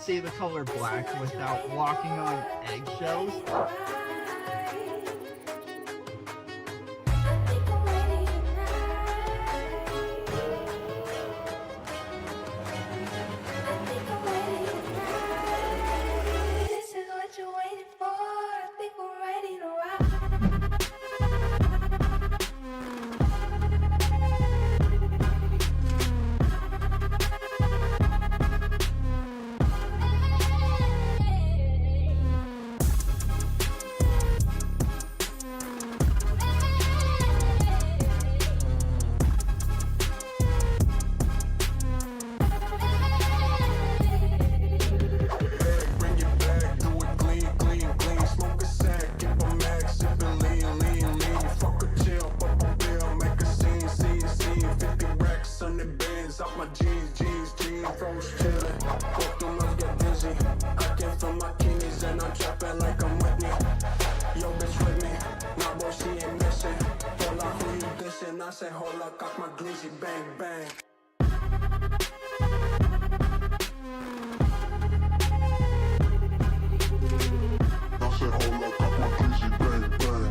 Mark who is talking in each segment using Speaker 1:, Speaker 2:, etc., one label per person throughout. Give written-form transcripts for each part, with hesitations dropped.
Speaker 1: say the color black without walking on eggshells.
Speaker 2: I say, hold up, cock my glizzy, bang, bang. I said, hold up, cock my glizzy, bang, bang.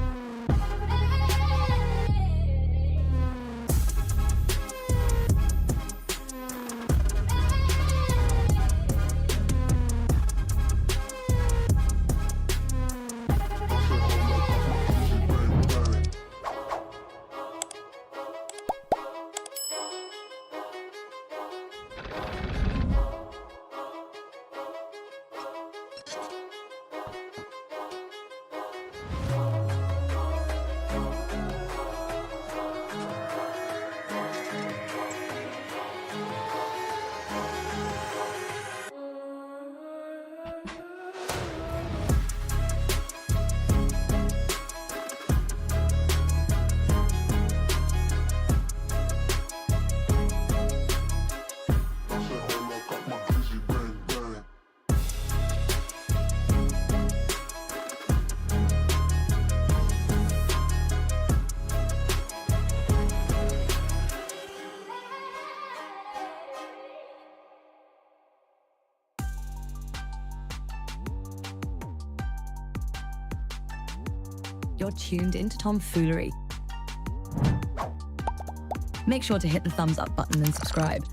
Speaker 3: You're tuned into Foolery. Make sure to hit the thumbs up button and subscribe.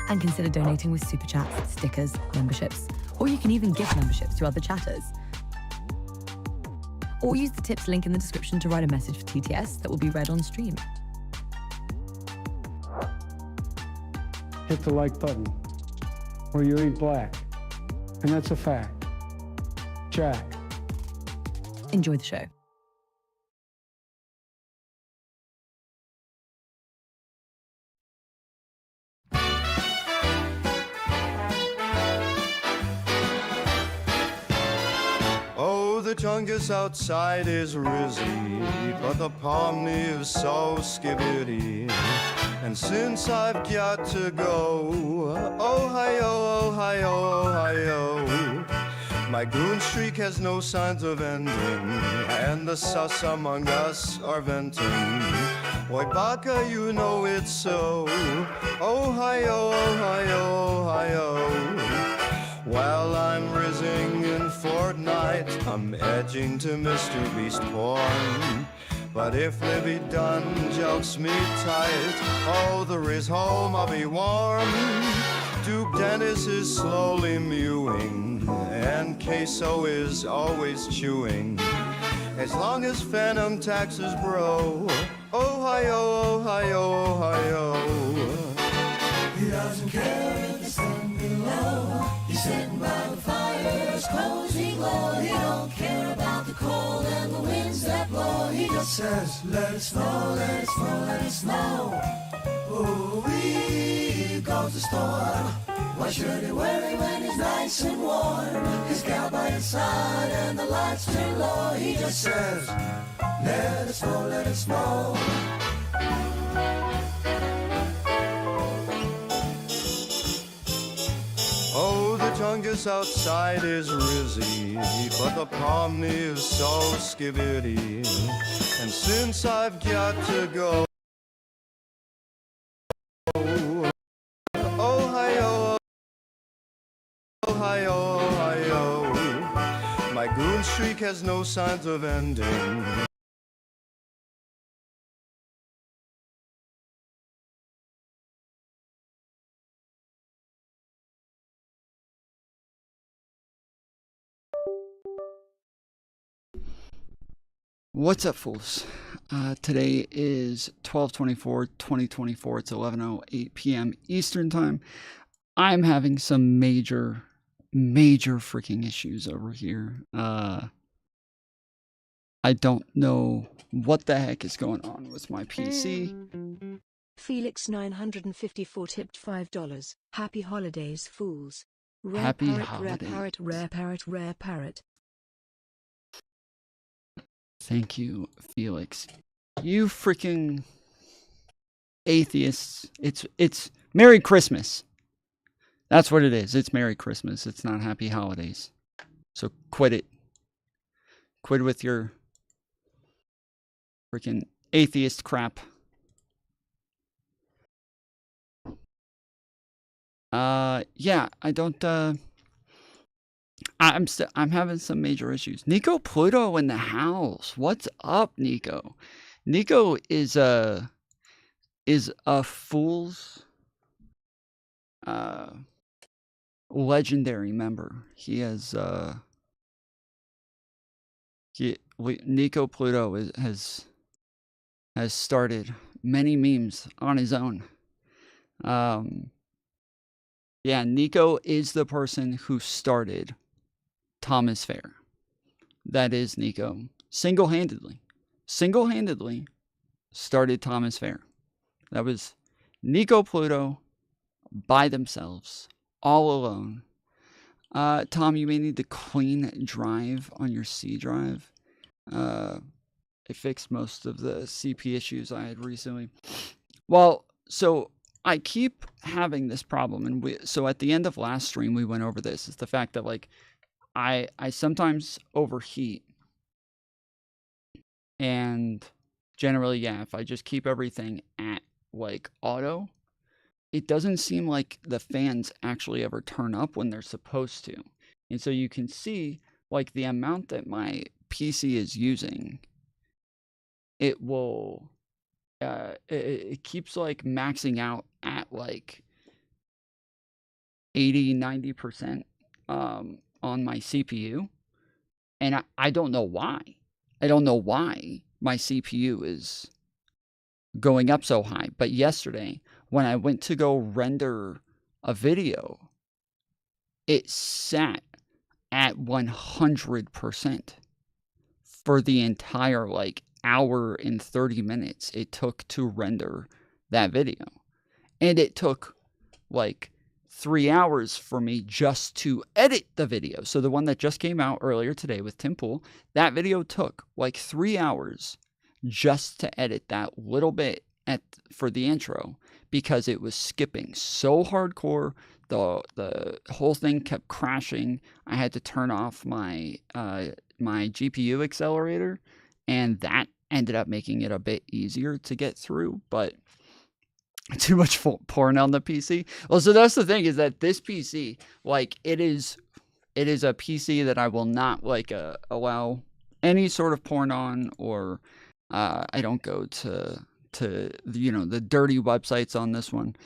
Speaker 3: And consider donating with super chats, stickers, memberships, or you can even gift memberships to other chatters. Or use the tips link in the description to write a message for TTS that will be read on stream.
Speaker 4: Hit the like button, or you eat black. And that's a fact. Jack.
Speaker 3: Enjoy the show.
Speaker 5: Oh, the jungus outside is rizzy, but the palm is so skibbity. And since I've got to go, oh hi-oh, oh hi-oh, oh hi-oh, my goon streak has no signs of ending, and the sus among us are venting. Boy, Baka, you know it's so. Oh hi-oh, oh hi-oh, oh hi-oh. While I'm rizzing in Fortnite, I'm edging to Mr. Beast porn. But if Libby Dunn jokes me tight, oh, the Riz home I'll be warm. Duke Dennis is slowly mewing, and Queso is always chewing. As long as Phantom taxes bro, oh hi-oh, oh hi-oh, oh hi-oh.
Speaker 6: He doesn't care if the sun below. He's sitting by the fire's cozy glow. He don't care about the cold and the winds that blow. He just says, let it snow, let it snow, let it snow. Oh, here goes the storm. Why should he worry when he's nice and warm? His gal by his side and the lights turn low. He just says, let it snow, let it snow.
Speaker 5: Oh, the jungus outside is rizzy, but the palm is so skibbity. And since I've got to go, streak has no signs of ending.
Speaker 1: What's up, fools? Today is 12/24/2024. It's 11:08 p.m. Eastern Time. I'm having some major freaking issues over here. I don't know what the heck is going on with my PC.
Speaker 7: Felix 954 tipped $5. Happy holidays, fools. Rare
Speaker 1: Happy
Speaker 7: parrot,
Speaker 1: holidays.
Speaker 7: Rare parrot, rare parrot, rare parrot.
Speaker 1: Thank you, Felix. You freaking atheists. It's Merry Christmas. That's what it is. It's Merry Christmas. It's not Happy Holidays. So quit it. Quit with your freaking atheist crap. Yeah, I don't I'm having some major issues. Nico Pluto in the house. What's up, Nico? Nico is a fool's legendary member. He has Nico Pluto has started many memes on his own. Yeah, Nico is the person who started Thomas Fair. That is Nico. Single-handedly started Thomas Fair. That was Nico Pluto by themselves, all alone. Tom, you may need to clean drive on your C drive. I fixed most of the CP issues I had recently. Well, so I keep having this problem, and so at the end of last stream we went over this. It's the fact that like I sometimes overheat, and generally, yeah, if I just keep everything at like auto, it doesn't seem like the fans actually ever turn up when they're supposed to. And so you can see like the amount that my PC is using, it will it keeps like maxing out at like 80-90% on my CPU, and I don't know why. I don't know why my CPU is going up so high. But yesterday, when I went to go render a video, it sat at 100% for the entire like hour and 30 minutes it took to render that video. And it took like 3 hours for me just to edit the video. So the one that just came out earlier today with Tim Pool, that video took like 3 hours just to edit that little bit for the intro, because it was skipping so hardcore. The whole thing kept crashing. I had to turn off my my GPU accelerator, and that ended up making it a bit easier to get through, but too much porn on the PC. Well, so that's the thing, is that this PC, like, it is a PC that I will not like allow any sort of porn on, or I don't go to the dirty websites on this one.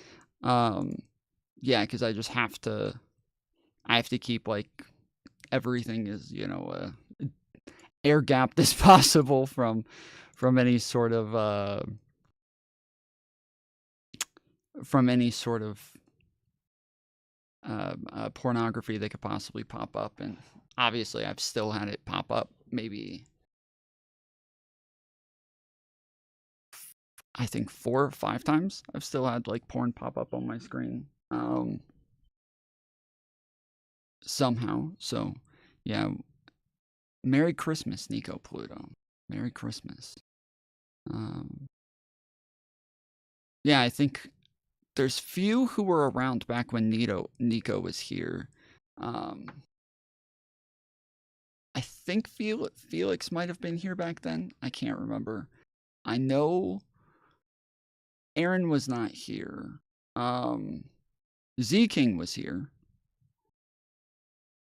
Speaker 1: Yeah, because I just have to keep like everything is air gapped as possible from any sort of pornography that could possibly pop up. And obviously I've still had it pop up maybe, I think 4 or 5 times. I've still had like porn pop up on my screen somehow. So yeah, Merry Christmas, Nico Pluto. Merry Christmas. Yeah, I think there's few who were around back when Nico was here. I think Felix might have been here back then. I can't remember. I know Aaron was not here. Z King was here.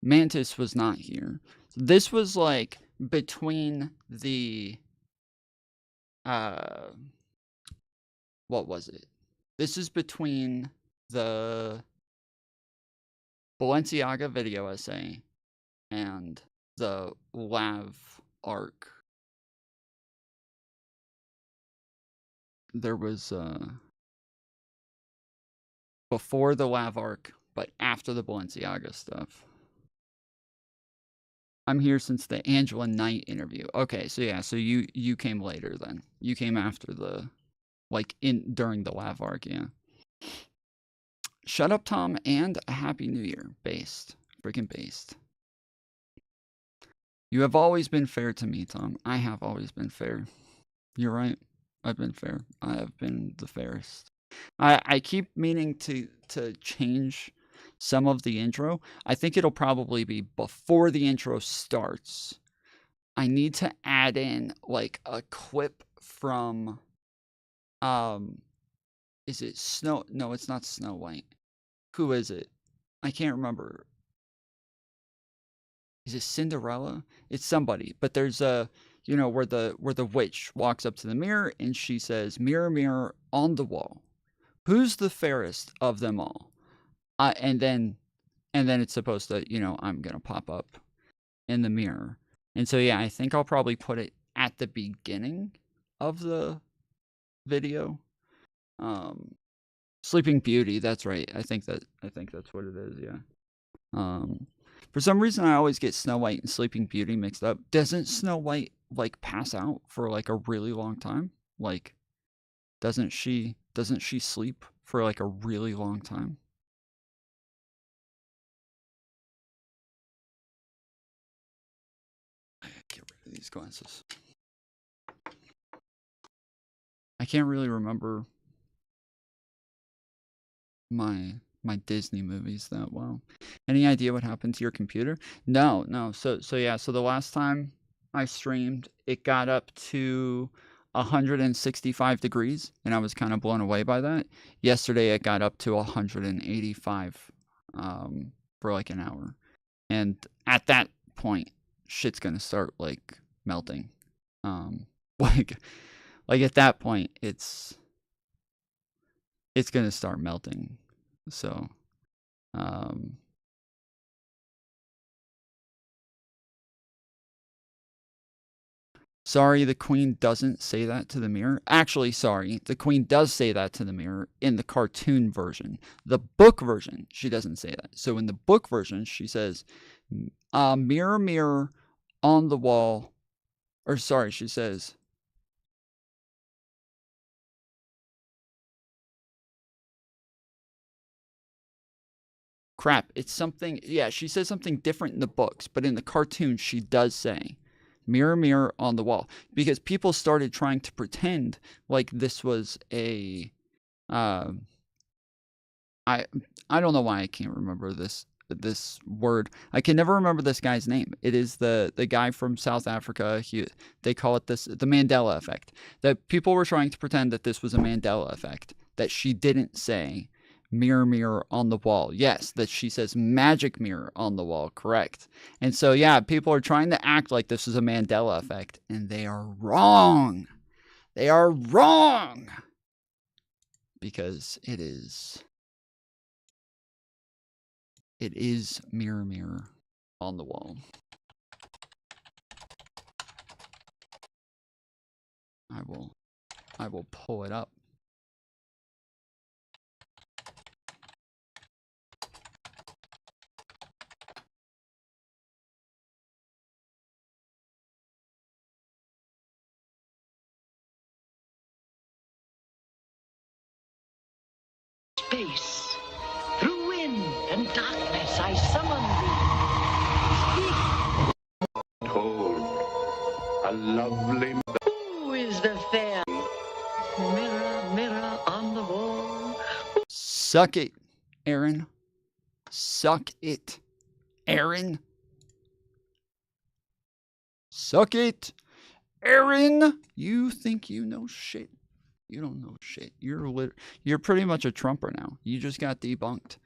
Speaker 1: Mantis was not here. This was like between the what was it? This is between the Balenciaga video essay and the Lav arc. There was before the Lav arc, but after the Balenciaga stuff. I'm here since the Angela Knight interview. Okay, so yeah, so you came later then. You came after the, like, during the Lav arc, yeah. Shut up, Tom, and a Happy New Year. Based. Freaking based. You have always been fair to me, Tom. I have always been fair. You're right. I've been fair. I have been the fairest. I keep meaning to change some of the intro. I think it'll probably be before the intro starts. I need to add in like a clip from is it Snow? No, it's not Snow White. Who is it? I can't remember. Is it Cinderella? It's somebody, but there's a, you know, where the witch walks up to the mirror and she says, "Mirror, mirror on the wall, who's the fairest of them all?" And then it's supposed to, you know, I'm gonna pop up in the mirror. And so yeah, I think I'll probably put it at the beginning of the video. Sleeping Beauty, that's right. I think that's what it is, yeah. For some reason I always get Snow White and Sleeping Beauty mixed up. Doesn't Snow White like pass out for like a really long time? Like doesn't she sleep for like a really long time? Get rid of these glasses. I can't really remember my Disney movies that well. Any idea what happened to your computer? No. So yeah, so the last time I streamed, it got up to 165 degrees, and I was kind of blown away by that. Yesterday, it got up to 185 for like an hour. And at that point, shit's gonna start like melting. Like at that point, it's gonna start melting. So, sorry, the queen doesn't say that to the mirror. Actually, sorry, the queen does say that to the mirror in the cartoon version. The book version, she doesn't say that. So in the book version, she says, "Mirror, mirror on the wall," or sorry, she says, crap, it's something, yeah, she says something different in the books, but in the cartoon, she does say, "Mirror, mirror on the wall," because people started trying to pretend like this was a, I don't know why I can't remember this word. I can never remember this guy's name. It is the guy from South Africa. They call it the Mandela effect. That people were trying to pretend that this was a Mandela effect, that she didn't say "mirror, mirror on the wall." Yes, that she says "magic mirror on the wall," correct. And so yeah, people are trying to act like this is a Mandela effect, and they are wrong. They are wrong. Because it is "mirror, mirror on the wall." I will pull it up.
Speaker 8: Space, through wind and darkness I summon thee. Speak.
Speaker 2: Told a lovely
Speaker 8: Who is the fair? Mirror, mirror on the wall.
Speaker 1: Suck it, Aaron. Suck it, Aaron. Suck it, Aaron. You think you know shit. You don't know shit. You're pretty much a Trumper now. You just got debunked.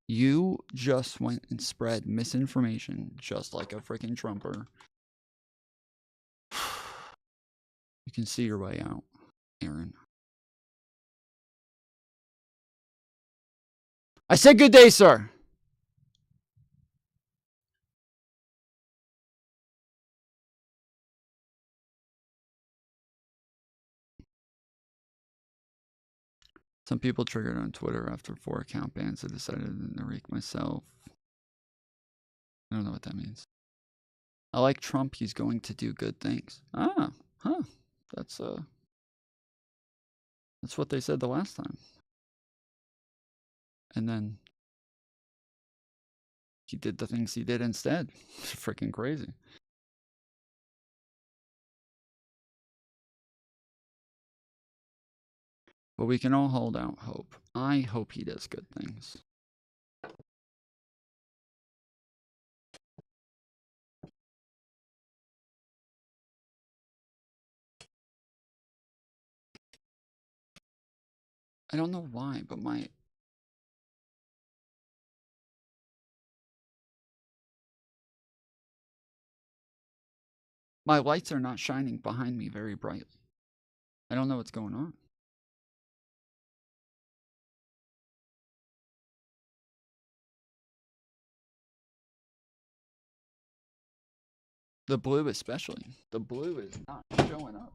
Speaker 1: You just went and spread misinformation just like a freaking Trumper. You can see your way out, Aaron. I said good day, sir. Some people triggered on Twitter after 4 account bans. I decided to rake myself. I don't know what that means. I like Trump. He's going to do good things. Ah, huh. That's what they said the last time. And then he did the things he did instead. It's freaking crazy. But we can all hold out hope. I hope he does good things. I don't know why, but my lights are not shining behind me very brightly. I don't know what's going on. The blue especially. The blue is not showing up.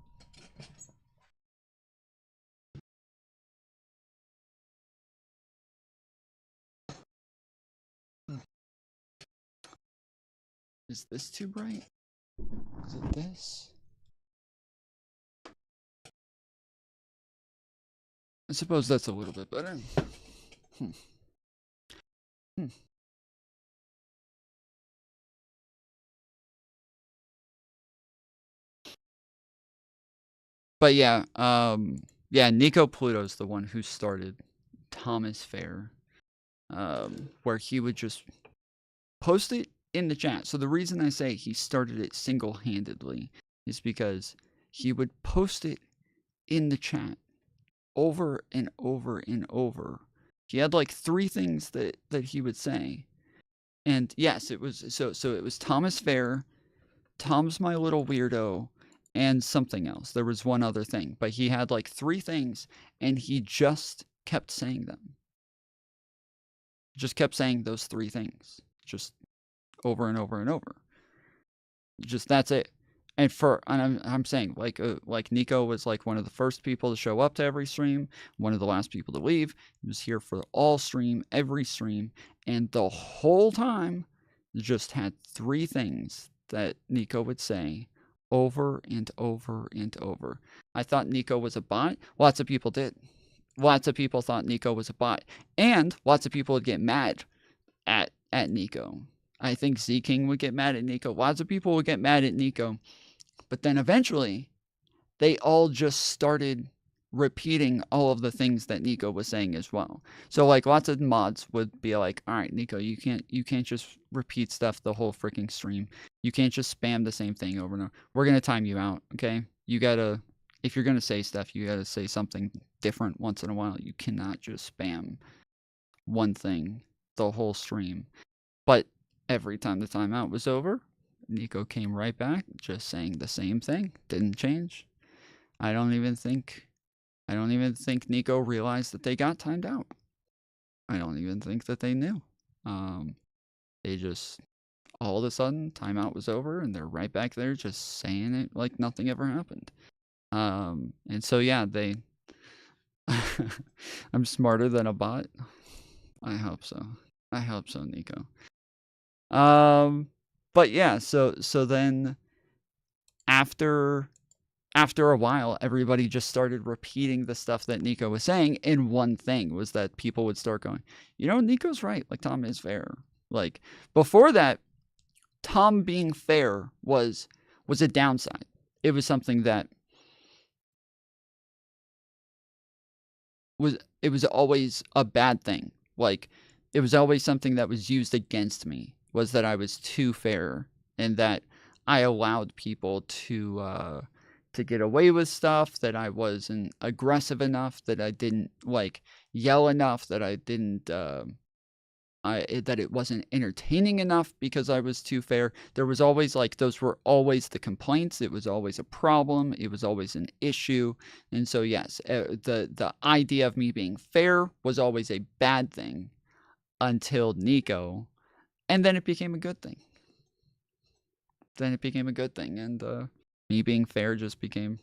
Speaker 1: Is this too bright? Is it this? I suppose that's a little bit better. But yeah, Nico Pluto's the one who started Thomas Fair, where he would just post it in the chat. So the reason I say he started it single-handedly is because he would post it in the chat over and over and over. He had like 3 things that he would say. And yes, it was so it was Thomas Fair, Tom's My Little Weirdo, and something else. There was one other thing, but he had like 3 things and he just kept saying them. Just kept saying those 3 things. Just over and over and over. Just that's it. And I'm saying like Nico was like one of the first people to show up to every stream, one of the last people to leave. He was here for all stream, every stream, and the whole time just had 3 things that Nico would say over and over and over. I thought Nico was a bot. Lots of people did. Lots of people thought Nico was a bot, and lots of people would get mad at Nico. I think Z King would get mad at Nico. Lots of people would get mad at Nico. But then eventually, they all just started repeating all of the things that Nico was saying as well. So like lots of mods would be like, all right, Nico, you can't just repeat stuff the whole freaking stream. You can't just spam the same thing over and over. We're going to time you out, okay? You got to, if you're going to say stuff, you got to say something different once in a while. You cannot just spam one thing the whole stream. But every time the timeout was over, Nico came right back, just saying the same thing. Didn't change. I don't even think Nico realized that they got timed out. I don't even think that they knew. They just, all of a sudden, timeout was over, and they're right back there just saying it like nothing ever happened. And so, yeah, they... I'm smarter than a bot? I hope so. I hope so, Nico. But yeah, so then after a while, everybody just started repeating the stuff that Nico was saying, and one thing was that people would start going, you know, Nico's right, like Tom is fair. Like before that, Tom being fair was a downside. It was something that was always a bad thing. Like it was always something that was used against me, was that I was too fair and that I allowed people to get away with stuff, that I wasn't aggressive enough, that I didn't like yell enough, that I didn't that it wasn't entertaining enough because I was too fair. There was always like, those were always the complaints. It was always a problem. It was always an issue. And so, yes, the idea of me being fair was always a bad thing until Nico. And then it became a good thing. And me being fair just became,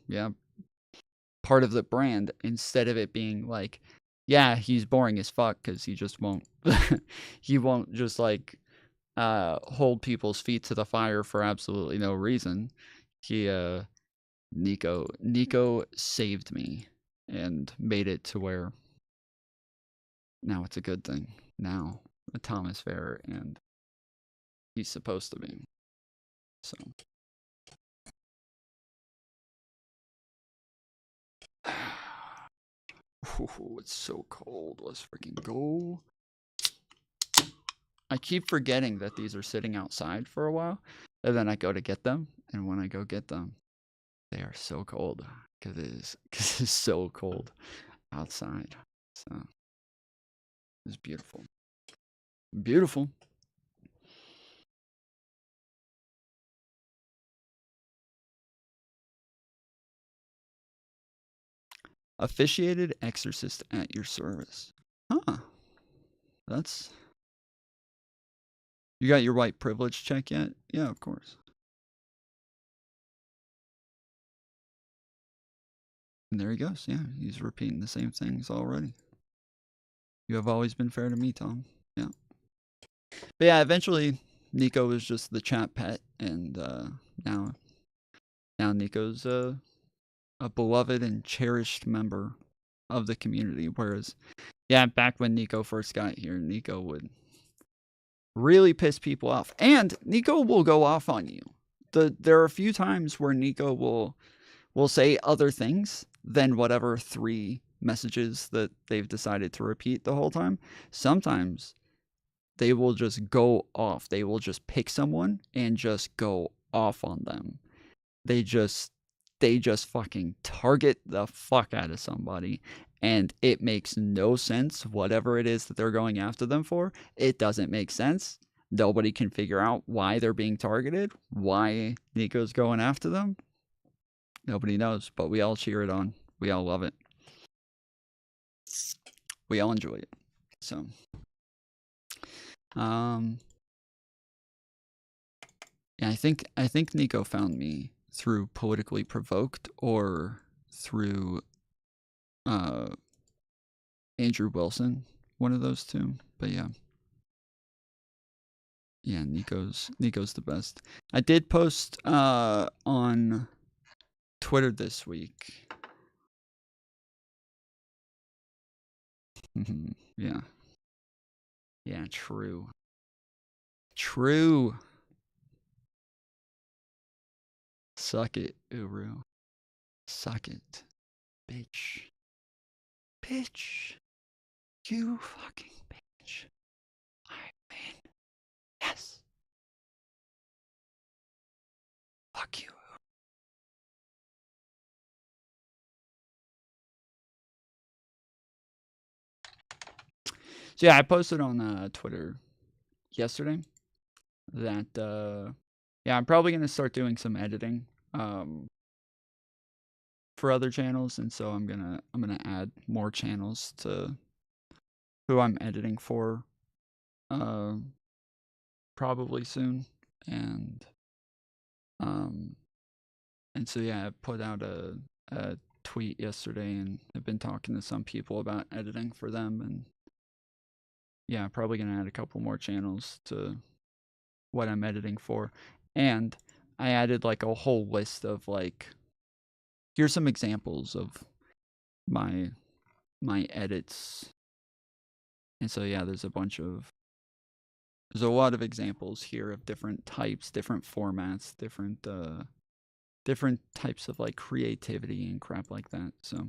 Speaker 1: part of the brand, instead of it being like, yeah, he's boring as fuck because he just won't he won't just like hold people's feet to the fire for absolutely no reason. Nico saved me and made it to where now it's a good thing. Now Tom is fair and he's supposed to be. So ooh, it's so cold. Let's freaking go. I keep forgetting that these are sitting outside for a while, and then I go to get them, and when I go get them, they are so cold because it's so cold outside. So it's beautiful. Beautiful. Officiated exorcist at your service. Huh. That's... You got your white privilege check yet? Yeah, of course. And there he goes. Yeah, he's repeating the same things already. You have always been fair to me, Tom. Yeah. But yeah, eventually Nico was just the chat pet, and now Nico's a beloved and cherished member of the community. Whereas, yeah, back when Nico first got here, Nico would really piss people off, and Nico will go off on you. There are a few times where Nico will say other things than whatever 3 messages that they've decided to repeat the whole time. Sometimes they will just go off. They will just pick someone and just go off on them. They just fucking target the fuck out of somebody, and it makes no sense. Whatever it is that they're going after them for, it doesn't make sense. Nobody can figure out why they're being targeted, why Nico's going after them. Nobody knows, but we all cheer it on. We all love it. We all enjoy it. So, yeah, I think Nico found me through Politically Provoked or through Andrew Wilson, one of those two. But yeah. Yeah, Nico's the best. I did post on Twitter this week. Yeah. Yeah, true. True. Suck it, Uru. Suck it. Bitch. Bitch. You fucking bitch. I win. Yes. Fuck you. So yeah, I posted on Twitter yesterday that yeah, I'm probably gonna start doing some editing for other channels, and so I'm gonna add more channels to who I'm editing for probably soon, and so yeah, I put out a tweet yesterday, and I've been talking to some people about editing for them, and yeah, probably gonna add a couple more channels to what I'm editing for. And I added like a whole list of like, here's some examples of my edits. And so yeah, there's a lot of examples here of different types, different formats, different types of like creativity and crap like that. So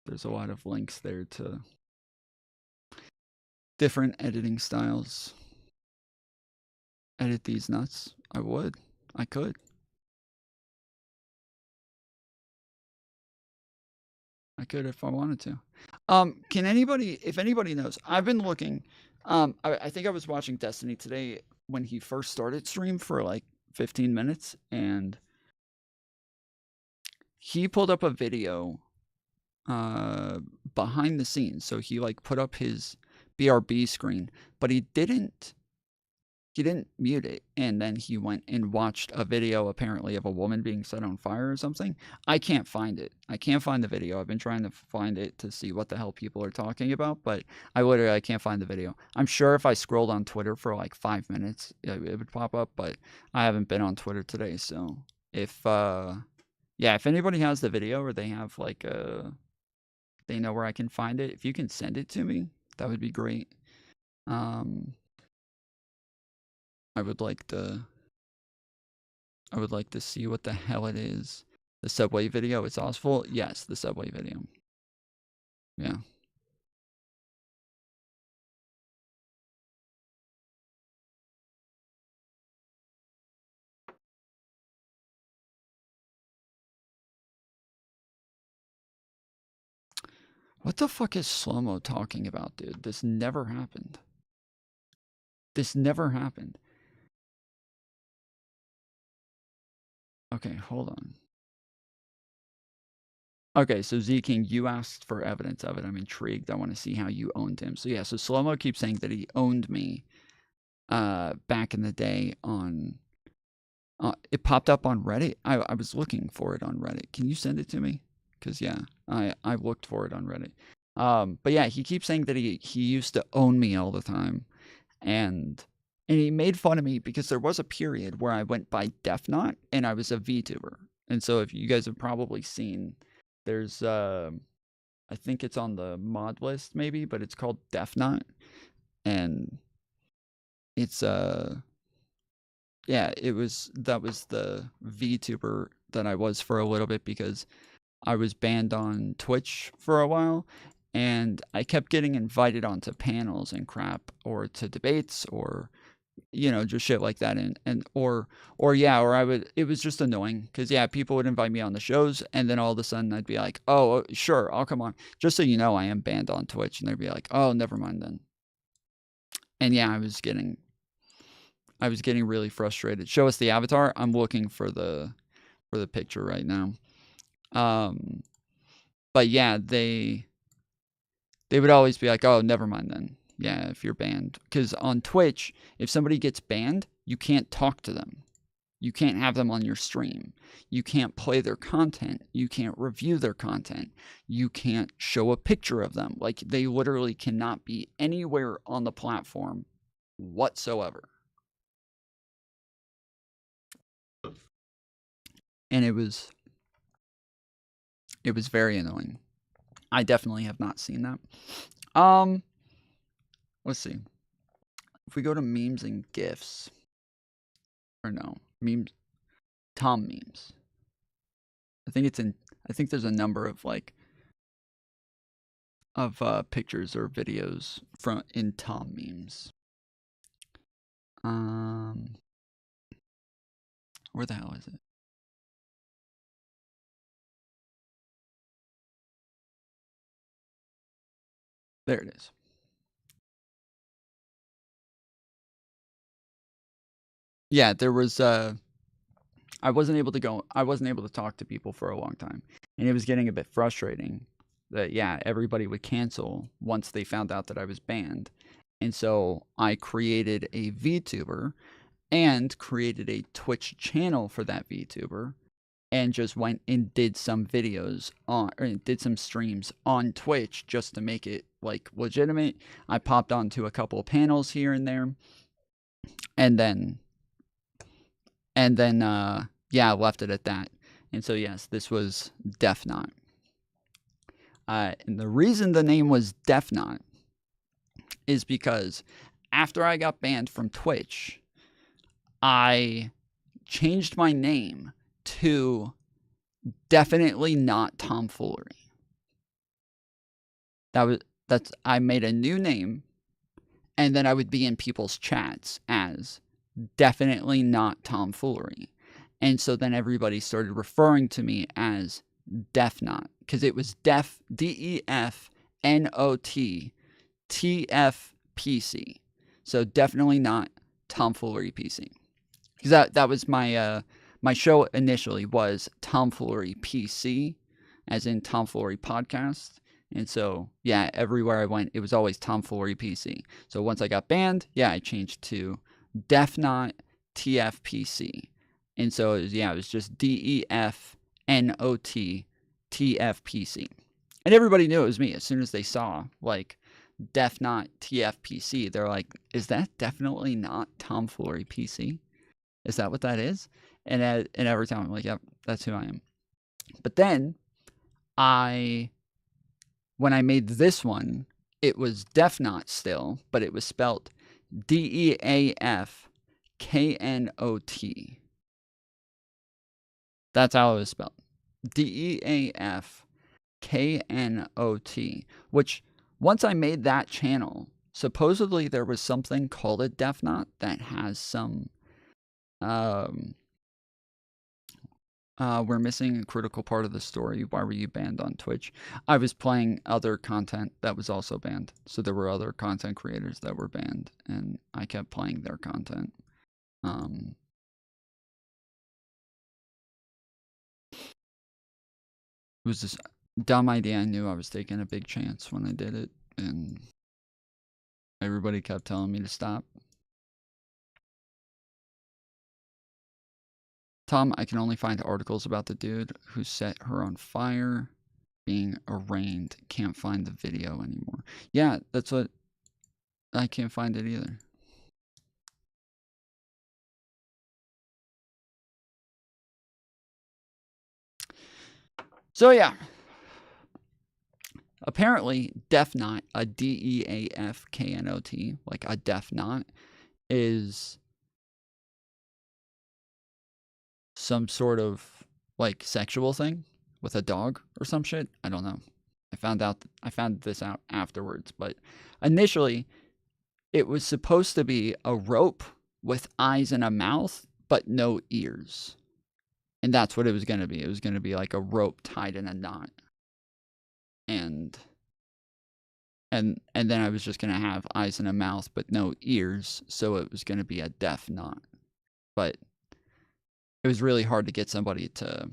Speaker 1: there's a lot of links there to different editing styles. Edit these nuts? I would. I could. I could if I wanted to. Can anybody, if anybody knows, I've been looking I think I was watching Destiny today when he first started stream for like 15 minutes, and he pulled up a video behind the scenes. So he like put up his BRB screen, but he didn't mute it, and then he went and watched a video apparently of a woman being set on fire or something. I can't find it. I can't find the video. I've been trying to find it to see what the hell people are talking about, but I can't find the video. I'm sure if I scrolled on Twitter for like 5 minutes, it would pop up, but I haven't been on Twitter today, so if if anybody has the video, or they have like they know where I can find it, if you can send it to me, that would be great. I would like to see what the hell it is. The subway video, it's awful. Yes, the subway video. Yeah. What the fuck is Slow-Mo talking about, dude? This never happened. This never happened. Okay, hold on. Okay, so Z King, you asked for evidence of it. I'm intrigued. I want to see how you owned him. So yeah, so Slow-Mo keeps saying that he owned me back in the day on... it popped up on Reddit. I was looking for it on Reddit. Can you send it to me? Because yeah, I looked for it on Reddit. But yeah, he keeps saying that he used to own me all the time. And he made fun of me because there was a period where I went by DefNot and I was a VTuber. And so if you guys have probably seen, there's I think it's on the mod list maybe, but it's called DefNot. And it's that was the VTuber that I was for a little bit, because I was banned on Twitch for a while, and I kept getting invited onto panels and crap, or to debates, or just shit like that, and or I would, it was just annoying because people would invite me on the shows, and then all of a sudden I'd be like, oh sure, I'll come on, just so you know I am banned on Twitch, and they'd be like, oh never mind then. And I was getting really frustrated. Show us the avatar. I'm looking for the picture right now. But yeah, they would always be like, oh, never mind then. Yeah, if you're banned. Because on Twitch, if somebody gets banned, you can't talk to them. You can't have them on your stream. You can't play their content. You can't review their content. You can't show a picture of them. Like, they literally cannot be anywhere on the platform whatsoever. And it was very annoying. I definitely have not seen that. Let's see. If we go to memes and GIFs, or no, memes, Tom memes. I think there's a number of pictures or videos in Tom memes. Where the hell is it? There it is. Yeah, there was I wasn't able to talk to people for a long time, and it was getting a bit frustrating that everybody would cancel once they found out that I was banned. And so I created a VTuber and created a Twitch channel for that VTuber, and just went and did some videos did some streams on Twitch just to make it legitimate. I popped onto a couple of panels here and there, and then I left it at that. And so yes, this was DefNot. And the reason the name was DefNot is because after I got banned from Twitch, I changed my name to definitely not Tomfoolery. I made a new name, and then I would be in people's chats as definitely not Tomfoolery. And so then everybody started referring to me as DefNot, because it was DefNot, PC. So definitely not Tomfoolery PC. Because that was my my show initially was Tomfoolery PC, as in Tomfoolery Podcast. And so, yeah, everywhere I went, it was always Tomfoolery PC. So once I got banned, yeah, I changed to Defnot TFPC. And so, it was just DEFNOT TFPC. And everybody knew it was me as soon as they saw, like, Defnot TFPC. They're like, is that definitely not Tomfoolery PC? Is that what that is? And every time I'm like, yep, that's who I am. But then, when I made this one, it was Defnot still, but it was spelled DEAFKNOT. That's how it was spelled. DEAFKNOT. Which, once I made that channel, supposedly there was something called a Defnot that has some, we're missing a critical part of the story. Why were you banned on Twitch? I was playing other content that was also banned. So there were other content creators that were banned, and I kept playing their content. It was this dumb idea. I knew I was taking a big chance when I did it, and everybody kept telling me to stop. Tom, I can only find articles about the dude who set her on fire being arraigned. Can't find the video anymore. Yeah, that's what... I can't find it either. So yeah. Apparently, Defnot, a DEAFKNOT, like a Defnot, is some sort of like sexual thing with a dog or some shit. I don't know. I found this out afterwards, but initially it was supposed to be a rope with eyes and a mouth, but no ears. And that's what it was going to be. It was going to be like a rope tied in a knot. And then I was just going to have eyes and a mouth, but no ears. So it was going to be a deaf knot. But it was really hard to get somebody to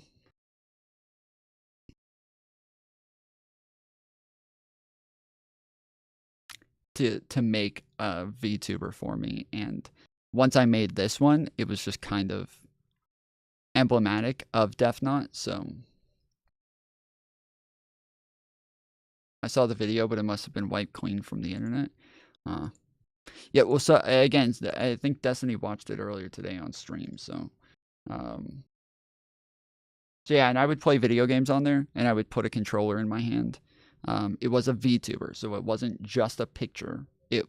Speaker 1: make a VTuber for me. And once I made this one, it was just kind of emblematic of Death Knot. So I saw the video, but it must have been wiped clean from the internet. Yeah, well, so again, I think Destiny watched it earlier today on stream. So yeah, and I would play video games on there, and I would put a controller in my hand. It was a VTuber, so it wasn't just a picture. It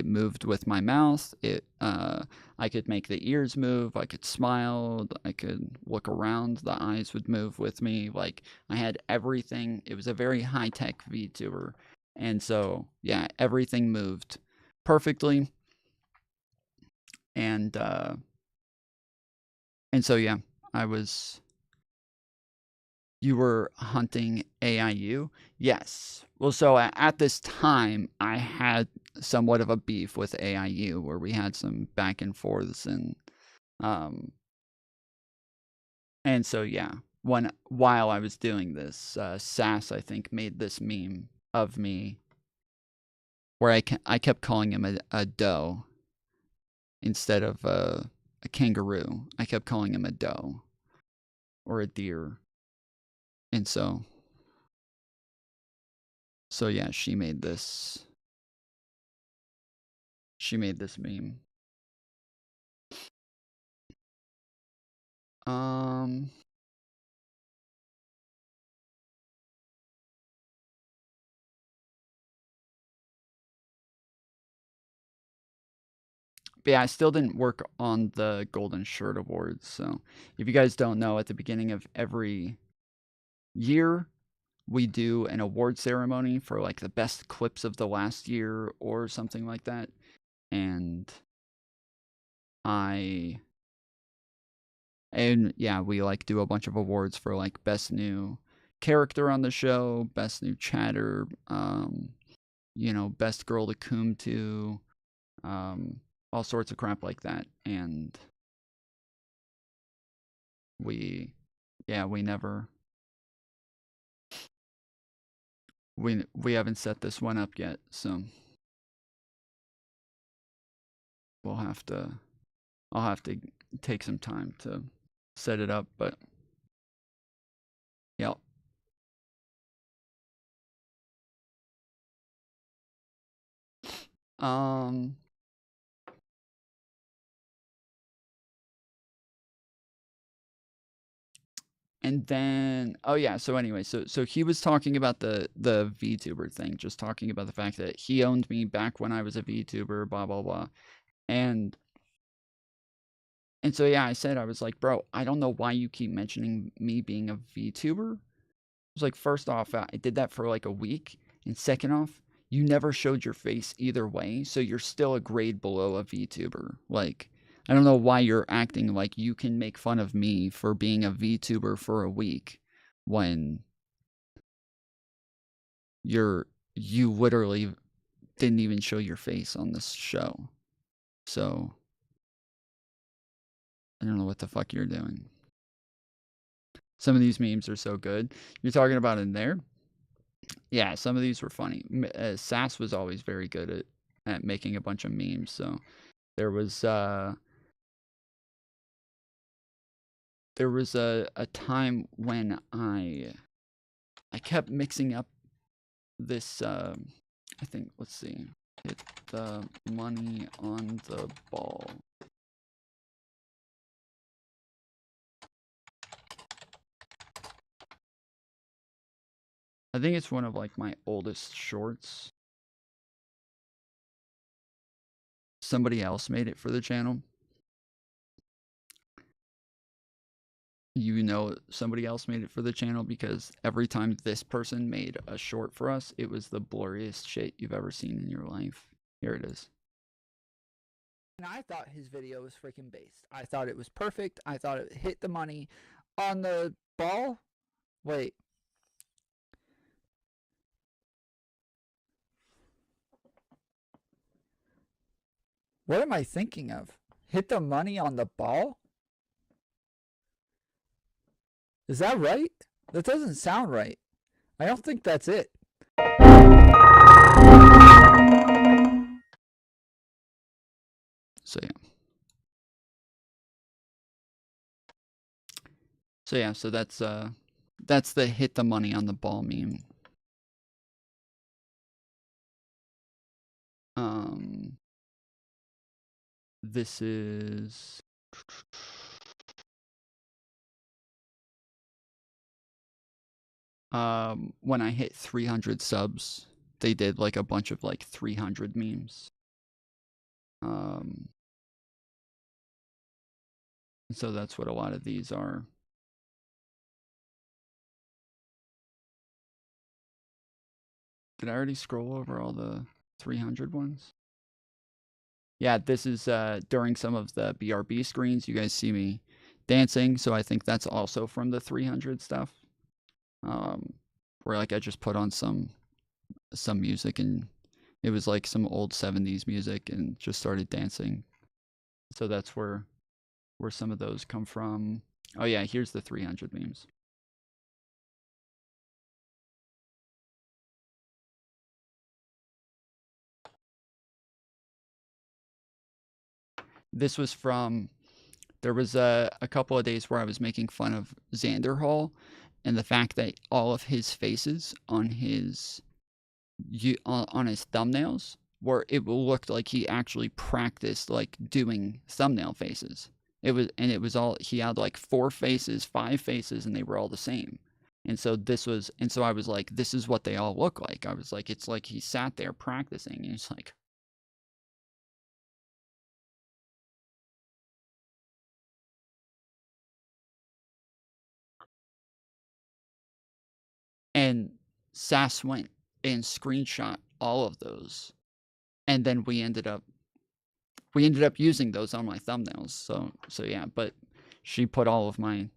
Speaker 1: moved with my mouth. I could make the ears move. I could smile. I could look around. The eyes would move with me. Like, I had everything. It was a very high-tech VTuber. And so, yeah, everything moved perfectly. And so, yeah, you were hunting AIU? Yes. Well, so at this time, I had somewhat of a beef with AIU where we had some back and forths, and so, yeah, while I was doing this, Sass, I think, made this meme of me where I kept calling him a doe instead of a kangaroo. I kept calling him a doe or a deer. And so yeah, she made this meme. But yeah, I still didn't work on the Golden Shirt Awards. So if you guys don't know, at the beginning of every year, we do an award ceremony for like the best clips of the last year or something like that. And yeah, we like do a bunch of awards for like best new character on the show, best new chatter, you know, best girl to coom to, all sorts of crap like that. And we never, we haven't set this one up yet, so we'll have to, I'll have to take some time to set it up, but yeah. And then, oh yeah, so anyway, so he was talking about the VTuber thing, just talking about the fact that he owned me back when I was a VTuber, blah blah blah. And so yeah, I was like, bro, I don't know why you keep mentioning me being a VTuber. I was like, first off, I did that for like a week, and second off, you never showed your face either way, so you're still a grade below a VTuber. Like, I don't know why you're acting like you can make fun of me for being a VTuber for a week when you literally didn't even show your face on this show. So I don't know what the fuck you're doing. Some of these memes are so good. You're talking about in there? Yeah, some of these were funny. Sass was always very good at making a bunch of memes. So there was a time when I kept mixing up this. I think, let's see, hit the money on the ball. I think it's one of like my oldest shorts. Somebody else made it for the channel. You know, somebody else made it for the channel because every time this person made a short for us, it was the blurriest shit you've ever seen in your life. Here it is.
Speaker 9: And I thought his video was freaking based. I thought it was perfect. I thought it hit the money on the ball. Wait. What am I thinking of? Hit the money on the ball? Is that right? That doesn't sound right. I don't think that's it.
Speaker 1: So yeah. So yeah, so that's the hit the money on the ball meme. This is when I hit 300 subs, they did like a bunch of like 300 memes. So that's what a lot of these are. Did I already scroll over all the 300 ones? Yeah, this is during some of the BRB screens. You guys see me dancing, so I think that's also from the 300 stuff. Where like I just put on some music and it was like some old 70s music and just started dancing. So that's where some of those come from. Oh yeah, here's the 300 memes. This was from, there was a couple of days where I was making fun of Xander Hall and the fact that all of his faces on his thumbnails where it looked like he actually practiced like doing thumbnail faces. It was all, he had like 4 faces, 5 faces, and they were all the same. And so I was like, this is what they all look like. I was like, it's like he sat there practicing, and it's like, and Sass went and screenshot all of those, and then we ended up using those on my thumbnails. So yeah, but she put all of my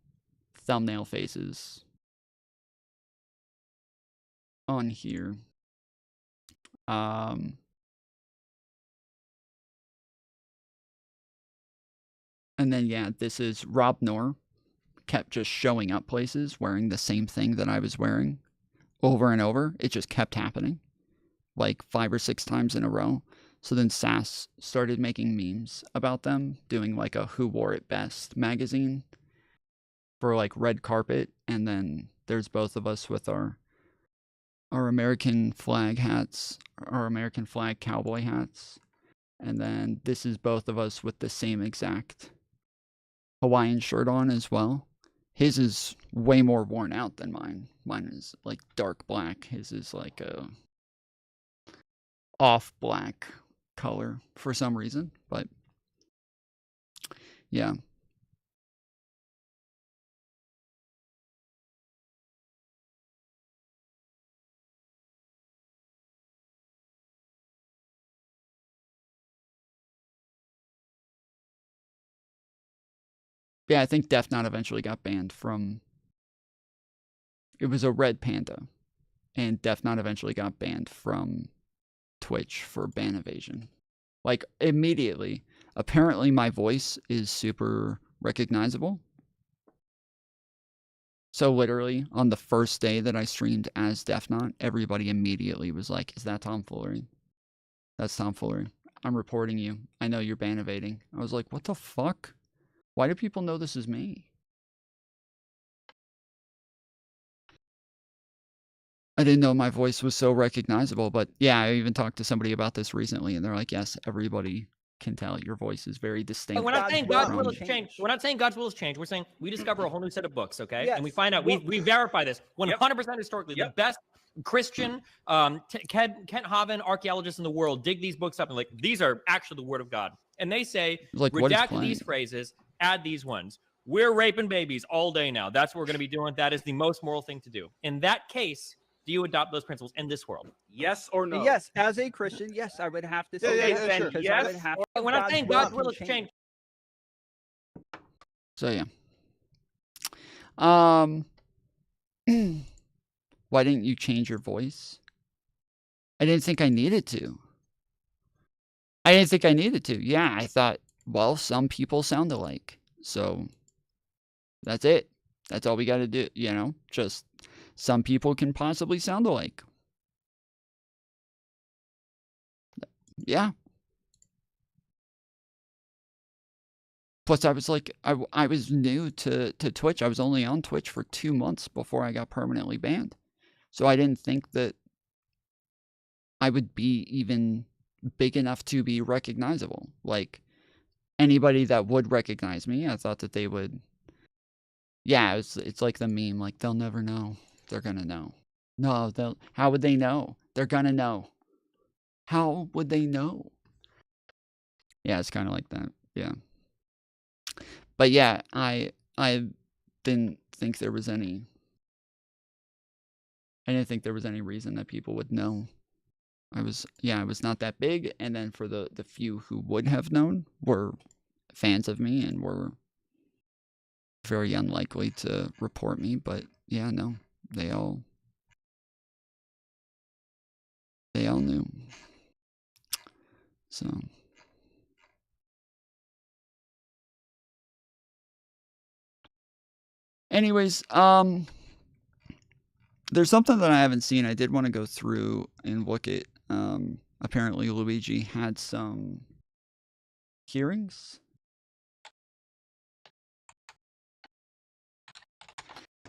Speaker 1: thumbnail faces on here. And then, yeah, this is Rob Knorr kept just showing up places wearing the same thing that I was wearing over and over. It just kept happening like 5 or 6 times in a row. So then Sass started making memes about them, doing like a Who Wore It Best magazine for like red carpet. And then there's both of us with our American flag hats, our American flag cowboy hats. And then this is both of us with the same exact Hawaiian shirt on as well. His is way more worn out than mine. Mine is like dark black. His is like a off black color for some reason, but yeah. Yeah, I think Death Knot eventually got banned from... It was a red panda, and Death Knot eventually got banned from Twitch for ban evasion. Like, immediately. Apparently, my voice is super recognizable. So, literally, on the first day that I streamed as Death Knot, everybody immediately was like, is that Tom Foolery? That's Tom Foolery. I'm reporting you. I know you're ban evading. I was like, what the fuck? Why do people know this is me? I didn't know my voice was so recognizable, but yeah, I even talked to somebody about this recently, and they're like, yes, everybody can tell your voice is very distinct.
Speaker 10: We're not saying God's will has changed. We're not saying God's will has changed. We're saying we discover a whole new set of books, okay?
Speaker 9: Yes.
Speaker 10: And we find out, we verify this 100% historically. The best Christian, Kent Haven archaeologists in the world dig these books up and like, these are actually the word of God. And they say,
Speaker 1: like,
Speaker 10: redact these phrases, add these ones. We're raping babies all day now. That's what we're going to be doing. That is the most moral thing to do. In that case, do you adopt those principles in this world?
Speaker 11: Yes or no?
Speaker 9: Yes, as a Christian, yes, I would have to say yes.
Speaker 11: Sure.
Speaker 9: Because I would have to,
Speaker 10: we're not saying God's will has changed.
Speaker 1: So yeah. Why didn't you change your voice? I didn't think I needed to. Yeah, I thought, well, some people sound alike. So that's it. That's all we got to do, you know? Just some people can possibly sound alike. Yeah. Plus, I was like, I was new to Twitch. I was only on Twitch for 2 months before I got permanently banned. So I didn't think that I would be even big enough to be recognizable. Like, anybody that would recognize me, I thought that they would... Yeah, it's like the meme, like, they'll never know. They're gonna know. No, how would they know? They're gonna know. How would they know? Yeah, it's kind of like that. Yeah. But yeah, I didn't think there was any... I didn't think there was any reason that people would know. I was not that big, and then for the few who would have known were fans of me and were very unlikely to report me, but yeah, no, they all knew. So anyways, there's something that I haven't seen. I did want to go through and look at. Apparently Luigi had some hearings.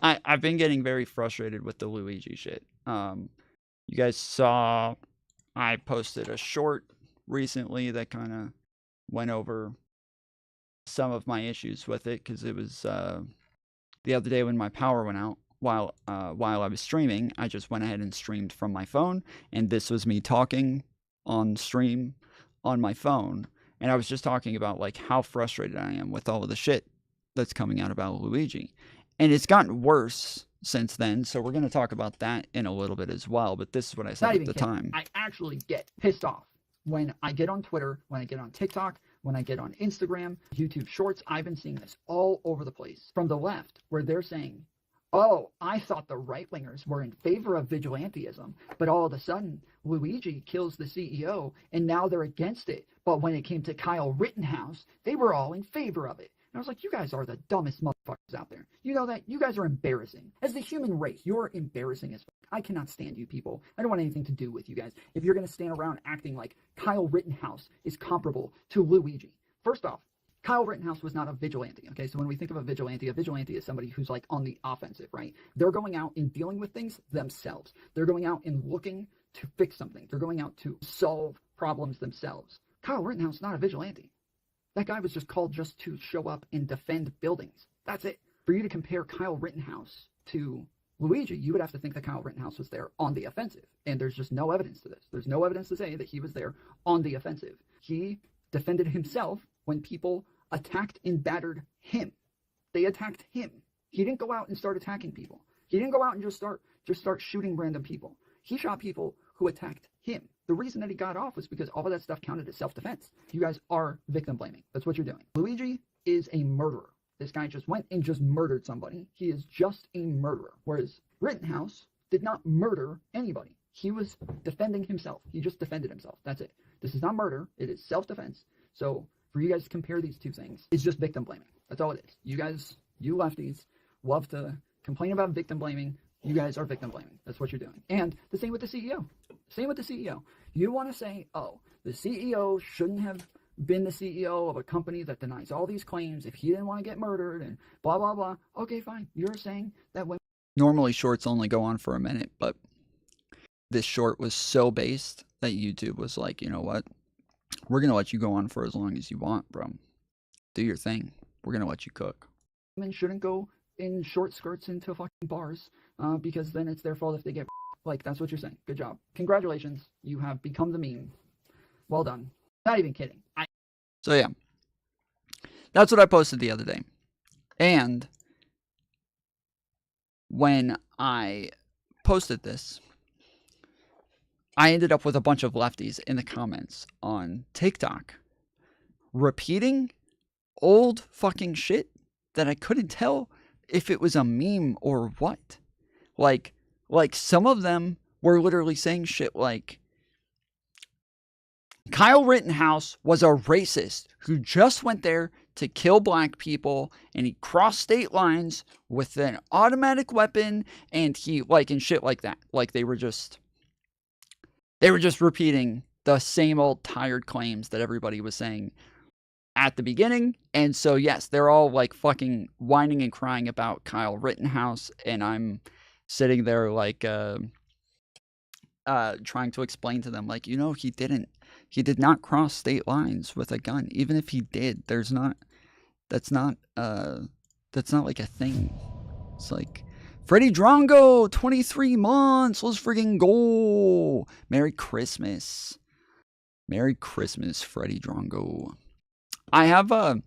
Speaker 1: I've been getting very frustrated with the Luigi shit. You guys saw I posted a short recently that kind of went over some of my issues with it, because it was the other day when my power went out while I was streaming. I just went ahead and streamed from my phone, and this was me talking on stream on my phone, and I was just talking about like how frustrated I am with all of the shit that's coming out about Luigi. And it's gotten worse since then, so we're going to talk about that in a little bit as well, but this is what I said at the time.
Speaker 12: I actually get pissed off when I get on Twitter, when I get on TikTok, when I get on Instagram, YouTube Shorts. I've been seeing this all over the place from the left, where they're saying, oh, I thought the right-wingers were in favor of vigilantism, but all of a sudden, Luigi kills the CEO, and now they're against it. But when it came to Kyle Rittenhouse, they were all in favor of it. And I was like, you guys are the dumbest motherfuckers out there. You know that? You guys are embarrassing. As the human race, you're embarrassing as fuck. I cannot stand you people. I don't want anything to do with you guys. If you're going to stand around acting like Kyle Rittenhouse is comparable to Luigi. First off, Kyle Rittenhouse was not a vigilante, okay? So when we think of a vigilante is somebody who's like on the offensive, right? They're going out and dealing with things themselves. They're going out and looking to fix something. They're going out to solve problems themselves. Kyle Rittenhouse is not a vigilante. That guy was just called just to show up and defend buildings. That's it. For you to compare Kyle Rittenhouse to Luigi, you would have to think that Kyle Rittenhouse was there on the offensive. And there's just no evidence to this. There's no evidence to say that he was there on the offensive. He defended himself when people attacked and battered him. They attacked him. He didn't go out and start attacking people. He didn't go out and just start shooting random people. He shot people who attacked him. The reason that he got off was because all of that stuff counted as self-defense. You guys are victim blaming. That's what you're doing. Luigi is a murderer. This guy just went and just murdered somebody. He is just a murderer. Whereas Rittenhouse did not murder anybody. He was defending himself. He just defended himself. That's it. This is not murder. It is self-defense. So for you guys to compare these two things, it's just victim blaming. That's all it is. You guys, you lefties, love to complain about victim blaming. You guys are victim blaming. That's what you're doing. And the same with the CEO. Same with the CEO. You want to say, oh, the CEO shouldn't have been the CEO of a company that denies all these claims if he didn't want to get murdered and blah, blah, blah. Okay, fine. You're saying that when...
Speaker 1: Normally shorts only go on for a minute, but this short was so based that YouTube was like, you know what? We're going to let you go on for as long as you want, bro. Do your thing. We're going to let you cook.
Speaker 12: Women shouldn't go in short skirts into fucking bars because then it's their fault if they get... Like, that's what you're saying. Good job. Congratulations. You have become the meme. Well done. Not even kidding.
Speaker 1: So, yeah. That's what I posted the other day. And when I posted this, I ended up with a bunch of lefties in the comments on TikTok repeating old fucking shit that I couldn't tell if it was a meme or what. Like some of them were literally saying shit like, Kyle Rittenhouse was a racist who just went there to kill black people, and he crossed state lines with an automatic weapon, and he, like, and shit like that. Like, they were just repeating the same old tired claims that everybody was saying at the beginning. And so, yes, they're all like fucking whining and crying about Kyle Rittenhouse, and I'm sitting there like trying to explain to them, like, you know, he did not cross state lines with a gun. Even if he did, that's not like a thing. It's like, Freddie Drongo, 23 months, let's friggin' go. Merry Christmas. Merry Christmas, Freddie Drongo. I have that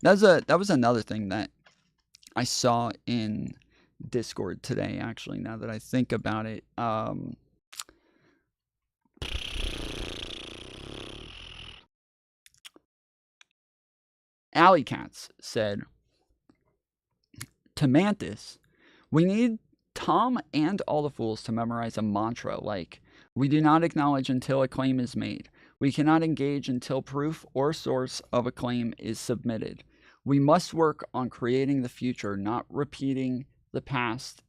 Speaker 1: was another thing that I saw in Discord today, actually, now that I think about it. Alley Cats said to Mantis, we need Tom and all the fools to memorize a mantra like, we do not acknowledge until a claim is made. We cannot engage until proof or source of a claim is submitted. We must work on creating the future, not repeating the past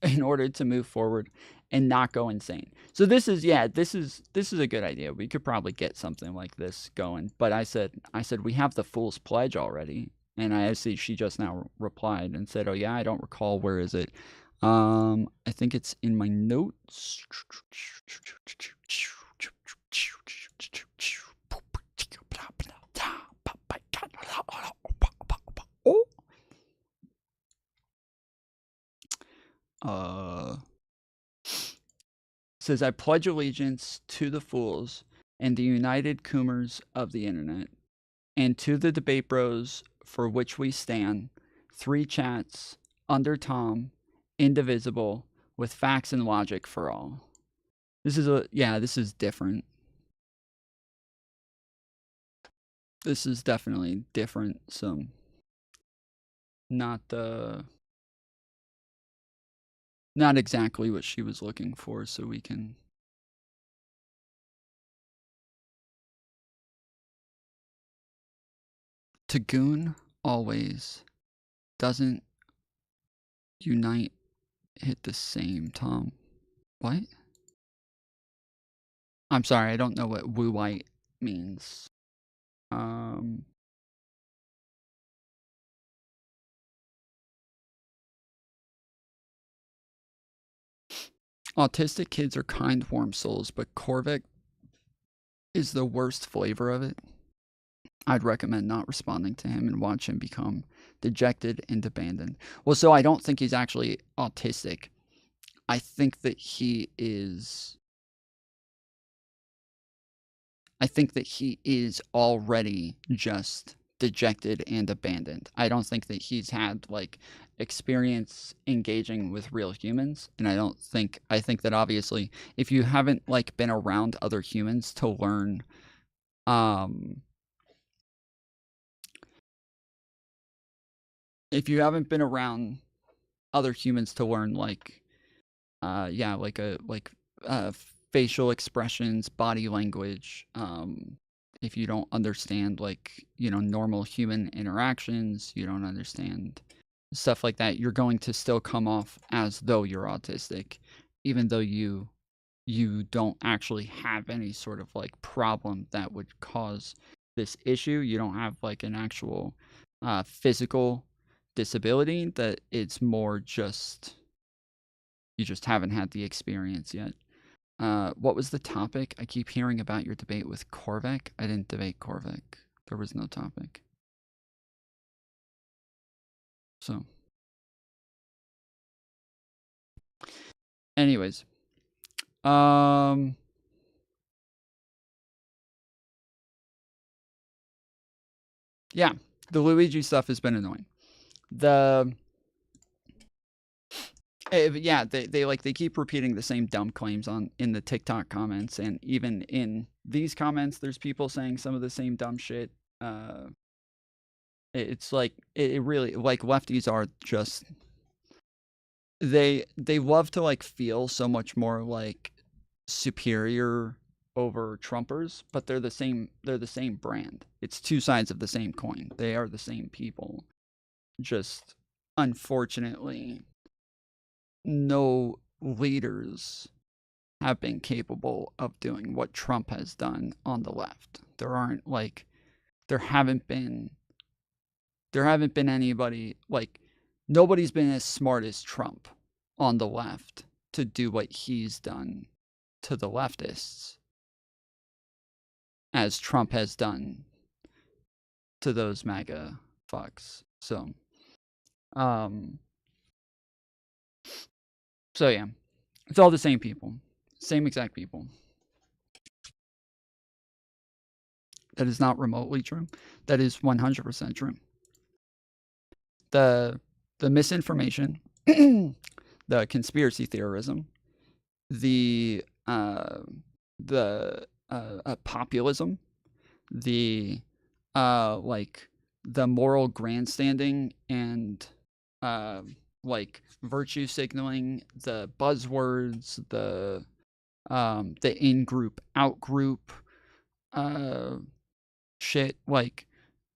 Speaker 1: in order to move forward and not go insane. So this is a good idea. We could probably get something like this going. But I said we have the Fool's Pledge already. And I see she just now replied and said, oh yeah, I don't recall. Where is it? I think it's in my notes. Says, I pledge allegiance to the fools and the united coomers of the internet, and to the debate bros for which we stand, 3 chats, under Tom, indivisible, with facts and logic for all. This is different. This is definitely different, so not the Not exactly what she was looking for, so we can... Tagoon always doesn't unite hit the same, Tom. What? I'm sorry, I don't know what woo white means. Autistic kids are kind, warm souls, but Corvik is the worst flavor of it. I'd recommend not responding to him and watch him become dejected and abandoned. Well, so I don't think he's actually autistic. I think that he is... I think that he is already just dejected and abandoned. I don't think that he's had, like, experience engaging with real humans. And I think that obviously, if you haven't, like, been around other humans to learn, if you haven't been around other humans to learn, like, facial expressions, body language, if you don't understand, like, normal human interactions, you don't understand stuff like that, you're going to still come off as though you're autistic, even though you don't actually have any sort of, like, problem that would cause this issue. You don't have, like, an actual physical disability, that it's more just you just haven't had the experience yet. What was the topic? I keep hearing about your debate with Corvik. I didn't debate Corvik. There was no topic. So. Anyways. Yeah, the Luigi stuff has been annoying. Yeah, they keep repeating the same dumb claims in the TikTok comments, and even in these comments, there's people saying some of the same dumb shit. It's like it really, like, lefties are just they love to, like, feel so much more like superior over Trumpers, but they're the same brand. It's two sides of the same coin. They are the same people. Just unfortunately, no leaders have been capable of doing what Trump has done on the left. There haven't been anybody, like, nobody's been as smart as Trump on the left to do what he's done to the leftists as Trump has done to those MAGA fucks. So yeah, it's all the same people, same exact people. That is not remotely true. That is 100% true. The misinformation, the conspiracy theorism, the populism, the the moral grandstanding and like virtue signaling, the buzzwords, the in-group, out-group shit, like,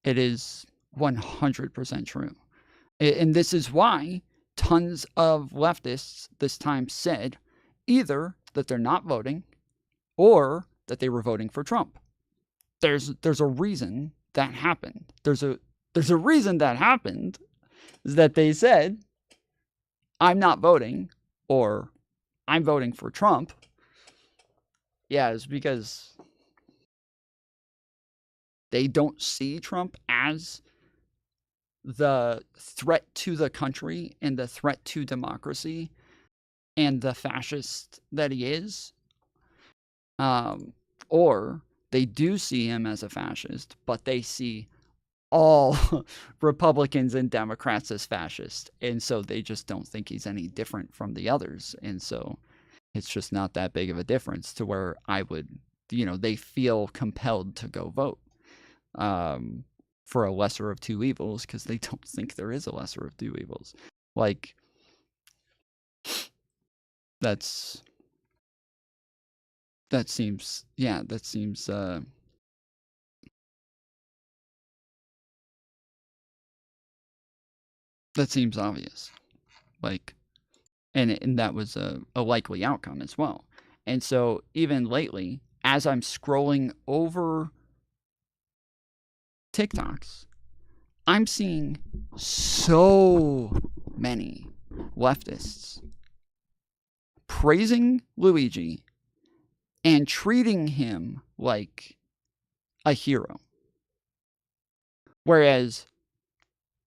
Speaker 1: it is 100% true. And this is why tons of leftists this time said either that they're not voting or that they were voting for Trump. There's a reason that happened. There's a reason that happened, is that they said, I'm not voting, or I'm voting for Trump. Yeah, it's because they don't see Trump as the threat to the country and the threat to democracy and the fascist that he is. Or they do see him as a fascist, but they see all Republicans and Democrats as fascist. And so they just don't think he's any different from the others. And so it's just not that big of a difference to where I would, they feel compelled to go vote for a lesser of two evils, because they don't think there is a lesser of two evils. Like, that seems, yeah, that seems obvious. Like, and that was a likely outcome as well. And so even lately, as I'm scrolling over TikToks, I'm seeing so many leftists praising Luigi and treating him like a hero. Whereas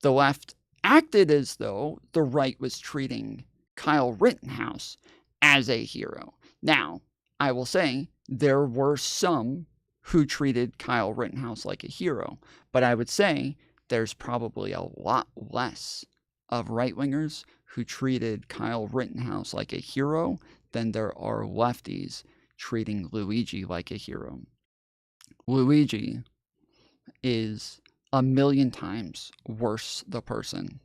Speaker 1: the left acted as though the right was treating Kyle Rittenhouse as a hero. Now, I will say there were some who treated Kyle Rittenhouse like a hero, but I would say there's probably a lot less of right-wingers who treated Kyle Rittenhouse like a hero than there are lefties treating Luigi like a hero. Luigi is a million times worse the person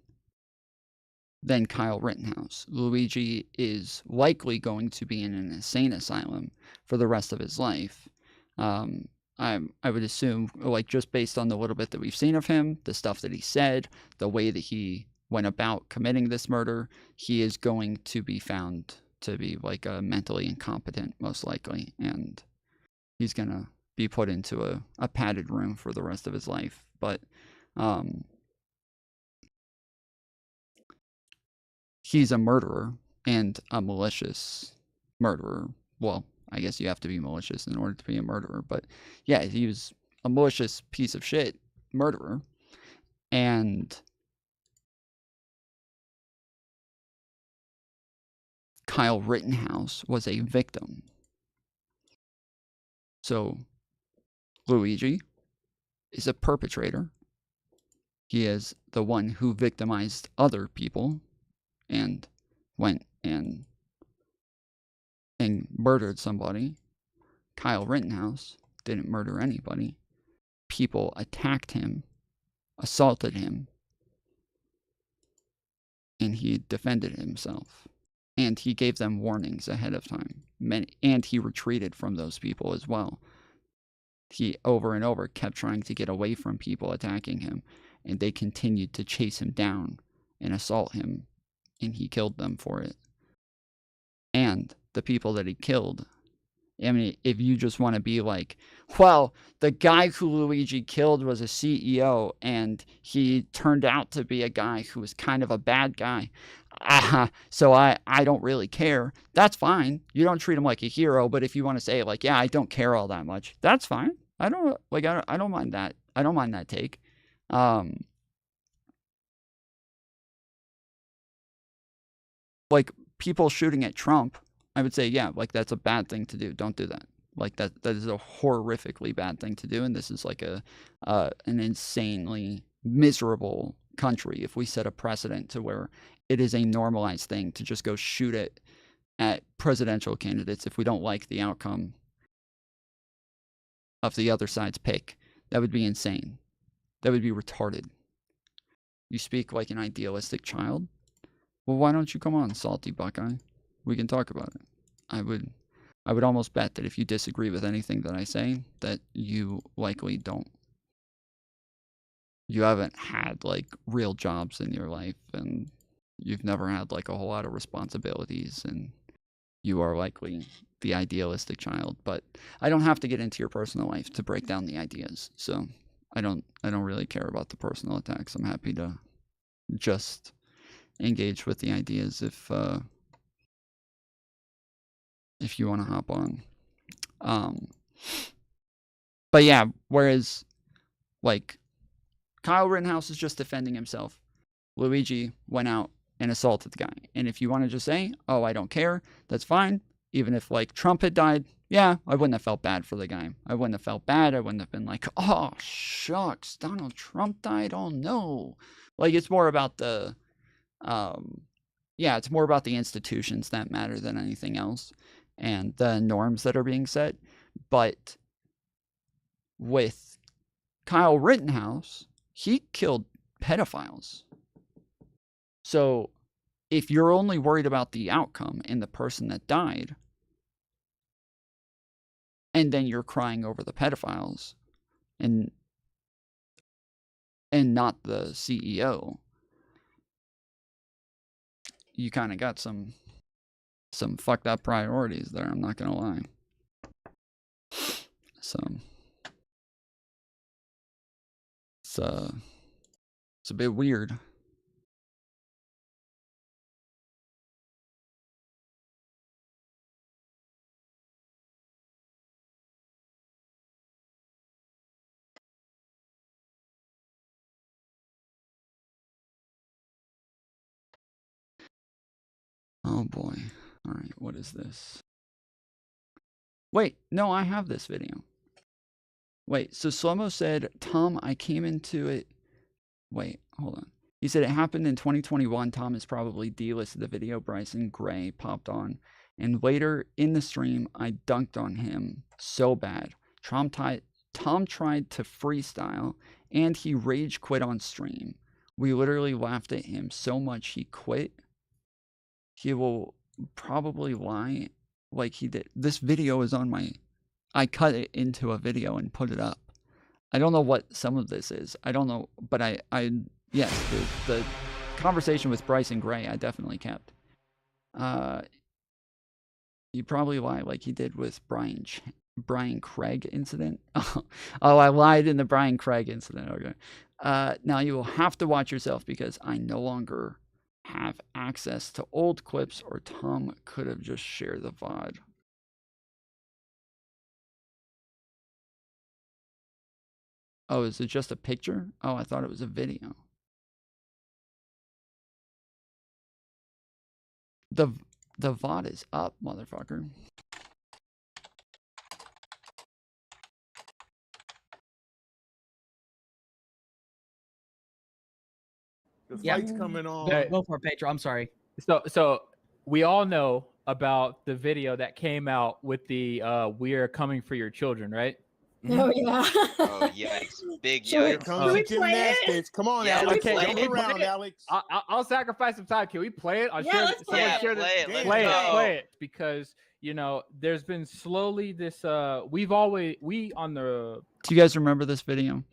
Speaker 1: than Kyle Rittenhouse. Luigi is likely going to be in an insane asylum for the rest of his life. I would assume, like, just based on the little bit that we've seen of him, the stuff that he said, the way that he went about committing this murder, he is going to be found to be, like, mentally incompetent, most likely, and he's gonna be put into a padded room for the rest of his life. But he's a murderer, and a malicious murderer. Well, I guess you have to be malicious in order to be a murderer, but yeah, he was a malicious piece of shit murderer. And Kyle Rittenhouse was a victim. So Luigi is a perpetrator. He is the one who victimized other people and went and murdered somebody. Kyle Rittenhouse didn't murder anybody. People attacked him, assaulted him, and he defended himself. And he gave them warnings ahead of time. And he retreated from those people as well. He, over and over, kept trying to get away from people attacking him, and they continued to chase him down and assault him, and he killed them for it. And the people that he killed, I mean, if you just want to be like, well, the guy who Luigi killed was a CEO, and he turned out to be a guy who was kind of a bad guy, so I don't really care. That's fine. You don't treat him like a hero, but if you want to say, like, yeah, I don't care all that much, that's fine. I don't mind that. I don't mind that take. Like, people shooting at Trump, I would say, yeah, like, that's a bad thing to do. Don't do that. Like, that is a horrifically bad thing to do, and this is like an insanely miserable country if we set a precedent to where it is a normalized thing to just go shoot at presidential candidates if we don't like the outcome of the other side's pick. That would be insane. That would be retarded. You speak like an idealistic child? Well, why don't you come on, Salty Buckeye? We can talk about it. I would almost bet that if you disagree with anything that I say, that you likely don't. You haven't had, like, real jobs in your life, and you've never had, like, a whole lot of responsibilities, and you are likely the idealistic child. But I don't have to get into your personal life to break down the ideas, so I don't really care about the personal attacks. I'm happy to just engage with the ideas if you want to hop on. But yeah, whereas, like, Kyle Rittenhouse is just defending himself. Luigi went out and assaulted the guy. And if you want to just say, oh, I don't care, that's fine. Even if, like, Trump had died, yeah, I wouldn't have felt bad for the guy. I wouldn't have felt bad. I wouldn't have been like, oh, shucks, Donald Trump died. Oh, no. Like, it's more about the, it's more about the institutions that matter than anything else and the norms that are being set. But with Kyle Rittenhouse, he killed pedophiles. So if you're only worried about the outcome and the person that died, and then you're crying over the pedophiles and not the CEO, you kind of got some fucked up priorities there, I'm not gonna lie. So it's a bit weird. Oh boy. All right, what is this? Wait, no, I have this video. Wait, so Slow-Mo said, Tom, I came into it. Wait, hold on. He said it happened in 2021. Tom is probably delisted the video. Bryson Gray popped on. And later in the stream, I dunked on him so bad. Tom tried to freestyle, and he rage quit on stream. We literally laughed at him so much he quit. He will probably lie like he did. This video is on my... I cut it into a video and put it up. I don't know what some of this is. I don't know, but yes, the conversation with Bryson Gray, I definitely kept. You probably lie like he did with Brian Craig incident. Oh, I lied in the Brian Craig incident. Okay. Now you will have to watch yourself because I no longer have access to old clips, or Tom could have just shared the VOD. Oh, is it just a picture? Oh, I thought it was a video. The VOD is up, motherfucker.
Speaker 11: The fight's coming on.
Speaker 13: Go for it, Pedro. I'm sorry.
Speaker 14: So we all know about the video that came out with the "We are coming for your children," right?
Speaker 15: Oh yeah.
Speaker 16: Oh yikes! Big
Speaker 11: Here
Speaker 16: yikes!
Speaker 11: comes the gymnastics. Come on,
Speaker 16: Yeah,
Speaker 11: Alex.
Speaker 14: okay,
Speaker 11: Come around, Alex.
Speaker 14: I'll sacrifice some time. Can we play it?
Speaker 15: Let's play it.
Speaker 14: Play it because you know there's been slowly this. We on the.
Speaker 1: Do you guys remember this video?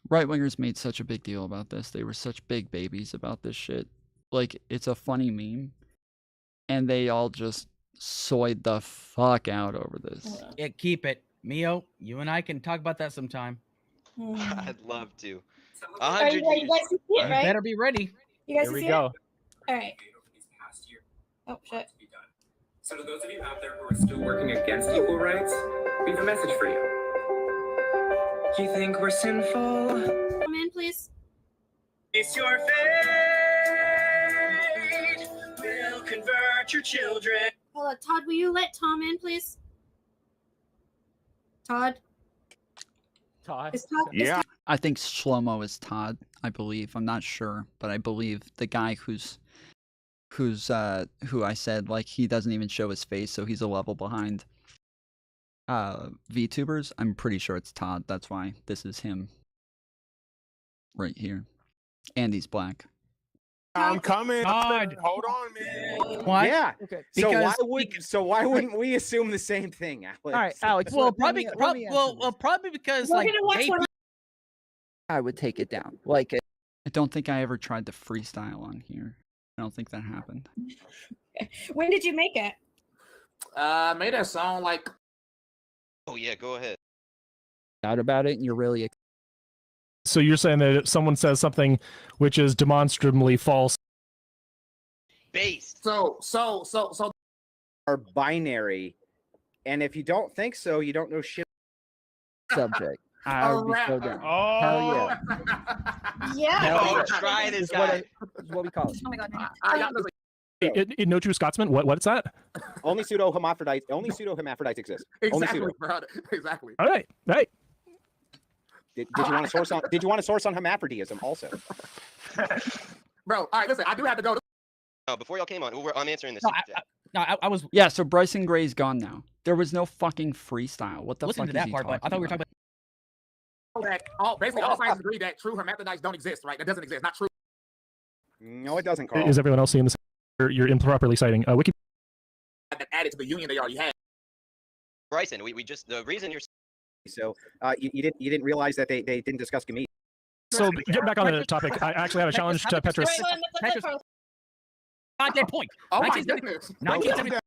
Speaker 1: Right wingers made such a big deal about this. They were such big babies about this shit. Like, it's a funny meme, and they all just soyed the fuck out over this.
Speaker 13: Yeah, keep it. Mio, you and I can talk about that sometime.
Speaker 16: I'd love to.
Speaker 15: Are you guys can see it, right?
Speaker 13: Better be ready.
Speaker 15: You guys
Speaker 14: Here
Speaker 15: can
Speaker 14: we
Speaker 15: see
Speaker 14: go.
Speaker 15: it? All right. Oh shit.
Speaker 17: So to those of you out there who are still working against equal rights, we have a message for you. You think we're sinful?
Speaker 15: Come in, please.
Speaker 17: It's your fate. We'll convert your children.
Speaker 15: Hold on, Todd. Will you let Tom in, please? Todd.
Speaker 14: Todd.
Speaker 15: Is Todd? Is Todd-
Speaker 1: I think Shlomo is Todd, I believe. I'm not sure, but I believe the guy who I said, like, he doesn't even show his face, so he's a level behind VTubers. I'm pretty sure it's Todd. That's why this is him right here. And he's black.
Speaker 11: I'm coming.
Speaker 13: God.
Speaker 11: Hold on, man.
Speaker 13: What?
Speaker 18: Yeah.
Speaker 14: Okay.
Speaker 18: So why wouldn't we assume the same thing, Alex?
Speaker 14: All right, Alex.
Speaker 13: Well,
Speaker 14: let
Speaker 13: probably
Speaker 14: me answer
Speaker 13: probably because
Speaker 15: We're
Speaker 13: like
Speaker 15: gonna watch
Speaker 13: gay
Speaker 15: one.
Speaker 9: I would take it down. Like,
Speaker 1: I don't think I ever tried to freestyle on here. I don't think that happened.
Speaker 15: When did you make it?
Speaker 17: Made that song like.
Speaker 16: Oh yeah, go ahead.
Speaker 9: out about it, and you're really.
Speaker 19: So you're saying that if someone says something which is demonstrably false,
Speaker 16: Based.
Speaker 18: So are binary, and if you don't think so, you don't know shit.
Speaker 9: Subject. I would be so down. Hell yeah.
Speaker 15: Yeah.
Speaker 16: Oh, try this guy.
Speaker 9: This is what we call it.
Speaker 15: Oh my god.
Speaker 19: no true Scotsman. What's that?
Speaker 18: Only pseudo hermaphrodites exist.
Speaker 17: Exactly, bro. Exactly.
Speaker 19: All right, right.
Speaker 18: Did you want to source on? Did you want to source on hermaphrodism also?
Speaker 17: Bro, all right, listen. I do have to go.
Speaker 16: No, before y'all came on, I'm answering this.
Speaker 13: I was.
Speaker 1: Yeah, so Bryson Gray's gone now. There was no fucking freestyle. What the
Speaker 13: Listen
Speaker 1: fuck
Speaker 13: to
Speaker 1: is
Speaker 13: that
Speaker 1: he
Speaker 13: part, but
Speaker 1: talking
Speaker 13: I thought we were
Speaker 1: about?
Speaker 13: talking about.
Speaker 17: Basically, all scientists agree that true hermaphrodites don't exist, right? That doesn't exist. Not true.
Speaker 18: No, it doesn't, Carl.
Speaker 19: Is everyone else seeing this? you're improperly citing Wiki.
Speaker 11: That added to the union they already had.
Speaker 16: Bryson, we just the reason you're
Speaker 18: So you didn't realize that they didn't discuss Kamala.
Speaker 19: So getting back on the topic, I actually have a challenge to Petrus.
Speaker 13: Goddamn point.
Speaker 11: Oh my
Speaker 13: 1970
Speaker 11: goodness.
Speaker 13: 1970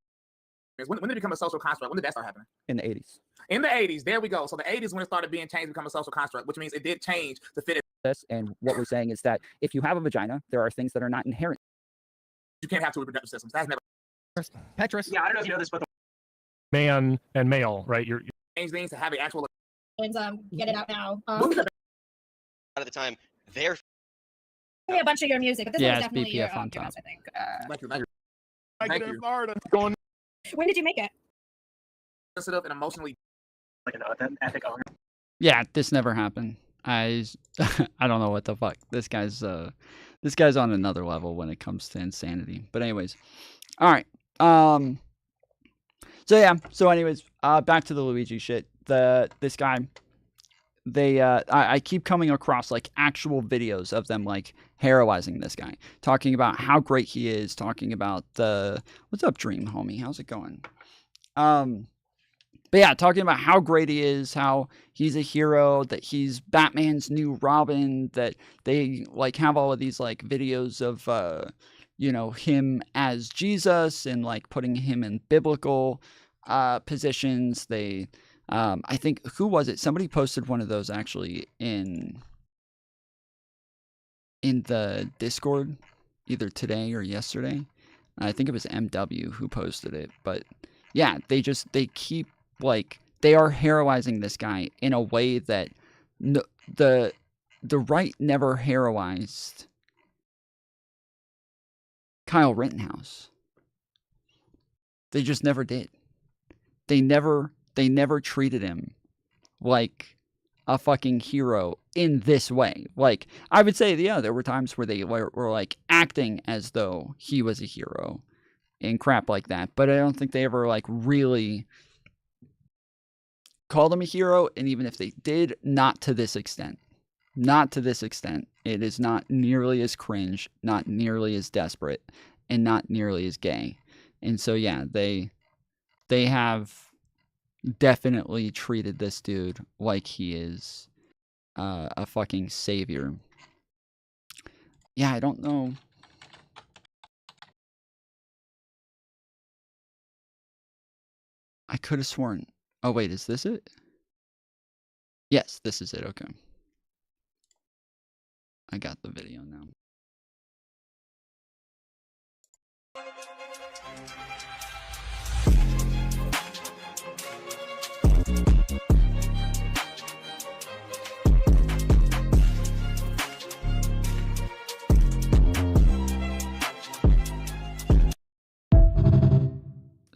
Speaker 11: When did it become a social construct? When did that start happening?
Speaker 1: In the 80s.
Speaker 11: In the 80s. There we go. So the 80s when it started being changed to become a social construct, which means it did change to fit it.
Speaker 1: This, and what we're saying is that if you have a vagina, there are things that are not inherent.
Speaker 11: You can't have two reproductive systems. That's never
Speaker 13: Petrus.
Speaker 11: Yeah, I don't know if you know this, but the
Speaker 19: Man and male, right? You're
Speaker 11: change things to have an actual
Speaker 15: And get it out now.
Speaker 16: out of the time they're
Speaker 15: Give me a bunch of your music, but this
Speaker 1: Yeah,
Speaker 15: one's
Speaker 1: it's
Speaker 15: definitely your,
Speaker 1: BPF on
Speaker 15: yours,
Speaker 1: top.
Speaker 15: I think.
Speaker 11: Thank you. Thank you.
Speaker 19: Thank
Speaker 11: you.
Speaker 19: in Florida. Going
Speaker 15: When did you make it?
Speaker 11: Sensitive and emotionally like an ethic owner.
Speaker 1: Yeah, this never happened. I don't know what the fuck. This guy's on another level when it comes to insanity. But anyways. All right. So yeah. So anyways, back to the Luigi shit. This guy, I keep coming across like actual videos of them like heroizing this guy, talking about how great he is, talking about what's up, Dream homie? How's it going? But yeah, talking about how great he is, how he's a hero, that he's Batman's new Robin, that they like have all of these like videos of him as Jesus and like putting him in biblical positions. They I think, who was it? Somebody posted one of those actually in the Discord either today or yesterday. I think it was MW who posted it, but yeah, they keep like they are heroizing this guy in a way that the right never heroized Kyle Rittenhouse. They just never did. They never treated him like a fucking hero in this way. Like, I would say, yeah, there were times where they were like acting as though he was a hero and crap like that, but I don't think they ever like really called him a hero, and even if they did, not to this extent. Not to this extent. It is not nearly as cringe, not nearly as desperate, and not nearly as gay. And so yeah, they have definitely treated this dude like he is a fucking savior. Yeah, I don't know. I could have sworn. Oh, wait, is this it? Yes, this is it. Okay. I got the video now.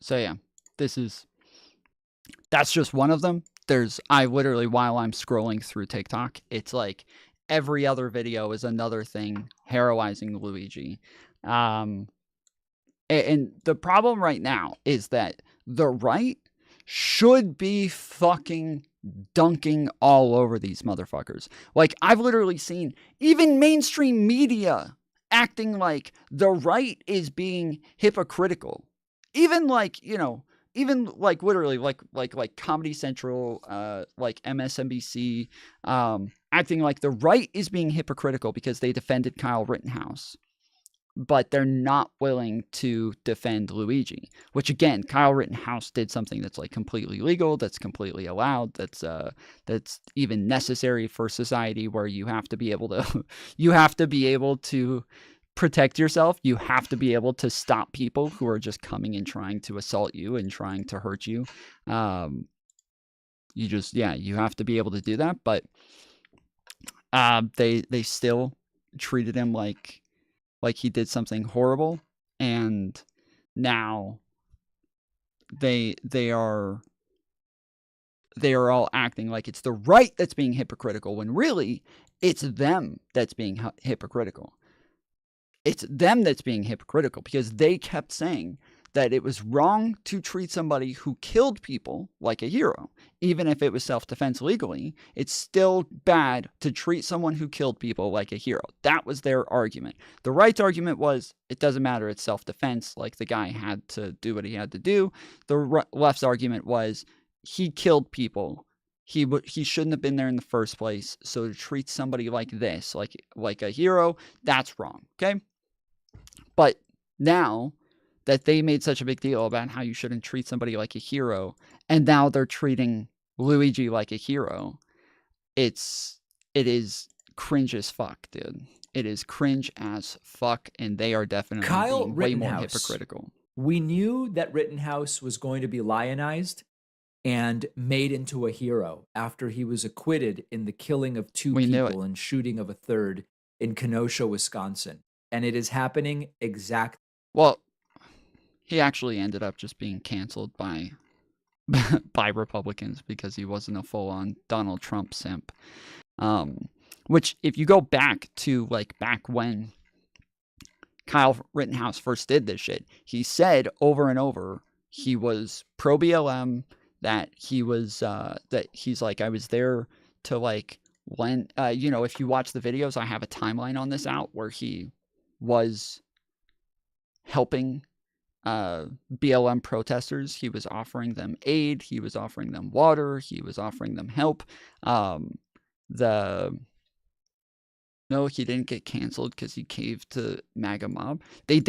Speaker 1: So yeah, that's just one of them. I literally, while I'm scrolling through TikTok, it's like every other video is another thing heroizing Luigi. And the problem right now is that the right should be fucking dunking all over these motherfuckers. Like, I've literally seen even mainstream media acting like the right is being hypocritical. Even like, even like literally like Comedy Central, like MSNBC, acting like the right is being hypocritical because they defended Kyle Rittenhouse, but they're not willing to defend Luigi, which again, Kyle Rittenhouse did something that's like completely legal, that's completely allowed, that's even necessary for society, where you have to be able to protect yourself. You have to be able to stop people who are just coming and trying to assault you and trying to hurt you. You have to be able to do that, but they still treated him like he did something horrible, and now they are all acting like it's the right that's being hypocritical, when really it's them that's being hypocritical. It's them that's being hypocritical because they kept saying that it was wrong to treat somebody who killed people like a hero. even if it was self-defense legally, it's still bad to treat someone who killed people like a hero. That was their argument. The right's argument was, it doesn't matter, it's self-defense, like the guy had to do what he had to do. The left's argument was, he killed people. He shouldn't have been there in the first place. So to treat somebody like this, like a hero, that's wrong. Okay? But now that they made such a big deal about how you shouldn't treat somebody like a hero, and now they're treating Luigi like a hero, it is cringe as fuck, dude. It is cringe as fuck, and they are definitely
Speaker 20: Kyle
Speaker 1: being way more
Speaker 20: Rittenhouse.
Speaker 1: hypocritical.
Speaker 20: We knew that Rittenhouse was going to be lionized and made into a hero after he was acquitted in the killing of 2 people and shooting of a 3rd in Kenosha, Wisconsin. And it is happening exactly.
Speaker 1: Well, he actually ended up just being canceled by Republicans because he wasn't a full-on Donald Trump simp. Which, if you go back to back when Kyle Rittenhouse first did this shit, he said over and over he was pro BLM, that he was that he's like, I was there to when if you watch the videos, I have a timeline on this out where he was helping BLM protesters. He was offering them aid, he was offering them water, he was offering them help. No, he didn't get canceled because he caved to MAGA mob. Do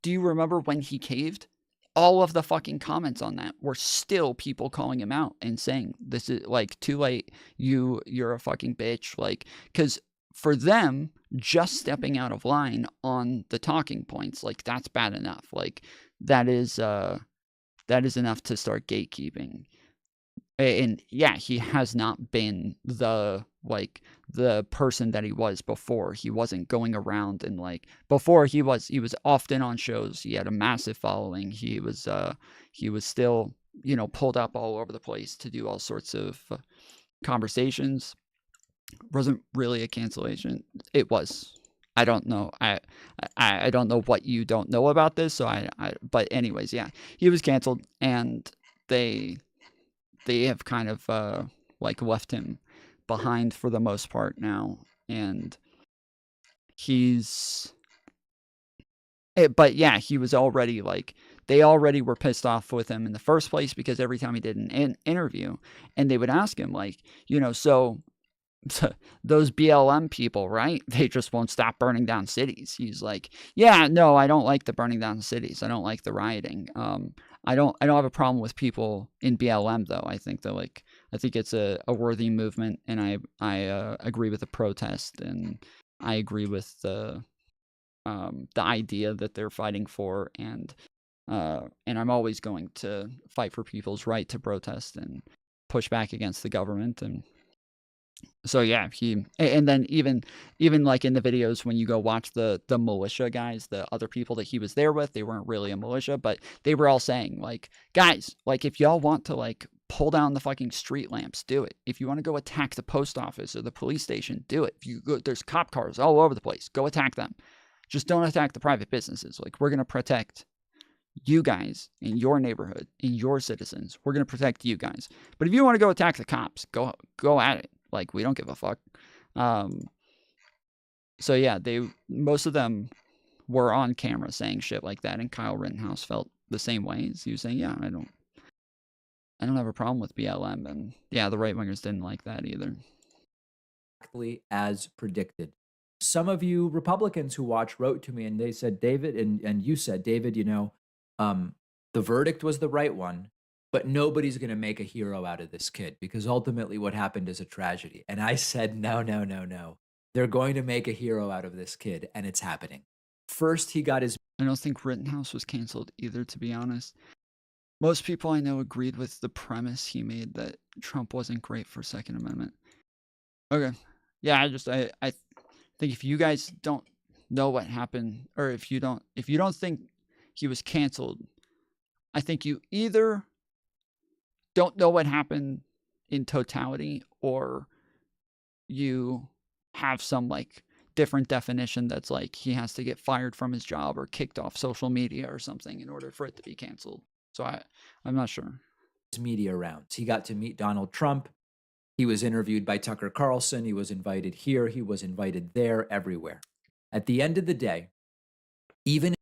Speaker 1: you remember when he caved? All of the fucking comments on that were still people calling him out and saying, this is too late, you're a fucking bitch. Because for them, just stepping out of line on the talking points, that's bad enough. That is enough to start gatekeeping. And yeah, he has not been the person that he was before. He wasn't going around and before he was often on shows. He had a massive following. He was still, pulled up all over the place to do all sorts of conversations. Wasn't really a cancellation. It was. I don't know. I don't know what you don't know about this. So but anyways, yeah, he was canceled, and they have kind of left him behind for the most part now, and but yeah, he was already they already were pissed off with him in the first place, because every time he did an interview, and they would ask him so those BLM people, right? They just won't stop burning down cities. He's like, yeah, no, I don't like the burning down cities. I don't like the rioting. I don't have a problem with people in BLM though. I think that I think it's a worthy movement, and I agree with the protest, and I agree with the idea that they're fighting for, and I'm always going to fight for people's right to protest and push back against the government. And so yeah, and then even in the videos, when you go watch the militia guys, the other people that he was there with, they weren't really a militia, but they were all saying guys, if y'all want to pull down the fucking street lamps, do it. If you want to go attack the post office or the police station, do it. If there's cop cars all over the place, go attack them. Just don't attack the private businesses. We're going to protect you guys in your neighborhood, in your citizens. We're going to protect you guys. But if you want to go attack the cops, go at it. We don't give a fuck. So yeah, most of them were on camera saying shit like that, and Kyle Rittenhouse felt the same way. He was saying, yeah, I don't have a problem with BLM, and yeah, the right-wingers didn't like that either.
Speaker 20: Exactly as predicted. Some of you Republicans who watch wrote to me, and they said, David, and you said, David, the verdict was the right one, but nobody's going to make a hero out of this kid, because ultimately what happened is a tragedy. And I said, no. They're going to make a hero out of this kid, and it's happening. First, he got his...
Speaker 1: I don't think Rittenhouse was canceled either, to be honest. Most people I know agreed with the premise he made that Trump wasn't great for Second Amendment. Okay. Yeah, I think if you guys don't know what happened, or if you don't think he was canceled, I think you either don't know what happened in totality, or you have some different definition that's he has to get fired from his job or kicked off social media or something in order for it to be canceled. So I'm not sure.
Speaker 20: media rounds. He got to meet Donald Trump. He was interviewed by Tucker Carlson. He was invited here. He was invited there, everywhere. At the end of the day, even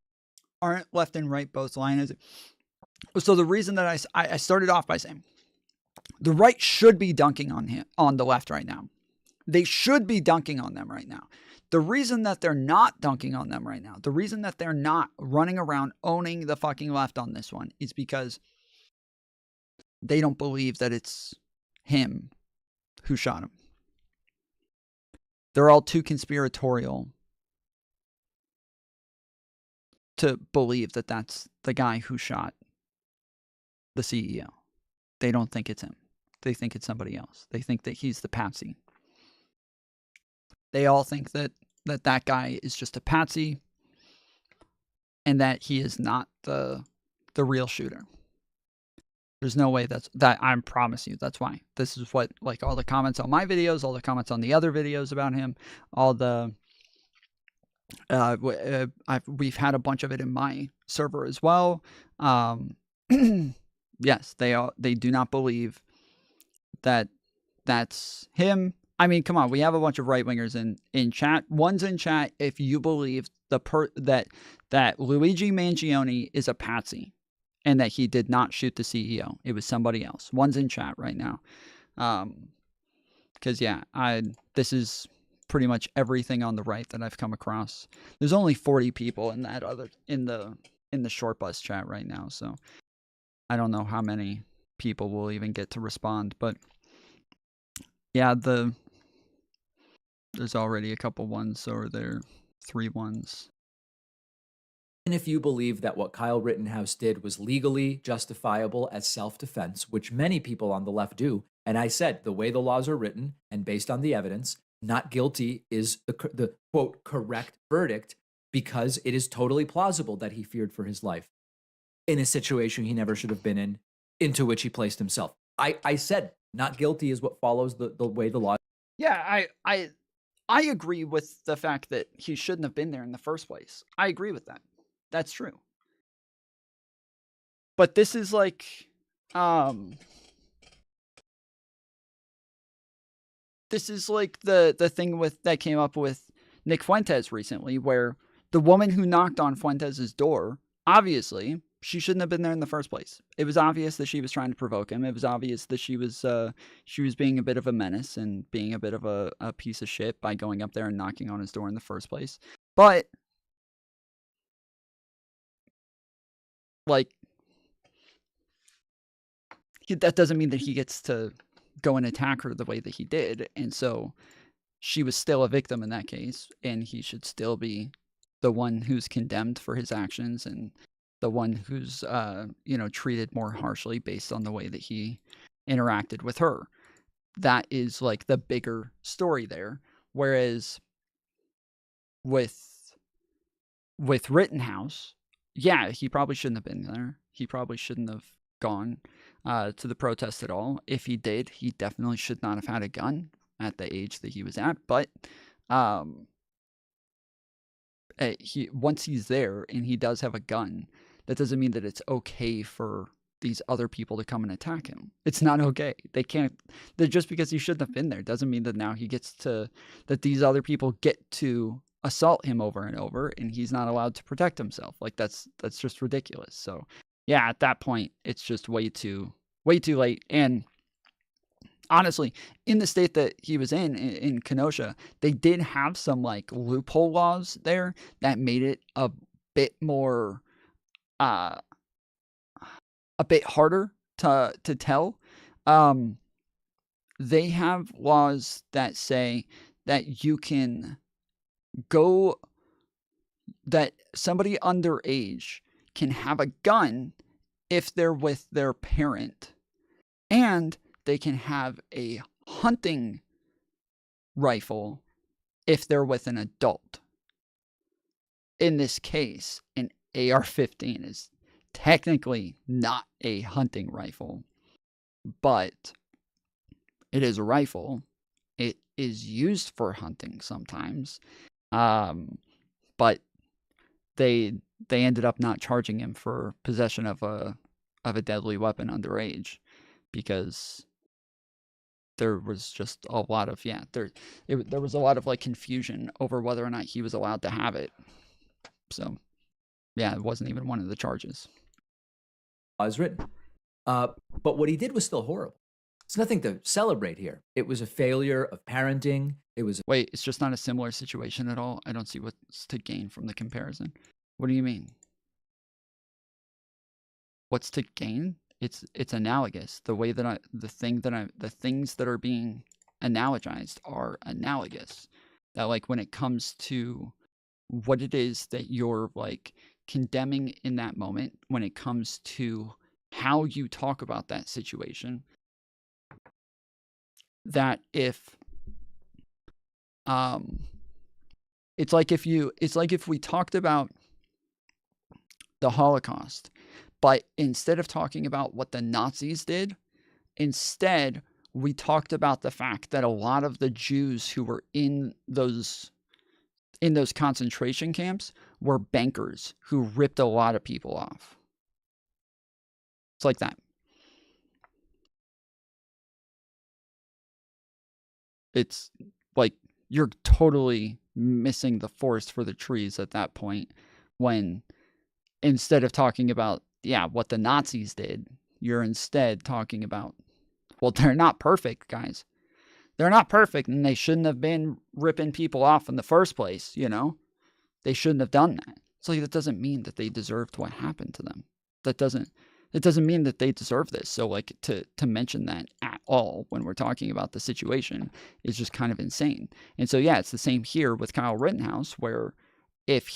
Speaker 1: aren't left and right both lying? So the reason that I started off by saying the right should be dunking on the left right now. They should be dunking on them right now. The reason that they're not dunking on them right now, the reason that they're not running around owning the fucking left on this one is because they don't believe that it's him who shot him. They're all too conspiratorial to believe that that's the guy who shot the CEO. They don't think it's him. They think it's somebody else. They think that he's the patsy. They all think that guy is just a patsy and that he is not the real shooter. There's no way that I promise you. That's why. This is what, like, all the comments on my videos, all the comments on the other videos about him, all the we've had a bunch of it in my server as well. Yes, they do not believe that that's him. I mean, come on, we have a bunch of right-wingers in chat. One's in chat if you believe that Luigi Mangione is a patsy and that he did not shoot the CEO. It was somebody else. One's in chat right now. Because yeah, this is pretty much everything on the right that I've come across. There's only 40 people in the short bus chat right now, so I don't know how many people will even get to respond, but yeah, there's already a couple ones over there, 3 ones.
Speaker 20: And if you believe that what Kyle Rittenhouse did was legally justifiable as self-defense, which many people on the left do, and I said the way the laws are written and based on the evidence, not guilty is the quote correct verdict because it is totally plausible that he feared for his life in a situation he never should have been in, into which he placed himself. I said not guilty is what follows the way the law.
Speaker 1: Yeah, I agree with the fact that he shouldn't have been there in the first place. I agree with that. That's true. But this is like, this is like the thing that came up with Nick Fuentes recently, where the woman who knocked on Fuentes' door, obviously, she shouldn't have been there in the first place. It was obvious that she was trying to provoke him. It was obvious that she was being a bit of a menace and being a bit of a piece of shit by going up there and knocking on his door in the first place. But like, that doesn't mean that he gets to go and attack her the way that he did. And so she was still a victim in that case, and he should still be the one who's condemned for his actions and the one who's treated more harshly based on the way that he interacted with her. That is like the bigger story there. Whereas with Rittenhouse, yeah, he probably shouldn't have been there. He probably shouldn't have gone to the protest at all. If he did, he definitely should not have had a gun at the age that he was at. But once he's there and he does have a gun, that doesn't mean that it's okay for these other people to come and attack him. It's not okay. They can't. Just because he shouldn't have been there doesn't mean that now that these other people get to assault him over and over, and he's not allowed to protect himself. Like that's just ridiculous. So yeah, at that point, it's just way too late. And honestly, in the state that he was in Kenosha, they did have some like loophole laws there that made it a bit more, a bit harder to tell. They have laws that say that you can that somebody underage can have a gun if they're with their parent, and they can have a hunting rifle if they're with an adult. In this case, an AR-15 is technically not a hunting rifle, but it is a rifle. It is used for hunting sometimes, but they ended up not charging him for possession of a deadly weapon underage. because there was just a lot of there was a lot of like confusion over whether or not he was allowed to have it. So yeah, it wasn't even one of the charges.
Speaker 20: As written. But what he did was still horrible. It's nothing to celebrate here. It was a failure of parenting. It was
Speaker 1: Wait, it's just not a similar situation at all? I don't see what's to gain from the comparison. What do you mean? What's to gain? It's analogous. The way that the things that are being analogized are analogous. That like when it comes to what it is that you're like condemning in that moment, when it comes to how you talk about that situation, that if it's like if we talked about the Holocaust, but instead of talking about what the Nazis did, instead we talked about the fact that a lot of the Jews who were in those concentration camps were bankers who ripped a lot of people off. It's like that. It's like you're totally missing the forest for the trees at that point, when instead of talking about what the Nazis did, you're instead talking about, well, they're not perfect, guys. They're not perfect, and they shouldn't have been ripping people off in the first place, you know? They shouldn't have done that. So that doesn't mean that they deserved what happened to them. It doesn't mean that they deserve this. So like to mention that at all when we're talking about the situation is just kind of insane. And so yeah, it's the same here with Kyle Rittenhouse, where if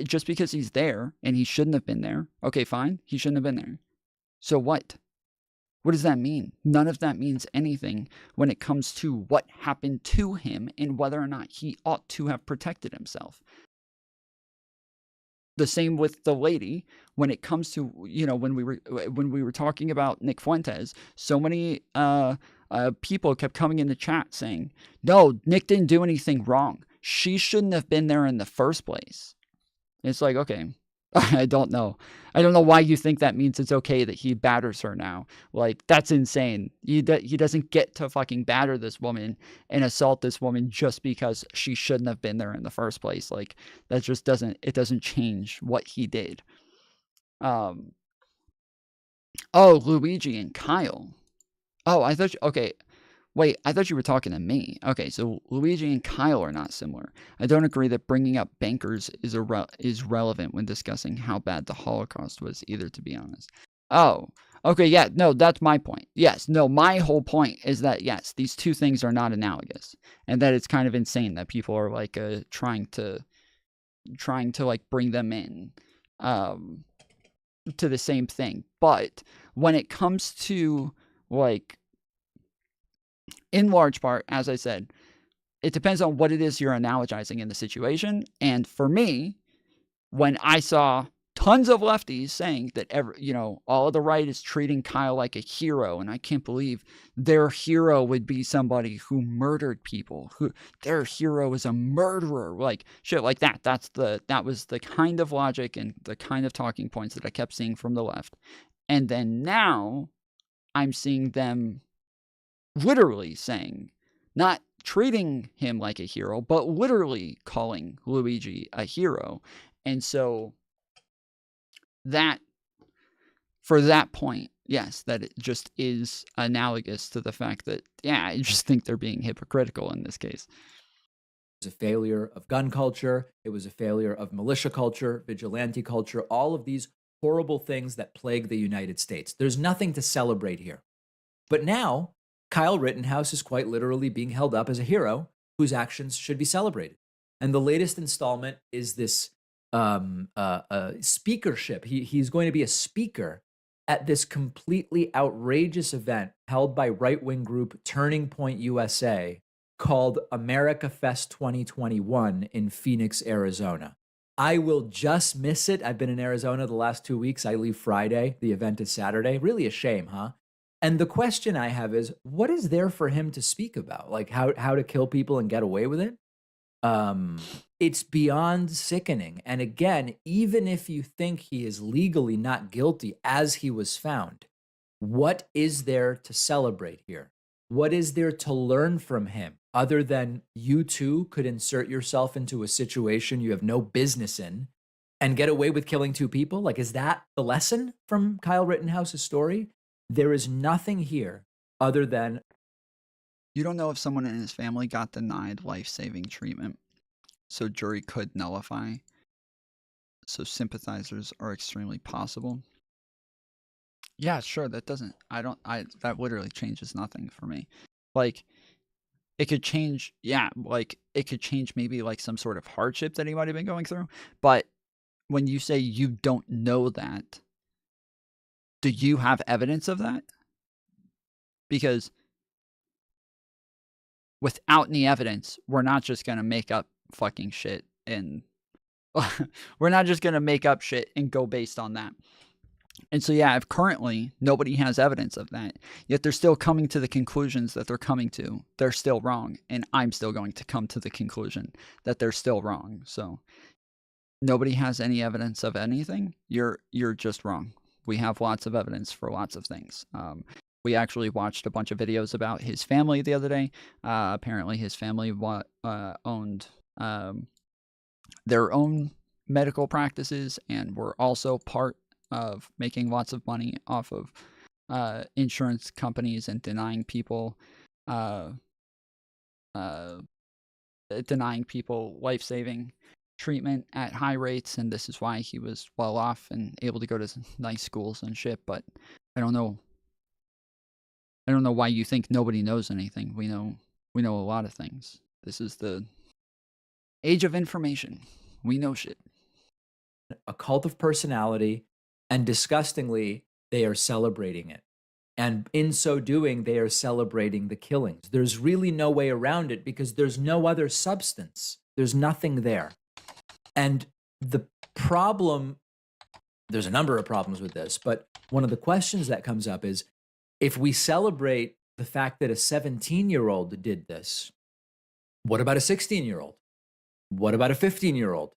Speaker 1: just because he's there and he shouldn't have been there, okay, fine, he shouldn't have been there. So what? What does that mean? None of that means anything when it comes to what happened to him and whether or not he ought to have protected himself. The same with the lady when it comes to, when we were talking about Nick Fuentes, so many people kept coming in the chat saying, no, Nick didn't do anything wrong. She shouldn't have been there in the first place. It's like, okay, I don't know. I don't know why you think that means it's okay that he batters her now. Like, that's insane. He doesn't get to fucking batter this woman and assault this woman just because she shouldn't have been there in the first place. Like, that just doesn't change what he did. Oh, Luigi and Kyle. Oh, I thought, okay. Wait, I thought you were talking to me. Okay, so Luigi and Kyle are not similar. I don't agree that bringing up bankers is relevant when discussing how bad the Holocaust was either, to be honest. Oh, okay, yeah, no, that's my point. Yes, no, my whole point is that, yes, these two things are not analogous, and that it's kind of insane that people are, like, trying to, like, bring them in to the same thing. But when it comes to, like, in large part, as I said, it depends on what it is you're analogizing in the situation. And for me, when I saw tons of lefties saying that all of the right is treating Kyle like a hero, and I can't believe their hero would be somebody who murdered people, who their hero is a murderer, like shit like that. That was the kind of logic and the kind of talking points that I kept seeing from the left. And then now I'm seeing them literally saying, not treating him like a hero, but literally calling Luigi a hero. And so that, for that point, yes, that it just is analogous to the fact that, I just think they're being hypocritical in this case.
Speaker 20: It was a failure of gun culture. It was a failure of militia culture, vigilante culture, all of these horrible things that plague the United States. There's nothing to celebrate here. But now, Kyle Rittenhouse is quite literally being held up as a hero whose actions should be celebrated. And the latest installment is this speakership. He's going to be a speaker at this completely outrageous event held by right-wing group Turning Point USA called America Fest 2021 in Phoenix, Arizona. I will just miss it. I've been in Arizona the last 2 weeks. I leave Friday. The event is Saturday. Really a shame, huh? And the question I have is, what is there for him to speak about? Like how to kill people and get away with it? It's beyond sickening. And again, even if you think he is legally not guilty as he was found, What is there to celebrate here? What is there to learn from him other than you too could insert yourself into a situation you have no business in and get away with killing 2 people? Like, is that the lesson from Kyle Rittenhouse's story? There is nothing here other than
Speaker 1: You don't know if someone in his family got denied life-saving treatment, so jury could nullify. So sympathizers are extremely possible. Yeah, sure. That doesn't. That literally changes nothing for me. Like, it could change. Yeah, like it could change maybe like some sort of hardship that he might have been going through. But when you say you don't know that, do you have evidence of that? Because without any evidence, we're not just gonna make up fucking shit and we're not just gonna make up shit and go based on that. And so, yeah, if currently nobody has evidence of that, yet they're still coming to the conclusions that they're coming to, they're still wrong. And I'm still going to come to the conclusion that they're still wrong. So nobody has any evidence of anything. You're just wrong. We have lots of evidence for lots of things. We actually watched a bunch of videos about his family the other day. Apparently his family owned their own medical practices and were also part of making lots of money off of insurance companies and denying people life-saving treatment at high rates, and this is why he was well off and able to go to nice schools and shit. But I don't know why you think nobody knows anything. We know a lot of things. This is the age of information. We know shit.
Speaker 20: a cult of personality, and disgustingly, they are celebrating it. And in so doing, they are celebrating the killings. There's really no way around it because there's no other substance. There's nothing there. And the problem, there's a number of problems with this, but one of the questions that comes up is, if we celebrate the fact that a 17-year-old did this, what about a 16-year-old? What about a 15-year-old?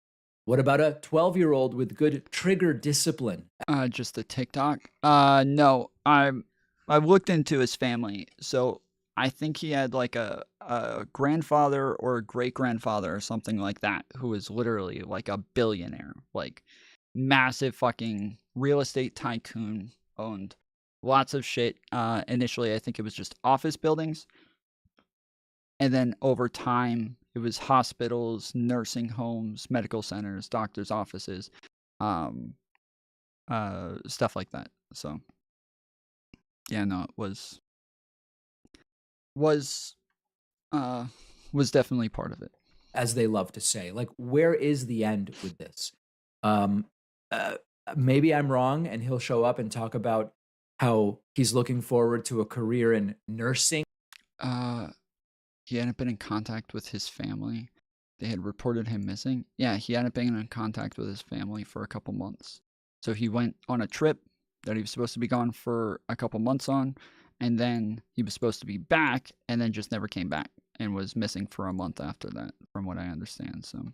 Speaker 20: What about a 12-year-old with good trigger discipline?
Speaker 1: Just a TikTok? No, I looked into his family. So I think he had like a grandfather or a great-grandfather or something like that who was literally like a billionaire, like massive fucking real estate tycoon, owned lots of shit. Initially, I think it was just office buildings. And then over time, it was hospitals, nursing homes, medical centers, doctors' offices, stuff like that. So, yeah, no, it was definitely part of it.
Speaker 20: As they love to say, like, where is the end with this? Maybe I'm wrong, and he'll show up and talk about how he's looking forward to a career in nursing.
Speaker 1: He hadn't been in contact with his family. They had reported him missing. Yeah, he hadn't been in contact with his family for a couple months. So he went on a trip that he was supposed to be gone for a couple months on, and then he was supposed to be back, and then just never came back and was missing for a month after that, from what I understand. So,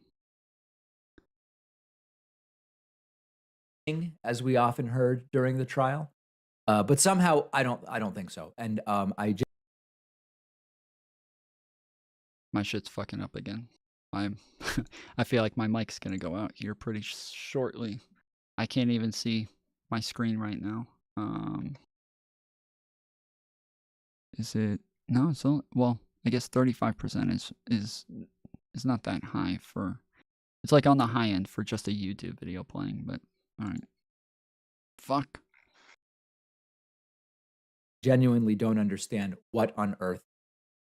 Speaker 20: as we often heard during the trial, but somehow I don't think so. And I just
Speaker 1: my shit's fucking up again. I feel like my mic's gonna go out here pretty shortly. I can't even see my screen right now. Is it? No, it's only, well, I guess 35% is not that high for. It's like on the high end for just a YouTube video playing, but all right. Fuck.
Speaker 20: genuinely don't understand what on earth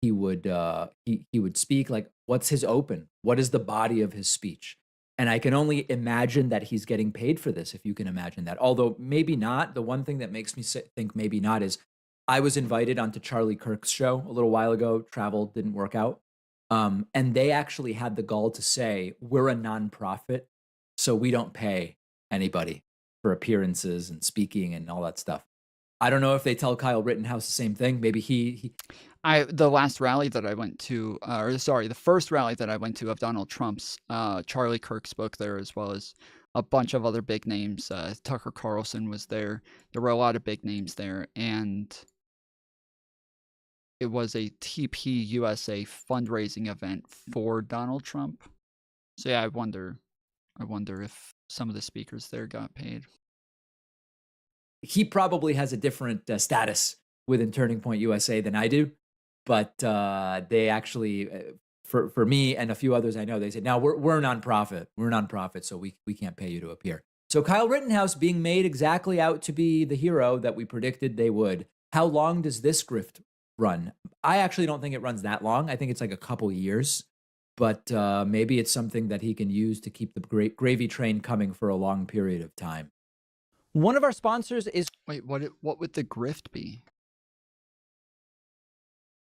Speaker 20: he would he would speak. Like, what's his open? What is the body of his speech? And I can only imagine that he's getting paid for this, if you can imagine that. Although maybe not. The one thing that makes me think maybe not is I was invited onto Charlie Kirk's show a little while ago. Travel didn't work out. And they actually had the gall to say, we're a nonprofit, so we don't pay anybody for appearances and speaking and all that stuff. I don't know if they tell Kyle Rittenhouse the same thing. Maybe
Speaker 1: the last rally that I went to, the first rally that I went to of Donald Trump's, Charlie Kirk spoke there, as well as a bunch of other big names. Tucker Carlson was there. There were a lot of big names there, and it was a TP USA fundraising event for Donald Trump. So yeah, I wonder if some of the speakers there got paid.
Speaker 20: He probably has a different status within Turning Point USA than I do, but they actually, for me and a few others I know, they said, "Now we're a nonprofit. We're a nonprofit, so we can't pay you to appear." So Kyle Rittenhouse being made exactly out to be the hero that we predicted they would. How long does this grift run? I actually don't think it runs that long. I think it's like a couple years, but maybe it's something that he can use to keep the great gravy train coming for a long period of time.
Speaker 9: One of our sponsors is...
Speaker 1: Wait, what would the grift be?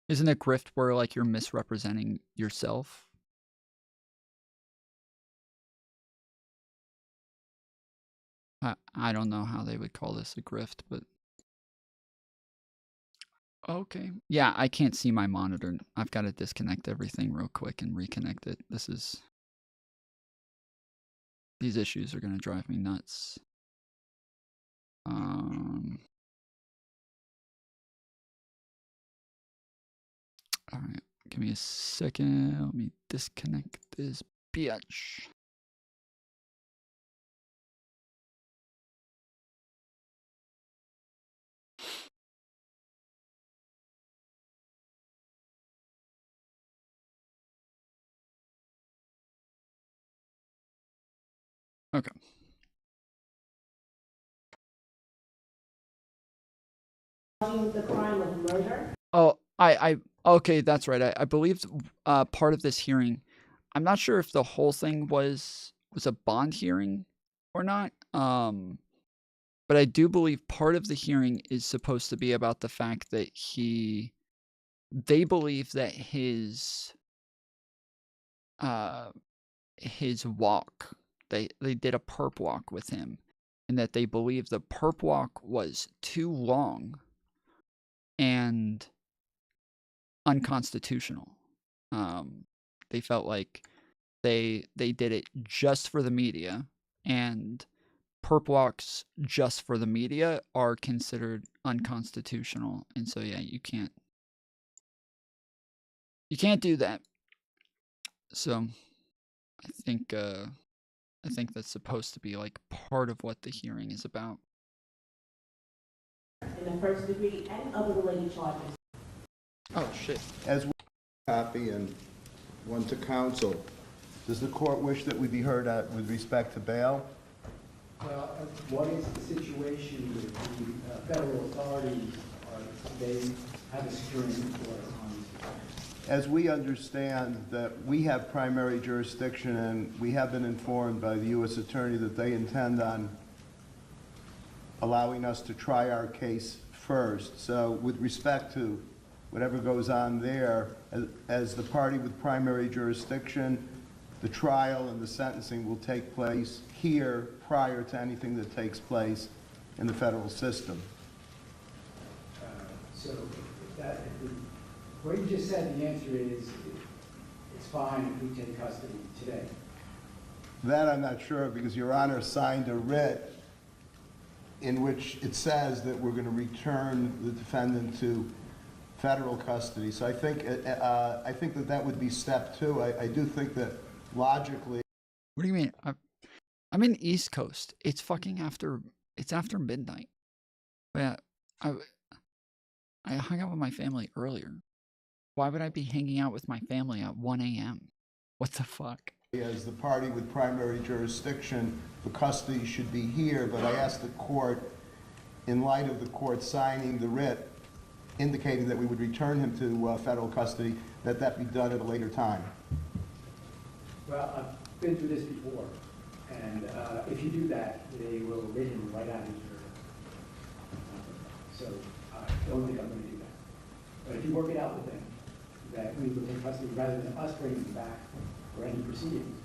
Speaker 1: Isn't a grift where like you're misrepresenting yourself? I don't know how they would call this a grift, but okay. Yeah, I can't see my monitor. I've got to disconnect everything real quick and reconnect it. These issues are going to drive me nuts. All right, give me a second. Let me disconnect this bitch. Okay.
Speaker 21: The crime of murder?
Speaker 1: Oh, okay, that's right. I believe part of this hearing, I'm not sure if the whole thing was a bond hearing or not. But I do believe part of the hearing is supposed to be about the fact that they believe that his walk, they did a perp walk with him, and that they believe the perp walk was too long and unconstitutional. They felt like they did it just for the media, and perp walks just for the media are considered unconstitutional. And so yeah, you can't do that. So I think that's supposed to be like part of what the hearing is about.
Speaker 21: In the first degree and other related charges.
Speaker 1: Oh shit.
Speaker 22: As we copy and one to counsel, does the court wish that we be heard with respect to bail?
Speaker 23: Well, what is the situation with the federal authorities? They have a security report on these?
Speaker 22: As we understand that we have primary jurisdiction, and we have been informed by the U.S. Attorney that they intend on allowing us to try our case first. So with respect to whatever goes on there, as the party with primary jurisdiction, the trial and the sentencing will take place here prior to anything that takes place in the federal system.
Speaker 23: So what you just said, the answer is it's fine if we take custody today.
Speaker 22: That I'm not sure of, because Your Honor signed a writ in which it says that we're going to return the defendant to federal custody. So I think that would be step two. I do think that logically.
Speaker 1: What do you mean? I'm in East Coast. It's fucking after midnight. But I hung out with my family earlier. Why would I be hanging out with my family at 1 a.m.? What the fuck?
Speaker 22: As the party with primary jurisdiction, the custody should be here, but I asked the court, in light of the court signing the writ, indicating that we would return him to federal custody, that be done at a later time.
Speaker 23: Well, I've been through this before, and if you do that, they will writ him right out of your. So I don't think I'm going to do that. But if you work it out with them, that we will take custody rather than us bringing him back for any proceedings,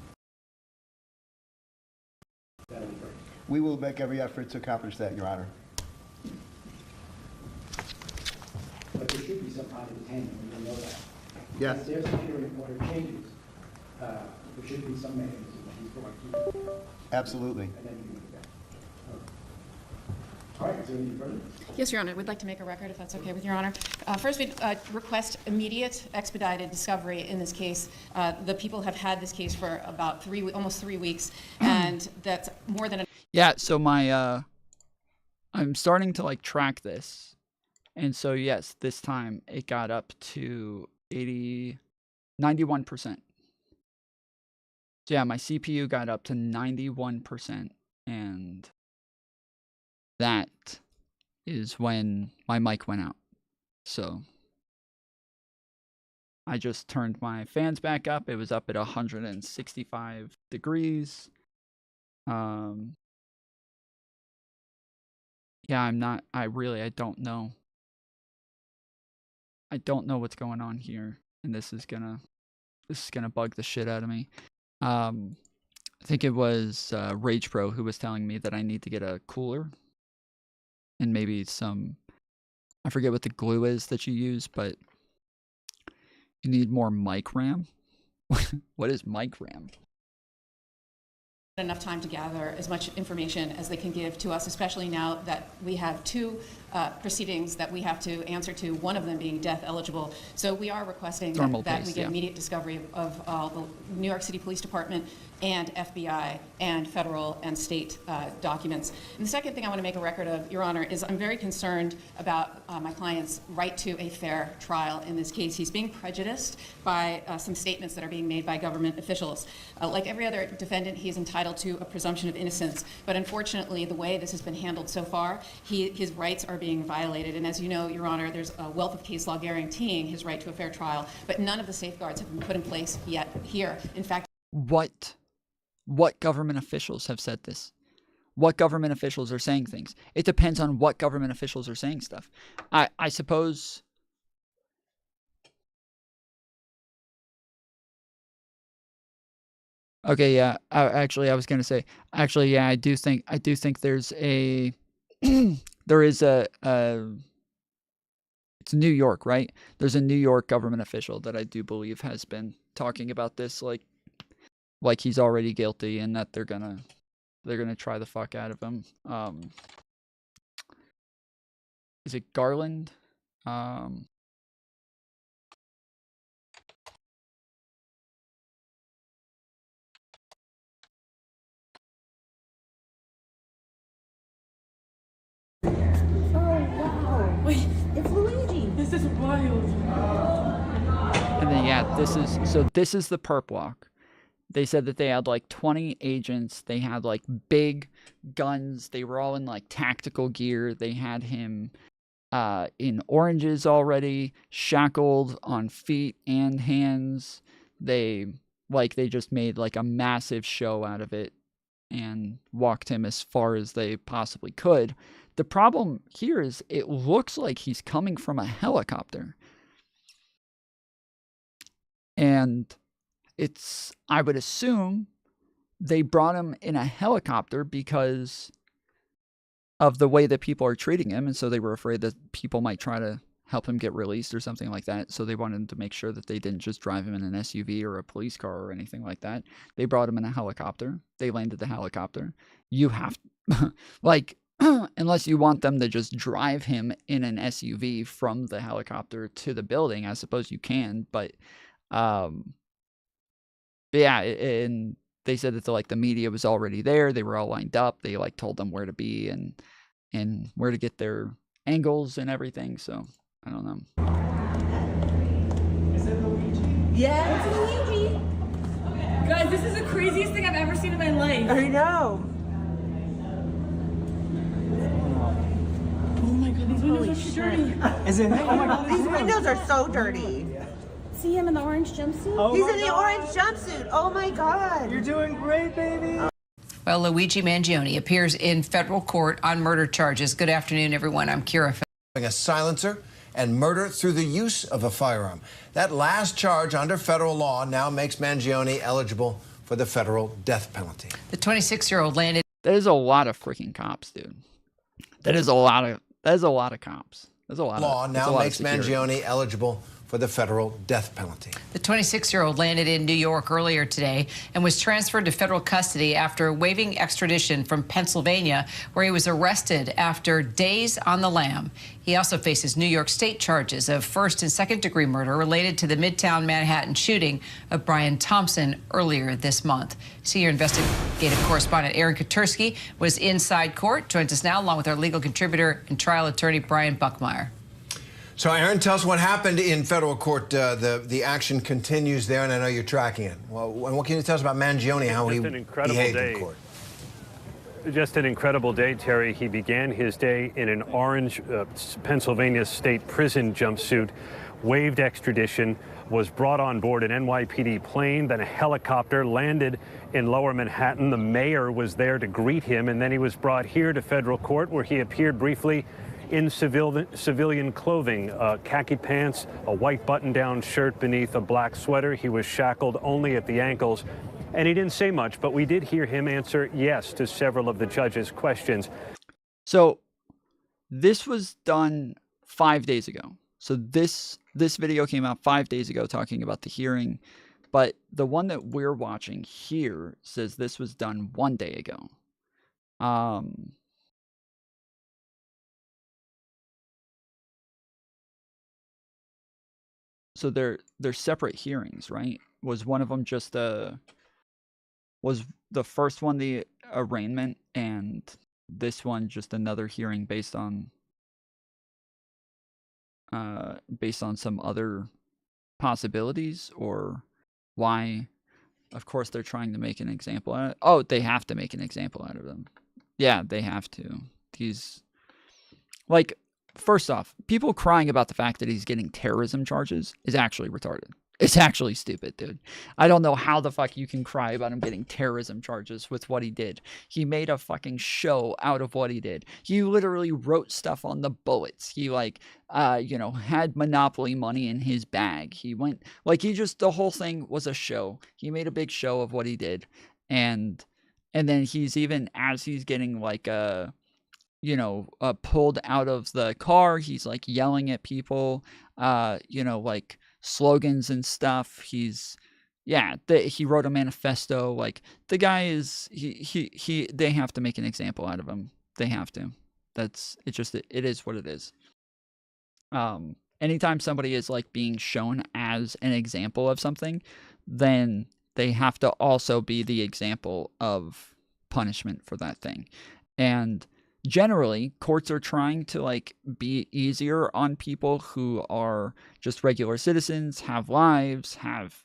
Speaker 23: that'll be great.
Speaker 22: We will make every effort to accomplish that, Your Honor.
Speaker 23: But there should be some kind of detainment, we will know that.
Speaker 22: Yes.
Speaker 23: If their security order changes, there should be some mechanism before I keep it there,
Speaker 22: Absolutely.
Speaker 23: and then you can move it back. All right, is there any further?
Speaker 3: Yes, Your Honor. We'd like to make a record, if that's okay with Your Honor. First, we'd request immediate, expedited discovery in this case. The people have had this case for about almost 3 weeks, and that's more than
Speaker 1: Yeah, so my I'm starting to like track this. And so yes, this time it got up to 91%. So yeah, my CPU got up to 91%, and that is when my mic went out. So I just turned my fans back up. It was up at 165 degrees. Yeah, I don't know. I don't know what's going on here, and this is gonna bug the shit out of me. I think it was Rage Pro who was telling me that I need to get a cooler and maybe some, I forget what the glue is that you use, but you need more mic RAM. What is mic RAM?
Speaker 3: enough time to gather as much information as they can give to us, especially now that we have two proceedings that we have to answer to, one of them being death eligible. So we are requesting that we get immediate discovery of the New York City Police Department and FBI and federal and state documents. And the second thing I want to make a record of, Your Honor, is I'm very concerned about my client's right to a fair trial in this case. He's being prejudiced by some statements that are being made by government officials. Like every other defendant, he's entitled to a presumption of innocence, but unfortunately, the way this has been handled so far, his rights are being violated. And as you know, Your Honor, there's a wealth of case law guaranteeing his right to a fair trial, but none of the safeguards have been put in place yet here. In fact,
Speaker 1: what government officials have said this? What government officials are saying things? It depends on what government officials are saying stuff. I suppose. Okay, yeah. I was gonna say. Actually, yeah. I do think there's a. There is a. It's New York, right? There's a New York government official that I do believe has been talking about this, like he's already guilty, and that they're gonna try the fuck out of him. Is it Garland?
Speaker 21: Wait, it's Luigi.
Speaker 15: This is wild.
Speaker 1: And then yeah, this is the perp walk. They said that they had like 20 agents. They had like big guns. They were all in like tactical gear. They had him in oranges already, shackled on feet and hands. They just made like a massive show out of it and walked him as far as they possibly could. The problem here is it looks like he's coming from a helicopter. And I would assume they brought him in a helicopter because of the way that people are treating him. And so they were afraid that people might try to help him get released or something like that. So they wanted to make sure that they didn't just drive him in an SUV or a police car or anything like that. They brought him in a helicopter. They landed the helicopter. You have, like, unless you want them to just drive him in an SUV from the helicopter to the building, I suppose you can. But yeah, and they said that the media was already there. They were all lined up. They told them where to be and where to get their angles and everything. So I don't know.
Speaker 15: Is it Luigi?
Speaker 21: Yeah, it's Luigi.
Speaker 15: Guys, this is the craziest thing I've ever seen in my life.
Speaker 21: I know.
Speaker 15: Oh my god, these windows are so dirty.
Speaker 21: Is it? Oh my god, these windows are so dirty.
Speaker 15: See him in the orange jumpsuit?
Speaker 21: Oh, he's in the orange jumpsuit. Oh my god. You're doing great, baby.
Speaker 4: Well, Luigi Mangione appears in federal court on murder charges. Good afternoon, everyone. I'm Kira.
Speaker 6: A silencer and murder through the use of a firearm. That last charge under federal law now makes Mangione eligible for the federal death penalty.
Speaker 4: The 26-year-old landed.
Speaker 1: That is a lot of freaking cops, dude. That is a lot of cops. That's a lot.
Speaker 6: Law now makes Mangione eligible for the federal death penalty.
Speaker 4: The 26-year-old landed in New York earlier today and was transferred to federal custody after waiving extradition from Pennsylvania, where he was arrested after days on the lam. He also faces New York State charges of first and second degree murder related to the Midtown Manhattan shooting of Brian Thompson earlier this month. Senior investigative correspondent Aaron Katursky was inside court, joins us now along with our legal contributor and trial attorney Brian Buckmeyer.
Speaker 6: So, Aaron, tell us what happened in federal court. The action continues there, and I know you're tracking it. Well, and what can you tell us about Mangione, how he behaved in court?
Speaker 2: Just an incredible day, Terry. He began his day in an orange Pennsylvania state prison jumpsuit, waived extradition, was brought on board an NYPD plane, then a helicopter, landed in Lower Manhattan. The mayor was there to greet him, and then he was brought here to federal court, where he appeared briefly in civilian clothing, khaki pants, a white button-down shirt beneath a black sweater. He was shackled only at the ankles, and he didn't say much, but we did hear him answer yes to several of the judge's questions.
Speaker 1: So this was done 5 days ago. So this video came out 5 days ago talking about the hearing, but the one that we're watching here says this was done 1 day ago. So they're separate hearings, right? Was one of them just was the first one the arraignment, and this one just another hearing based on some other possibilities? Or why? Of course they're trying to make an example out of it. Oh, they have to make an example out of them. Yeah, they have to. He's like, first off, people crying about the fact that he's getting terrorism charges is actually retarded. It's actually stupid, dude. I don't know how the fuck you can cry about him getting terrorism charges with what he did. He made a fucking show out of what he did. He literally wrote stuff on the bullets. He had Monopoly money in his bag. He went, the whole thing was a show. He made a big show of what he did. And then he's even, as he's getting pulled out of the car, he's like yelling at people, slogans and stuff. He wrote a manifesto. Like, the guy is, they have to make an example out of him. They have to. It is what it is. Anytime somebody is like being shown as an example of something, then they have to also be the example of punishment for that thing. And generally, courts are trying to be easier on people who are just regular citizens, have lives, have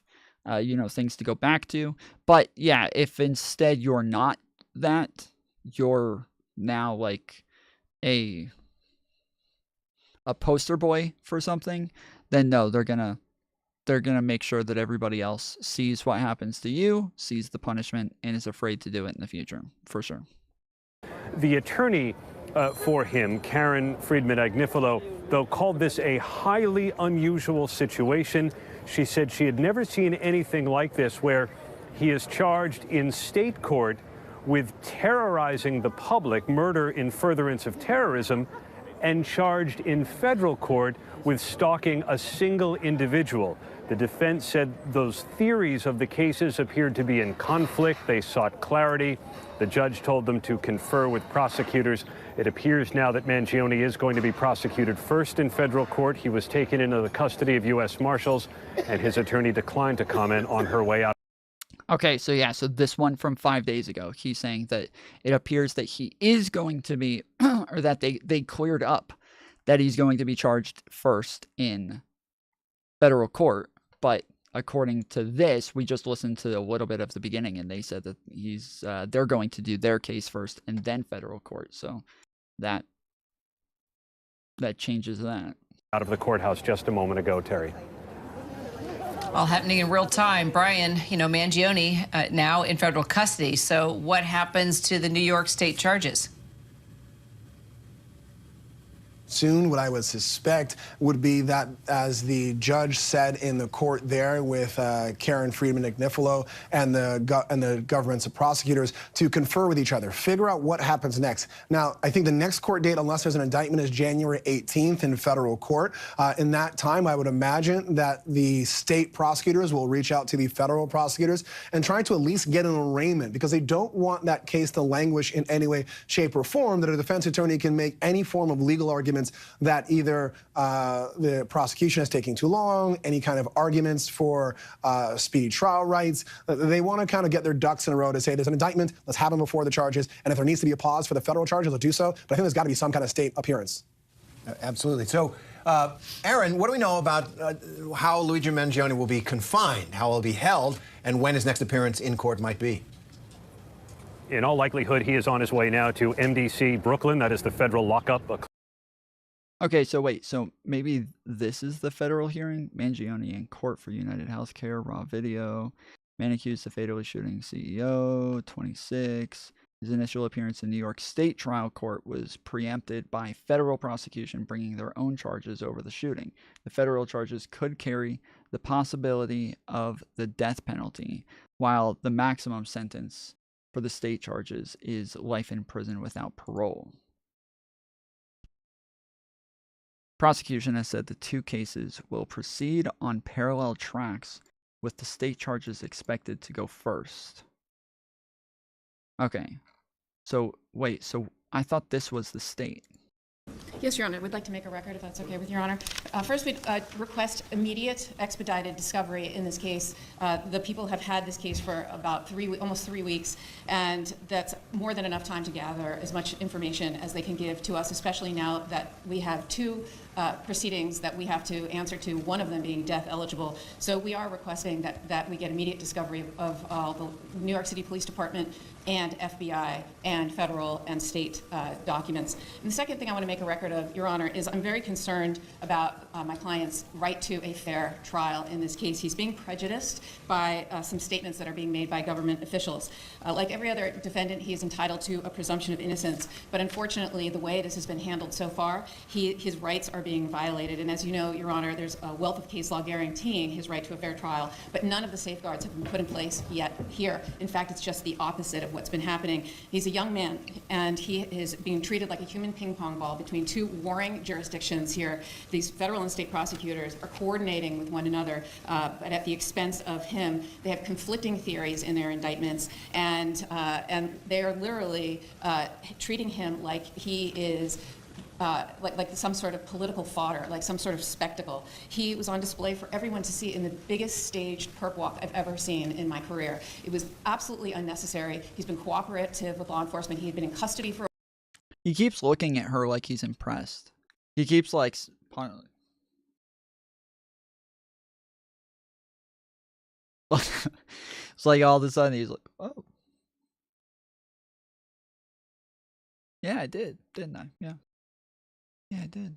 Speaker 1: things to go back to. But yeah, if instead you're not that, you're now like a poster boy for something, then no, they're gonna make sure that everybody else sees what happens to you, sees the punishment, and is afraid to do it in the future, for sure.
Speaker 2: The attorney for him, Karen Friedman-Agnifilo, though, called this a highly unusual situation. She said she had never seen anything like this, where he is charged in state court with terrorizing the public, murder in furtherance of terrorism, and charged in federal court with stalking a single individual. The defense said those theories of the cases appeared to be in conflict. They sought clarity. The judge told them to confer with prosecutors. It appears now that Mangione is going to be prosecuted first in federal court. He was taken into the custody of U.S. Marshals, and his attorney declined to comment on her way out.
Speaker 1: Okay, so yeah, so this one from 5 days ago, he's saying that it appears that he is going to be, or that they cleared up that he's going to be charged first in federal court. But according to this, we just listened to a little bit of the beginning, and they said that they're going to do their case first and then federal court. So that changes that.
Speaker 2: Out of the courthouse just a moment ago, Terry.
Speaker 4: All happening in real time. Brian, Mangione now in federal custody. So what happens to the New York State charges?
Speaker 5: Soon, what I would suspect would be that, as the judge said in the court there with Karen Friedman Agnifilo and the government's prosecutors, to confer with each other, figure out what happens next. Now, I think the next court date, unless there's an indictment, is January 18th in federal court. In that time, I would imagine that the state prosecutors will reach out to the federal prosecutors and try to at least get an arraignment, because they don't want that case to languish in any way, shape, or form, that a defense attorney can make any form of legal argument that either the prosecution is taking too long, any kind of arguments for speedy trial rights. They want to kind of get their ducks in a row to say there's an indictment, let's have them before the charges, and if there needs to be a pause for the federal charges, they'll do so. But I think there's got to be some kind of state appearance.
Speaker 6: Absolutely. So, Aaron, what do we know about how Luigi Mangione will be confined, how he'll be held, and when his next appearance in court might be?
Speaker 2: In all likelihood, he is on his way now to MDC Brooklyn. That is the federal lockup.
Speaker 1: Okay, so wait, so maybe this is the federal hearing? Mangione in court for United Healthcare, raw video. Man accused of fatally shooting CEO, 26. His initial appearance in New York State trial court was preempted by federal prosecution bringing their own charges over the shooting. The federal charges could carry the possibility of the death penalty, while the maximum sentence for the state charges is life in prison without parole. Prosecution has said the two cases will proceed on parallel tracks, with the state charges expected to go first. Okay. So, wait, so I thought this was the state.
Speaker 3: Yes, Your Honor. We'd like to make a record, if that's okay with Your Honor. First, we'd request immediate, expedited discovery in this case. The people have had this case for about almost 3 weeks, and that's more than enough time to gather as much information as they can give to us, especially now that we have two proceedings that we have to answer to, one of them being death eligible. So we are requesting that we get immediate discovery of the New York City Police Department and FBI and federal and state documents. And the second thing I want to make a record of, Your Honor, is I'm very concerned about my client's right to a fair trial in this case. He's being prejudiced by some statements that are being made by government officials. Like every other defendant, he is entitled to a presumption of innocence, but unfortunately, the way this has been handled so far, his rights are being violated. And as you know, Your Honor, there's a wealth of case law guaranteeing his right to a fair trial, but none of the safeguards have been put in place yet here. In fact, it's just the opposite of what's been happening. He's a young man, and he is being treated like a human ping pong ball between two warring jurisdictions here. These federal and state prosecutors are coordinating with one another, but at the expense of him. They have conflicting theories in their indictments, and they are literally treating him like he is like some sort of political fodder, like some sort of spectacle. He was on display for everyone to see in the biggest staged perp walk I've ever seen in my career. It was absolutely unnecessary. He's been cooperative with law enforcement. He had been in custody for...
Speaker 1: He keeps looking at her like he's impressed. He keeps like... It's like all of a sudden he's like, oh. Yeah, I did, didn't I? Yeah. Yeah, I did.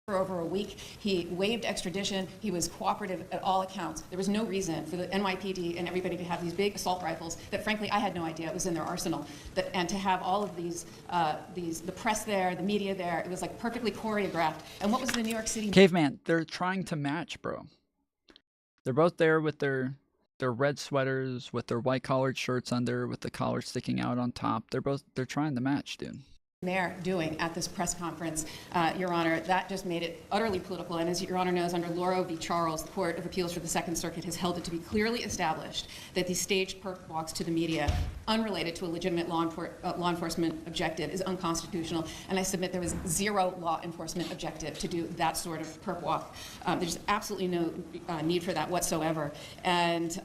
Speaker 3: For over a week. He waived extradition. He was cooperative at all accounts. There was no reason for the NYPD and everybody to have these big assault rifles that, frankly, I had no idea it was in their arsenal. And to have all of these, the press there, the media there, it was like perfectly choreographed. And what was the New York City...
Speaker 1: Caveman, they're trying to match, bro. They're both there with their red sweaters, with their white collared shirts under, with the collar sticking out on top. They're trying to match, dude.
Speaker 3: Mayor doing at this press conference, Your Honor, that just made it utterly political. And as Your Honor knows, under Lauro v. Charles, the Court of Appeals for the Second Circuit has held it to be clearly established that the staged perp walks to the media, unrelated to a legitimate law enforcement objective, is unconstitutional. And I submit there was zero law enforcement objective to do that sort of perp walk. There's absolutely no need for that whatsoever. And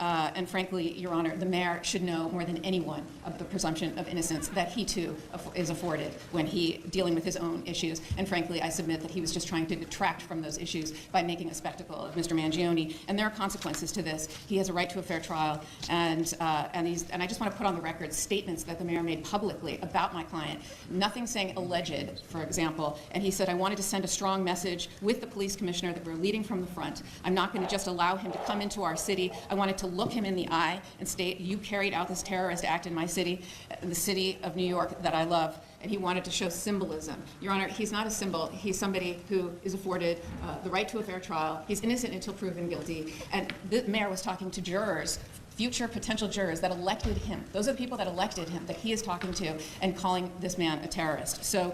Speaker 3: frankly, Your Honor, the mayor should know more than anyone of the presumption of innocence that he too is afforded when he dealing with his own issues. And frankly, I submit that he was just trying to detract from those issues by making a spectacle of Mr. Mangione. And there are consequences to this. He has a right to a fair trial. And I just want to put on the record statements that the mayor made publicly about my client. Nothing saying alleged, for example. And he said, I wanted to send a strong message with the police commissioner that we're leading from the front. I'm not going to just allow him to come into our city. I wanted to look him in the eye and state, you carried out this terrorist act in my city, the city of New York that I love. and he wanted to show symbolism. Your Honor, he's not a symbol. He's somebody who is afforded the right to a fair trial. He's innocent until proven guilty. And the mayor was talking to jurors, future potential jurors that elected him. Those are the people that elected him, that he is talking to and calling this man a terrorist. So,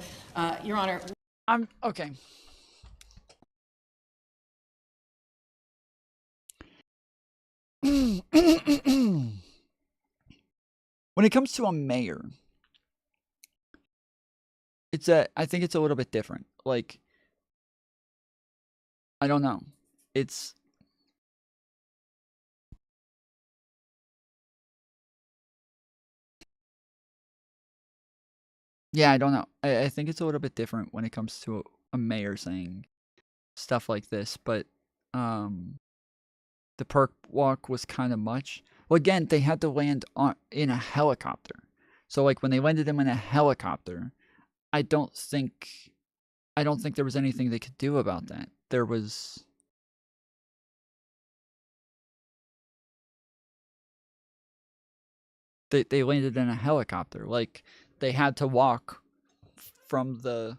Speaker 3: Your Honor.
Speaker 1: Okay. When it comes to a mayor, I think it's a little bit different. Like, I don't know. Yeah, I don't know. I think it's a little bit different when it comes to a mayor saying stuff like this, but the perk walk was kind of much. Well, again, they had to land in a helicopter. So, like, when they landed him in a helicopter, I don't think there was anything they could do about that. There was... They landed in a helicopter. Like, they had to walk from the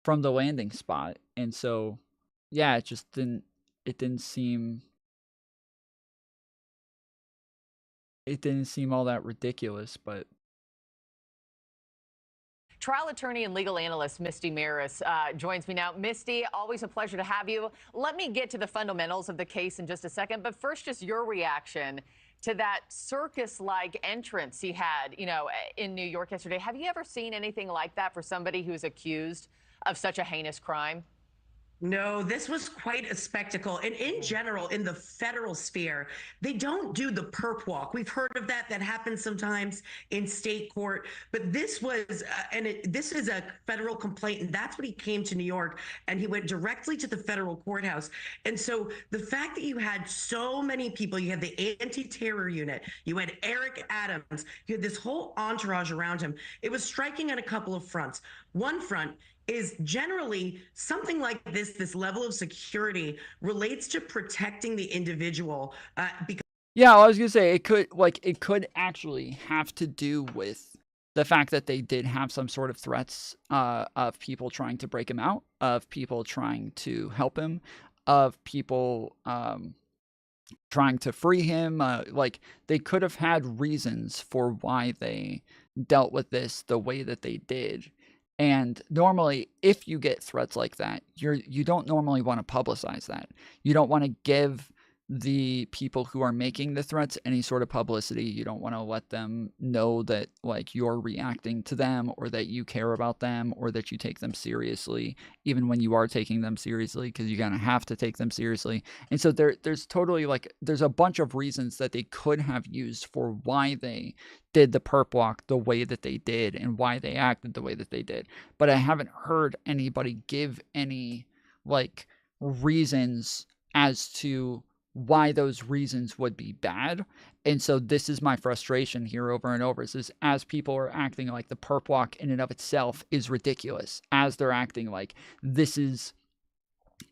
Speaker 1: landing spot. And so, yeah, it didn't seem all that ridiculous, but...
Speaker 7: Trial attorney and legal analyst Misty Maris joins me now. Misty, always a pleasure to have you. Let me get to the fundamentals of the case in just a second, but first, just your reaction to that circus-like entrance he had, in New York yesterday. Have you ever seen anything like that for somebody who's accused of such a heinous crime?
Speaker 21: No, this was quite a spectacle. And in general, in the federal sphere, they don't do the perp walk. We've heard of that. That happens sometimes in state court. But this was, this is a federal complaint. And that's when he came to New York. And he went directly to the federal courthouse. And so the fact that you had so many people, you had the anti-terror unit, you had Eric Adams, you had this whole entourage around him. It was striking on a couple of fronts. One front is generally something like this level of security relates to protecting the individual. Because
Speaker 1: yeah, I was gonna say it could actually have to do with the fact that they did have some sort of threats of people trying to break him out, of people trying to help him, of people trying to free him. Like, they could have had reasons for why they dealt with this the way that they did. And normally, if you get threats like that, you don't normally want to publicize that. You don't want to give the people who are making the threats any sort of publicity. You don't want to let them know that, like, you're reacting to them, or that you care about them, or that you take them seriously, even when you are taking them seriously, because you're gonna have to take them seriously. And so there's totally, like, there's a bunch of reasons that they could have used for why they did the perp walk the way that they did and why they acted the way that they did. But I haven't heard anybody give any, like, reasons as to why those reasons would be bad. And so this is my frustration here over and over, is as people are acting like the perp walk in and of itself is ridiculous, as they're acting like this is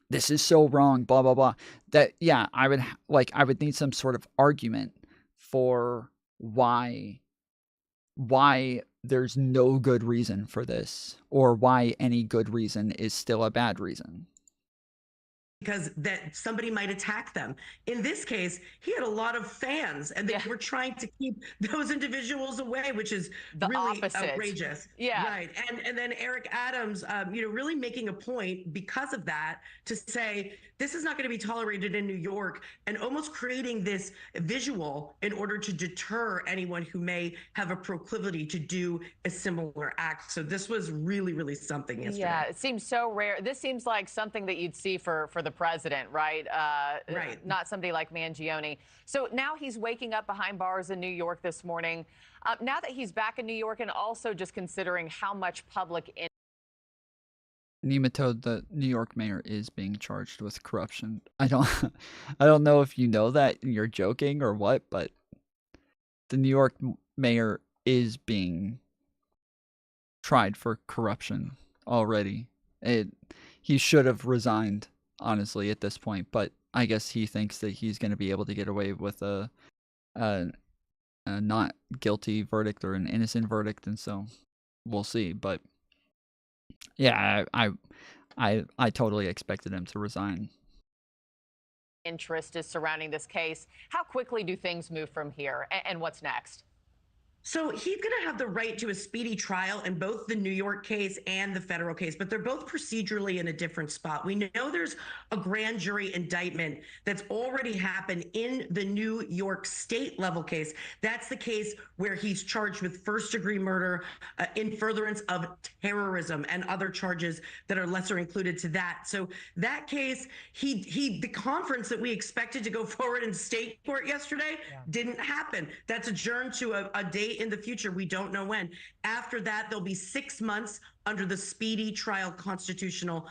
Speaker 1: so wrong, blah blah blah, that yeah, I would need some sort of argument for why there's no good reason for this, or why any good reason is still a bad reason.
Speaker 21: Because that somebody might attack them. In this case, he had a lot of fans, and they were trying to keep those individuals away, which is
Speaker 7: the
Speaker 21: really
Speaker 7: opposite.
Speaker 21: Outrageous.
Speaker 7: Yeah.
Speaker 21: Right. And then Eric Adams, really making a point because of that to say this is not going to be tolerated in New York, and almost creating this visual in order to deter anyone who may have a proclivity to do a similar act. So this was really, really something yesterday.
Speaker 7: Yeah, it seems so rare. This seems like something that you'd see for the president, right?
Speaker 21: Right.
Speaker 7: Not somebody like Mangione. So now he's waking up behind bars in New York this morning. Now that he's back in New York, and also just considering how much public
Speaker 1: Nematode, the New York mayor, is being charged with corruption. I don't know if you know that and you're joking or what, but the New York mayor is being tried for corruption already. He should have resigned, honestly, at this point, but I guess he thinks that he's going to be able to get away with a not guilty verdict or an innocent verdict, and so we'll see. But yeah, I totally expected him to resign.
Speaker 7: Interest is surrounding this case. How quickly do things move from here, and what's next?
Speaker 21: So he's going to have the right to a speedy trial in both the New York case and the federal case, but they're both procedurally in a different spot. We know there's a grand jury indictment that's already happened in the New York state level case. That's the case where he's charged with first-degree murder in furtherance of terrorism and other charges that are lesser included to that. So that case, the conference that we expected to go forward in state court yesterday didn't happen. That's adjourned to a date in the future. We don't know when. After that, there'll be 6 months under the speedy trial constitutional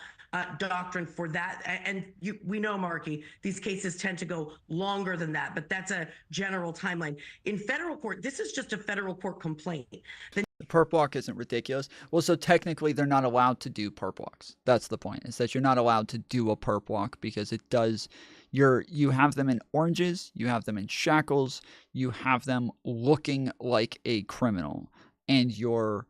Speaker 21: doctrine for that. And we know, Marky, these cases tend to go longer than that, but that's a general timeline. In federal court, this is just a federal court complaint.
Speaker 1: The perp walk isn't ridiculous. Well, so technically they're not allowed to do perp walks. That's the point, is that you're not allowed to do a perp walk because it does... You have them in oranges, you have them in shackles, you have them looking like a criminal, and you're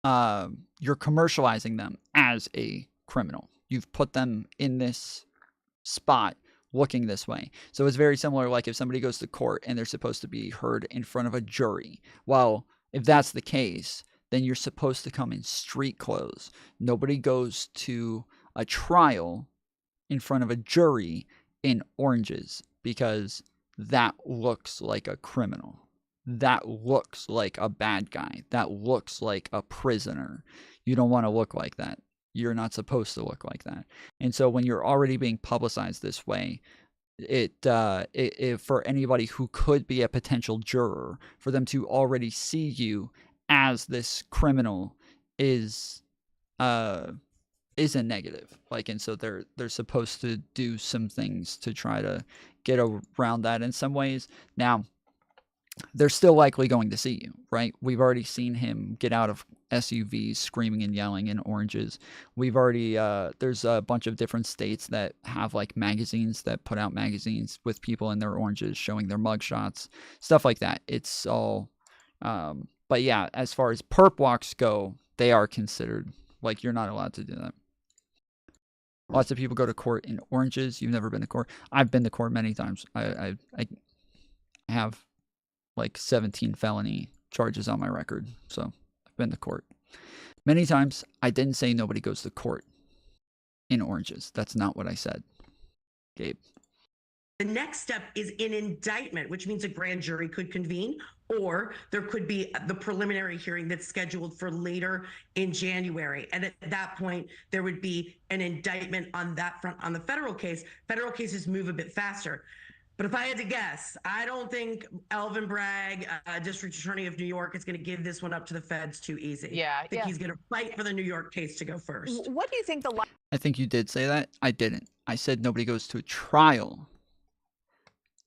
Speaker 1: commercializing them as a criminal. You've put them in this spot looking this way. So it's very similar, like if somebody goes to court and they're supposed to be heard in front of a jury. Well, if that's the case, then you're supposed to come in street clothes. Nobody goes to a trial in front of a jury in oranges, because that looks like a criminal. That looks like a bad guy. That looks like a prisoner. You don't want to look like that. You're not supposed to look like that. And so when you're already being publicized this way, it for anybody who could be a potential juror, for them to already see you as this criminal is a negative. Like, and so they're supposed to do some things to try to get around that in some ways. Now, they're still likely going to see you, right? We've already seen him get out of SUVs screaming and yelling in oranges. We've already, there's a bunch of different states that have like magazines that put out magazines with people in their oranges showing their mugshots, stuff like that. It's all, but yeah, as far as perp walks go, they are considered, like, you're not allowed to do that. Lots of people go to court in oranges. You've never been to court. I've been to court many times. I have like 17 felony charges on my record. So I've been to court many times. I didn't say nobody goes to court in oranges. That's not what I said, Gabe.
Speaker 21: The next step is an indictment, which means a grand jury could convene, or there could be the preliminary hearing that's scheduled for later in January. And at that point, there would be an indictment on that front. On the federal case, federal cases move a bit faster. But if I had to guess, I don't think Alvin Bragg, District Attorney of New York, is going to give this one up to the feds too easy.
Speaker 7: Yeah,
Speaker 21: I think he's going to fight for the New York case to go first.
Speaker 7: What do you think the...
Speaker 1: I think you did say that. I didn't. I said nobody goes to a trial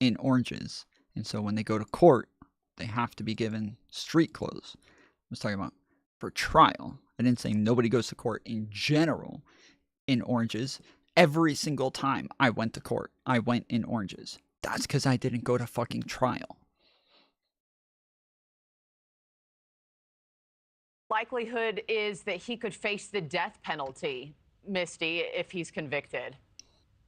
Speaker 1: in oranges. And so when they go to court, they have to be given street clothes. I was talking about for trial. I didn't say nobody goes to court in general in oranges. Every single time I went to court, I went in oranges. That's because I didn't go to fucking trial.
Speaker 7: Likelihood is that he could face the death penalty, Misty, if he's convicted.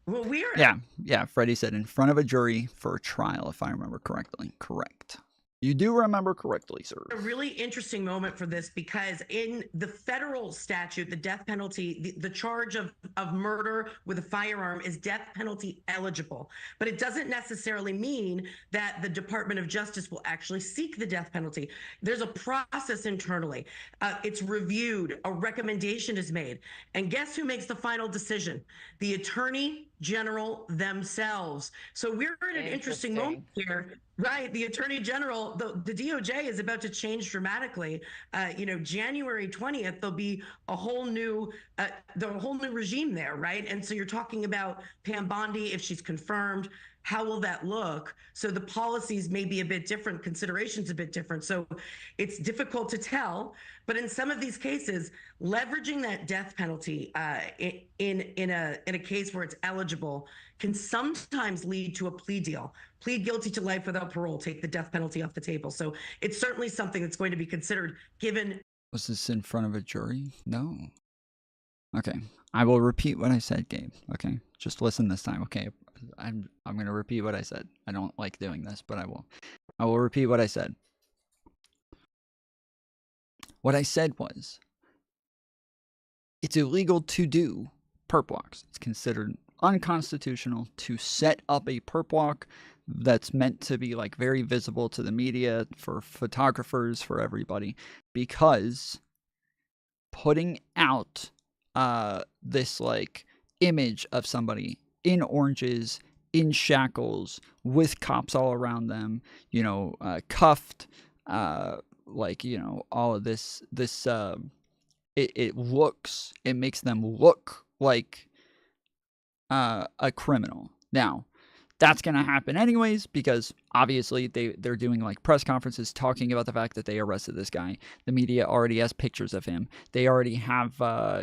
Speaker 21: Well,
Speaker 1: Yeah, Freddie said in front of a jury for a trial, if I remember correctly. Correct. You do remember correctly, sir.
Speaker 21: A really interesting moment for this, because in the federal statute, the death penalty, the charge of murder with a firearm is death penalty eligible. But it doesn't necessarily mean that the Department of Justice will actually seek the death penalty. There's a process internally. It's reviewed. A recommendation is made. And guess who makes the final decision? The Attorney General themselves. So we're in an interesting moment here. Right. The Attorney General, the DOJ is about to change dramatically. January 20th, there'll be a whole new regime there. Right. And so you're talking about Pam Bondi, if she's confirmed, how will that look? So the policies may be a bit different, considerations a bit different. So it's difficult to tell. But in some of these cases, leveraging that death penalty in a case where it's eligible can sometimes lead to a plea deal. Plead guilty to life without parole, take the death penalty off the table. So it's certainly something that's going to be considered given.
Speaker 1: Was this in front of a jury? No. Okay. I will repeat what I said, Gabe. Okay. Just listen this time. Okay. I'm going to repeat what I said. I don't like doing this, but I will. I will repeat what I said. What I said was, it's illegal to do perp walks. It's considered unconstitutional to set up a perp walk that's meant to be like very visible to the media, for photographers, for everybody, because putting out this like image of somebody in oranges, in shackles, with cops all around them, you know, cuffed, like, you know, all of this, it makes them look like a criminal. Now, that's going to happen anyways, because obviously they're doing like press conferences talking about the fact that they arrested this guy. The media already has pictures of him. They already have,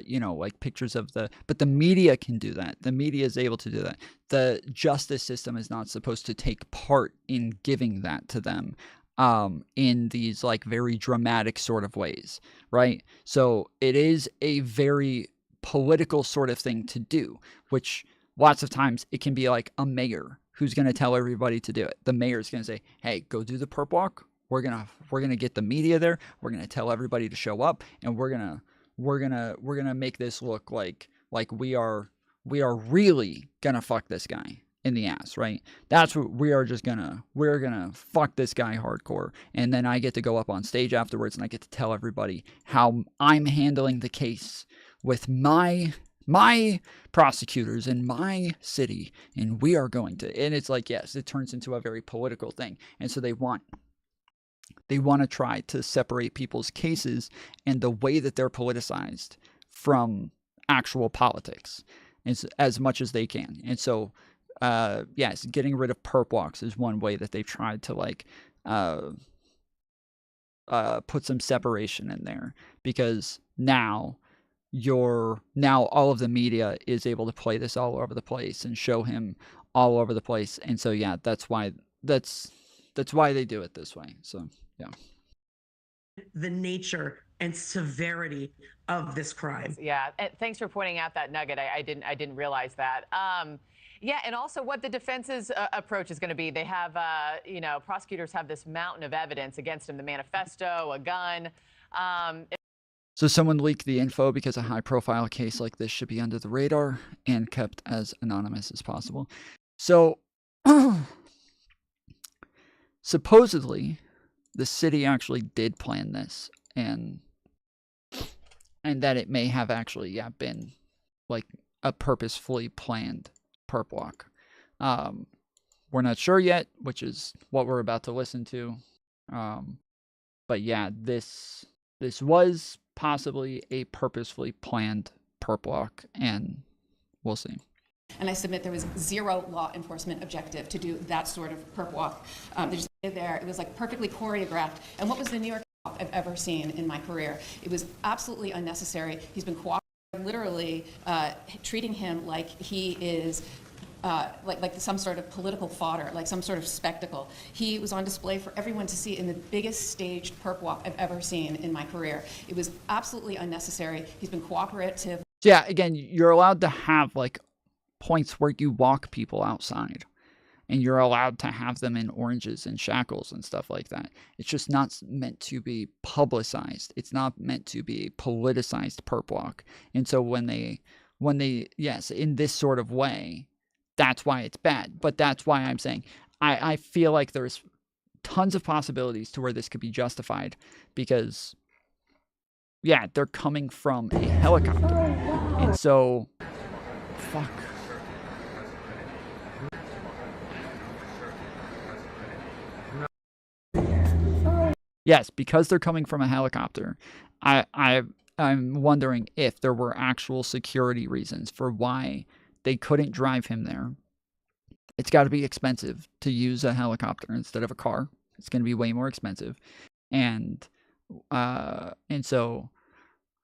Speaker 1: you know, like pictures of but the media can do that. The media is able to do that. The justice system is not supposed to take part in giving that to them in these like very dramatic sort of ways, right? So it is a very political sort of thing to do, which lots of times it can be like a mayor who's going to tell everybody to do it. The mayor's going to say, hey, go do the perp walk. We're going to get the media there. We're going to tell everybody to show up, and we're going to make this look like we are really going to fuck this guy in the ass, right? That's what we're going to fuck this guy hardcore. And then I get to go up on stage afterwards and I get to tell everybody how I'm handling the case with my prosecutors in my city, and we are going to, and it's like, yes, it turns into a very political thing. And so they want to try to separate people's cases and the way that they're politicized from actual politics as much as they can. And so yes, getting rid of perp walks is one way that they've tried to like put some separation in there, because now all of the media is able to play this all over the place and show him all over the place. And so yeah, that's why they do it this way. So yeah,
Speaker 21: the nature and severity of this crime.
Speaker 7: Yeah, and thanks for pointing out that nugget. I didn't realize that. Yeah, and also what the defense's approach is going to be. They have, you know, prosecutors have this mountain of evidence against him: the manifesto, a gun.
Speaker 1: So someone leaked the info because a high-profile case like this should be under the radar and kept as anonymous as possible. So supposedly, the city actually did plan this, and that it may have actually been like a purposefully planned perp walk. We're not sure yet, which is what we're about to listen to. But yeah, this was possibly a purposefully planned perp walk, and we'll see.
Speaker 3: And I submit there was zero law enforcement objective to do that sort of perp walk. They just did there. It was like perfectly choreographed. And what was the New York walk I've ever seen in my career? It was absolutely unnecessary. He's been cooperating, literally treating him like he is like some sort of political fodder, like some sort of spectacle. He was on display for everyone to see in the biggest staged perp walk I've ever seen in my career. It was absolutely unnecessary. He's been cooperative.
Speaker 1: So yeah, again, you're allowed to have like points where you walk people outside, and you're allowed to have them in oranges and shackles and stuff like that. It's just not meant to be publicized. It's not meant to be a politicized perp walk. And so when they, yes, in this sort of way, that's why it's bad. But that's why I'm saying I feel like there's tons of possibilities to where this could be justified, because yeah, they're coming from a helicopter. And so fuck. Yes, because they're coming from a helicopter, I'm wondering if there were actual security reasons for why they couldn't drive him there it's got to be expensive to use a helicopter instead of a car. It's going to be way more expensive. And so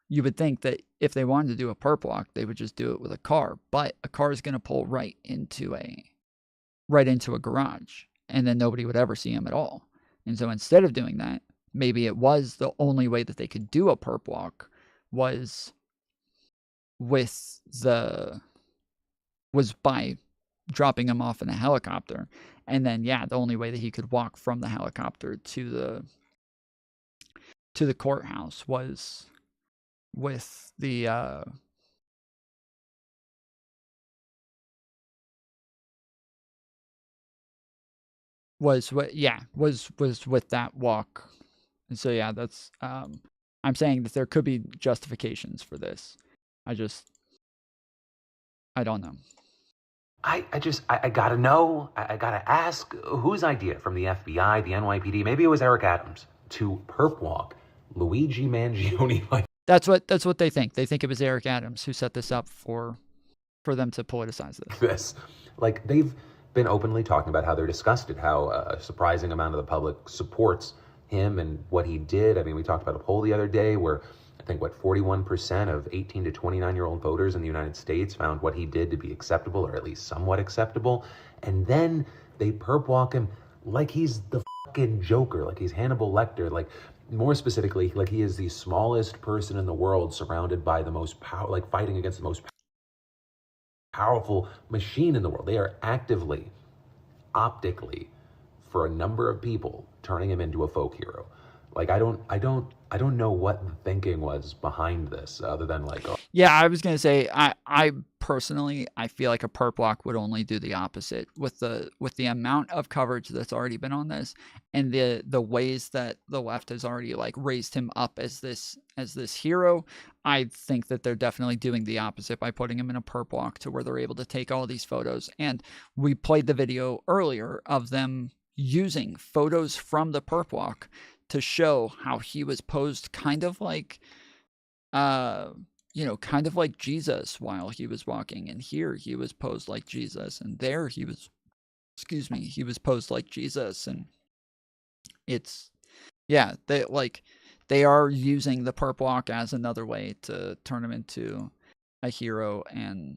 Speaker 1: you would think that if they wanted to do a perp walk, they would just do it with a car. But a car is going to pull right into a garage, and then nobody would ever see him at all. And so instead of doing that, maybe it was the only way that they could do a perp walk was by dropping him off in a helicopter. And then, yeah, the only way that he could walk from the helicopter to the courthouse was with the was with that walk. And so, yeah, that's I'm saying that there could be justifications for this. I don't know.
Speaker 8: I gotta know. I gotta ask, whose idea from the FBI, the NYPD, maybe it was Eric Adams, to perp walk Luigi Mangione like
Speaker 1: That's what they think. They think it was Eric Adams who set this up for them to politicize
Speaker 8: this. Like, they've been openly talking about how they're disgusted, how a surprising amount of the public supports him and what he did. I mean, we talked about a poll the other day where I think 41% of 18 to 29-year-old voters in the United States found what he did to be acceptable, or at least somewhat acceptable. And then they perp walk him like he's the fucking Joker, like he's Hannibal Lecter, like more specifically, like he is the smallest person in the world surrounded by the most fighting against the most powerful machine in the world. They are actively, optically, for a number of people, turning him into a folk hero. Like, I don't know what the thinking was behind this, other than like, oh.
Speaker 1: Yeah, I was gonna say, I personally, I feel like a perp walk would only do the opposite with the amount of coverage that's already been on this, and the ways that the left has already like raised him up as this hero. I think that they're definitely doing the opposite by putting him in a perp walk to where they're able to take all these photos. And we played the video earlier of them using photos from the perp walk to show how he was posed kind of like Jesus while he was walking. And here he was posed like Jesus, and there he was posed like Jesus. And it's, yeah, they are using the perp walk as another way to turn him into a hero, and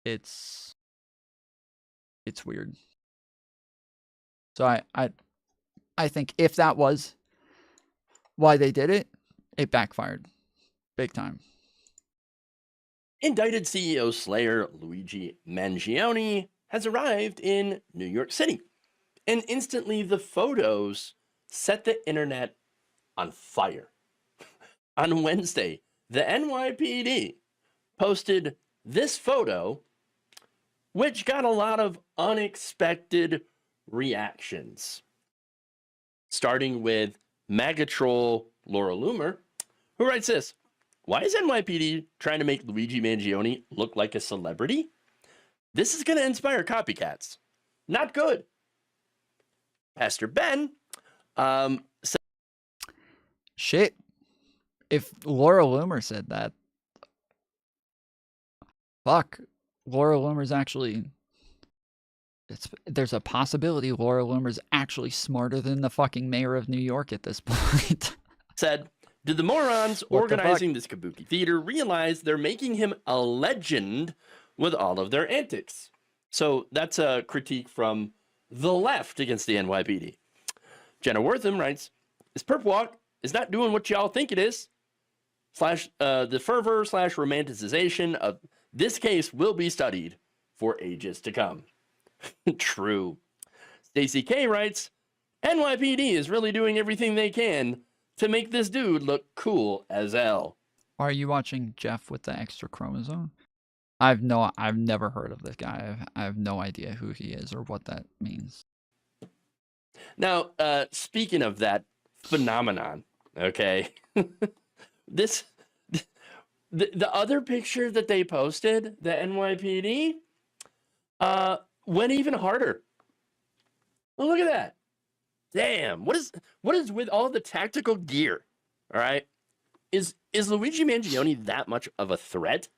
Speaker 1: it's weird. So I think if that was why they did it, it backfired big time.
Speaker 10: Indicted CEO slayer Luigi Mangione has arrived in New York City, and instantly the photos set the internet on fire. On Wednesday, the NYPD posted this photo, which got a lot of unexpected reactions. Starting with MAGA troll Laura Loomer, who writes this: why is NYPD trying to make Luigi Mangione look like a celebrity? This is going to inspire copycats. Not good. Pastor Ben said,
Speaker 1: shit. If Laura Loomer said that, fuck. Laura Loomer's actually... There's a possibility Laura Loomer's actually smarter than the fucking mayor of New York at this point.
Speaker 10: Said, did the morons organizing this kabuki theater realize they're making him a legend with all of their antics? So that's a critique from the left against the NYPD. Jenna Wortham writes, this perp walk is not doing what y'all think it is. The fervor / romanticization of this case will be studied for ages to come. True. Stacey K writes, NYPD is really doing everything they can to make this dude look cool as hell.
Speaker 1: Are you watching Jeff with the extra chromosome? I've never heard of this guy. I have no idea who he is or what that means.
Speaker 10: Now, speaking of that phenomenon, okay, the other picture that they posted, the NYPD, went even harder. Well, look at that. Damn, what is with all the tactical gear? All right. Is Luigi Mangione that much of a threat?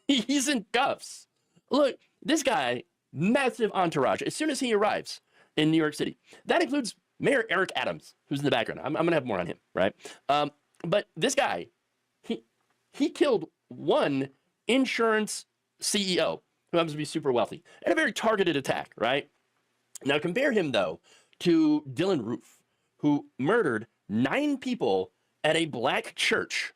Speaker 10: He's in cuffs. Look, this guy massive entourage as soon as he arrives in New York City. That includes Mayor Eric Adams, who's in the background. I'm going to have more on him, right? But this guy, he killed one insurance CEO who happens to be super wealthy in a very targeted attack, right? Now compare him, though, to Dylan Roof, who murdered 9 people at a black church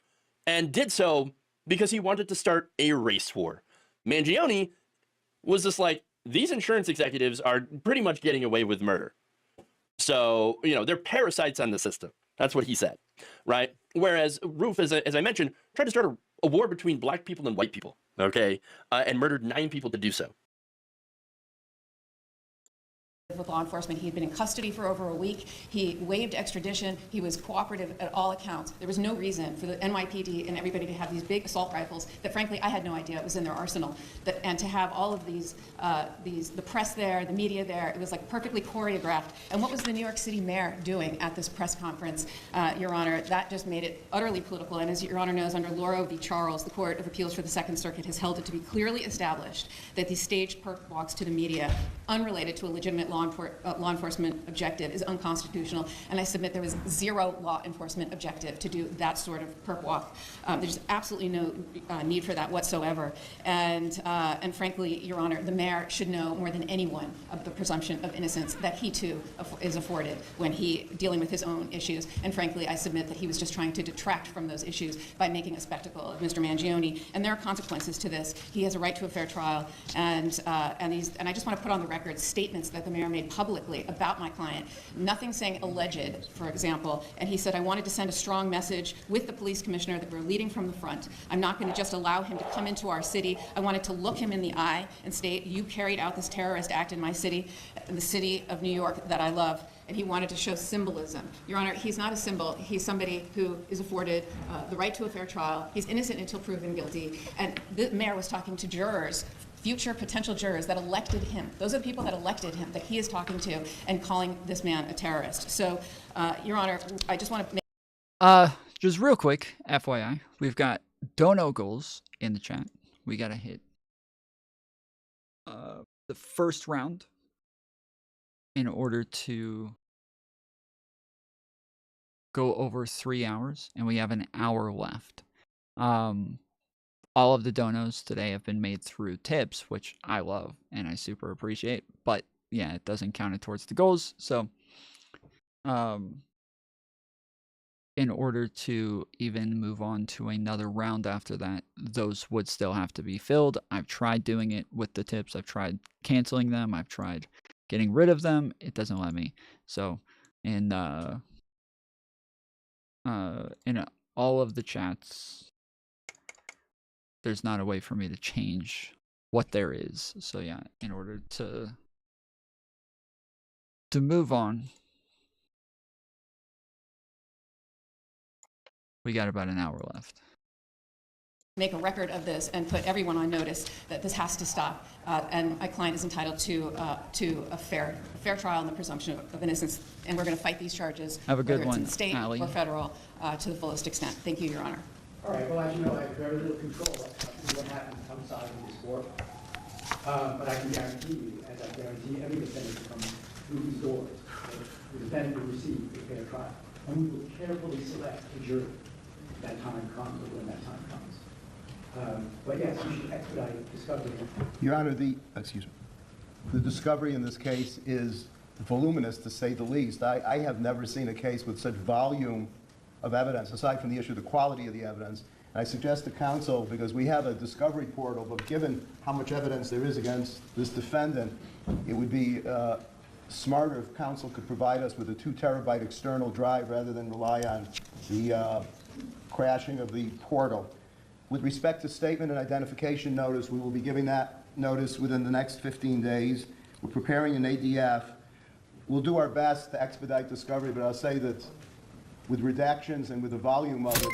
Speaker 10: and did so because he wanted to start a race war. Mangione was just like, these insurance executives are pretty much getting away with murder. So, you know, they're parasites on the system. That's what he said, right? Whereas Roof, as I mentioned, tried to start a war between black people and white people, okay? And murdered 9 people to do so.
Speaker 3: With law enforcement. He had been in custody for over a week. He waived extradition. He was cooperative at all accounts. There was no reason for the NYPD and everybody to have these big assault rifles that, frankly, I had no idea it was in their arsenal. And to have all of these, the press there, the media there, it was like perfectly choreographed. And what was the New York City mayor doing at this press conference, Your Honor? That just made it utterly political. And as Your Honor knows, under Lauro v. Charles, the Court of Appeals for the Second Circuit has held it to be clearly established that these staged perp walks to the media, unrelated to a legitimate law enforcement objective, is unconstitutional, and I submit there was zero law enforcement objective to do that sort of perp walk. There's absolutely no need for that whatsoever, and frankly, Your Honor, the mayor should know more than anyone of the presumption of innocence that he too is afforded when he dealing with his own issues, and frankly, I submit that he was just trying to detract from those issues by making a spectacle of Mr. Mangione, and there are consequences to this. He has a right to a fair trial, and I just want to put on the record statements that the mayor made publicly about my client, nothing saying alleged, for example, and he said, I wanted to send a strong message with the police commissioner that we're leading from the front. I'm not going to just allow him to come into our city. I wanted to look him in the eye and state, you carried out this terrorist act in my city, in the city of New York that I love. And he wanted to show symbolism. Your Honor, he's not a symbol. He's somebody who is afforded the right to a fair trial. He's innocent until proven guilty. And the mayor was talking to jurors, future potential jurors that elected him. Those are the people that elected him, that he is talking to and calling this man a terrorist. So, Your Honor, I just want to make...
Speaker 1: Just real quick, FYI, we've got dono goals in the chat. We got to hit the first round in order to go over 3 hours, and we have an hour left. All of the donos today have been made through tips, which I love and I super appreciate, but yeah, it doesn't count it towards the goals. So in order to even move on to another round after that, those would still have to be filled. I've tried doing it with the tips. I've tried canceling them. I've tried getting rid of them. It doesn't let me. So in all of the chats, there's not a way for me to change what there is. So yeah, in order to move on, we got about an hour left.
Speaker 3: Make a record of this and put everyone on notice that this has to stop, and my client is entitled to a fair trial and the presumption of innocence, and we're going to fight these charges,
Speaker 1: have a good
Speaker 3: whether
Speaker 1: one,
Speaker 3: it's in state
Speaker 1: Allie.
Speaker 3: or federal, to the fullest extent. Thank you, Your Honor.
Speaker 23: All right, well, as you know, I have very little control of what happens outside of this courtroom. But I can guarantee you, as I guarantee every defendant who comes through these doors, that the defendant will receive a fair trial. And we will carefully select a jury when that time comes, or when that time comes. But yes, you should expedite discovery.
Speaker 22: Your Honor, the discovery in this case is voluminous, to say the least. I have never seen a case with such volume of evidence, aside from the issue of the quality of the evidence. And I suggest to counsel, because we have a discovery portal, but given how much evidence there is against this defendant, it would be smarter if counsel could provide us with a 2 terabyte external drive rather than rely on the crashing of the portal. With respect to statement and identification notice, we will be giving that notice within the next 15 days. We're preparing an ADF. We'll do our best to expedite discovery, but I'll say that with redactions and with the volume of it,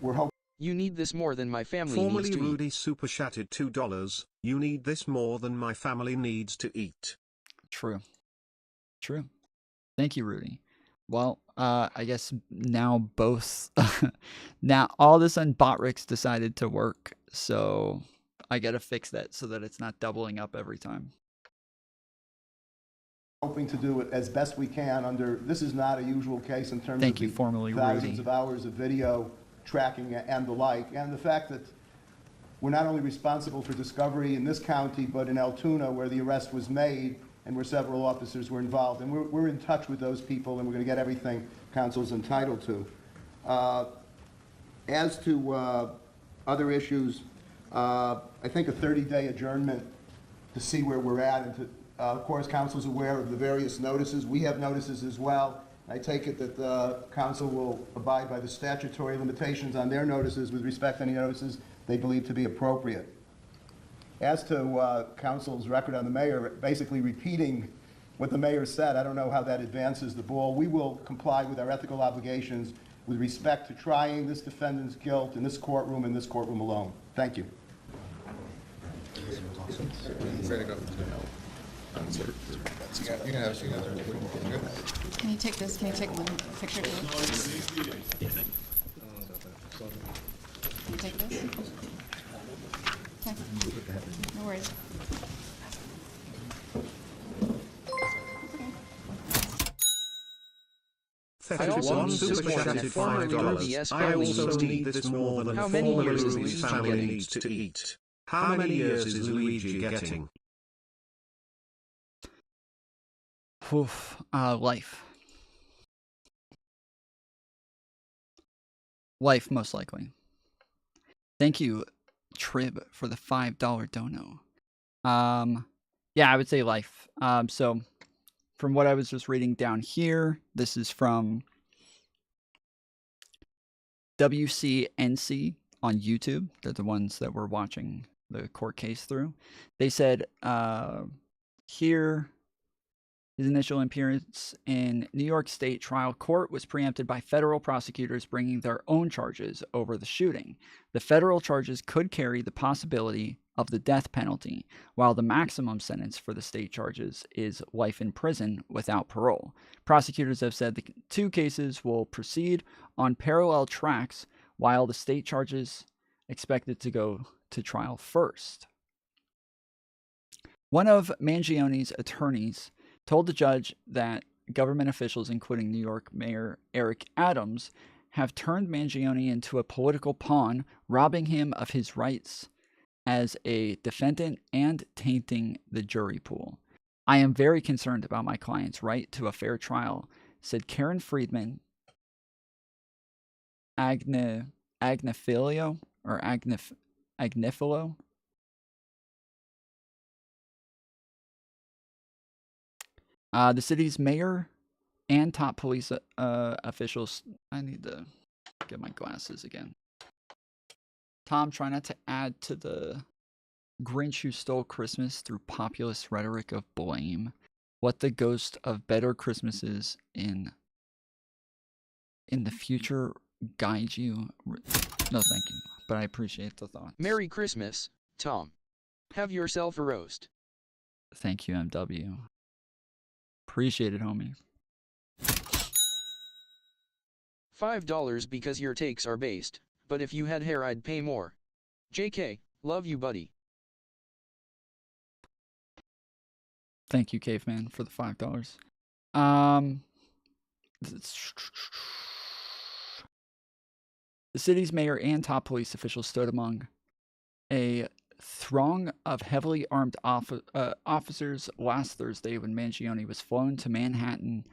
Speaker 22: we're hoping.
Speaker 12: You need this more than my family
Speaker 14: Formerly
Speaker 12: needs to
Speaker 14: Rudy super chatted $2. You need this more than my family needs to eat.
Speaker 1: True. True. Thank you, Rudy. Well, I guess now both, now all of a sudden Botrix decided to work. So I gotta fix that so that it's not doubling up every time.
Speaker 22: Hoping to do it as best we can under, this is not a usual case in terms
Speaker 1: Thank
Speaker 22: of
Speaker 1: you,
Speaker 22: the
Speaker 1: formerly
Speaker 22: thousands
Speaker 1: Rudy.
Speaker 22: of hours of video tracking and the like, and the fact that we're not only responsible for discovery in this county, but in Altoona, where the arrest was made and where several officers were involved. And we're in touch with those people, and we're going to get everything counsel's entitled to. As to other issues, I think a 30-day adjournment to see where we're at, and to, of course, council's aware of the various notices. We have notices as well. I take it that the council will abide by the statutory limitations on their notices with respect to any notices they believe to be appropriate. As to council's record on the mayor, basically repeating what the mayor said, I don't know how that advances the ball. We will comply with our ethical obligations with respect to trying this defendant's guilt in this courtroom and this courtroom alone. Thank you.
Speaker 3: Can you take this? Can you take one picture too? Can you take this? Okay. No worries.
Speaker 14: I also super chatted $5. I also need this more than
Speaker 12: How many years is
Speaker 14: Luigi's
Speaker 12: Luigi
Speaker 14: family
Speaker 12: getting?
Speaker 14: needs to eat. How many years is Luigi getting?
Speaker 1: Oof, life. Life, most likely. Thank you, Trib, for the $5 dono. Yeah, I would say life. So, from what I was just reading down here, this is from WCNC on YouTube. They're the ones that we're watching the court case through. They said, here, his initial appearance in New York State trial court was preempted by federal prosecutors bringing their own charges over the shooting. The federal charges could carry the possibility of the death penalty, while the maximum sentence for the state charges is life in prison without parole. Prosecutors have said the two cases will proceed on parallel tracks, while the state charges expected to go to trial first. One of Mangione's attorneys told the judge that government officials, including New York Mayor Eric Adams, have turned Mangione into a political pawn, robbing him of his rights as a defendant and tainting the jury pool. I am very concerned about my client's right to a fair trial, said Karen Friedman Agnifilo. The city's mayor and top police officials. I need to get my glasses again. Tom, try not to add to the Grinch who stole Christmas through populist rhetoric of blame. What the ghost of better Christmases in the future guide you. No, thank you, but I appreciate the thought.
Speaker 12: Merry Christmas, Tom. Have yourself a roast.
Speaker 1: Thank you, MW. Appreciate it, homie.
Speaker 12: $5 because your takes are based, but if you had hair I'd pay more. JK, love you buddy.
Speaker 1: Thank you, Caveman, for the $5. The city's mayor and top police officials stood among a throng of heavily armed officers last Thursday when Mangione was flown to Manhattan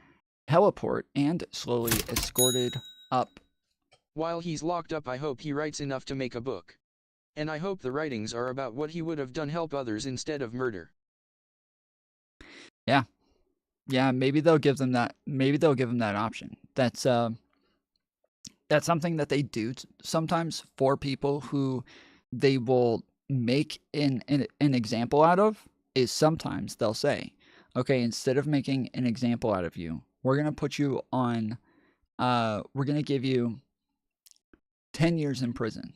Speaker 1: heliport and slowly escorted up.
Speaker 12: While he's locked up, I hope he writes enough to make a book. And I hope the writings are about what he would have done, help others instead of murder.
Speaker 1: Yeah. Yeah, maybe they'll give them that. Maybe they'll give them that option. That's something that they do sometimes for people who they will make an example out of. Is sometimes they'll say, okay, instead of making an example out of you, we're going to put you on, we're going to give you 10 years in prison.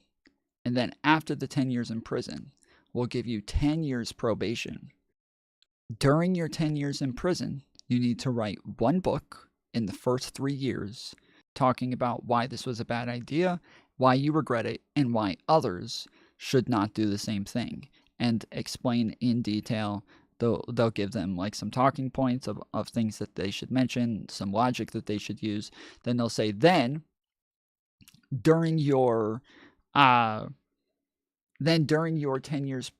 Speaker 1: And then after the 10 years in prison, we'll give you 10 years probation. During your 10 years in prison, you need to write one book in the first 3 years talking about why this was a bad idea, why you regret it, and why others should not do the same thing, and explain in detail. They'll give them like some talking points of things that they should mention, some logic that they should use. Then they'll say, then during your 10 years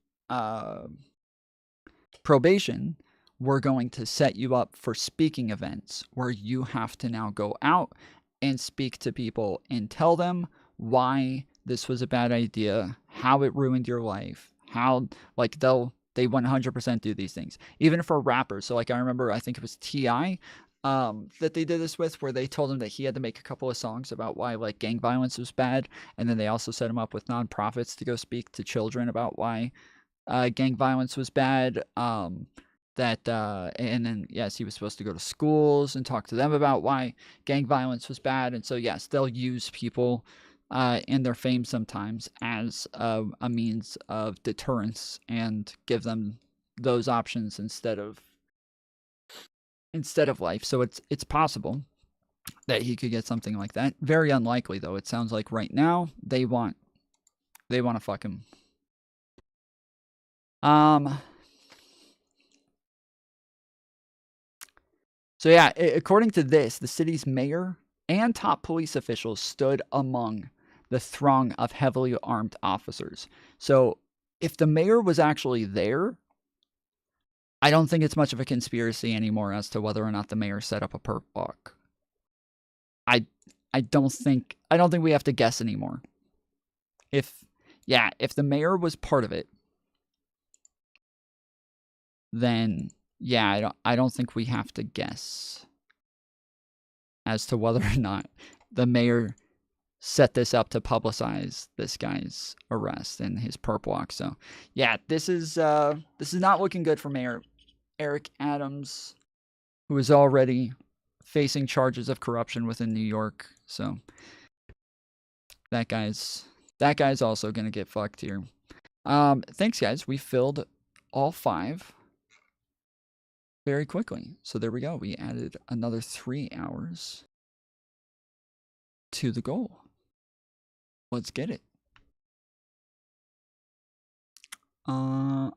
Speaker 1: probation, we're going to set you up for speaking events where you have to now go out and speak to people and tell them why this was a bad idea, how it ruined your life, how, like, they 100% do these things, even for rappers. So, like, I remember, I think it was T.I. That they did this with, where they told him that he had to make a couple of songs about why, like, gang violence was bad, and then they also set him up with nonprofits to go speak to children about why gang violence was bad. And then, yes, he was supposed to go to schools and talk to them about why gang violence was bad. And so, yes, they'll use people and their fame sometimes as a means of deterrence and give them those options instead of life. So it's possible that he could get something like that. Very unlikely, though. It sounds like right now they want to fuck him. So yeah, according to this, the city's mayor and top police officials stood among the throng of heavily armed officers. So if the mayor was actually there, I don't think it's much of a conspiracy anymore as to whether or not the mayor set up a perp walk. I don't think we have to guess anymore. If the mayor was part of it, then yeah, I don't think we have to guess as to whether or not the mayor set this up to publicize this guy's arrest and his perp walk. So yeah, this is not looking good for Mayor Eric Adams, who is already facing charges of corruption within New York. So that guy's also gonna get fucked here. Thanks, guys. We filled all 5 very quickly. So there we go. We added another 3 hours to the goal. Let's get it. So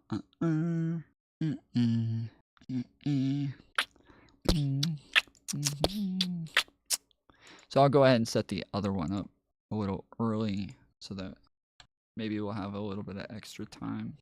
Speaker 1: I'll go ahead and set the other one up a little early so that maybe we'll have a little bit of extra time.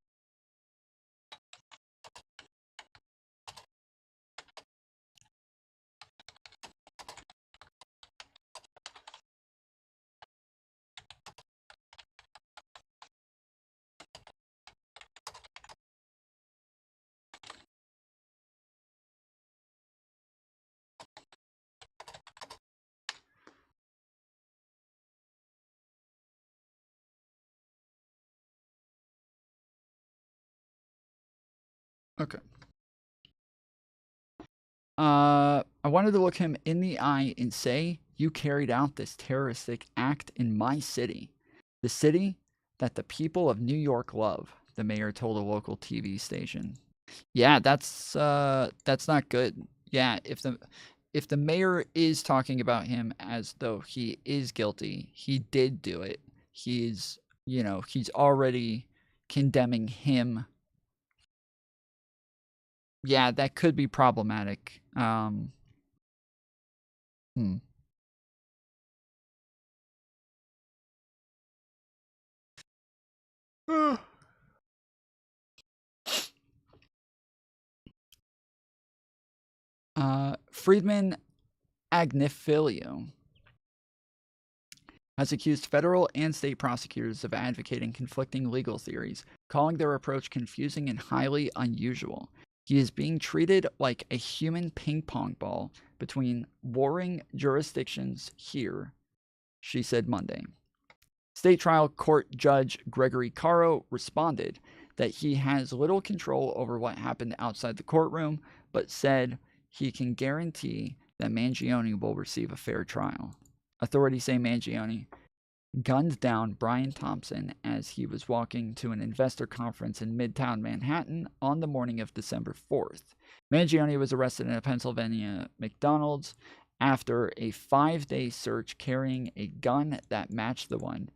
Speaker 1: Okay. I wanted to look him in the eye and say, you carried out this terroristic act in my city. The city that the people of New York love, the mayor told a local TV station. Yeah, that's not good. Yeah, if the mayor is talking about him as though he is guilty, he did do it. He's already condemning him. Yeah, that could be problematic. Friedman Agnifilio has accused federal and state prosecutors of advocating conflicting legal theories, calling their approach confusing and highly unusual. He is being treated like a human ping pong ball between warring jurisdictions here, she said Monday. State trial court judge Gregory Caro responded that he has little control over what happened outside the courtroom, but said he can guarantee that Mangione will receive a fair trial. Authorities say Mangione gunned down Brian Thompson as he was walking to an investor conference in Midtown Manhattan on the morning of December 4th. Mangione was arrested in a Pennsylvania McDonald's after a 5-day search carrying a gun that matched the one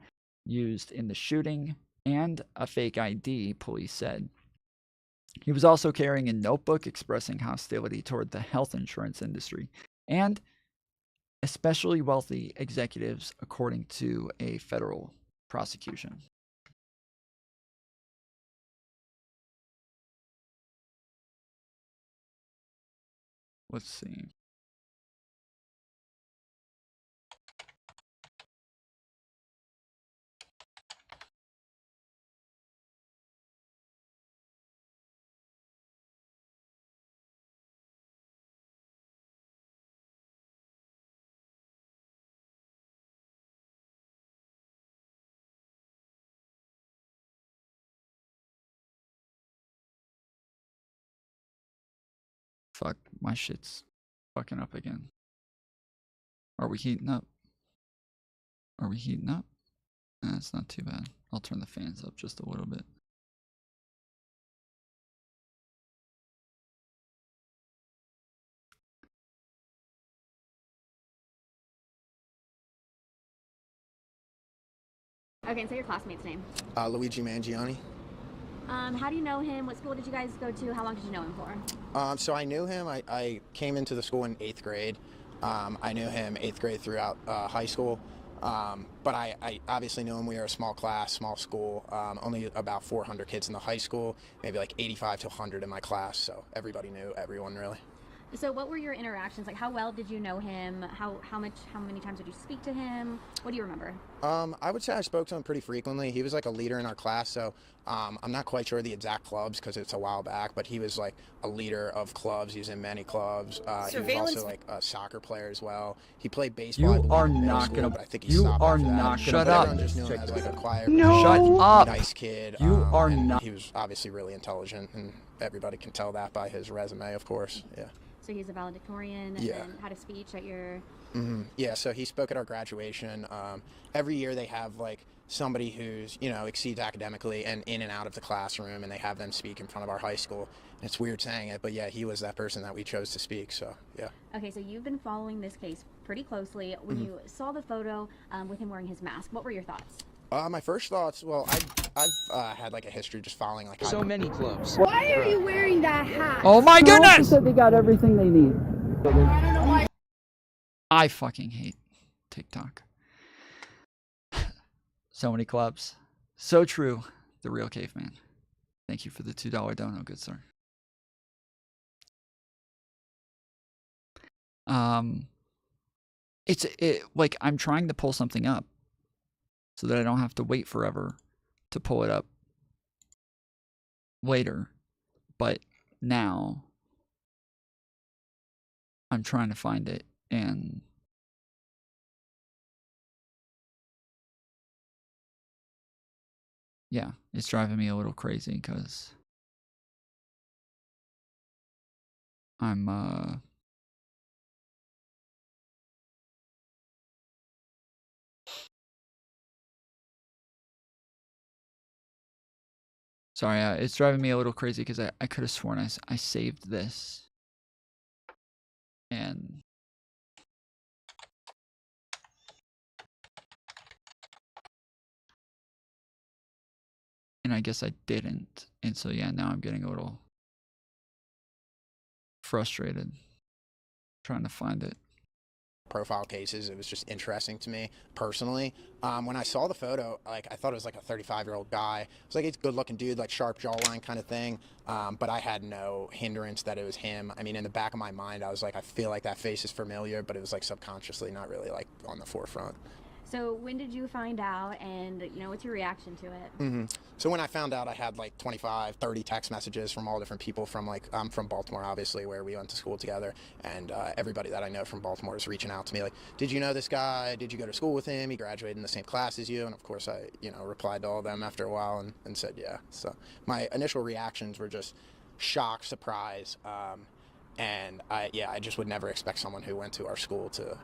Speaker 1: used in the shooting and a fake ID, police said. He was also carrying a notebook expressing hostility toward the health insurance industry and especially wealthy executives, according to a federal prosecution. Let's see. Fuck, my shit's fucking up again. Are we heating up? Are we heating up? It's not too bad. I'll turn the fans up just a little bit.
Speaker 13: Okay, and say your classmate's name.
Speaker 17: Luigi Mangione.
Speaker 13: How do you know him? What school did you guys go to? How long did you know him for?
Speaker 17: So I knew him. I came into the school in 8th grade. I knew him 8th grade throughout high school. But I obviously knew him. We were a small class, small school, only about 400 kids in the high school, maybe like 85 to 100 in my class. So everybody knew everyone, really.
Speaker 13: So what were your interactions like? How well did you know him? How many times did you speak to him? What do you remember?
Speaker 17: I would say I spoke to him pretty frequently. He was like a leader in our class, so I'm not quite sure the exact clubs because it's a while back, but he was like a leader of clubs. He was in many clubs. He was also like a soccer player as well. He played baseball.
Speaker 1: You are not gonna.
Speaker 17: But I think he
Speaker 1: You
Speaker 17: stopped
Speaker 1: are
Speaker 17: after that.
Speaker 1: not
Speaker 17: Shut
Speaker 1: gonna.
Speaker 17: up. Just knew him as like a quiet,
Speaker 1: Shut up.
Speaker 17: nice kid.
Speaker 1: You are
Speaker 17: and
Speaker 1: not.
Speaker 17: He was obviously really intelligent, and everybody can tell that by his resume, of course. Yeah.
Speaker 13: So he's a valedictorian
Speaker 17: Yeah.
Speaker 13: and had a speech at your...
Speaker 17: Yeah, so he spoke at our graduation. Every year they have like somebody who's, exceeds academically and in and out of the classroom, and they have them speak in front of our high school. And it's weird saying it, but yeah, he was that person that we chose to speak, so yeah.
Speaker 13: Okay, so you've been following this case pretty closely. When you saw the photo with him wearing his mask, what were your thoughts?
Speaker 17: My first thoughts, well, I've had like a history just following like
Speaker 12: so many clubs.
Speaker 15: Why are you wearing that hat?
Speaker 1: Oh my goodness!
Speaker 9: Said they got everything they need.
Speaker 1: I fucking hate TikTok. So many clubs. So true. The real caveman. Thank you for the $2 dono, good sir. It's like I'm trying to pull something up so that I don't have to wait forever to pull it up later. But now I'm trying to find it, and yeah, it's driving me a little crazy because I'm sorry, it's driving me a little crazy because I could have sworn I saved this. And I guess I didn't. And so yeah, now I'm getting a little frustrated trying to find it.
Speaker 17: Profile cases, it was just interesting to me personally. When I saw the photo, like I thought it was like a 35-year-old guy. It was like he's a good-looking dude, like sharp jawline kind of thing. But I had no hindrance that it was him. I mean, in the back of my mind, I was like, I feel like that face is familiar, but it was like subconsciously, not really like on the forefront.
Speaker 13: So when did you find out, and what's your reaction to it?
Speaker 17: So when I found out, I had like 25, 30 text messages from all different people from like, I'm from Baltimore, obviously, where we went to school together. And everybody that I know from Baltimore is reaching out to me like, did you know this guy? Did you go to school with him? He graduated in the same class as you. And of course I, replied to all of them after a while and said, yeah. So my initial reactions were just shock, surprise. And I just would never expect someone who went to our school to,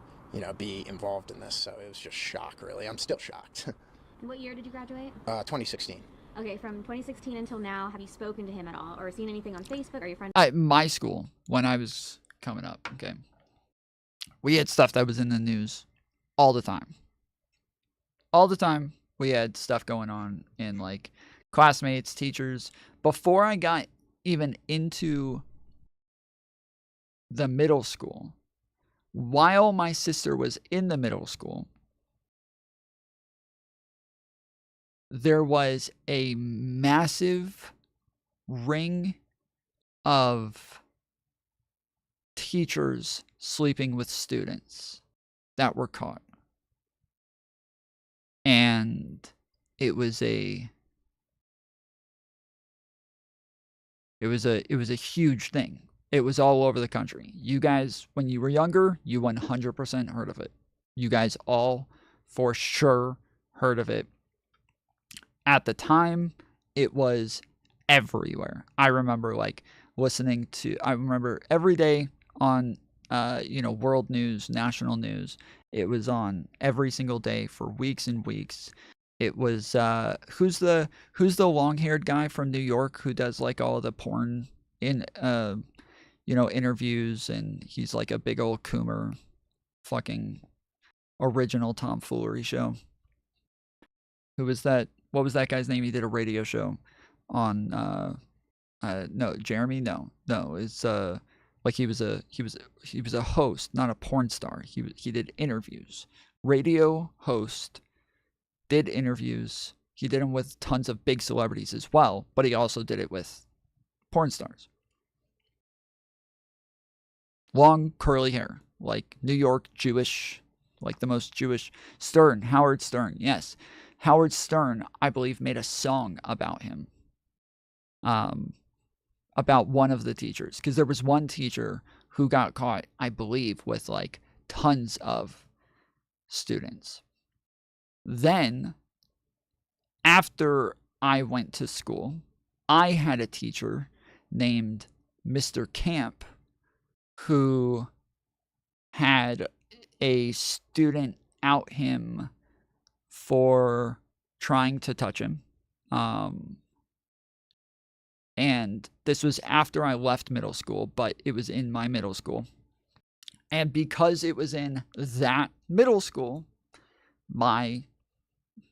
Speaker 17: be involved in this. So it was just shock, really. I'm still shocked.
Speaker 13: And what year did you graduate?
Speaker 17: 2016.
Speaker 13: Okay, from 2016 until now, have you spoken to him at all or seen anything on Facebook? Are you friends?
Speaker 1: My school, when I was coming up, okay, we had stuff that was in the news all the time. All the time, We had stuff going on in like classmates, teachers. Before I got even into the middle school, while my sister was in the middle school, there was a massive ring of teachers sleeping with students that were caught. And it was a huge thing. It was all over the country. You guys, when you were younger, you 100% heard of it. You guys all for sure heard of it. At the time, it was everywhere. I remember like I remember every day on world news, national news. It was on every single day for weeks and weeks. It was who's the long-haired guy from New York who does like all the porn in interviews, and he's like a big old coomer, fucking original Foolery show. Who was that? What was that guy's name? He did a radio show on no, Jeremy, no, it's like he was a host, not a porn star. He did interviews, radio host, did interviews. He did them with tons of big celebrities as well, but he also did it with porn stars. Long curly hair, like New York Jewish, like the most Jewish. Howard Stern, yes. Howard Stern, I believe, made a song about him. About one of the teachers, because there was one teacher who got caught, I believe, with like tons of students. Then, after I went to school, I had a teacher named Mr. Camp who had a student out him for trying to touch him. And this was after I left middle school, but it was in my middle school. And because it was in that middle school, my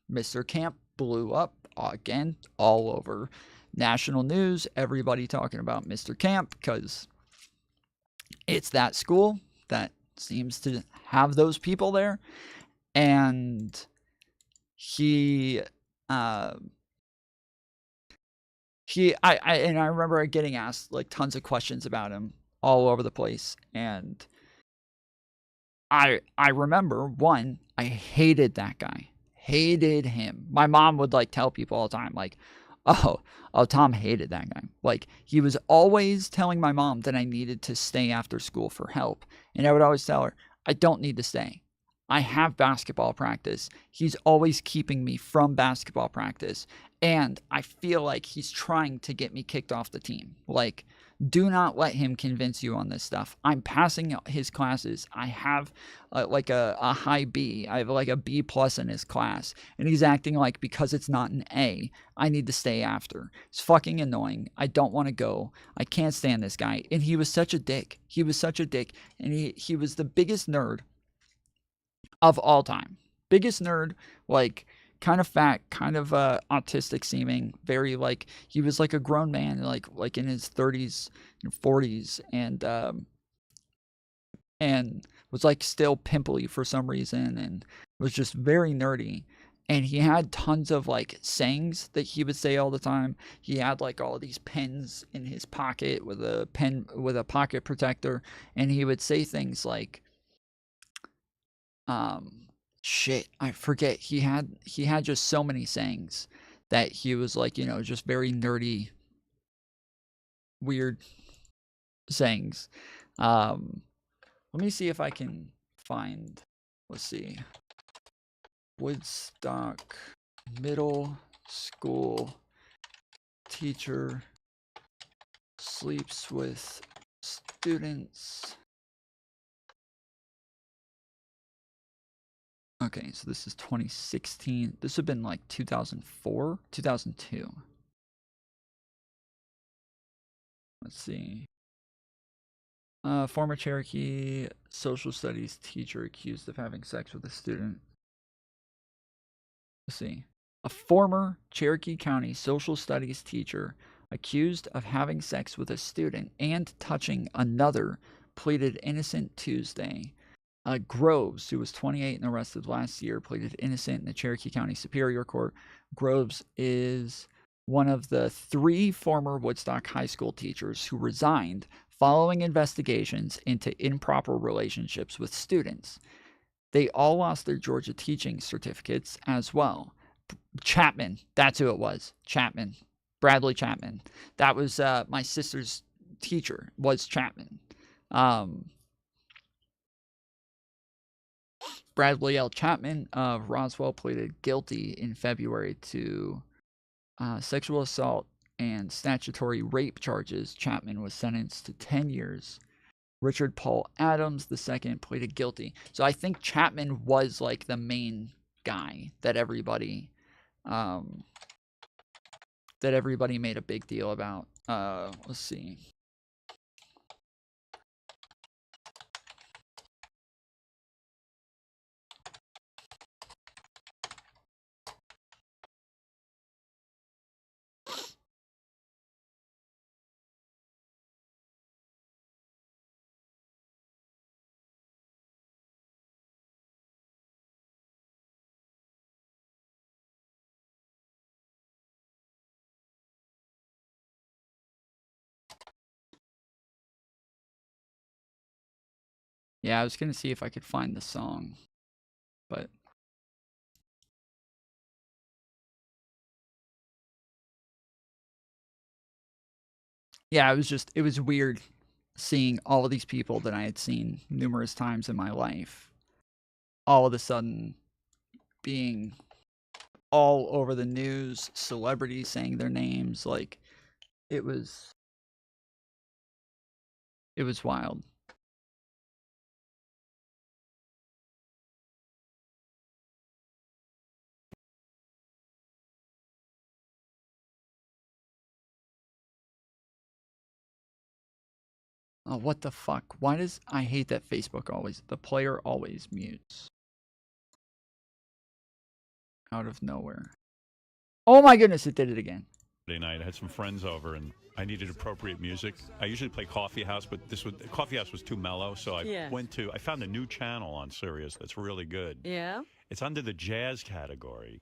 Speaker 1: Mr. Camp blew up again all over national news. Everybody talking about Mr. Camp because it's that school that seems to have those people there. And I remember getting asked like tons of questions about him all over the place, and I remember one, I hated that guy, hated him. My mom would like tell people all the time like, oh, Tom hated that guy. Like he was always telling my mom that I needed to stay after school for help, and I would always tell her I don't need to stay. I have basketball practice. He's always keeping me from basketball practice. And I feel like he's trying to get me kicked off the team. Like, do not let him convince you on this stuff. I'm passing his classes. I have like a high B. I have like a B+ in his class. And he's acting like because it's not an A, I need to stay after. It's fucking annoying. I don't want to go. I can't stand this guy. And he was such a dick. He was such a dick. And he was the biggest nerd of all time. Biggest nerd, like kind of fat, kind of autistic seeming, very like he was like a grown man, like in his 30s and 40s, and was like still pimply for some reason, and was just very nerdy. And he had tons of like sayings that he would say all the time. He had like all these pens in his pocket with a pocket protector, and he would say things like shit, I forget. He had just so many sayings that he was like, just very nerdy, weird sayings. Let me see if I can find, let's see. Woodstock middle school teacher sleeps with students. Okay, so this is 2016. This would have been like 2004, 2002. Let's see. Former Cherokee social studies teacher accused of having sex with a student. Let's see. A former Cherokee County social studies teacher accused of having sex with a student and touching another pleaded innocent Tuesday. Groves, who was 28 and arrested last year, pleaded innocent in the Cherokee County Superior Court. Groves is one of the 3 former Woodstock High School teachers who resigned following investigations into improper relationships with students. They all lost their Georgia teaching certificates as well. Chapman, that's who it was. Chapman. Bradley Chapman. That was my sister's teacher, was Chapman. Bradley L. Chapman of Roswell pleaded guilty in February to sexual assault and statutory rape charges. Chapman was sentenced to 10 years. Richard Paul Adams II pleaded guilty. So I think Chapman was like the main guy that everybody made a big deal about. Let's see. Yeah, I was going to see if I could find the song, but yeah, it was weird seeing all of these people that I had seen numerous times in my life all of a sudden being all over the news, celebrities saying their names. Like, it was wild. Oh, what the fuck? Why does I hate that Facebook the player always mutes out of nowhere. Oh my goodness, it did it again.
Speaker 16: Night, I had some friends over and I needed appropriate music. I usually play Coffee House, but Coffee House was too mellow, so I found a new channel on Sirius that's really good.
Speaker 18: Yeah?
Speaker 16: It's under the jazz category.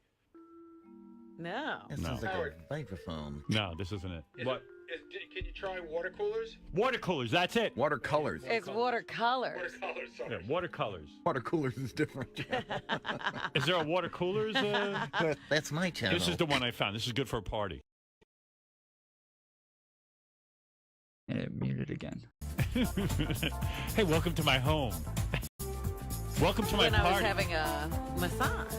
Speaker 18: No.
Speaker 16: That sounds like a
Speaker 19: vibraphone.
Speaker 16: No, this isn't it. What?
Speaker 24: Can you try water coolers?
Speaker 16: Water coolers, that's it.
Speaker 19: Watercolors.
Speaker 18: It's watercolors.
Speaker 24: Watercolors, sorry.
Speaker 16: Yeah, watercolors.
Speaker 19: Water coolers is different.
Speaker 16: Is there a water coolers?
Speaker 19: That's my channel.
Speaker 16: This is the one I found. This is good for a party.
Speaker 1: And it muted again.
Speaker 16: Hey, welcome to my home. Welcome to my
Speaker 18: party.
Speaker 16: party.
Speaker 18: I was having a massage.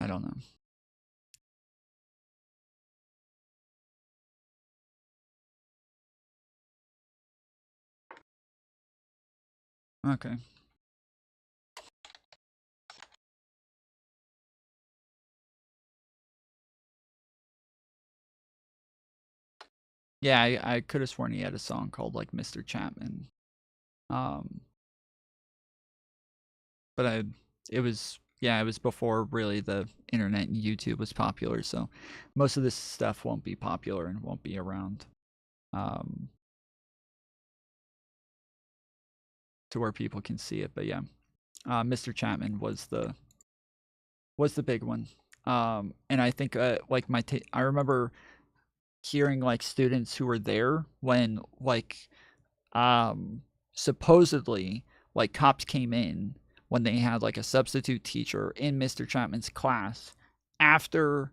Speaker 1: I don't know. Okay. Yeah, I could have sworn he had a song called like Mr. Chapman. But it was before really the internet and YouTube was popular, so most of this stuff won't be popular and won't be around to where people can see it. But yeah, Mr. Chapman was the big one. And I think like I remember hearing like students who were there when like supposedly like cops came in when they had like a substitute teacher in Mr. Chapman's class after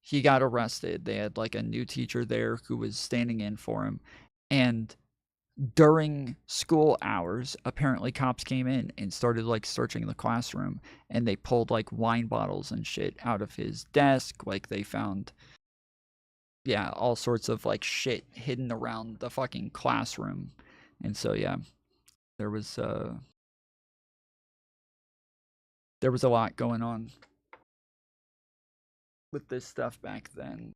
Speaker 1: he got arrested. They had like a new teacher there who was standing in for him, and during school hours apparently cops came in and started like searching the classroom, and they pulled like wine bottles and shit out of his desk. Like they found all sorts of like shit hidden around the fucking classroom. And so yeah, there was a lot going on with this stuff back then.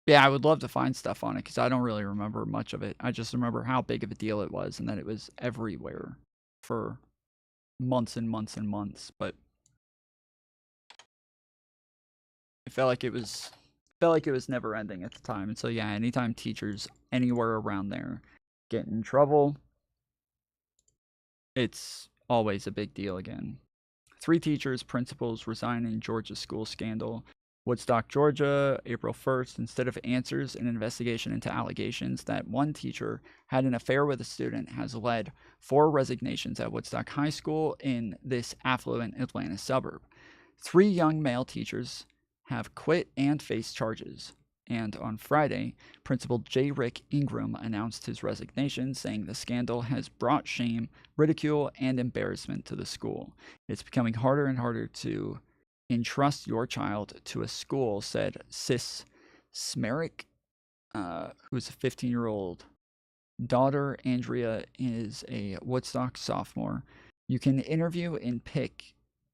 Speaker 1: Yeah, I would love to find stuff on it because I don't really remember much of it. I just remember how big of a deal it was and that it was everywhere for months and months and months. But it felt like it was never ending at the time. And so yeah, anytime teachers anywhere around there get in trouble, it's always a big deal again. 3 teachers, principals resign in Georgia school scandal. Woodstock, Georgia, April 1st. Instead of answers, an investigation into allegations that one teacher had an affair with a student has led 4 resignations at Woodstock High School in this affluent Atlanta suburb. 3 young male teachers have quit and faced charges. And on Friday, Principal J. Rick Ingram announced his resignation, saying the scandal has brought shame, ridicule, and embarrassment to the school. It's becoming harder and harder to entrust your child to a school, said Sis Smerick, who's a 15-year-old daughter. Andrea is a Woodstock sophomore. You can interview and pick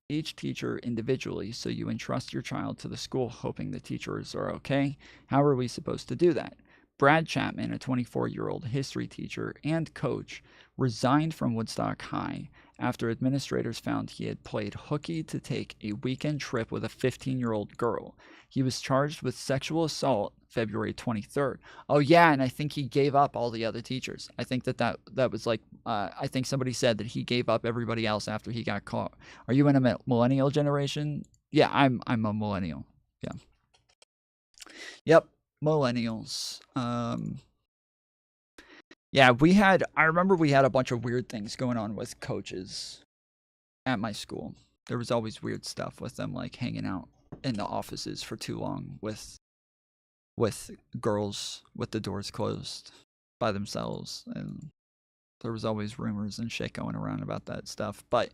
Speaker 1: each teacher individually, so you entrust your child to the school hoping the teachers are okay. How are we supposed to do that? Brad Chapman, a 24-year-old history teacher and coach, resigned from Woodstock High after administrators found he had played hooky to take a weekend trip with a 15-year-old girl. He was charged with sexual assault February 23rd. Oh yeah, and I think he gave up all the other teachers. I think that was like, I think somebody said that he gave up everybody else after he got caught. Are you in a millennial generation? Yeah, I'm a millennial. Yeah. Yep, millennials. Yeah, I remember we had a bunch of weird things going on with coaches at my school. There was always weird stuff with them, like hanging out in the offices for too long with girls with the doors closed by themselves, and there was always rumors and shit going around about that stuff. But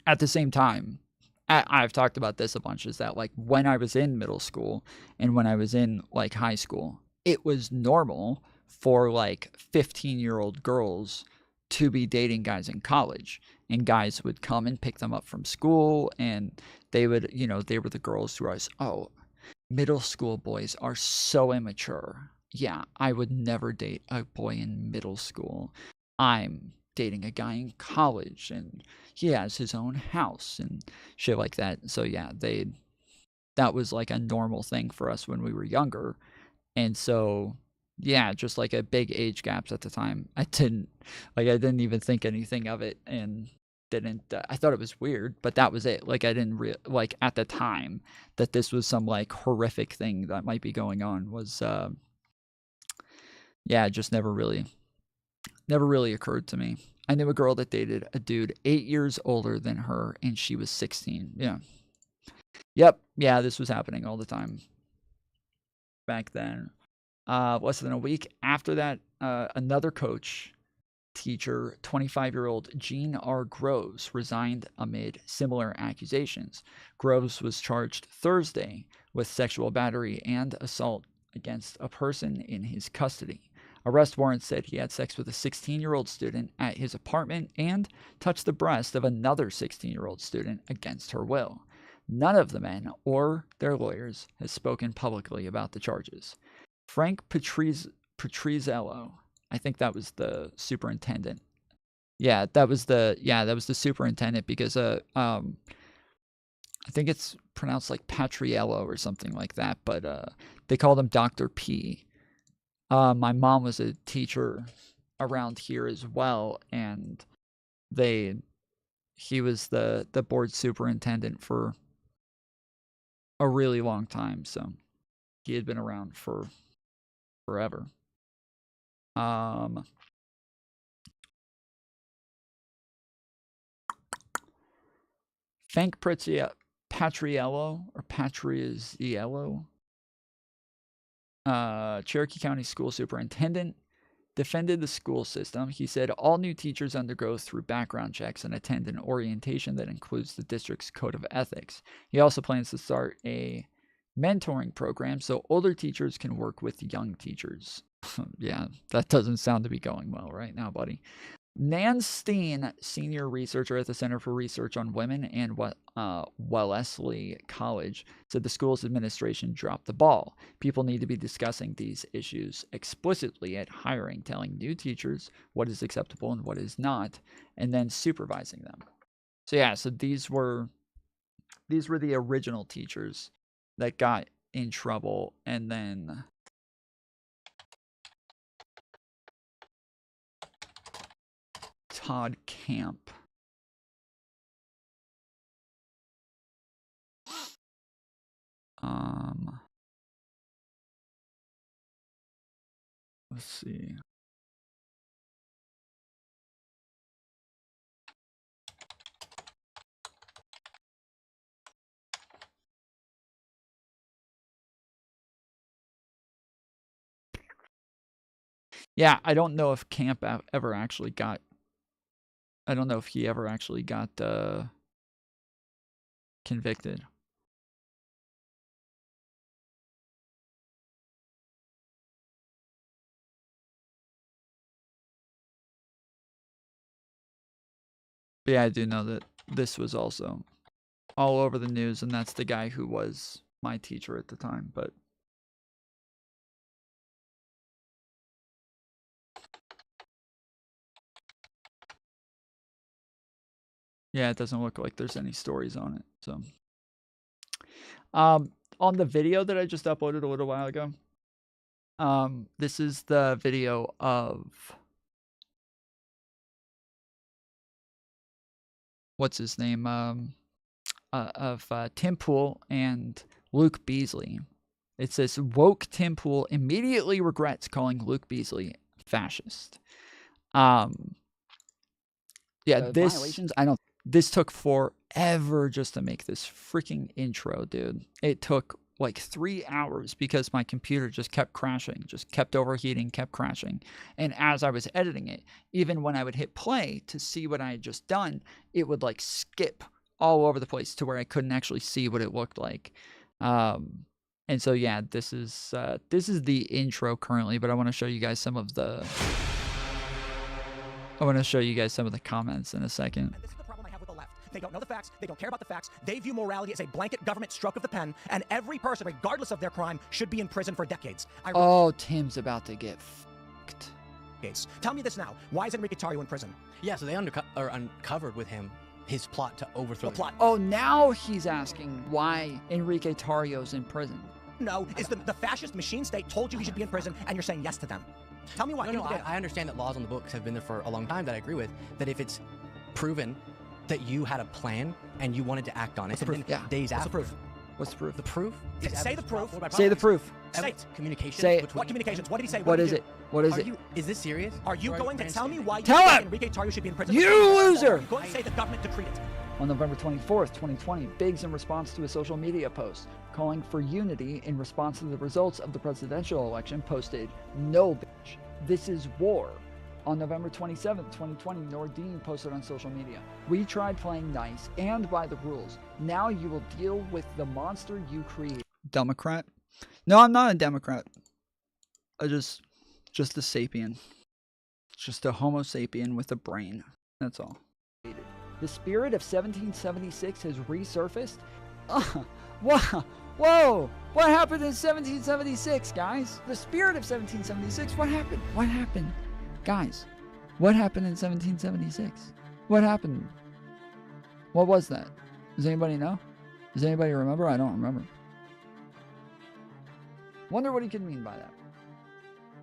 Speaker 1: at the same time, I've talked about this a bunch, is that like when I was in middle school and when I was in like high school, it was normal for like 15-year-old girls to be dating guys in college, and guys would come and pick them up from school, and they would, they were the girls who was, oh, middle school boys are so immature. Yeah, I would never date a boy in middle school. I'm dating a guy in college and he has his own house and shit like that. So yeah, that was like a normal thing for us when we were younger. And so yeah, just like a big age gaps at the time. I didn't even think anything of it, and I thought it was weird, but that was it. Like I didn't like at the time that this was some like horrific thing that might be going on was yeah, it just never really occurred to me. I knew a girl that dated a dude 8 years older than her, and she was 16. Yeah. Yep. Yeah, this was happening all the time back then. Less than a week after that, another teacher, 25-year-old Jean R. Groves, resigned amid similar accusations. Groves was charged Thursday with sexual battery and assault against a person in his custody. Arrest warrants said he had sex with a 16-year-old student at his apartment and touched the breast of another 16-year-old student against her will. None of the men or their lawyers has spoken publicly about the charges. Frank Petrizello, I think that was the superintendent. Yeah, that was the superintendent, because I think it's pronounced like Patriello or something like that, but they called him Dr. P. My mom was a teacher around here as well, and he was the board superintendent for a really long time, so he had been around for forever. Frank Patriello or Patriziello, Cherokee County School Superintendent, defended the school system. He said all new teachers undergo through background checks and attend an orientation that includes the district's code of ethics. He also plans to start a mentoring program so older teachers can work with young teachers. Yeah, that doesn't sound to be going well right now, buddy. Nan Steen, senior researcher at the Center for Research on Women and Wellesley College, said the school's administration dropped the ball. People need to be discussing these issues explicitly at hiring, telling new teachers what is acceptable and what is not, and then supervising them. So yeah, so these were the original teachers that got in trouble, and then Todd Camp. Let's see. Yeah, I don't know if Camp ever actually got. I don't know if he ever actually got convicted. But yeah, I do know that this was also all over the news, and that's the guy who was my teacher at the time, but yeah, it doesn't look like there's any stories on it. So on the video that I just uploaded a little while ago, this is the video of what's his name? Of Tim Pool and Luke Beasley. It says, woke Tim Pool immediately regrets calling Luke Beasley fascist. Yeah, this violations, this took forever just to make this freaking intro, dude. It took like 3 hours because my computer just kept crashing, just kept overheating, kept crashing. And as I was editing it, even when I would hit play to see what I had just done, it would like skip all over the place to where I couldn't actually see what it looked like. And so yeah, this is the intro currently, but I want to show you guys some of the comments in a second.
Speaker 4: And this is the problem I have with the left. They don't know the facts. They don't care about the facts. They view morality as a blanket government stroke of the pen, and every person, regardless of their crime, should be in prison for decades.
Speaker 1: Oh, Tim's about to get fucked.
Speaker 4: Tell me this now. Why is Enrique Tarrio in prison?
Speaker 5: Yeah, so they uncovered with him his plot to overthrow
Speaker 4: the plot.
Speaker 1: Oh, now he's asking why Enrique Tarrio's in prison.
Speaker 4: No, is the fascist machine state told you he should be in prison, and you're saying yes to them. Tell me why.
Speaker 5: No, I understand that laws on the books have been there for a long time that I agree with, that if it's proven that you had a plan and you wanted to act on it, and then days after.
Speaker 4: What's the proof?
Speaker 1: What's the proof?
Speaker 5: The proof?
Speaker 4: Say the proof.
Speaker 1: Say the proof.
Speaker 4: Say it.
Speaker 5: Communications.
Speaker 1: Say it.
Speaker 4: What communications? What did he say?
Speaker 1: What is it? What is it?
Speaker 5: Is this serious?
Speaker 4: Are you going to tell me why you
Speaker 1: Tell
Speaker 4: think
Speaker 1: him!
Speaker 4: Enrique Tarrio should be in prison?
Speaker 1: You loser!
Speaker 4: Are you going to say the government decreed it?
Speaker 1: On November 24th, 2020, Biggs, in response to a social media post calling for unity in response to the results of the presidential election, posted, "No, bitch, this is war." On November 27th, 2020, Nordine posted on social media, "We tried playing nice and by the rules. Now you will deal with the monster you created." Democrat? No, I'm not a Democrat. Just a sapien. Just a Homo sapien with a brain. That's all. The spirit of 1776 has resurfaced. Whoa! What happened in 1776, guys? The spirit of 1776. What happened? What happened, guys? What happened in 1776? What happened? What was that? Does anybody know? Does anybody remember? I don't remember. Wonder what he could mean by that.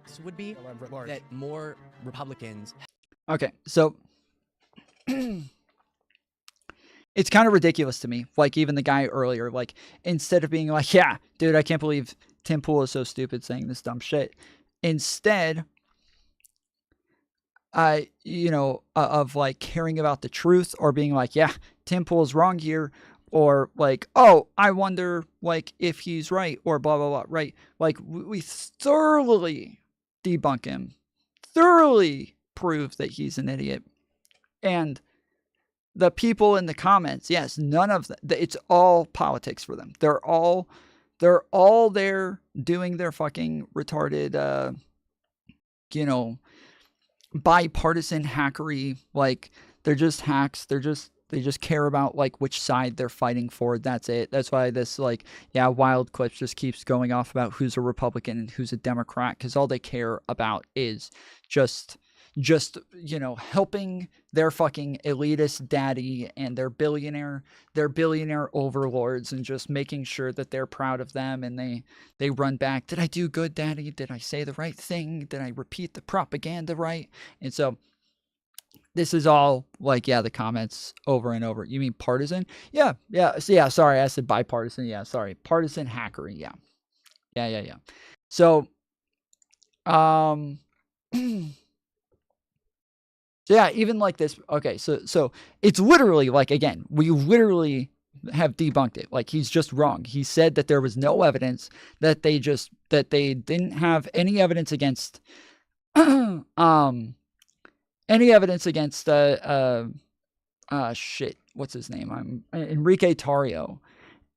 Speaker 5: This would be that more Republicans.
Speaker 1: Okay, so it's kind of ridiculous to me. Like, even the guy earlier, like, instead of being like, yeah, dude, I can't believe Tim Pool is so stupid saying this dumb shit. Instead, of like caring about the truth or being like, yeah, Tim Pool is wrong here. Or like, oh, I wonder like if he's right or blah, blah, blah, right? Like we thoroughly debunk him, thoroughly prove that he's an idiot. And the people in the comments, yes, none of that. It's all politics for them. They're all there doing their fucking retarded, bipartisan hackery. Like, they're just hacks. They just care about like which side they're fighting for. That's it. That's why this like, yeah, wild clips just keeps going off about who's a Republican and who's a Democrat, because all they care about is just helping their fucking elitist daddy and their billionaire overlords, and just making sure that they're proud of them, and they run back, did I do good, daddy? Did I say the right thing? Did I repeat the propaganda right? And so this is all like, yeah, the comments over and over. You mean partisan? Yeah. Sorry, I said bipartisan. Yeah, sorry, partisan hackery. Yeah. So, yeah, even like this. Okay, so it's literally like, again, we literally have debunked it. Like, he's just wrong. He said that there was no evidence, that they didn't have any evidence against what's his name? Enrique Tarrio.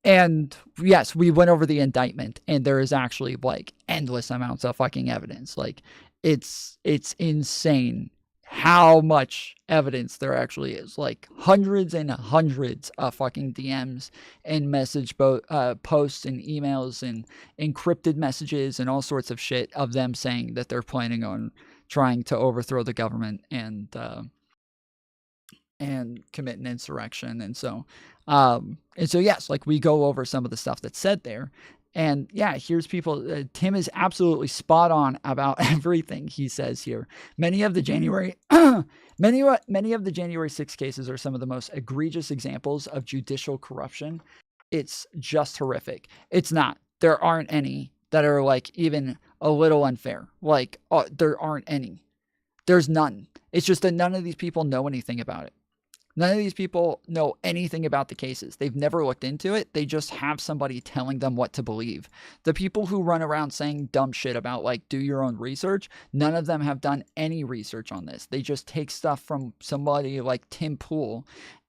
Speaker 1: And yes, we went over the indictment, and there is actually like endless amounts of fucking evidence. Like, it's insane how much evidence there actually is. Like, hundreds and hundreds of fucking DMs and message posts and emails and encrypted messages and all sorts of shit of them saying that they're planning on trying to overthrow the government and commit an insurrection. And so yes, like, we go over some of the stuff that's said there. And yeah, here's people. Tim is absolutely spot on about everything he says here. Many of the January 6 cases are some of the most egregious examples of judicial corruption. It's just horrific. It's not. There aren't any that are like even a little unfair. Like, there aren't any. There's none. It's just that none of these people know anything about it. None of these people know anything about the cases. They've never looked into it. They just have somebody telling them what to believe. The people who run around saying dumb shit about, like, do your own research, none of them have done any research on this. They just take stuff from somebody like Tim Pool,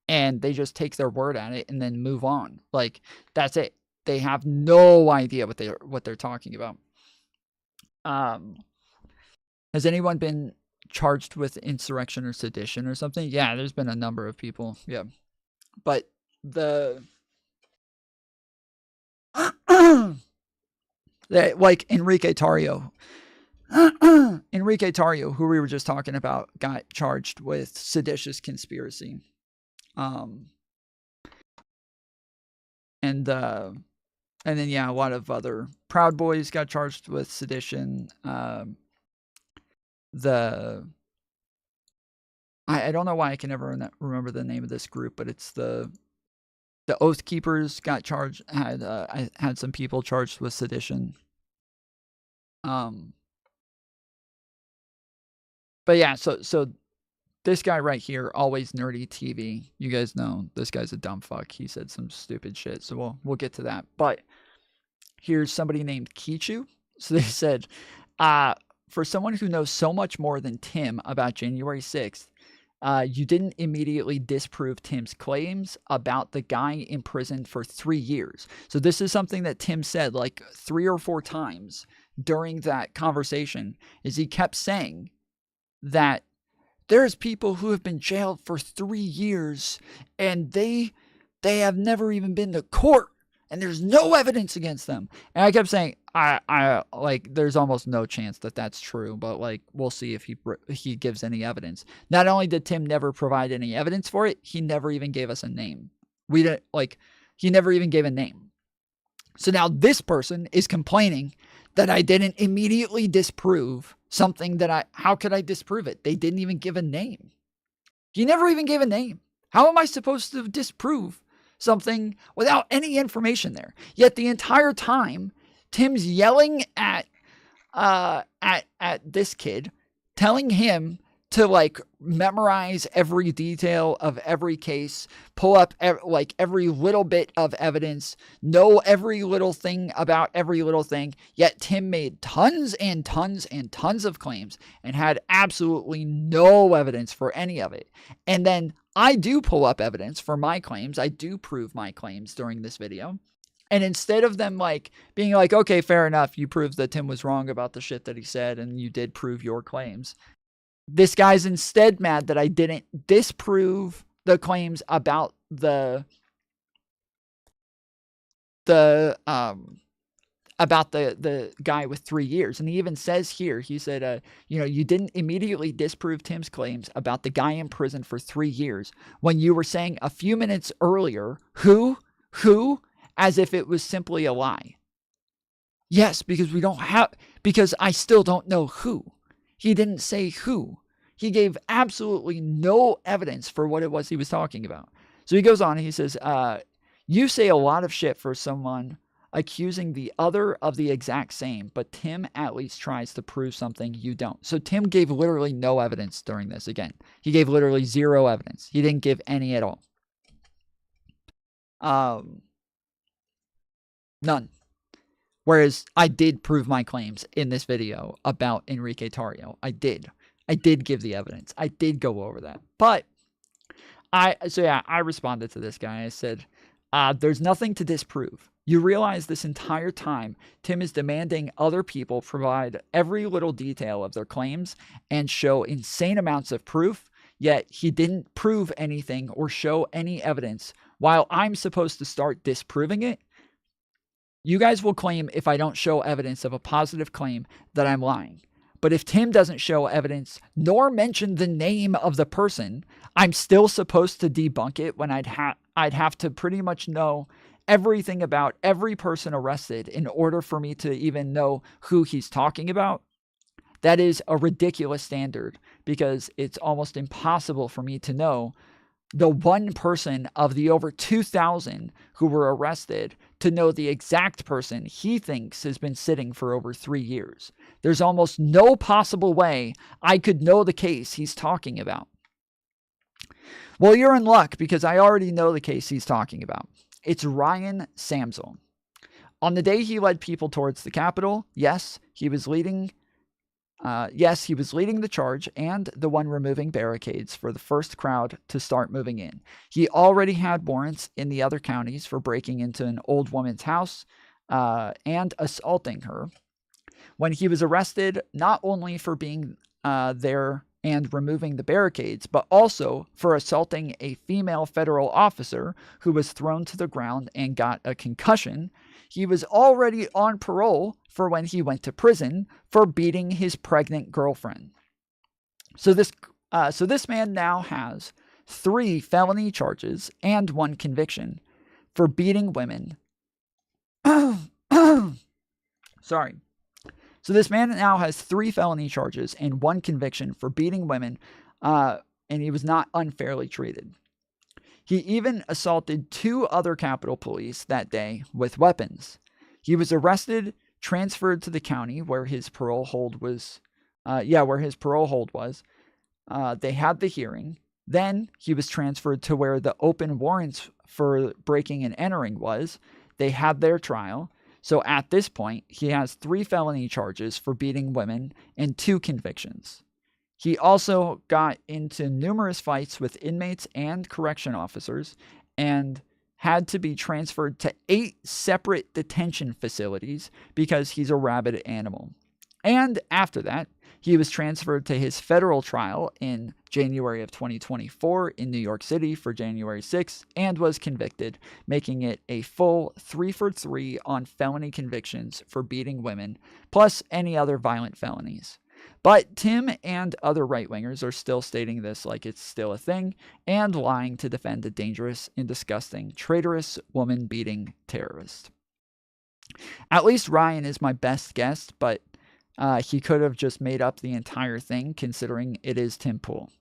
Speaker 1: and they just take their word at it and then move on. Like, that's it. They have no idea what they're talking about. Has anyone been charged with insurrection or sedition or something? Yeah, there's been a number of people. Yeah. But like Enrique Tarrio, who we were just talking about, got charged with seditious conspiracy. And then, yeah, a lot of other Proud Boys got charged with sedition. I don't know why I can never remember the name of this group, but it's the Oath Keepers got charged. I had some people charged with sedition. But yeah, so this guy right here, Always Nerdy TV. You guys know this guy's a dumb fuck. He said some stupid shit, so we'll get to that. But here's somebody named Kichu. So they said, for someone who knows so much more than Tim about January 6th, you didn't immediately disprove Tim's claims about the guy imprisoned for 3 years. So this is something that Tim said like 3 or 4 times during that conversation, is he kept saying that there's people who have been jailed for 3 years and they have never even been to court, and there's no evidence against them. And I kept saying, I like, there's almost no chance that that's true, but like, we'll see if he gives any evidence. Not only did Tim never provide any evidence for it, he never even gave us a name. He never even gave a name. So now this person is complaining that I didn't immediately disprove something how could I disprove it? They didn't even give a name. He never even gave a name. How am I supposed to disprove something without any information there? Yet the entire time, Tim's yelling at this kid, telling him to like memorize every detail of every case, pull up every little bit of evidence, know every little thing about every little thing. Yet Tim made tons and tons and tons of claims and had absolutely no evidence for any of it. And then I do pull up evidence for my claims. I do prove my claims during this video. And instead of them like being like, okay, fair enough, you proved that Tim was wrong about the shit that he said and you did prove your claims, this guy's instead mad that I didn't disprove the claims about the guy with 3 years. And he even says here, he said, you didn't immediately disprove Tim's claims about the guy in prison for 3 years when you were saying a few minutes earlier, who, as if it was simply a lie. Yes, because I still don't know who. He didn't say who. He gave absolutely no evidence for what it was he was talking about. So he goes on and he says, you say a lot of shit for someone accusing the other of the exact same, but Tim at least tries to prove something you don't. So Tim gave literally no evidence during this. Again, he gave literally zero evidence. He didn't give any at all. None. Whereas I did prove my claims in this video about Enrique Tarrio. I did give the evidence. I did go over that. But I responded to this guy. I said, there's nothing to disprove. You realize this entire time, Tim is demanding other people provide every little detail of their claims and show insane amounts of proof, yet he didn't prove anything or show any evidence while I'm supposed to start disproving it. You guys will claim if I don't show evidence of a positive claim that I'm lying. But if Tim doesn't show evidence nor mention the name of the person, I'm still supposed to debunk it when I'd have to pretty much know everything about every person arrested in order for me to even know who he's talking about. That is a ridiculous standard because it's almost impossible for me to know the one person of the over 2,000 who were arrested to know the exact person he thinks has been sitting for over 3 years. There's almost no possible way I could know the case he's talking about. Well, you're in luck because I already know the case he's talking about. It's Ryan Samsel. On the day he led people towards the Capitol, yes, he was leading the charge and the one removing barricades for the first crowd to start moving in. He already had warrants in the other counties for breaking into an old woman's house and assaulting her. When he was arrested, not only for being there and removing the barricades, but also for assaulting a female federal officer who was thrown to the ground and got a concussion, he was already on parole for when he went to prison for beating his pregnant girlfriend. So this man now has 3 felony charges and 1 conviction for beating women. Sorry. So this man now has 3 felony charges and 1 conviction for beating women, and he was not unfairly treated. He even assaulted 2 other Capitol Police that day with weapons. He was arrested, transferred to the county where his parole hold was. They had the hearing. Then he was transferred to where the open warrants for breaking and entering was. They had their trial. So at this point, he has 3 felony charges for beating women and 2 convictions. He also got into numerous fights with inmates and correction officers and had to be transferred to 8 separate detention facilities because he's a rabid animal. And after that, he was transferred to his federal trial in January of 2024 in New York City for January 6th and was convicted, making it a full 3 for 3 on felony convictions for beating women, plus any other violent felonies. But Tim and other right-wingers are still stating this like it's still a thing and lying to defend a dangerous and disgusting, traitorous, woman-beating terrorist. At least Ryan is my best guess, but he could have just made up the entire thing considering it is Tim Pool.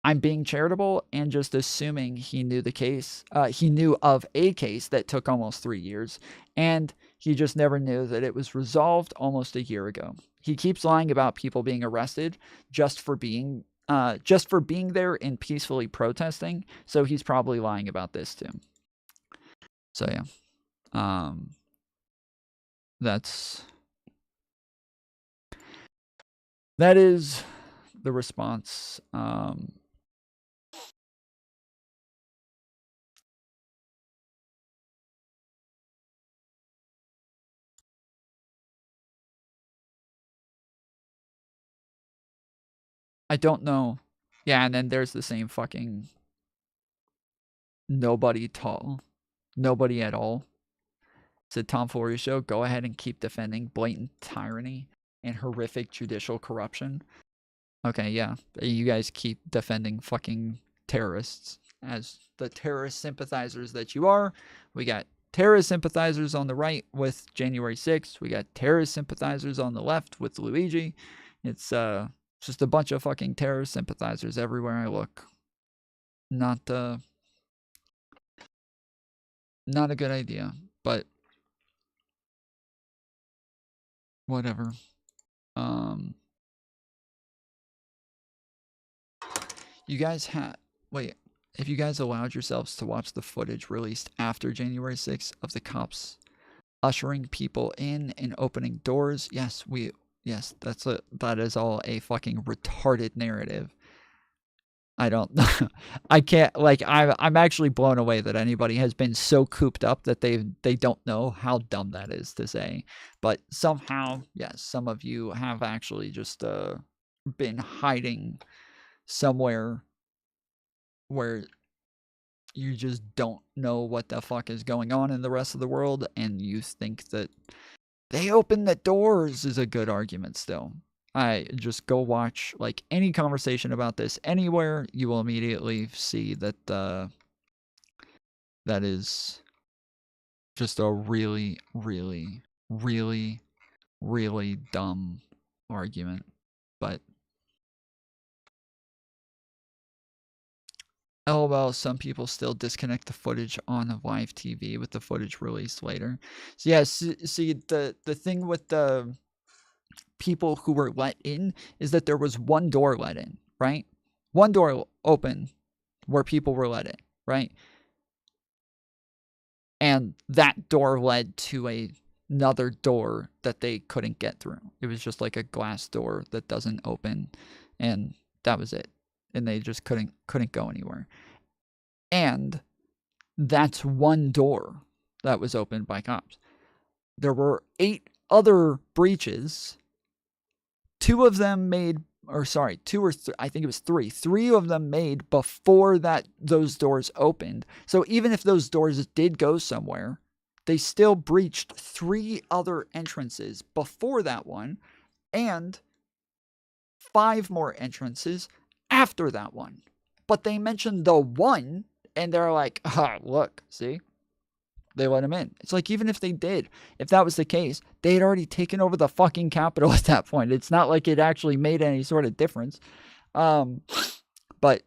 Speaker 1: I'm being charitable and just assuming he knew the case. He knew of a case that took almost 3 years, and he just never knew that it was resolved almost a year ago. He keeps lying about people being arrested just for being there and peacefully protesting. So he's probably lying about this too. So yeah, that is the response. I don't know. Yeah, and then there's the same fucking nobody tall. Nobody at all. It's a tomfoolery show. Go ahead and keep defending blatant tyranny and horrific judicial corruption. Okay, yeah. You guys keep defending fucking terrorists as the terrorist sympathizers that you are. We got terrorist sympathizers on the right with January 6th. We got terrorist sympathizers on the left with Luigi. It's just a bunch of fucking terrorist sympathizers everywhere I look. Not a good idea, but whatever. You guys wait, if you guys allowed yourselves to watch the footage released after January 6th of the cops ushering people in and opening doors, yes, that is all a fucking retarded narrative. I don't I can't, like, I'm actually blown away that anybody has been so cooped up that they don't know how dumb that is to say. But somehow, yes, some of you have actually just been hiding somewhere where you just don't know what the fuck is going on in the rest of the world, and you think that they open the doors is a good argument still. I just go watch like any conversation about this anywhere, you will immediately see that that is just a really, really, really, really dumb argument. But LOL, some people still disconnect the footage on live TV with the footage released later. So yeah, see the thing with the people who were let in is that there was one door let in, right? One door open where people were let in, right? And that door led to another door that they couldn't get through. It was just like a glass door that doesn't open, and that was it. And they just couldn't go anywhere. And that's one door that was opened by cops. There were 8 other breaches. 2 of them made, or sorry, 2 or I think it was 3. 3 of them made before those doors opened. So even if those doors did go somewhere, they still breached 3 other entrances before that one, and 5 more entrances after that one. But they mentioned the one, and they're like, look, see? They let him in. It's like, even if they did, if that was the case, they had already taken over the fucking Capitol at that point. It's not like it actually made any sort of difference. But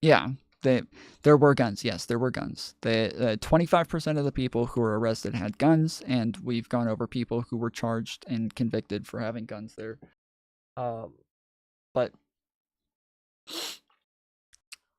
Speaker 1: yeah, there were guns. Yes, there were guns. 25% of the people who were arrested had guns, and we've gone over people who were charged and convicted for having guns there. But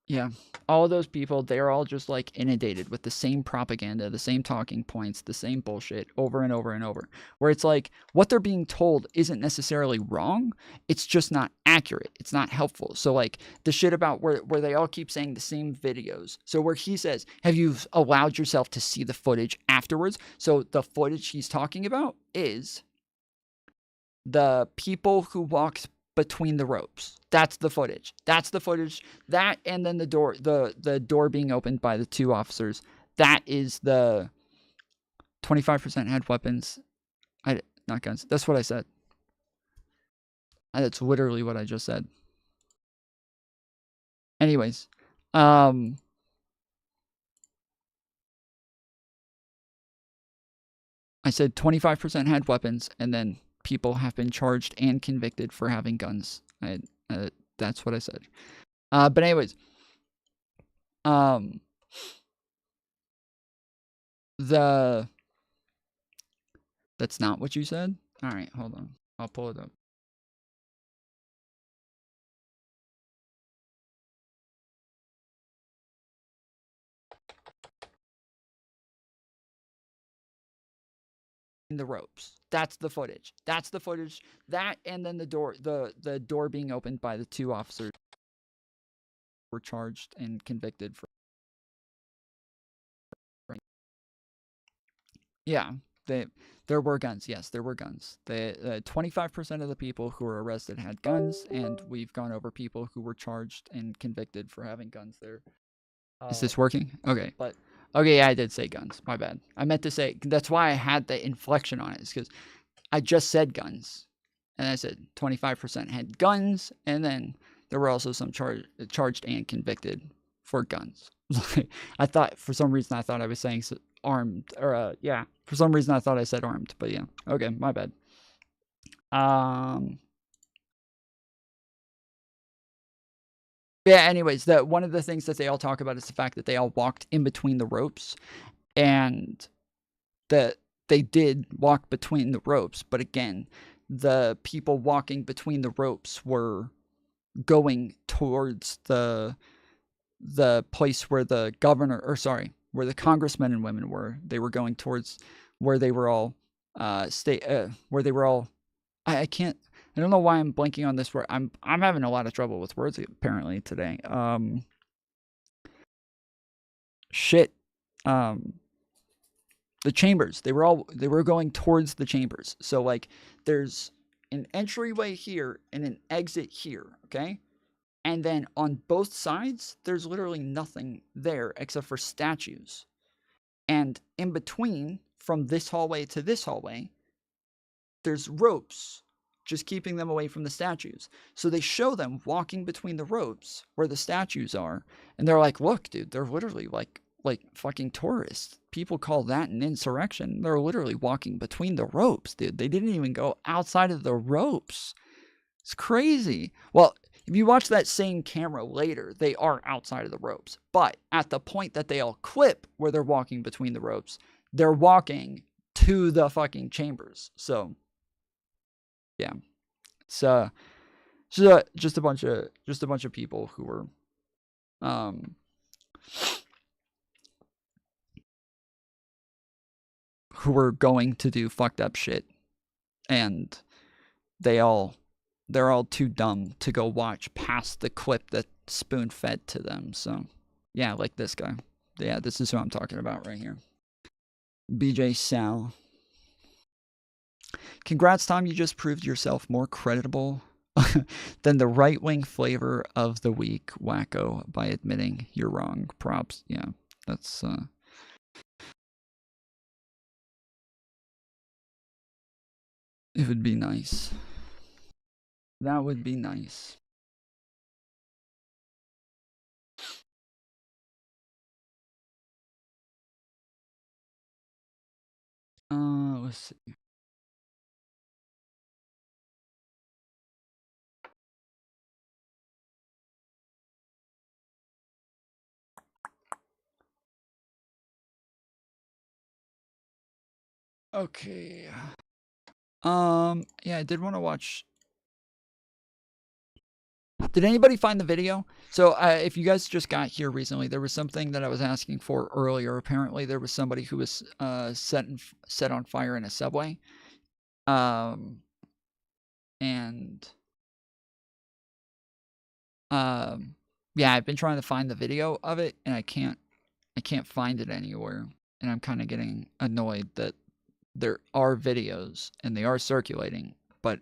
Speaker 1: yeah, all of those people, they're all just like inundated with the same propaganda, the same talking points, the same bullshit over and over and over. Where it's like, what they're being told isn't necessarily wrong, it's just not accurate. It's not helpful. So like the shit about where they all keep saying the same videos. So where he says, have you allowed yourself to see the footage afterwards? So the footage he's talking about is the people who walked between the ropes. That's the footage. That's the footage. That, and then the door being opened by the 2 officers. That is the 25% had weapons. Not guns. That's what I said. That's literally what I just said. Anyways, I said 25% had weapons, and then people have been charged and convicted for having guns. That's what I said. But anyways, that's not what you said? All right, hold on. I'll pull it up. The ropes. That's the footage. That's the footage. That, and then the door being opened by the 2 officers were charged and convicted for. Yeah, There were guns. Yes, there were guns. 25% of the people who were arrested had guns, and we've gone over people who were charged and convicted for having guns there. Is this working? Okay. But okay, yeah, I did say guns. My bad. I meant to say, that's why I had the inflection on it, is because I just said guns. And I said 25% had guns, and then there were also some charged and convicted for guns. I thought, for some reason, I was saying armed, or yeah, for some reason I thought I said armed, but yeah, okay, my bad. Yeah, anyways, one of the things that they all talk about is the fact that they all walked in between the ropes, and that they did walk between the ropes, but again, the people walking between the ropes were going towards the place where the governor, or sorry, where the congressmen and women were. They were going towards where they were all where they were all, I don't know why I'm blanking on this word. I'm having a lot of trouble with words apparently today. The chambers. They were going towards the chambers. So like there's an entryway here and an exit here, okay? And then on both sides, there's literally nothing there except for statues. And in between, from this hallway to this hallway, there's ropes just keeping them away from the statues. So they show them walking between the ropes where the statues are. And they're like, look, dude, they're literally like fucking tourists. People call that an insurrection. They're literally walking between the ropes, dude. They didn't even go outside of the ropes. It's crazy. Well, if you watch that same camera later, they are outside of the ropes. But at the point that they all clip where they're walking between the ropes, they're walking to the fucking chambers. So, yeah. It's just a bunch of people who were going to do fucked up shit, and they're all too dumb to go watch past the clip that spoon-fed to them. So, yeah, like this guy. Yeah, this is who I'm talking about right here. BJ Sal. Congrats, Tom. You just proved yourself more credible than the right-wing flavor of the week, wacko, by admitting you're wrong. Props. Yeah, that's... It would be nice. That would be nice. Let's see. Okay. Yeah, I did want to watch. Did anybody find the video? So, if you guys just got here recently, there was something that I was asking for earlier. Apparently, there was somebody who was set on fire in a subway. Yeah, I've been trying to find the video of it, and I can't find it anywhere. And I'm kind of getting annoyed that there are videos and they are circulating, but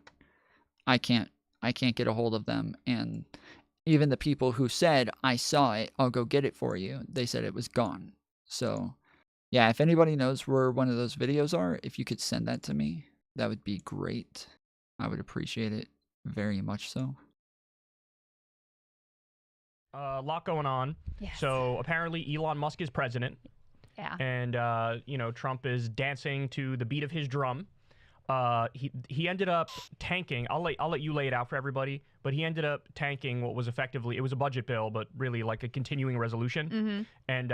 Speaker 1: I can't get a hold of them. And even the people who said, I saw it, I'll go get it for you, they said it was gone. So, yeah, if anybody knows where one of those videos are, if you could send that to me, that would be great. I would appreciate it very much so.
Speaker 2: A lot going on.
Speaker 13: Yes.
Speaker 2: So apparently Elon Musk is president.
Speaker 13: Yeah.
Speaker 2: And, you know, Trump is dancing to the beat of his drum. He ended up tanking. I'll let you lay it out for everybody. But he ended up tanking what was effectively, it was a budget bill, but really like a continuing resolution.
Speaker 13: Mm-hmm.
Speaker 2: And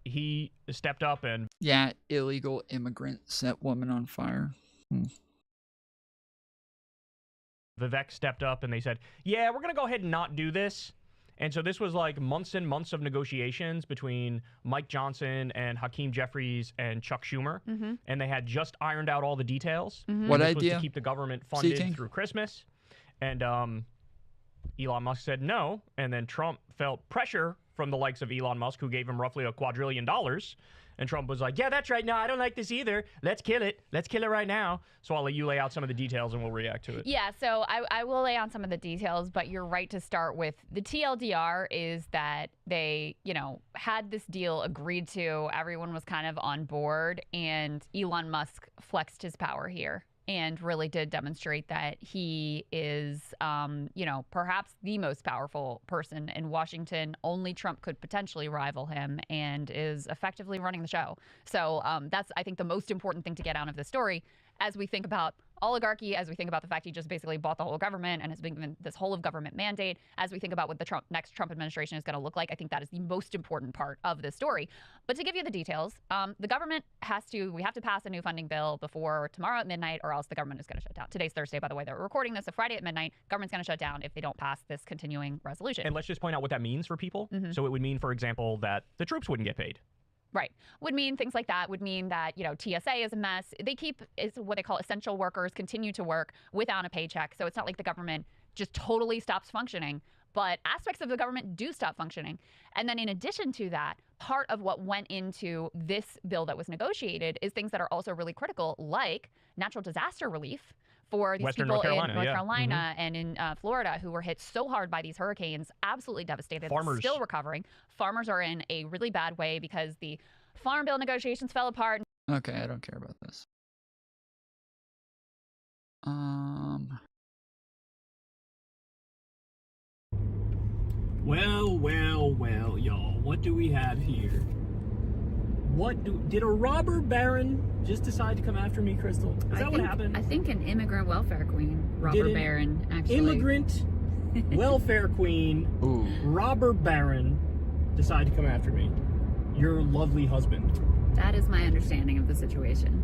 Speaker 2: he stepped up and...
Speaker 1: Yeah, illegal immigrant set woman on fire.
Speaker 2: Vivek stepped up and they said, yeah, we're going to go ahead and not do this. And so this was like months and months of negotiations between Mike Johnson and Hakeem Jeffries and Chuck Schumer.
Speaker 13: Mm-hmm.
Speaker 2: And they had just ironed out all the details.
Speaker 13: Mm-hmm.
Speaker 1: What
Speaker 2: this
Speaker 1: idea?
Speaker 2: was to keep the government funded through Christmas. And Elon Musk said no. And then Trump felt pressure from the likes of Elon Musk, who gave him roughly $2 quadrillion. And Trump was like, yeah, that's right. No, I don't like this either. Let's kill it. Let's kill it right now. So I'll let you lay out some of the details and we'll react to it.
Speaker 6: Yeah, so I will lay out some of the details, but you're right to start with. The TLDR is that they, had this deal agreed to. Everyone was kind of on board, and Elon Musk flexed his power here and really did demonstrate that he is, perhaps the most powerful person in Washington. Only Trump could potentially rival him, and is effectively running the show. So that's, I think, the most important thing to get out of this story as we think about oligarchy, as we think about the fact he just basically bought the whole government and has been given this whole of government mandate, as we think about what the next Trump administration is going to look like. I think that is the most important part of this story. But to give you the details, the government we have to pass a new funding bill before tomorrow at midnight, or else the government is going to shut down. Today's Thursday, by the way, that we're recording this. So Friday at midnight, government's going to shut down if they don't pass this continuing resolution.
Speaker 2: And let's just point out what that means for people. So it would mean, for example, that the troops wouldn't get paid.
Speaker 6: Right. Would mean things like that. Would mean that, TSA is a mess. They is what they call essential workers, continue to work without a paycheck. So it's not like the government just totally stops functioning, but aspects of the government do stop functioning. And then in addition to that, part of what went into this bill that was negotiated is things that are also really critical, like natural disaster relief for these
Speaker 2: Western
Speaker 6: people
Speaker 2: North Carolina,
Speaker 6: in North Carolina and in Florida who were hit so hard by these hurricanes, absolutely devastated,
Speaker 2: Farmers
Speaker 6: still recovering. Farmers are in a really bad way because the farm bill negotiations fell apart.
Speaker 1: Okay, I don't care about this.
Speaker 2: Well, y'all. What do we have here? Did a robber baron just decide to come after me, Crystal? Is that what happened?
Speaker 6: I think an immigrant welfare queen, robber baron, actually.
Speaker 2: Immigrant welfare queen, robber baron, decide to come after me. Your lovely husband.
Speaker 6: That is my understanding of the situation.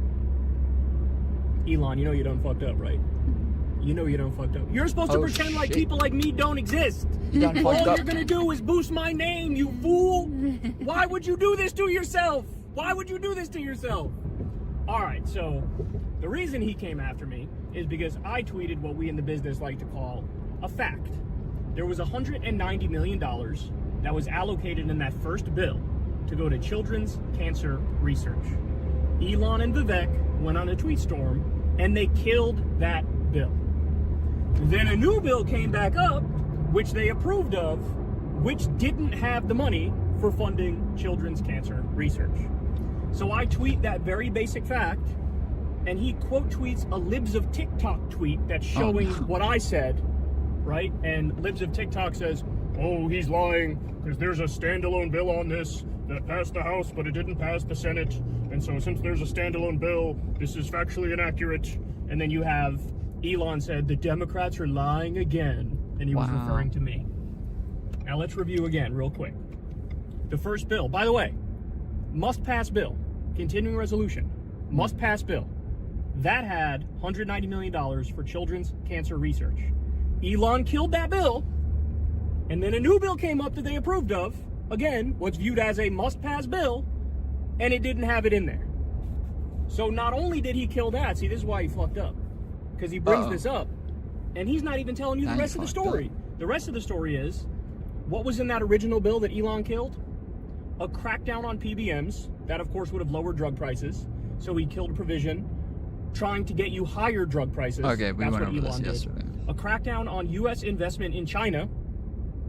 Speaker 2: Elon, you know you done fucked up, right? You know you done fucked up. You're supposed to pretend like people like me don't exist. All you're gonna do is boost my name, you fool! Why would you do this to yourself? Why would you do this to yourself? Alright, so the reason he came after me is because I tweeted what we in the business like to call a fact. There was $190 million that was allocated in that first bill to go to children's cancer research. Elon and Vivek went on a tweet storm and they killed that bill. Then a new bill came back up, which they approved of, which didn't have the money for funding children's cancer research. So I tweet that very basic fact, and he quote tweets a Libs of TikTok tweet that's showing what I said, right? And Libs of TikTok says, oh, he's lying, because there's a standalone bill on this that passed the House, but it didn't pass the Senate. And so since there's a standalone bill, this is factually inaccurate. And then you have Elon said, the Democrats are lying again. And he was referring to me. Now let's review again real quick. The first bill, by the way, must pass bill, continuing resolution, must pass bill. That had $190 million for children's cancer research. Elon killed that bill. And then a new bill came up that they approved of. Again, what's viewed as a must-pass bill, and it didn't have it in there. So not only did he kill that, see, this is why he fucked up, because he brings this up, and he's not even telling you the rest of the story. The rest of the story is, what was in that original bill that Elon killed? A crackdown on PBMs. That, of course, would have lowered drug prices. So he killed a provision trying to get you higher drug prices.
Speaker 1: Okay, we went over this yesterday.
Speaker 2: A crackdown on U.S. investment in China.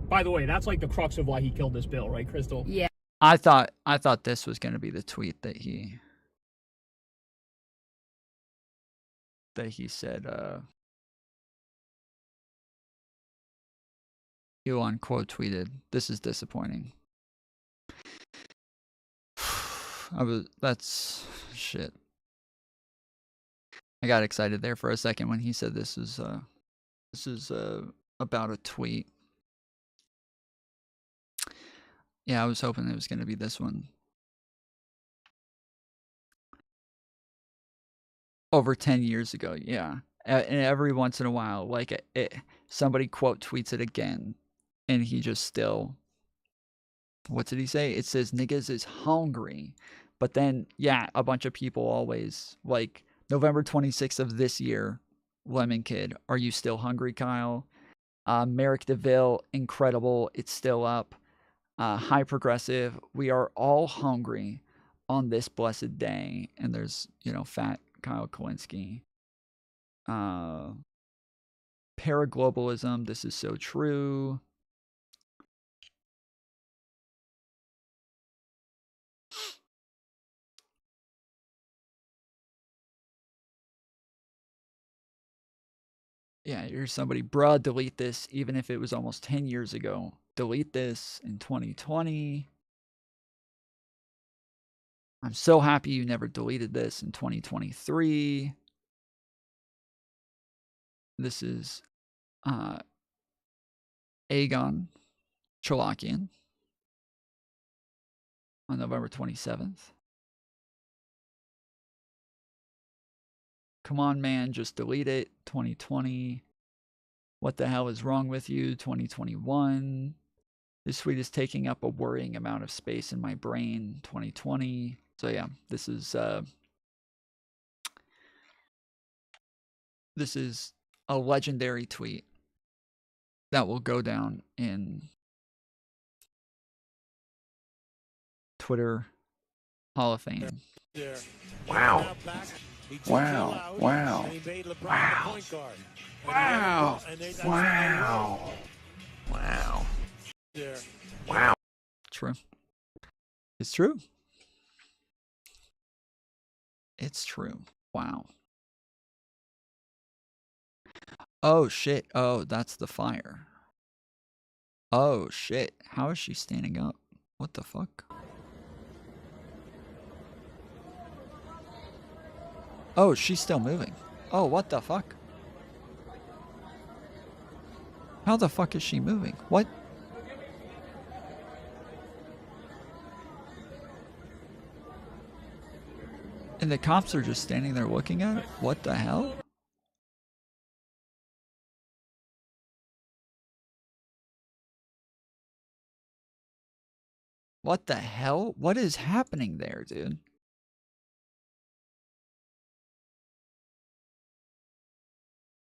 Speaker 2: By the way, that's like the crux of why he killed this bill, right, Crystal?
Speaker 6: Yeah.
Speaker 1: I thought this was going to be the tweet that he said Elon quote tweeted, "This is disappointing." That's shit. I got excited there for a second when he said this is about a tweet. Yeah, I was hoping it was going to be this one. Over 10 years ago, yeah. And every once in a while, like somebody quote tweets it again, and he just still, what did he say? It says niggas is hungry. But then, yeah, a bunch of people always, like, November 26th of this year, Lemon Kid, are you still hungry, Kyle? Merrick DeVille, incredible, it's still up. high progressive. We are all hungry on this blessed day. And there's, you know, fat Kyle Kalinske. Paraglobalism. This is so true. Yeah, here's somebody, bruh, delete this, even if it was almost 10 years ago. Delete this in 2020. I'm so happy you never deleted this in 2023. This is Aegon Chalakian on November 27th. Come on, man, just delete it. 2020. What the hell is wrong with you? 2021. This tweet is taking up a worrying amount of space in my brain. 2020. So yeah, this is a legendary tweet that will go down in Twitter Hall of Fame.
Speaker 8: Wow. Wow. Wow. Wow. Wow. Wow. Wow. Wow.
Speaker 1: True. It's true. It's true. Wow. Oh, shit. Oh, that's the fire. Oh, shit. How is she standing up? What the fuck? Oh, she's still moving. Oh, what the fuck? How the fuck is she moving? What? And the cops are just standing there looking at it? What the hell? What the hell? What is happening there, dude?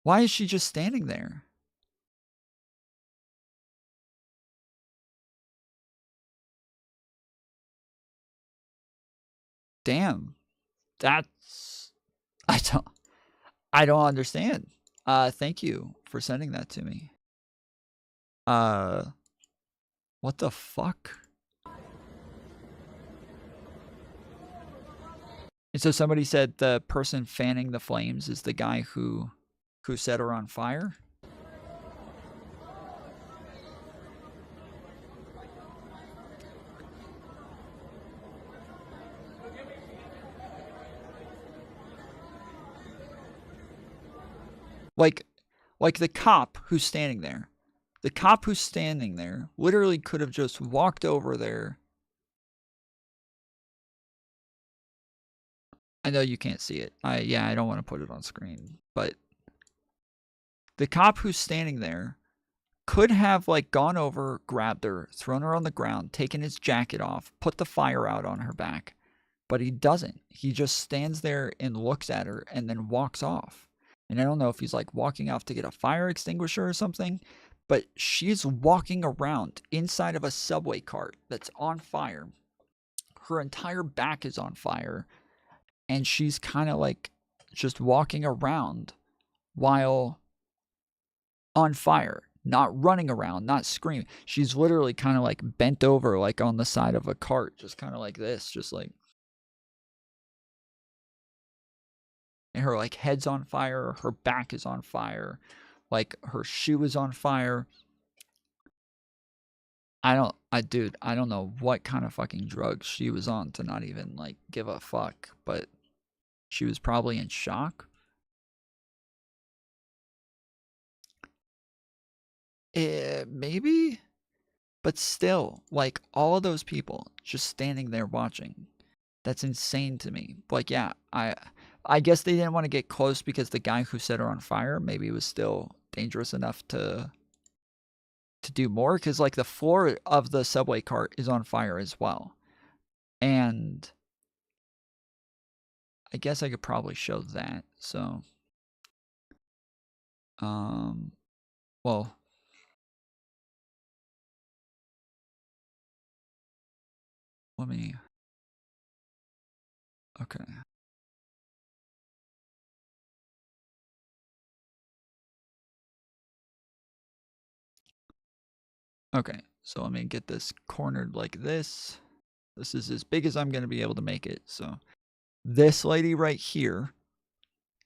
Speaker 1: Why is she just standing there? Damn. That's... I don't understand. Thank you for sending that to me. What the fuck? And so somebody said the person fanning the flames is the guy who set her on fire? Like the cop who's standing there. The cop who's standing there literally could have just walked over there. I know you can't see it. I don't want to put it on screen, but the cop who's standing there could have like gone over, grabbed her, thrown her on the ground, taken his jacket off, put the fire out on her back, but he doesn't. He just stands there and looks at her and then walks off. And I don't know if he's like walking off to get a fire extinguisher or something, but she's walking around inside of a subway cart that's on fire. Her entire back is on fire. And she's kind of like just walking around while on fire, not running around, not screaming. She's literally kind of like bent over, like on the side of a cart, just kind of like this, just like. And her like head's on fire, her back is on fire, like her shoe is on fire. Dude, I don't know what kind of fucking drugs she was on to not even like give a fuck, but she was probably in shock. Maybe, but still, like all of those people just standing there watching, that's insane to me. Like, yeah, I guess they didn't want to get close because the guy who set her on fire maybe was still dangerous enough to do more, because like the floor of the subway cart is on fire as well. And I guess I could probably show that. So well, let me... Okay. Okay, so let me get this cornered like this. This is as big as I'm going to be able to make it. So this lady right here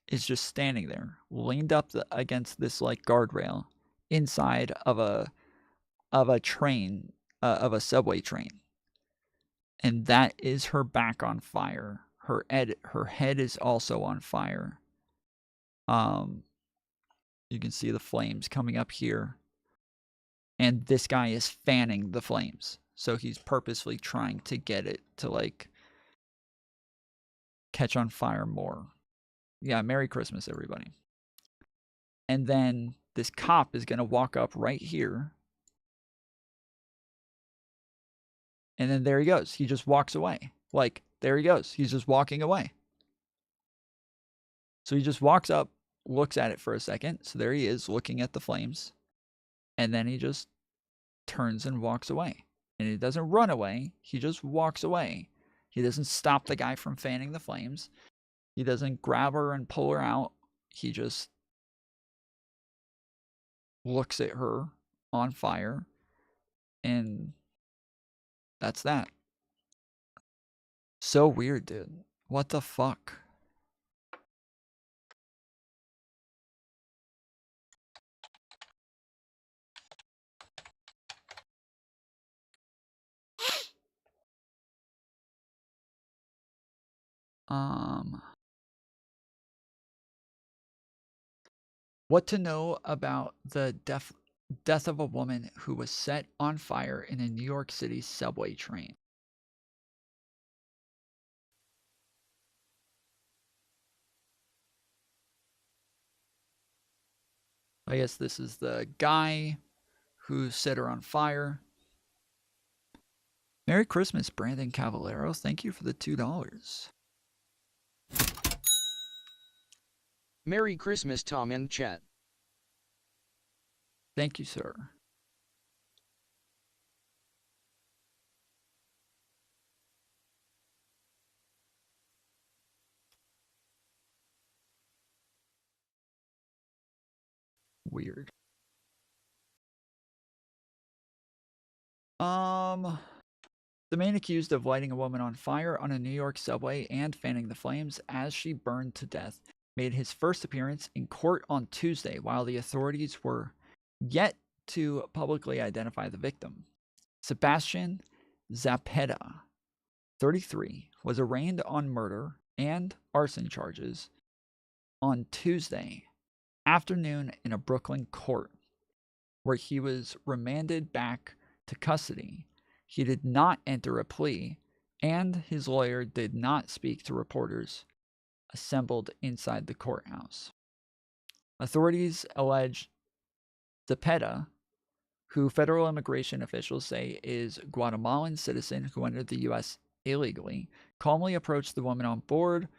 Speaker 1: is just standing there, leaned up against this like guardrail inside of a train, of a subway train. And that is her back on fire. Her head is also on fire. You can see the flames coming up here. And this guy is fanning the flames. So he's purposely trying to get it to like catch on fire more. Yeah, Merry Christmas, everybody. And then this cop is going to walk up right here. And then there he goes. He just walks away. Like, there he goes. He's just walking away. So he just walks up, looks at it for a second. So there he is looking at the flames. And then he just turns and walks away. And he doesn't run away. He just walks away. He doesn't stop the guy from fanning the flames. He doesn't grab her and pull her out. He just looks at her on fire. And that's that. So weird, dude. What the fuck? What to know about the death of a woman who was set on fire in a New York City subway train. I guess this is the guy who set her on fire. Merry Christmas, Brandon Cavallero. Thank you for the $2.
Speaker 12: Merry Christmas, Tom and chat.
Speaker 1: Thank you, sir. Weird. The man accused of lighting a woman on fire on a New York subway and fanning the flames as she burned to death made his first appearance in court on Tuesday, while the authorities were yet to publicly identify the victim. Sebastian Zapeta, 33, was arraigned on murder and arson charges on Tuesday afternoon in a Brooklyn court, where he was remanded back to custody. He did not enter a plea, and his lawyer did not speak to reporters assembled inside the courthouse. Authorities allege Zepeda, who federal immigration officials say is a Guatemalan citizen who entered the U.S. illegally, calmly approached the woman on board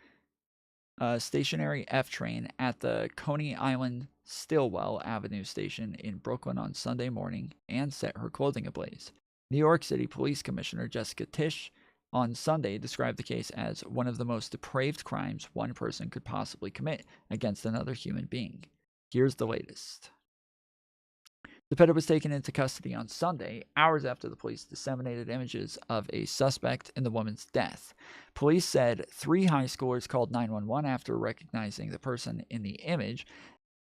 Speaker 1: a stationary F train at the Coney Island Stillwell Avenue station in Brooklyn on Sunday morning and set her clothing ablaze. New York City Police Commissioner Jessica Tisch on Sunday described the case as one of the most depraved crimes one person could possibly commit against another human being. Here's the latest. Zepeda was taken into custody on Sunday, hours after the police disseminated images of a suspect in the woman's death. Police said 3 high schoolers called 911 after recognizing the person in the image,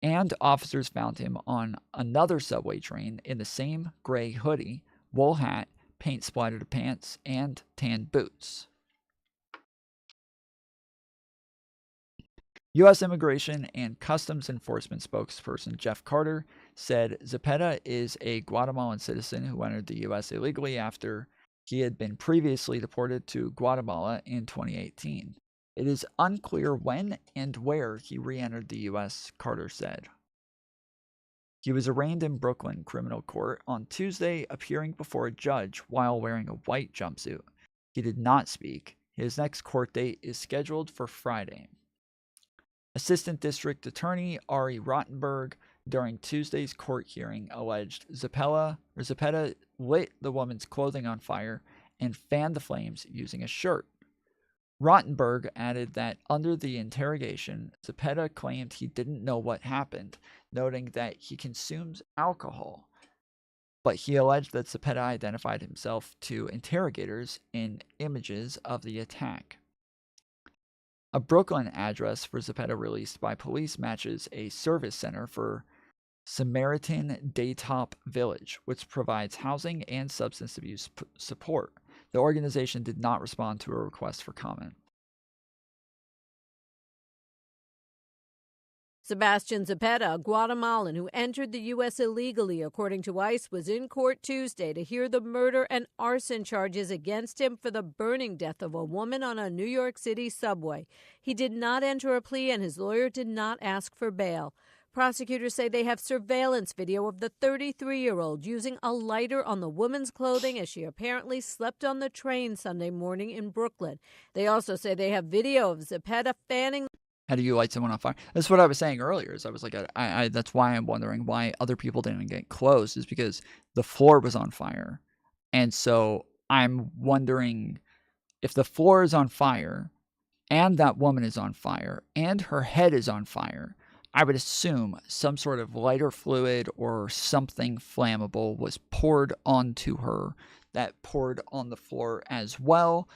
Speaker 1: and officers found him on another subway train in the same gray hoodie, wool hat, paint-splattered pants, and tan boots. U.S. Immigration and Customs Enforcement spokesperson Jeff Carter said Zepeda is a Guatemalan citizen who entered the U.S. illegally after he had been previously deported to Guatemala in 2018. It is unclear when and where he re-entered the U.S., Carter said. He was arraigned in Brooklyn Criminal Court on Tuesday, appearing before a judge while wearing a white jumpsuit. He did not speak. His next court date is scheduled for Friday. Assistant District Attorney Ari Rottenberg, during Tuesday's court hearing, alleged Zepeda lit the woman's clothing on fire and fanned the flames using a shirt. Rottenberg added that under the interrogation, Zepeda claimed he didn't know what happened, noting that he consumes alcohol. But he alleged that Zepeda identified himself to interrogators in images of the attack. A Brooklyn address for Zepeda released by police matches a service center for Samaritan Daytop Village, which provides housing and substance abuse support. The organization did not respond to a request for comment.
Speaker 7: Sebastian Zepeda, a Guatemalan who entered the U.S. illegally, according to ICE, was in court Tuesday to hear the murder and arson charges against him for the burning death of a woman on a New York City subway. He did not enter a plea, and his lawyer did not ask for bail. Prosecutors say they have surveillance video of the 33-year-old using a lighter on the woman's clothing as she apparently slept on the train Sunday morning in Brooklyn. They also say they have video of Zepeda fanning.
Speaker 1: How do you light someone on fire? That's what I was saying earlier. Is I was like, that's why I'm wondering why other people didn't get close, is because the floor was on fire. And so I'm wondering if the floor is on fire and that woman is on fire and her head is on fire, I would assume some sort of lighter fluid or something flammable was poured onto her that poured on the floor as well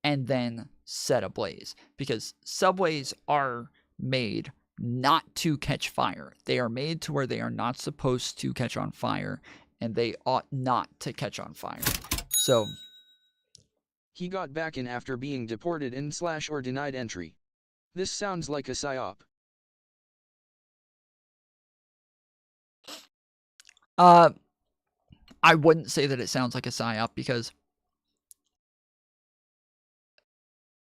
Speaker 1: and then set ablaze. Because subways are made not to catch fire. They are made to where they are not supposed to catch on fire, and they ought not to catch on fire. So
Speaker 12: he got back in after being deported and / or denied entry. This sounds like a psyop.
Speaker 1: I wouldn't say that it sounds like a psyop, because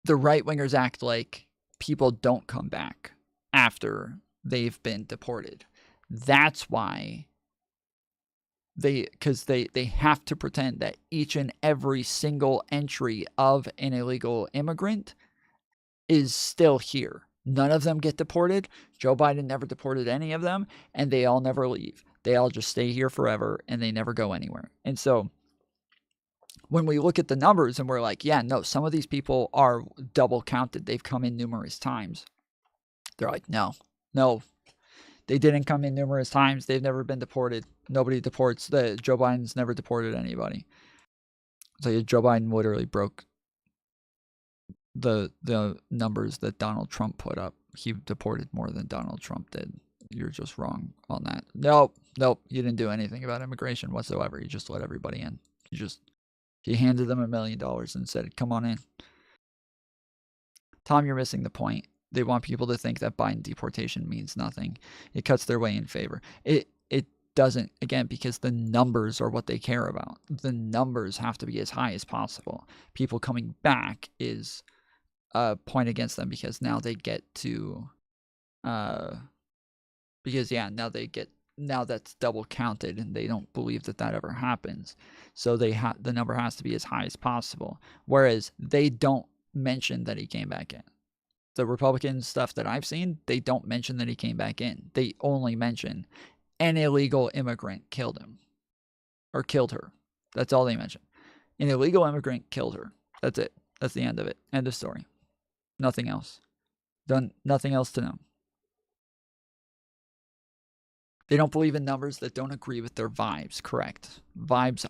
Speaker 1: the right-wingers act like people don't come back after they've been deported. That's why because they have to pretend that each and every single entry of an illegal immigrant is still here. None of them get deported. Joe Biden never deported any of them, and they all never leave. They all just stay here forever, and they never go anywhere. And so when we look at the numbers and we're like, yeah, no, some of these people are double counted. They've come in numerous times. They're like, no, they didn't come in numerous times. They've never been deported. Nobody deports. Joe Biden's never deported anybody. So Joe Biden literally broke the numbers that Donald Trump put up. He deported more than Donald Trump did. You're just wrong on that. Nope. You didn't do anything about immigration whatsoever. You just let everybody in. He handed them $1 million and said, come on in. Tom, you're missing the point. They want people to think that Biden deportation means nothing. It cuts their way in favor. It doesn't, again, because the numbers are what they care about. The numbers have to be as high as possible. People coming back is a point against them, because now they get to, now that's double counted, and they don't believe that ever happens. So the number has to be as high as possible. Whereas they don't mention that he came back in. The Republican stuff that I've seen, they don't mention that he came back in. They only mention an illegal immigrant killed him or killed her. That's all they mention. An illegal immigrant killed her. That's it. That's the end of it. End of story. Nothing else. Nothing else to know. They don't believe in numbers that don't agree with their vibes. Correct. Vibes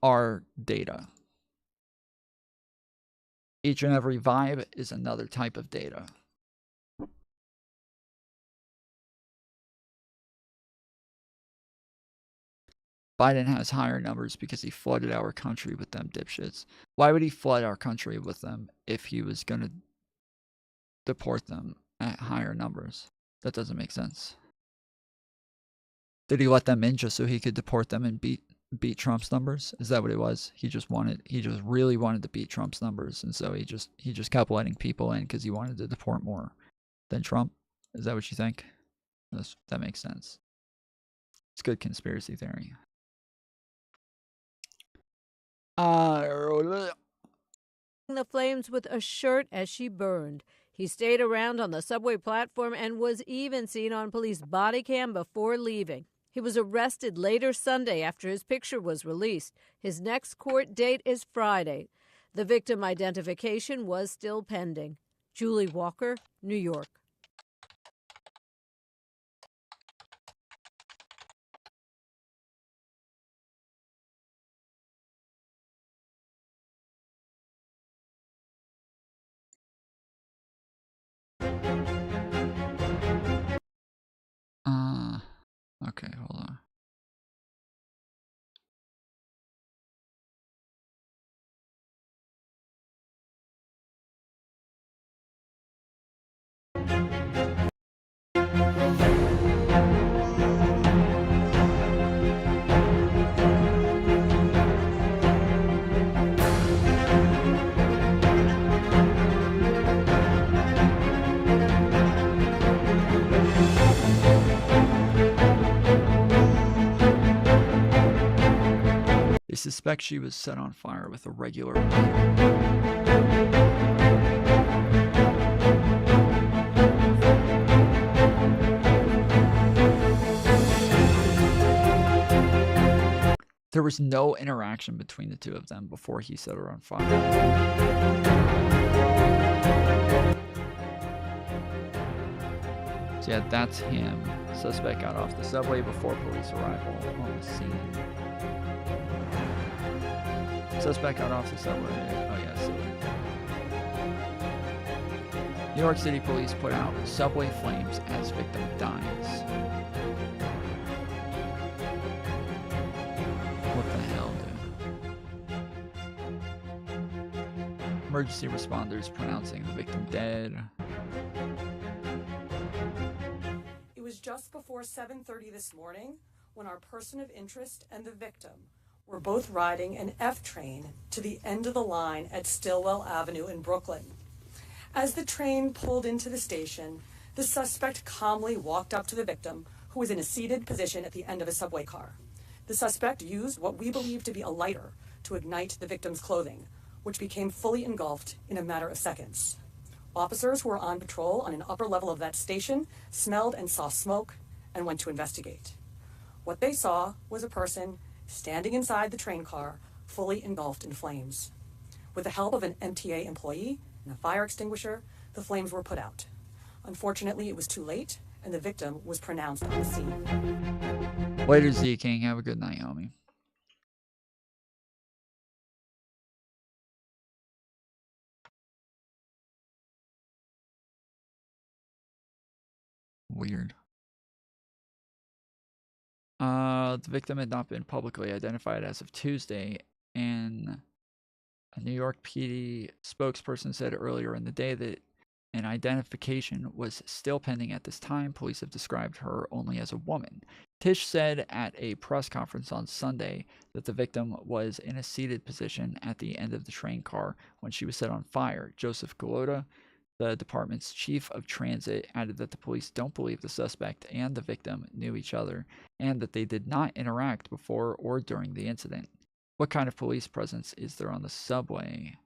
Speaker 1: are data. Each and every vibe is another type of data. Biden has higher numbers because he flooded our country with them dipshits. Why would he flood our country with them if he was going to deport them at higher numbers? That doesn't make sense. Did he let them in just so he could deport them and beat Trump's numbers? Is that what it was? He just really wanted to beat Trump's numbers, and so he just kept letting people in because he wanted to deport more than Trump. Is that what you think? That makes sense. It's good conspiracy theory.
Speaker 7: The flames with a shirt as she burned. He stayed around on the subway platform and was even seen on police body cam before leaving. He was arrested later Sunday after his picture was released. His next court date is Friday. The victim identification was still pending. Julie Walker, New York.
Speaker 1: Okay, hold on. They suspect she was set on fire with a regular There was no interaction between the two of them before he set her on fire. So yeah, that's him. Suspect got off the subway before police arrival on the scene. Suspect got off the subway. Oh yeah, silly. New York City police put out subway flames as victim dies. What the hell, dude? Emergency responders pronouncing the victim dead.
Speaker 10: It was just before 7:30 this morning when our person of interest and the victim were both riding an F train to the end of the line at Stillwell Avenue in Brooklyn. As the train pulled into the station, the suspect calmly walked up to the victim, who was in a seated position at the end of a subway car. The suspect used what we believe to be a lighter to ignite the victim's clothing, which became fully engulfed in a matter of seconds. Officers who were on patrol on an upper level of that station smelled and saw smoke and went to investigate. What they saw was a person standing inside the train car, fully engulfed in flames. With the help of an MTA employee and a fire extinguisher, the flames were put out. Unfortunately, it was too late, and the victim was pronounced on the scene.
Speaker 1: Later, Z King. Have a good night, homie. Weird. The victim had not been publicly identified as of Tuesday, and a New York PD spokesperson said earlier in the day that an identification was still pending at this time. Police have described her only as a woman. Tish said at a press conference on Sunday that the victim was in a seated position at the end of the train car when she was set on fire. Joseph Galota, the department's chief of transit, added that the police don't believe the suspect and the victim knew each other and that they did not interact before or during the incident. What kind of police presence is there on the subway?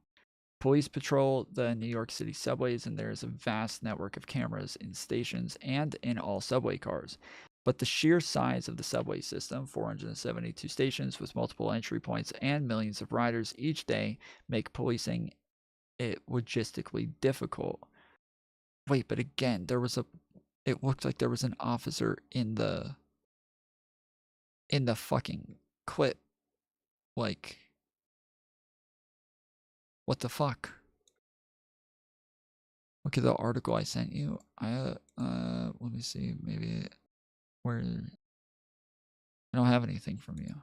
Speaker 1: Police patrol the New York City subways, and there is a vast network of cameras in stations and in all subway cars. But the sheer size of the subway system, 472 stations with multiple entry points and millions of riders each day, make policing it logistically difficult. Wait, but again, it looked like there was an officer in the fucking clip. Like, what the fuck? Look at the article I sent you. Let me see, maybe where I don't have anything from you.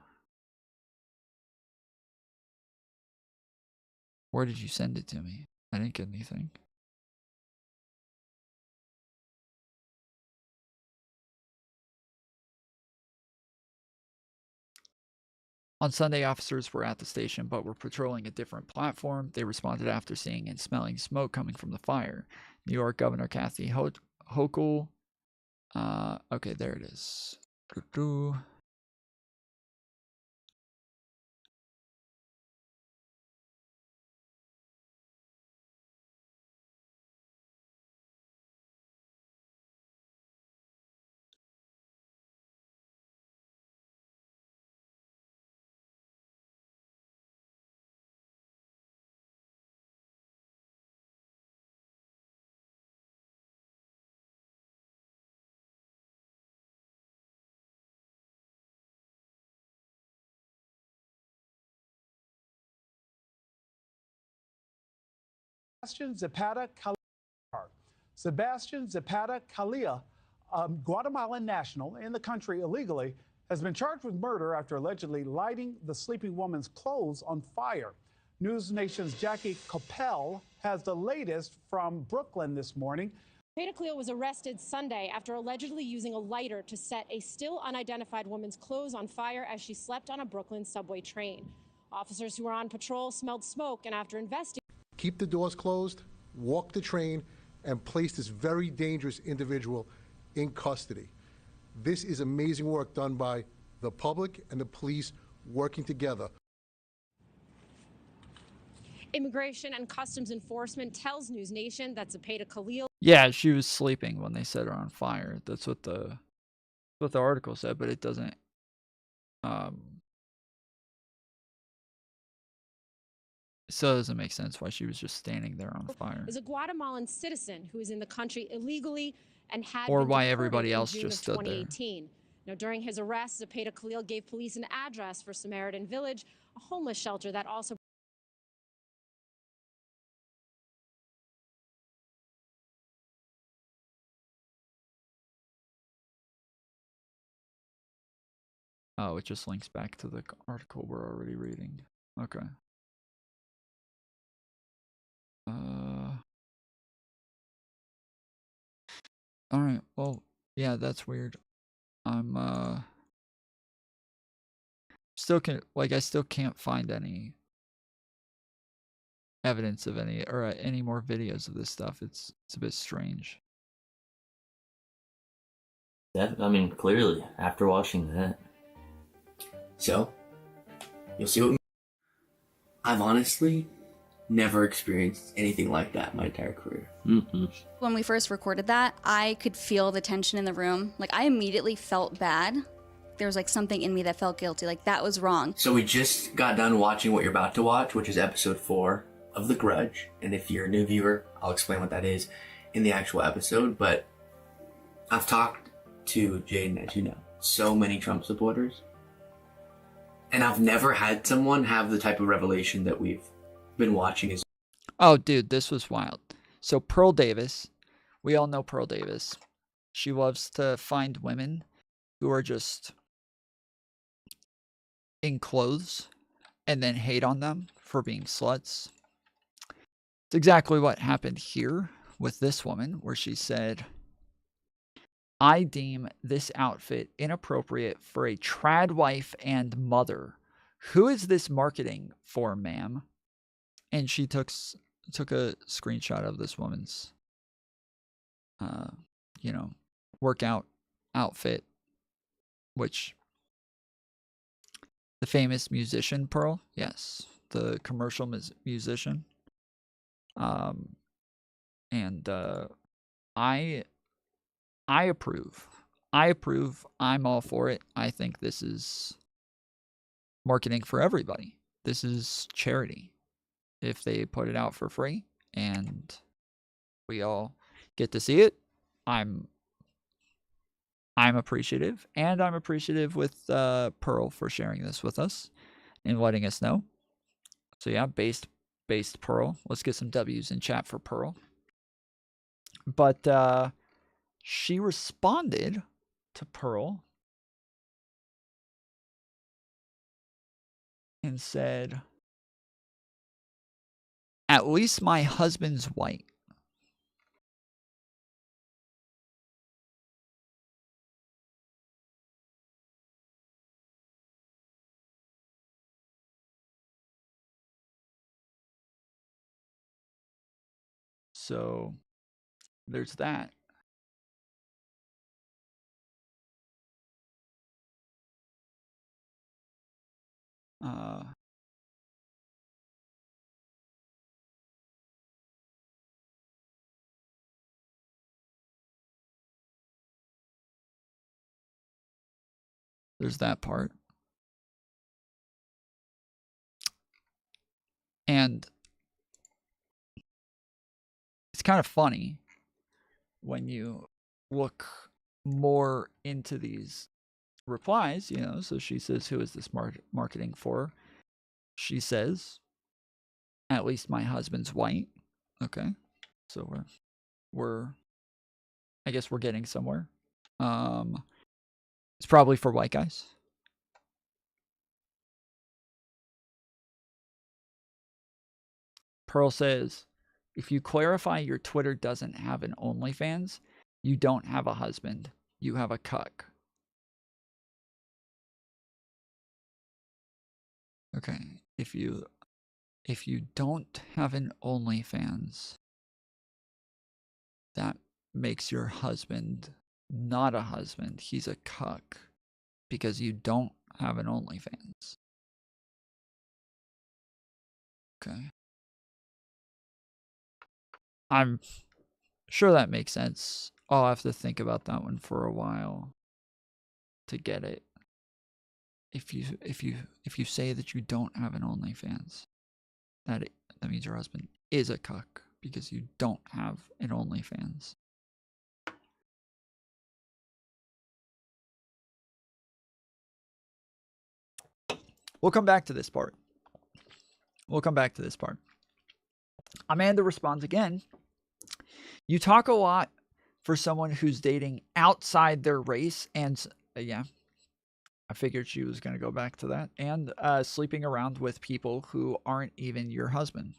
Speaker 1: Where did you send it to me? I didn't get anything. On Sunday, officers were at the station but were patrolling a different platform. They responded after seeing and smelling smoke coming from the fire. New York Governor Kathy Hochul. Okay, there it is.
Speaker 11: Sebastian Zapata Calilla, a Guatemalan national in the country illegally, has been charged with murder after allegedly lighting the sleeping woman's clothes on fire. News Nation's Jackie Coppell has the latest from Brooklyn this morning.
Speaker 20: Cepeda Calilla was arrested Sunday after allegedly using a lighter to set a still unidentified woman's clothes on fire as she slept on a Brooklyn subway train. Officers who were on patrol smelled smoke, and after investigating,
Speaker 21: keep the doors closed, walk the train, and place this very dangerous individual in custody. This is amazing work done by the public and the police working together.
Speaker 20: Immigration and Customs Enforcement tells News Nation that Cepeda Calilla.
Speaker 1: Yeah, she was sleeping when they set her on fire. That's what the article said, but it doesn't. So it doesn't make sense why she was just standing there on fire.
Speaker 20: Is a Guatemalan citizen who is in the country illegally and had
Speaker 1: Or
Speaker 20: been
Speaker 1: why
Speaker 20: deported
Speaker 1: everybody
Speaker 20: in
Speaker 1: else
Speaker 20: June
Speaker 1: just
Speaker 20: of
Speaker 1: stood there.
Speaker 20: 2018. Now, during his arrest, Cepeda Calilla gave police an address for Samaritan Village, a homeless shelter that also.
Speaker 1: Oh, it just links back to the article we're already reading. Okay. All right. Well, yeah, that's weird. I'm I still can't find any evidence of any more videos of this stuff. It's a bit strange.
Speaker 23: That, I mean, clearly, after watching that. So, you'll see what. I've honestly never experienced anything like that in my entire career.
Speaker 25: When we first recorded that, I could feel the tension in the room. Like, I immediately felt bad. There was like something in me that felt guilty. Like, that was wrong.
Speaker 23: So we just got done watching what you're about to watch, which is episode 4 of The Grudge. And if you're a new viewer, I'll explain what that is in the actual episode. But I've talked to Jaden, as you know, so many Trump supporters. And I've never had someone have the type of revelation that we've been watching.
Speaker 1: Oh, dude, this was wild. So Pearl Davis, we all know Pearl Davis. She loves to find women who are just in clothes and then hate on them for being sluts. It's exactly what happened here with this woman, where she said, I deem this outfit inappropriate for a trad wife and mother. Who is this marketing for, ma'am? And she took a screenshot of this woman's, workout outfit, which the famous musician Pearl, yes, the commercial musician, and I approve. I'm all for it. I think this is marketing for everybody. This is charity. If they put it out for free and we all get to see it, I'm appreciative, and I'm appreciative with Pearl for sharing this with us and letting us know. So yeah, based Pearl. Let's get some W's in chat for Pearl. But she responded to Pearl and said, at least my husband's white. So there's that. There's that part. And it's kind of funny when you look more into these replies, so she says, who is this marketing for? She says, at least my husband's white. Okay. So we're I guess we're getting somewhere. It's probably for white guys. Pearl says, if you clarify your Twitter doesn't have an OnlyFans, you don't have a husband. You have a cuck. Okay. If you don't have an OnlyFans, that makes your husband not a husband. He's a cuck because you don't have an OnlyFans. Okay. I'm sure that makes sense. I'll have to think about that one for a while to get it. If you say that you don't have an OnlyFans, that means your husband is a cuck because you don't have an OnlyFans. We'll come back to this part. Amanda responds again. You talk a lot for someone who's dating outside their race and yeah, I figured she was going to go back to that. And sleeping around with people who aren't even your husband.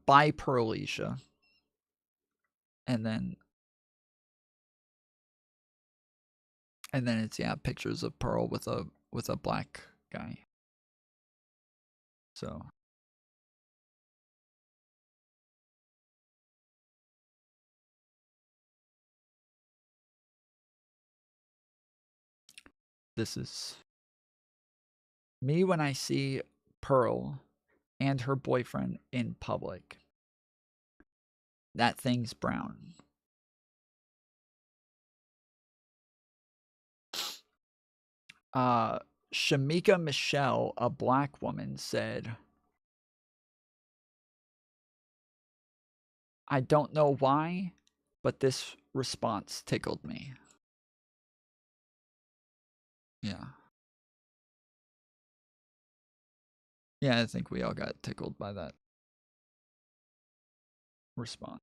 Speaker 1: Bye, Pearlisha. And then it's, yeah, pictures of Pearl with a black guy. So. This is me when I see Pearl and her boyfriend in public. That thing's brown. Shamika Michelle, a black woman, said, I don't know why, but this response tickled me. Yeah. Yeah, I think we all got tickled by that response.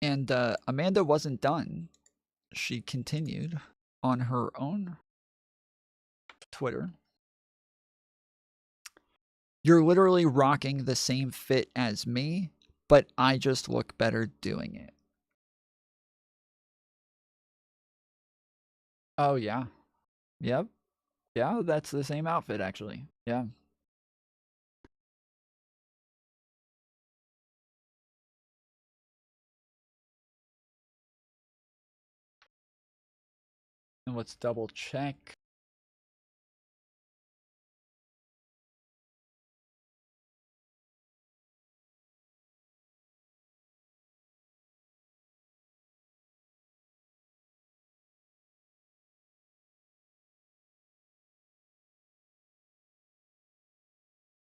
Speaker 1: And Amanda wasn't done. She continued on her own Twitter. You're literally rocking the same fit as me, but I just look better doing it. Oh, yeah. Yep. Yeah, that's the same outfit, actually. Yeah. And let's double check.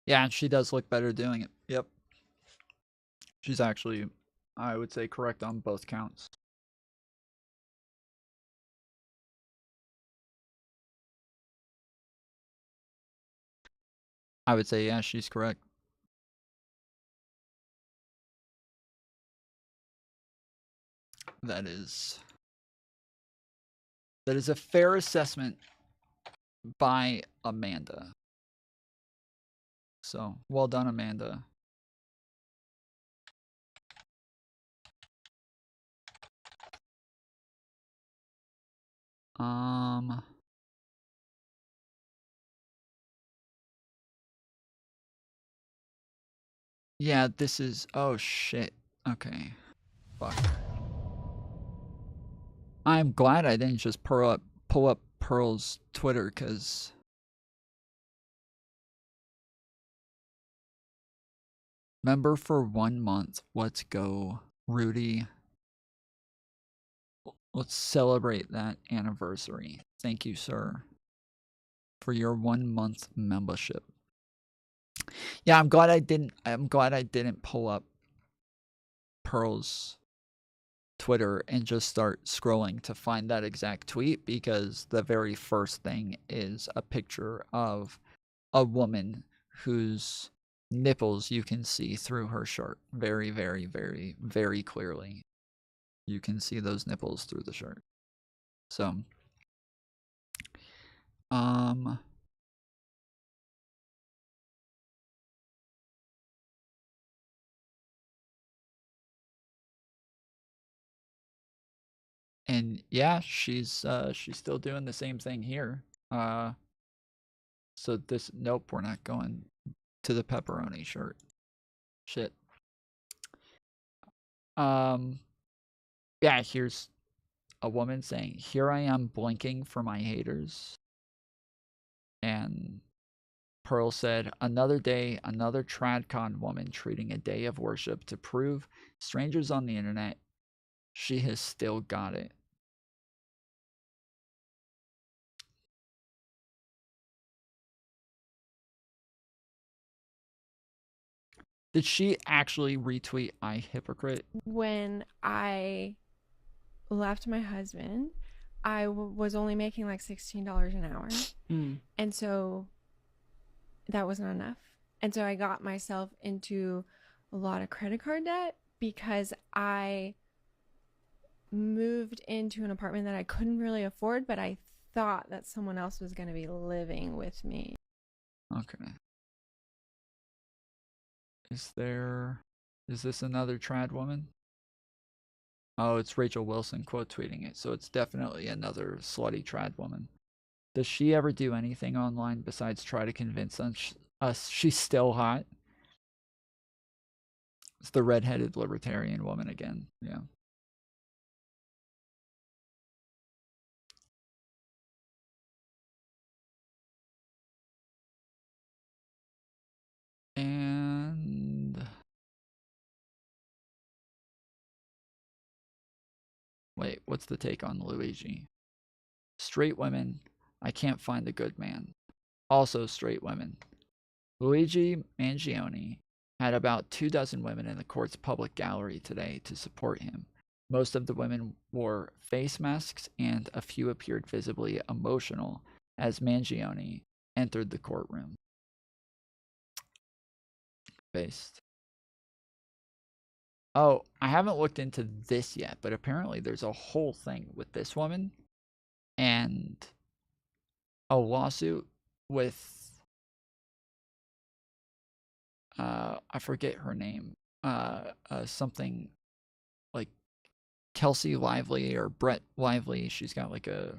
Speaker 1: Yeah, she does look better doing it. Yep. She's actually, I would say, correct on both counts. I would say, yeah, she's correct. That is a fair assessment by Amanda. So, well done, Amanda. Yeah, this is, oh shit. Okay. Fuck. I'm glad I didn't just pull up Pearl's Twitter, because member for 1 month. Let's go, Rudy. Let's celebrate that anniversary. Thank you, sir, for your 1 month membership. Yeah, I'm glad I didn't pull up Pearl's Twitter and just start scrolling to find that exact tweet, because the very first thing is a picture of a woman whose nipples you can see through her shirt. Very, very, very, very clearly. You can see those nipples through the shirt. So, and yeah, she's still doing the same thing here. So this, nope, we're not going to the pepperoni shirt. Shit. Yeah, here's a woman saying, "Here I am blinking for my haters." And Pearl said, "Another day, another tradcon woman treating a day of worship to prove strangers on the internet she has still got it." Did she actually retweet "I hypocrite"?
Speaker 3: When I left my husband, I was only making like $16 an hour. And so that wasn't enough. And so I got myself into a lot of credit card debt because I moved into an apartment that I couldn't really afford, but I thought that someone else was going to be living with me.
Speaker 1: Okay. Is this another trad woman? Oh, it's Rachel Wilson quote tweeting it, so it's definitely another slutty trad woman. Does she ever do anything online besides try to convince us she's still hot? It's the redheaded libertarian woman again. Yeah. And wait, what's the take on Luigi? Straight women, I can't find the good man. Also straight women. Luigi Mangione had about 24 women in the court's public gallery today to support him. Most of the women wore face masks, and a few appeared visibly emotional as Mangione entered the courtroom. Based. Oh, I haven't looked into this yet, but apparently there's a whole thing with this woman and a lawsuit with I forget her name. Something like Kelsey Lively or Brett Lively. She's got like a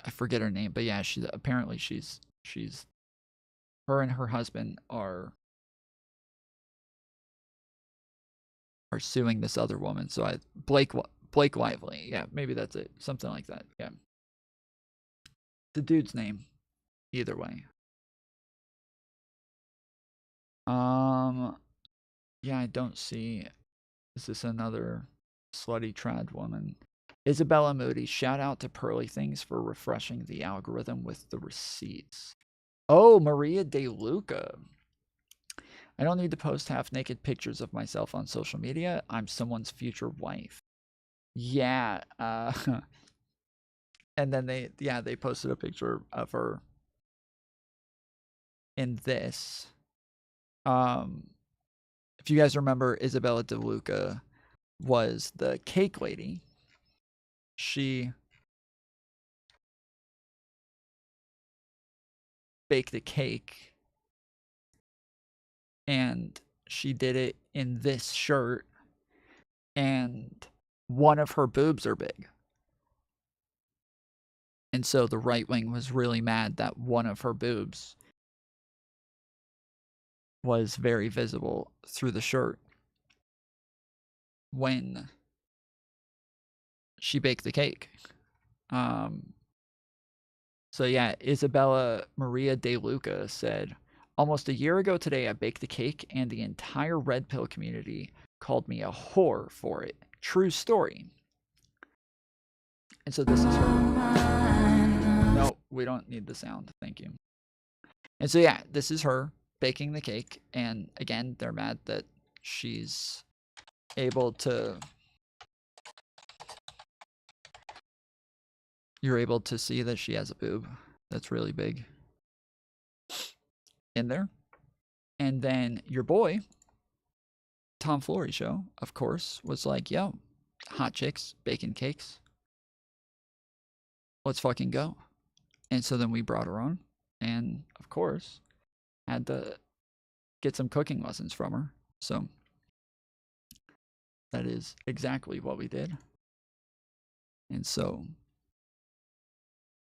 Speaker 1: I forget her name, but yeah, she's apparently she's her and her husband are suing this other woman. So Blake Lively. Yeah, maybe that's it. Something like that. Yeah. The dude's name. Either way. Yeah, I don't see. Is this another slutty trad woman? Isabella Moody, shout out to Pearly Things for refreshing the algorithm with the receipts. Oh, Maria De Luca. I don't need to post half-naked pictures of myself on social media. I'm someone's future wife. Yeah, and then they posted a picture of her in this. If you guys remember, Isabella De Luca was the cake lady. She baked a cake, and she did it in this shirt, and one of her boobs are big. And so the right wing was really mad that one of her boobs was very visible through the shirt when she baked the cake. So yeah, Isabella Maria De Luca said, almost a year ago today, I baked the cake and the entire red pill community called me a whore for it. True story. And so this is her. No, we don't need the sound. Thank you. And so, yeah, this is her baking the cake. And again, they're mad that she's able to... You're able to see that she has a boob that's really big in there. And then your boy, Tom Foolery show, of course, was like, yo, hot chicks, baking cakes. Let's fucking go. And so then we brought her on. And, of course, had to get some cooking lessons from her. So that is exactly what we did. And so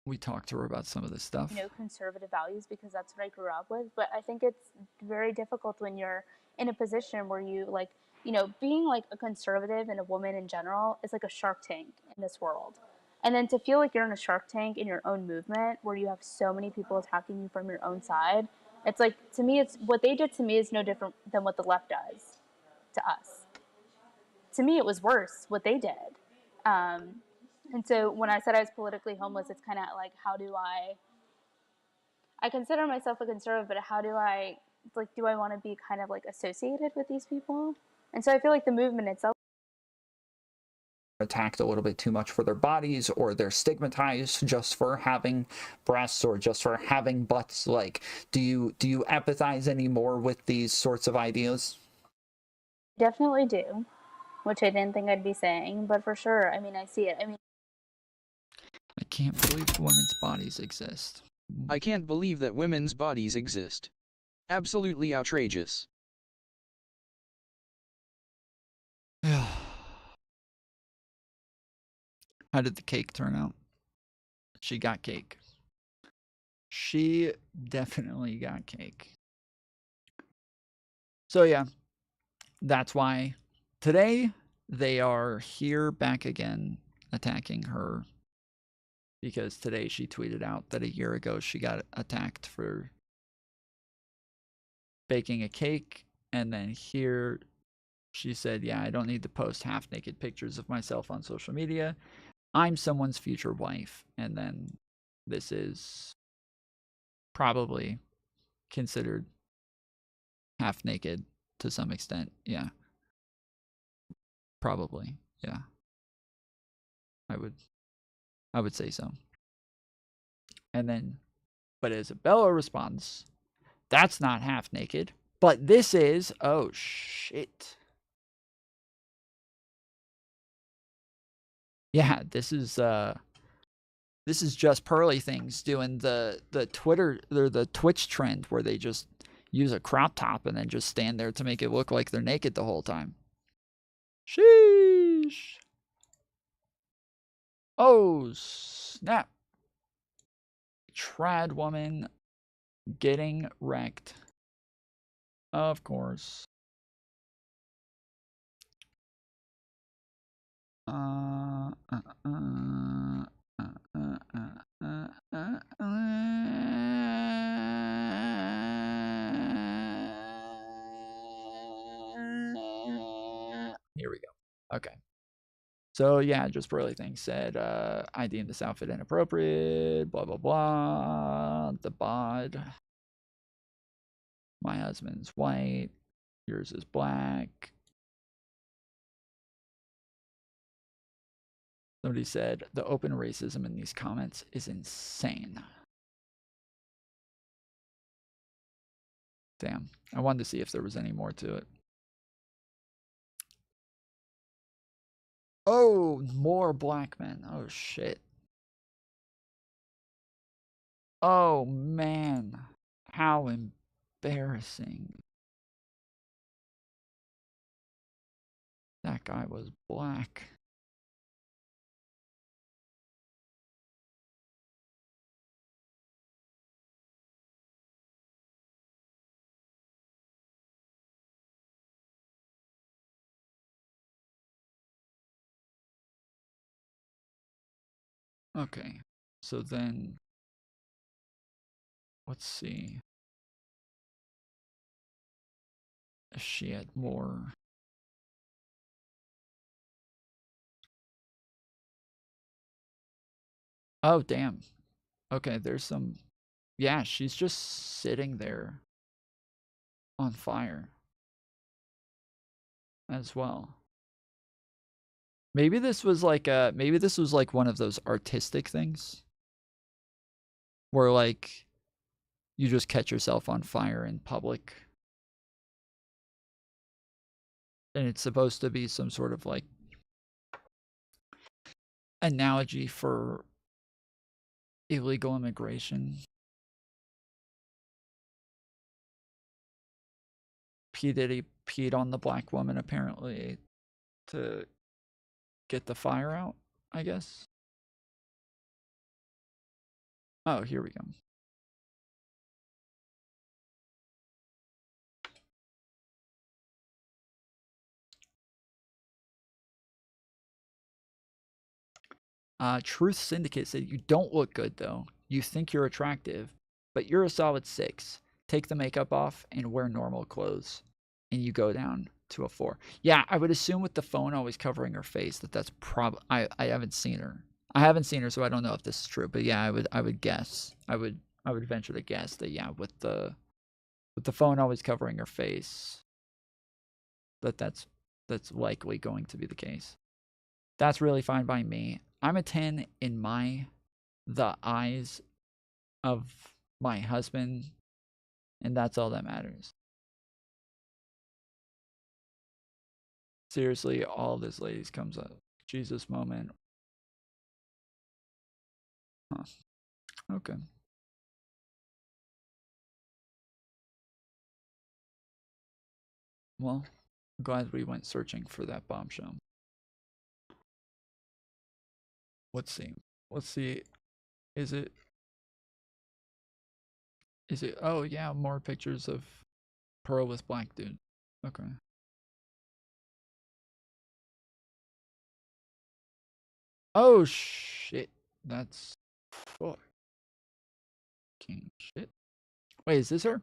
Speaker 1: we talked to her about some of this stuff.
Speaker 9: You know, conservative values, because that's what I grew up with. But I think it's very difficult when you're in a position where you, like, you know, being like a conservative and a woman in general is like a shark tank in this world. And then to feel like you're in a shark tank in your own movement where you have so many people attacking you from your own side, it's like, to me, it's what they did to me is no different than what the left does to us. To me, it was worse what they did. And so when I said I was politically homeless, it's kind of like, how do I consider myself a conservative, but how do I, like, do I want to be kind of like associated with these people? And so I feel like the movement itself
Speaker 1: Attacked a little bit too much for their bodies, or they're stigmatized just for having breasts or just for having butts. Like, do you empathize anymore with these sorts of ideas?
Speaker 9: definitely do, which I didn't think I'd be saying, but for sure, I mean, I see it. I mean,
Speaker 1: I can't believe women's bodies exist.
Speaker 12: I can't believe that women's bodies exist. Absolutely outrageous.
Speaker 1: How did the cake turn out? She got cake. She definitely got cake. So yeah, that's why today they are here back again attacking her, because today she tweeted out that a year ago she got attacked for baking a cake, and then here she said, yeah, I don't need to post half-naked pictures of myself on social media. I'm someone's future wife. And then this is probably considered half-naked to some extent. Yeah. Probably. Yeah. I would say so. And then, but Isabella responds, that's not half-naked, but this is, oh shit. Yeah, this is just Pearly Things doing the Twitter or the Twitch trend where they just use a crop top and then just stand there to make it look like they're naked the whole time. Sheesh. Oh, snap. Trad woman getting wrecked. Of course. Here we go. Okay. So yeah, just Pearly Things said, I deem this outfit inappropriate, blah, blah, blah. The bod. My husband's white. Yours is black. Somebody said, the open racism in these comments is insane. Damn. I wanted to see if there was any more to it. Oh, more black men. Oh, shit. Oh, man. How embarrassing. That guy was black. Okay, so then, let's see. If she had more. Oh, damn. Okay, there's some yeah, she's just sitting there on fire as well. Maybe this was like one of those artistic things where like you just catch yourself on fire in public. And it's supposed to be some sort of like analogy for illegal immigration. P. Diddy peed on the black woman apparently to get the fire out, I guess. Oh, here we go. Truth Syndicate said, you don't look good, though. You think you're attractive, but you're a solid 6. Take the makeup off and wear normal clothes, and you go down to a 4. Yeah, I would assume with the phone always covering her face that's probably... I haven't seen her. I haven't seen her, so I don't know if this is true. But yeah, I would guess. I would venture to guess that, yeah, with the phone always covering her face, that's likely going to be the case. That's really fine by me. I'm a 10 in the eyes of my husband, and that's all that matters. Seriously, all this ladies comes up. Jesus moment. Huh. Okay. Well, I'm glad we went searching for that bombshell. Let's see. Is it? Oh, yeah, more pictures of Pearl with black dude. Okay. Oh, shit. That's fucking shit. Wait, is this her?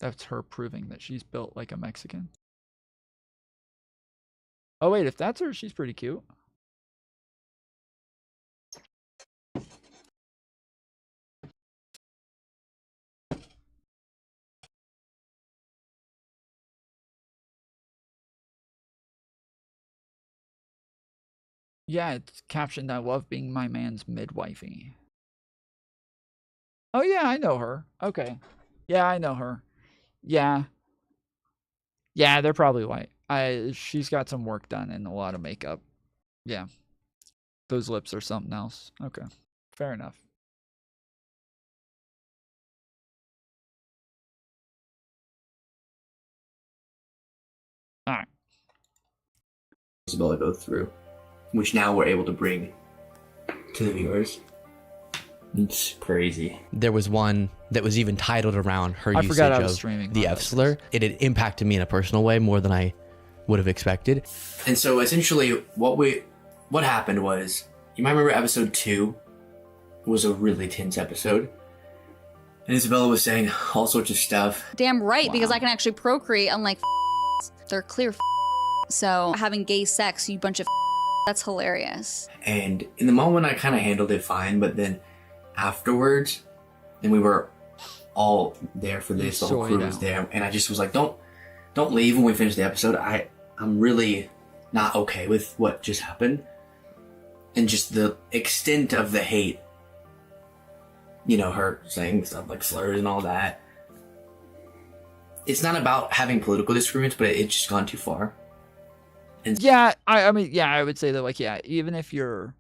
Speaker 1: That's her proving that she's built like a Mexican. Oh, wait, if that's her, she's pretty cute. Yeah, it's captioned, I love being my man's midwifey. Oh, yeah, I know her. Okay. Yeah, I know her. Yeah. Yeah, they're probably white. She's got some work done and a lot of makeup. Yeah. Those lips are something else. Okay. Fair enough. All right.
Speaker 23: Isabella go through, which now we're able to bring to the viewers. It's crazy. There was one that was even titled around her usage of the F slur. It had impacted me in a personal way more than I would have expected. And so essentially what happened was, you might remember episode 2 was a really tense episode. And Isabella was saying all sorts of stuff.
Speaker 25: Damn right, because I can actually procreate, unlike they're clear so having gay sex, you bunch of that's hilarious.
Speaker 23: And in the moment I kind of handled it fine, but then afterwards, and we were all there for this, the whole crew was there, and I just was like, don't leave when we finish the episode. I'm really not okay with what just happened. And just the extent of the hate. You know, her saying stuff like slurs and all that. It's not about having political disagreements, but it's just gone too far. And
Speaker 1: yeah, I mean, yeah, I would say that, like, yeah, even if you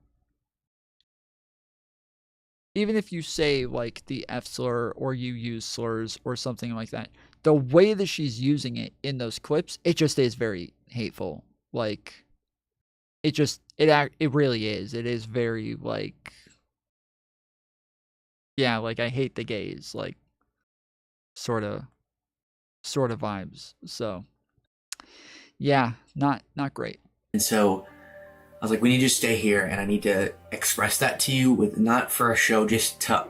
Speaker 1: say like the F slur or you use slurs or something like that, the way that she's using it in those clips, it just is very hateful. Like, it really is. It is very like, yeah, like I hate the gays, like sort of vibes. So yeah, not great.
Speaker 23: And so I was like, we need to stay here, and I need to express that to you, with not for a show, just to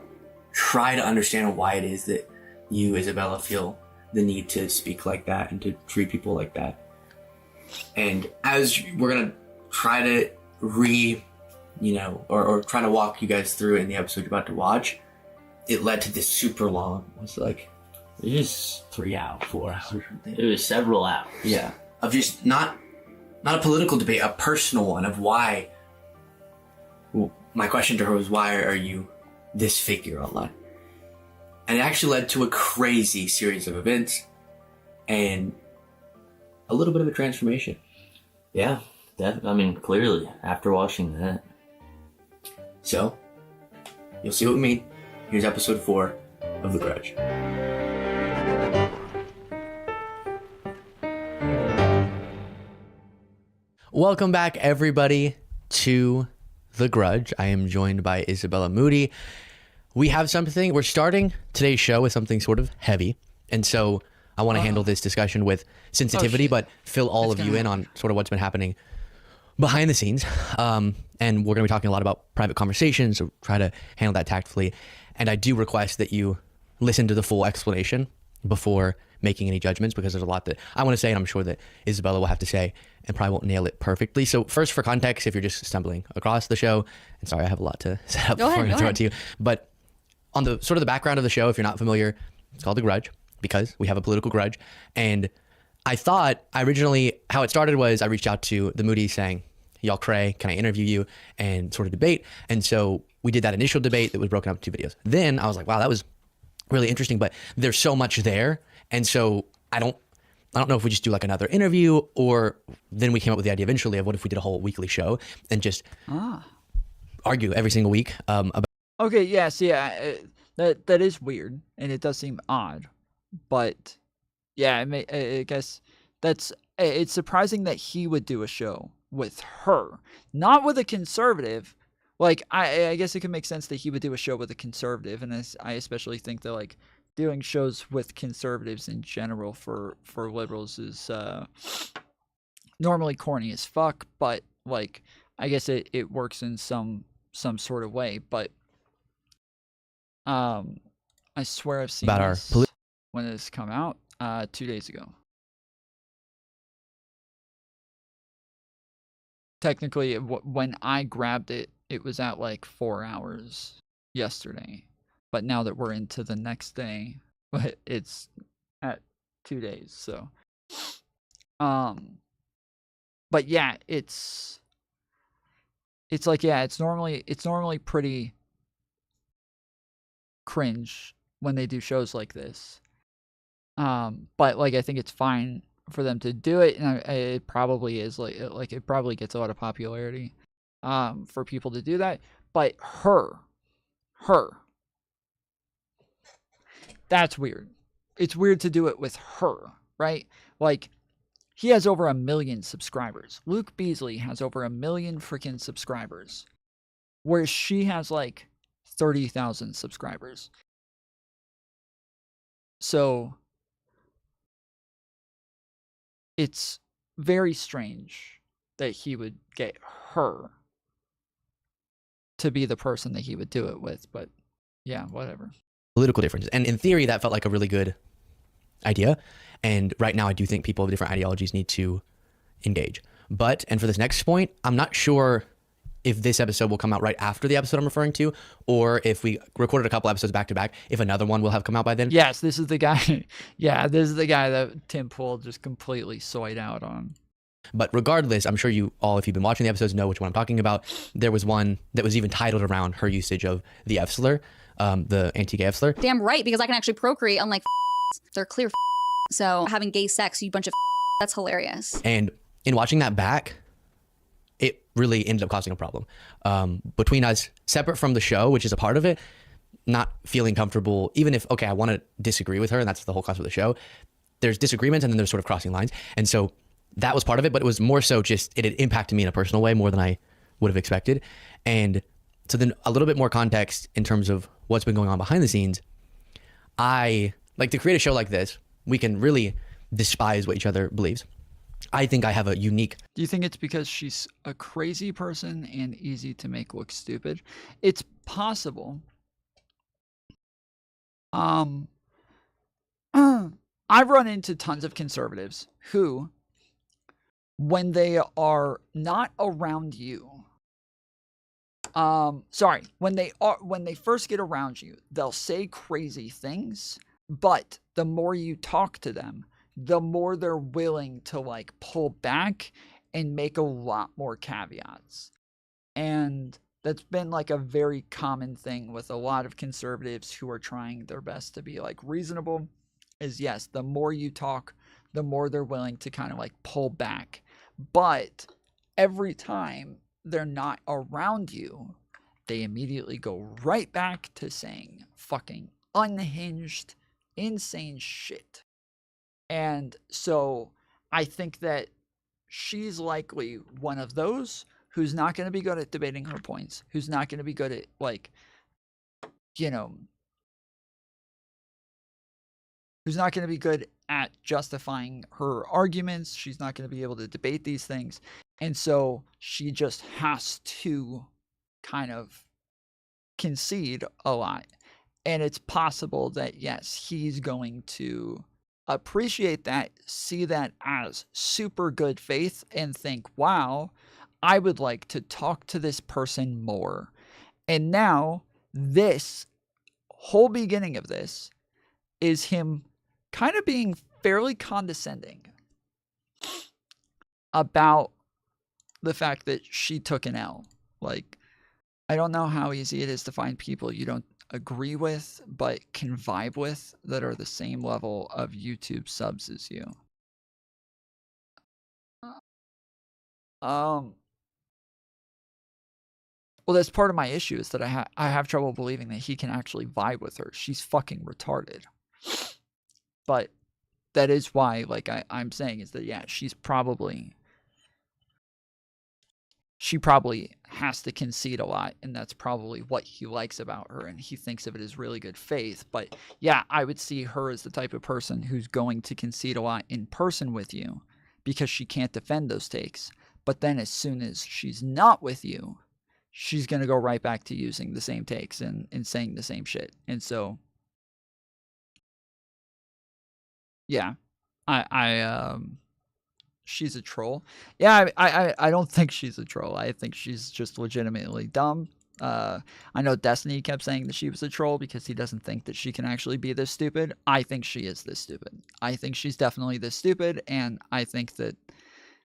Speaker 23: try to understand why it is that you, Isabella, feel the need to speak like that and to treat people like that. And as we're gonna try to or try to walk you guys through in the episode you're about to watch, it led to this super long, it's like,
Speaker 14: it was 3 hours, 4 hours.
Speaker 23: it was several hours. Yeah. Of just not a political debate, a personal one of why. Well, my question to her was, why are you this figure online? And it actually led to a crazy series of events and a little bit of a transformation.
Speaker 14: Yeah, clearly, after watching that.
Speaker 23: So, you'll see what we mean. Here's episode 4 of The Grudge. Welcome back, everybody, to The Grudge. I am joined by Isabella Moody. We're starting today's show with something sort of heavy. And so I want to handle this discussion with sensitivity, but fill all of you in on sort of what's been happening behind the scenes. And we're going to be talking a lot about private conversations, so try to handle that tactfully. And I do request that you listen to the full explanation before making any judgments, because there's a lot that I want to say, and I'm sure that Isabella will have to say and probably won't nail it perfectly. So first, for context, if you're just stumbling across the show, and sorry, I have a lot to set up before I throw it to you, but on the sort of the background of the show, if you're not familiar, it's called The Grudge because we have a political grudge. And I thought originally how it started was I reached out to the Moody's saying, y'all cray, can I interview you and sort of debate? And so we did that initial debate that was broken up into 2 videos. Then I was like, wow, that was really interesting, but there's so much there. And so I don't know if we just do like another interview, or then we came up with the idea eventually of what if we did a whole weekly show and just argue every single week about.
Speaker 1: Okay, yes, yeah, that is weird, and it does seem odd, but yeah, I guess it's surprising that he would do a show with her, not with a conservative. Like, I guess it could make sense that he would do a show with a conservative, and I especially think that, like, doing shows with conservatives in general for liberals is normally corny as fuck, but, like, I guess it works in some sort of way, but I swear I've seen
Speaker 23: About
Speaker 1: this when this come out 2 days ago. Technically, when I grabbed it, it was at like 4 hours yesterday. But now that we're into the next day, it's at 2 days. So, but yeah, it's like, yeah, it's normally pretty cringe when they do shows like this. But like, I think it's fine for them to do it, and it probably is like it probably gets a lot of popularity for people to do that. But her that's weird. It's weird to do it with her, right? Like, he has over 1 million subscribers. Luke Beasley has over 1 million freaking subscribers, whereas she has like 30,000 subscribers. So it's very strange that he would get her to be the person that he would do it with, but yeah, whatever.
Speaker 23: Political differences. And in theory, that felt like a really good idea. And right now, I do think people of different ideologies need to engage. But, and for this next point, I'm not sure if this episode will come out right after the episode I'm referring to, or if we recorded a couple episodes back to back, if another one will have come out by then.
Speaker 1: Yes, this is the guy. Yeah, this is the guy that Tim Pool just completely soyed out on.
Speaker 23: But regardless, I'm sure you all, if you've been watching the episodes, know which one I'm talking about. There was one that was even titled around her usage of the F slur, the anti-gay F slur.
Speaker 25: Damn right, because I can actually procreate, unlike they're clear. So having gay sex, you bunch of that's hilarious.
Speaker 23: And in watching that back, it really ended up causing a problem between us, separate from the show, which is a part of it, not feeling comfortable, even if, okay, I want to disagree with her, and that's the whole concept of the show. There's disagreements, and then there's sort of crossing lines. And so that was part of it, but it was more so just, it had impacted me in a personal way more than I would have expected. And so then a little bit more context in terms of what's been going on behind the scenes. I like to create a show like this. We can really despise what each other believes. I think I have a unique...
Speaker 1: Do you think it's because she's a crazy person and easy to make look stupid? It's possible. I've run into tons of conservatives who, when they are not around you, when they first get around you, they'll say crazy things, but the more you talk to them, the more they're willing to like pull back and make a lot more caveats. And that's been like a very common thing with a lot of conservatives who are trying their best to be like reasonable, is yes, the more you talk, the more they're willing to kind of like pull back. But every time they're not around you, they immediately go right back to saying fucking unhinged, insane shit. And so I think that she's likely one of those who's not going to be good at debating her points, who's not going to be good at, like, you know, who's not going to be good at justifying her arguments. She's not going to be able to debate these things. And so she just has to kind of concede a lot. And it's possible that, yes, he's going to appreciate that, see that as super good faith, and think, wow, I would like to talk to this person more. And now, this whole beginning of this is him kind of being fairly condescending about the fact that she took an L. Like, I don't know how easy it is to find people you don't agree with, but can vibe with, that are the same level of YouTube subs as you. Well, that's part of my issue, is that I have trouble believing that he can actually vibe with her. She's fucking retarded. But that is why, like, I'm saying is that, yeah, she probably has to concede a lot, and that's probably what he likes about her, and he thinks of it as really good faith. But yeah, I would see her as the type of person who's going to concede a lot in person with you because she can't defend those takes. But then as soon as she's not with you, she's going to go right back to using the same takes and saying the same shit. And so, yeah, she's a troll. Yeah, I don't think she's a troll. I think she's just legitimately dumb. I know Destiny kept saying that she was a troll because he doesn't think that she can actually be this stupid. I think she is this stupid. I think she's definitely this stupid, and I think that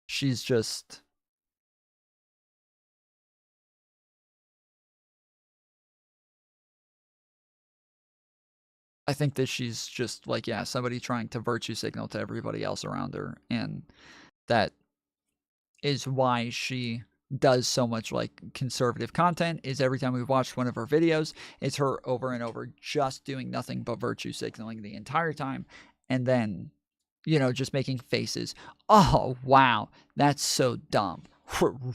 Speaker 1: she's just... I think that she's just like, yeah, somebody trying to virtue signal to everybody else around her. And that is why she does so much like conservative content, is every time we've watched one of her videos, it's her over and over just doing nothing but virtue signaling the entire time. And then, you know, just making faces. Oh, wow, that's so dumb.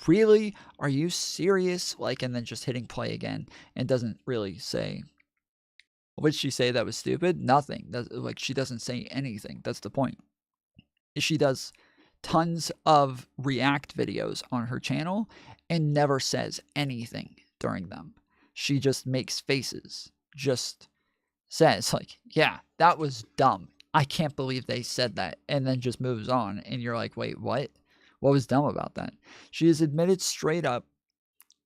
Speaker 1: Really? Are you serious? Like, and then just hitting play again, and doesn't really say... What did she say that was stupid? Nothing. Like, she doesn't say anything. That's the point. She does tons of react videos on her channel and never says anything during them. She just makes faces. Just says, like, yeah, that was dumb. I can't believe they said that. And then just moves on. And you're like, wait, what? What was dumb about that? She has admitted straight up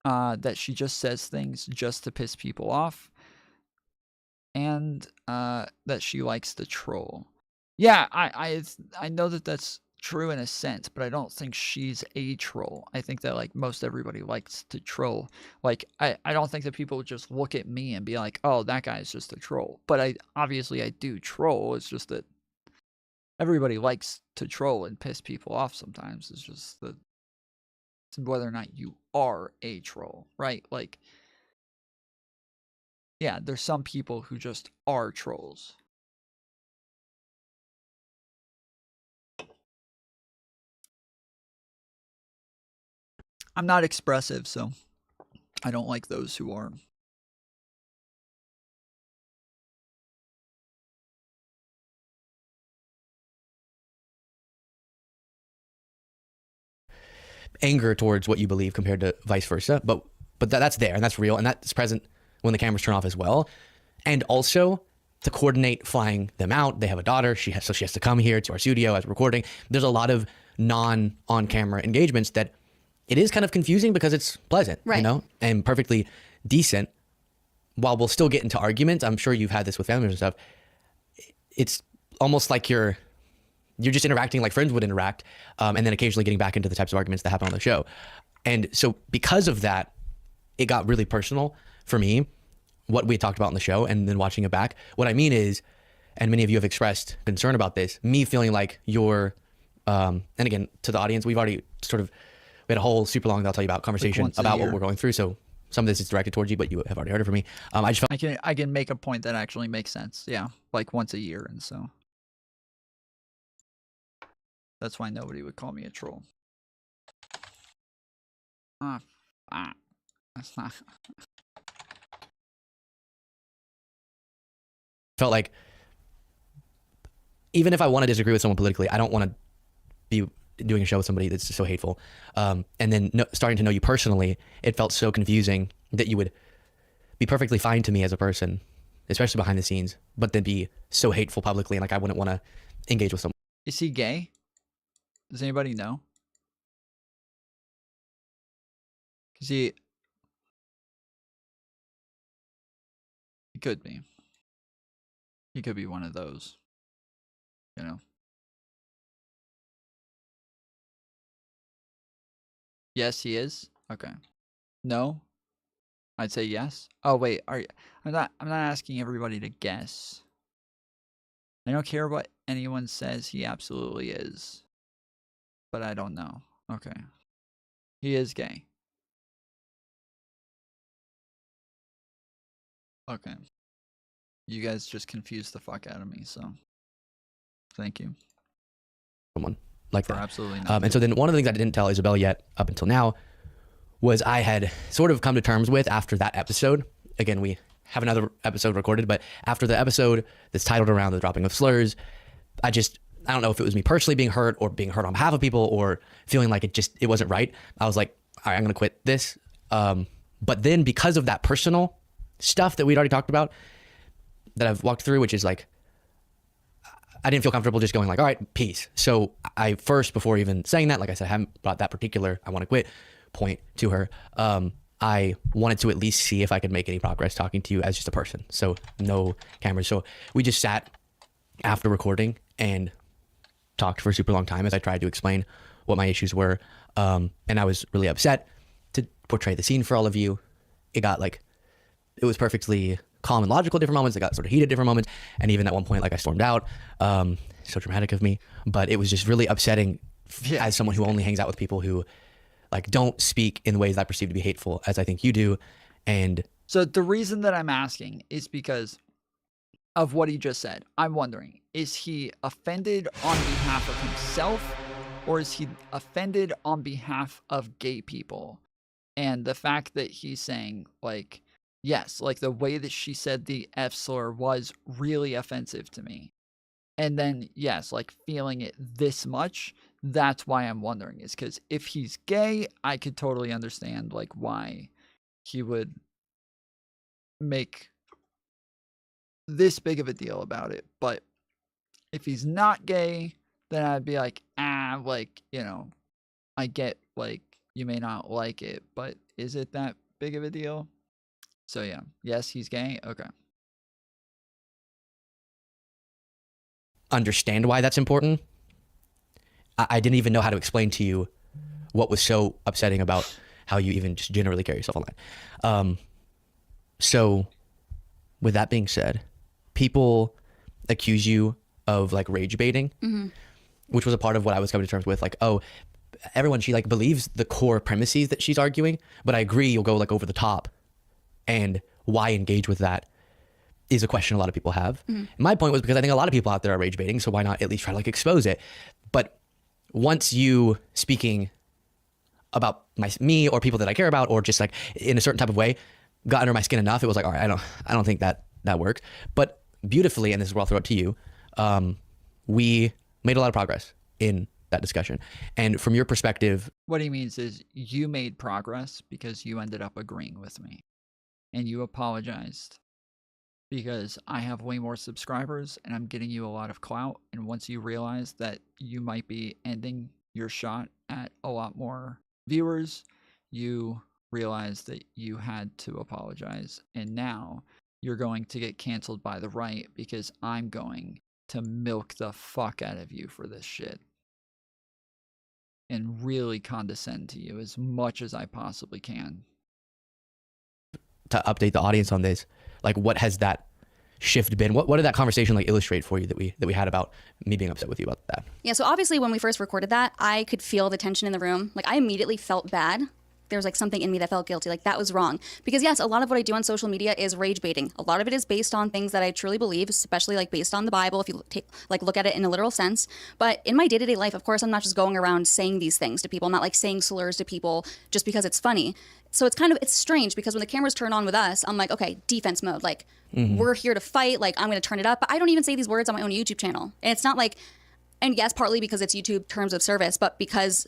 Speaker 1: that she just says things just to piss people off. And that she likes to troll. Yeah, I know that that's true in a sense, but I don't think she's a troll. I think that, like, most everybody likes to troll. Like, I don't think that people would just look at me and be like, oh, that guy's just a troll. But obviously I do troll. It's just that everybody likes to troll and piss people off sometimes. It's just that whether or not you are a troll, right? Like, yeah, there's some people who just are trolls. I'm not expressive, so I don't like those who are.
Speaker 5: Anger towards what you believe compared to vice versa, but that's there, and that's real, and that's present when the cameras turn off as well. And also, to coordinate flying them out. They have a daughter. She has to come here to our studio as we're recording. There's a lot of on-camera engagements that it is kind of confusing because it's pleasant,
Speaker 25: Right.
Speaker 5: you know, and perfectly decent. While we'll still get into arguments, I'm sure you've had this with families and stuff. It's almost like you're just interacting like friends would interact, and then occasionally getting back into the types of arguments that happen on the show. And so because of that, it got really personal for me, what we had talked about on the show, and then watching it back. What I mean is, and many of you have expressed concern about this, me feeling like you're, and again, to the audience, we had a whole super long, I'll tell you about, conversation about what we're going through. So some of this is directed towards you, but you have already heard it from me. I just felt
Speaker 1: I can make a point that actually makes sense. Yeah, like once a year, and so that's why nobody would call me a troll. That's not.
Speaker 5: Felt like even if I want to disagree with someone politically, I don't want to be doing a show with somebody that's so hateful. And then starting to know you personally, it felt so confusing that you would be perfectly fine to me as a person, especially behind the scenes, but then be so hateful publicly, and like I wouldn't want to engage with someone.
Speaker 1: Is he gay? Does anybody know? Because he could be. He could be one of those, you know. Yes, he is. Okay. No, I'd say yes. Oh wait, I'm not asking everybody to guess. I don't care what anyone says. He absolutely is, but I don't know. Okay, he is gay. Okay. You guys just confused the fuck out of me, so thank you.
Speaker 5: Someone like
Speaker 1: For
Speaker 5: that.
Speaker 1: absolutely nothing.
Speaker 5: And so then one of the things I didn't tell Isabel yet up until now was I had sort of come to terms with after that episode. Again, we have another episode recorded, but after the episode that's titled around the dropping of slurs, I don't know if it was me personally being hurt or being hurt on behalf of people or feeling like it wasn't right. I was like, all right, I'm going to quit this. But then because of that personal stuff that we'd already talked about, that I've walked through, which is like, I didn't feel comfortable just going like, all right, peace. So I first, before even saying that, like I said, I haven't brought that particular I want to quit point to her. I wanted to at least see if I could make any progress talking to you as just a person. So no cameras. So we just sat after recording and talked for a super long time as I tried to explain what my issues were. And I was really upset to portray the scene for all of you. It was perfectly calm and logical different moments. It got sort of heated different moments. And even at one point, like I stormed out. So dramatic of me. But it was just really upsetting as someone who only hangs out with people who like don't speak in ways that I perceive to be hateful, as I think you do. And
Speaker 1: so the reason that I'm asking is because of what he just said. I'm wondering, is he offended on behalf of himself, or is he offended on behalf of gay people? And the fact that he's saying, like, yes, like the way that she said the F slur was really offensive to me. And then, yes, like feeling it this much, that's why I'm wondering, is because if he's gay, I could totally understand like why he would make this big of a deal about it. But if he's not gay, then I'd be like, like, you know, I get like you may not like it, but is it that big of a deal? So yeah, yes, he's gay. Okay.
Speaker 5: Understand why that's important. I didn't even know how to explain to you what was so upsetting about how you even just generally carry yourself online. So with that being said, people accuse you of like rage baiting, which was a part of what I was coming to terms with. Like, oh, everyone, she like believes the core premises that she's arguing, but I agree you'll go like over the top. And why engage with that is a question a lot of people have. My point was because I think a lot of people out there are rage baiting, so why not at least try to like expose it? But once you speaking about me or people that I care about, or just like in a certain type of way, got under my skin enough, it was like, all right, I don't think that worked. But beautifully, and this is where I'll throw it to you, we made a lot of progress in that discussion. And from your perspective,
Speaker 1: what he means is you made progress because you ended up agreeing with me and you apologized because I have way more subscribers and I'm getting you a lot of clout. And once you realize that you might be ending your shot at a lot more viewers, you realize that you had to apologize. And now you're going to get canceled by the right because I'm going to milk the fuck out of you for this shit and really condescend to you as much as I possibly can.
Speaker 5: To update the audience on this, like, what has that shift been? What did that conversation like illustrate for you that we had about me being upset with you about that?
Speaker 25: Yeah, so obviously when we first recorded that, I could feel the tension in the room. Like, I immediately felt bad. There was like something in me that felt guilty, like that was wrong. Because yes, a lot of what I do on social media is rage baiting. A lot of it is based on things that I truly believe, especially like based on the Bible, if you look at it in a literal sense. But in my day-to-day life, of course, I'm not just going around saying these things to people. I'm not like saying slurs to people just because it's funny. So it's strange because when the cameras turn on with us, I'm like, okay, defense mode. Like, we're here to fight. Like, I'm going to turn it up. But I don't even say these words on my own YouTube channel. And it's not like, and yes, partly because it's YouTube terms of service, but because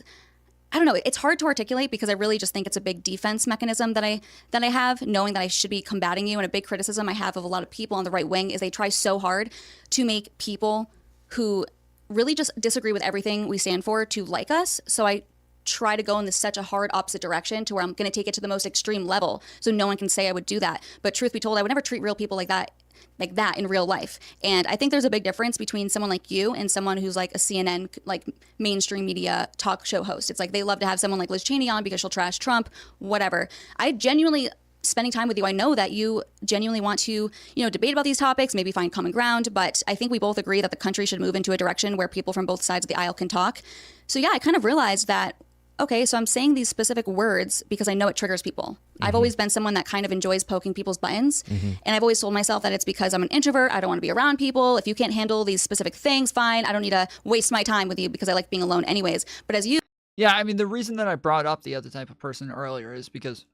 Speaker 25: I don't know, it's hard to articulate because I really just think it's a big defense mechanism that I have, knowing that I should be combating you. And a big criticism I have of a lot of people on the right wing is they try so hard to make people who really just disagree with everything we stand for to like us. So I try to go in such a hard opposite direction to where I'm going to take it to the most extreme level so no one can say I would do that. But truth be told, I would never treat real people like that in real life. And I think there's a big difference between someone like you and someone who's like a CNN, like mainstream media talk show host. It's like they love to have someone like Liz Cheney on because she'll trash Trump, whatever. I genuinely, spending time with you, I know that you genuinely want to, debate about these topics, maybe find common ground, but I think we both agree that the country should move into a direction where people from both sides of the aisle can talk. So yeah, I kind of realized that, okay, so I'm saying these specific words because I know it triggers people. I've always been someone that kind of enjoys poking people's buttons. And I've always told myself that it's because I'm an introvert. I don't want to be around people. If you can't handle these specific things, fine. I don't need to waste my time with you because I like being alone anyways. But as you...
Speaker 1: Yeah, I mean, the reason that I brought up the other type of person earlier is because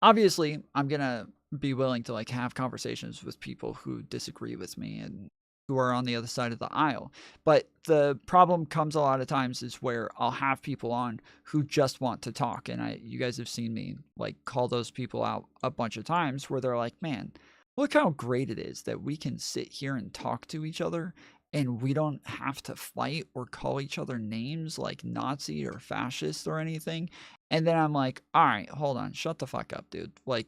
Speaker 1: obviously I'm going to be willing to like have conversations with people who disagree with me and who are on the other side of the aisle. But the problem comes a lot of times is where I'll have people on who just want to talk. And you guys have seen me like call those people out a bunch of times where they're like, man, look how great it is that we can sit here and talk to each other and we don't have to fight or call each other names like Nazi or fascist or anything. And then I'm like, all right, hold on, shut the fuck up, dude. Like,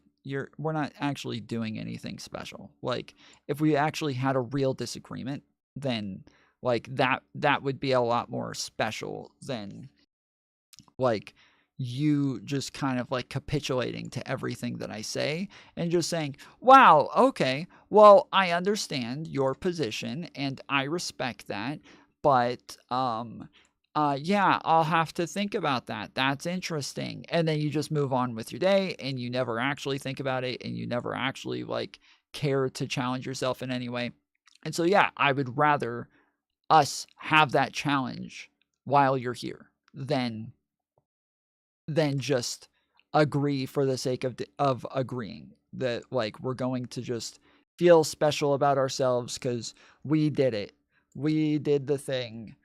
Speaker 1: we're not actually doing anything special. Like, if we actually had a real disagreement, then like that would be a lot more special than like you just kind of like capitulating to everything that I say and just saying, wow, okay, well, I understand your position and I respect that, but yeah, I'll have to think about that. That's interesting. And then you just move on with your day and you never actually think about it and you never actually like care to challenge yourself in any way. And so, yeah, I would rather us have that challenge while you're here than just agree for the sake of agreeing that like we're going to just feel special about ourselves because we did it. We did the thing.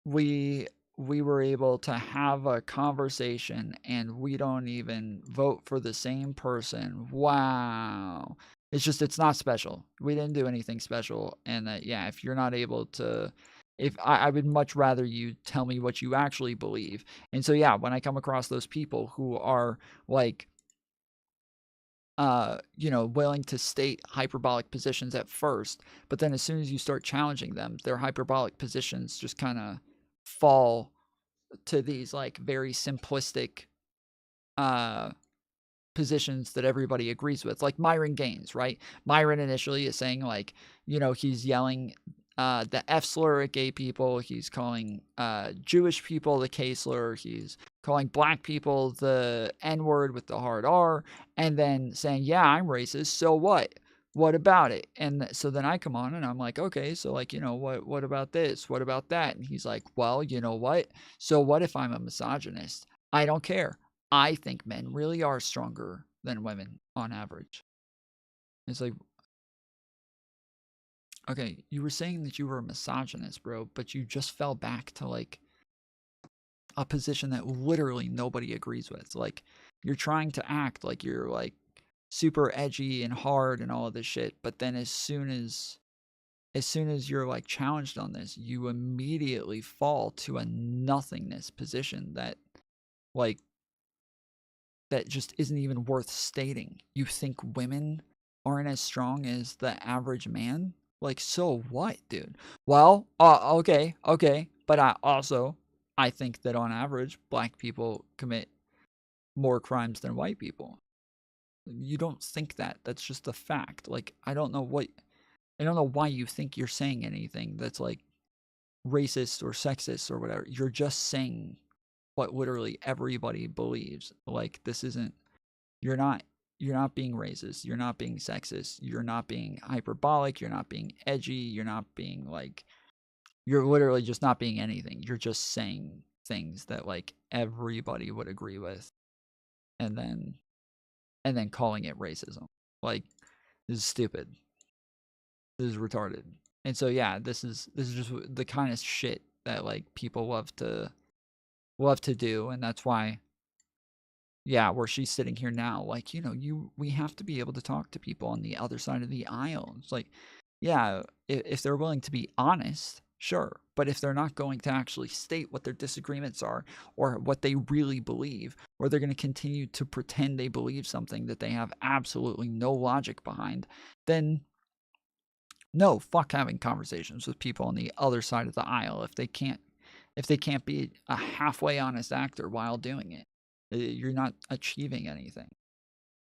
Speaker 1: We were able to have a conversation and we don't even vote for the same person. Wow. It's not special. We didn't do anything special. And yeah, if you're not able to, if I would much rather you tell me what you actually believe. And so, yeah, when I come across those people who are like, willing to state hyperbolic positions at first, but then as soon as you start challenging them, their hyperbolic positions just kind of fall to these like very simplistic positions that everybody agrees with, like Myron Gaines, right? Myron initially is saying like, he's yelling the F slur at gay people, he's calling Jewish people the K slur, he's calling black people the N word with the hard R, and then saying, yeah, I'm racist, so what about it? And so then I come on and I'm like, okay, so like, what about this? What about that? And he's like, well, you know what? So what if I'm a misogynist? I don't care. I think men really are stronger than women on average. It's like, okay, you were saying that you were a misogynist, bro, but you just fell back to like a position that literally nobody agrees with. Like, you're trying to act like you're like super edgy and hard and all of this shit, but then as soon as you're like challenged on this, you immediately fall to a nothingness position that like that just isn't even worth stating. You think women aren't as strong as the average man? Like, so what, dude? Well, okay, but I think that on average, black people commit more crimes than white people. You don't think that. That's just a fact. Like, I don't know why you think you're saying anything that's like racist or sexist or whatever. You're just saying what literally everybody believes. Like, this isn't, you're not being racist, you're not being sexist, you're not being hyperbolic, you're not being edgy, you're not being like, you're literally just not being anything. You're just saying things that like everybody would agree with, and then calling it racism. Like, this is stupid. This is retarded. And so yeah, this is just the kind of shit that like people love to do, and that's why, yeah, where she's sitting here now, like, we have to be able to talk to people on the other side of the aisle. It's like, yeah, if they're willing to be honest, sure. But if they're not going to actually state what their disagreements are or what they really believe, or they're going to continue to pretend they believe something that they have absolutely no logic behind, then no, fuck having conversations with people on the other side of the aisle if they can't be a halfway honest actor while doing it. You're not achieving anything.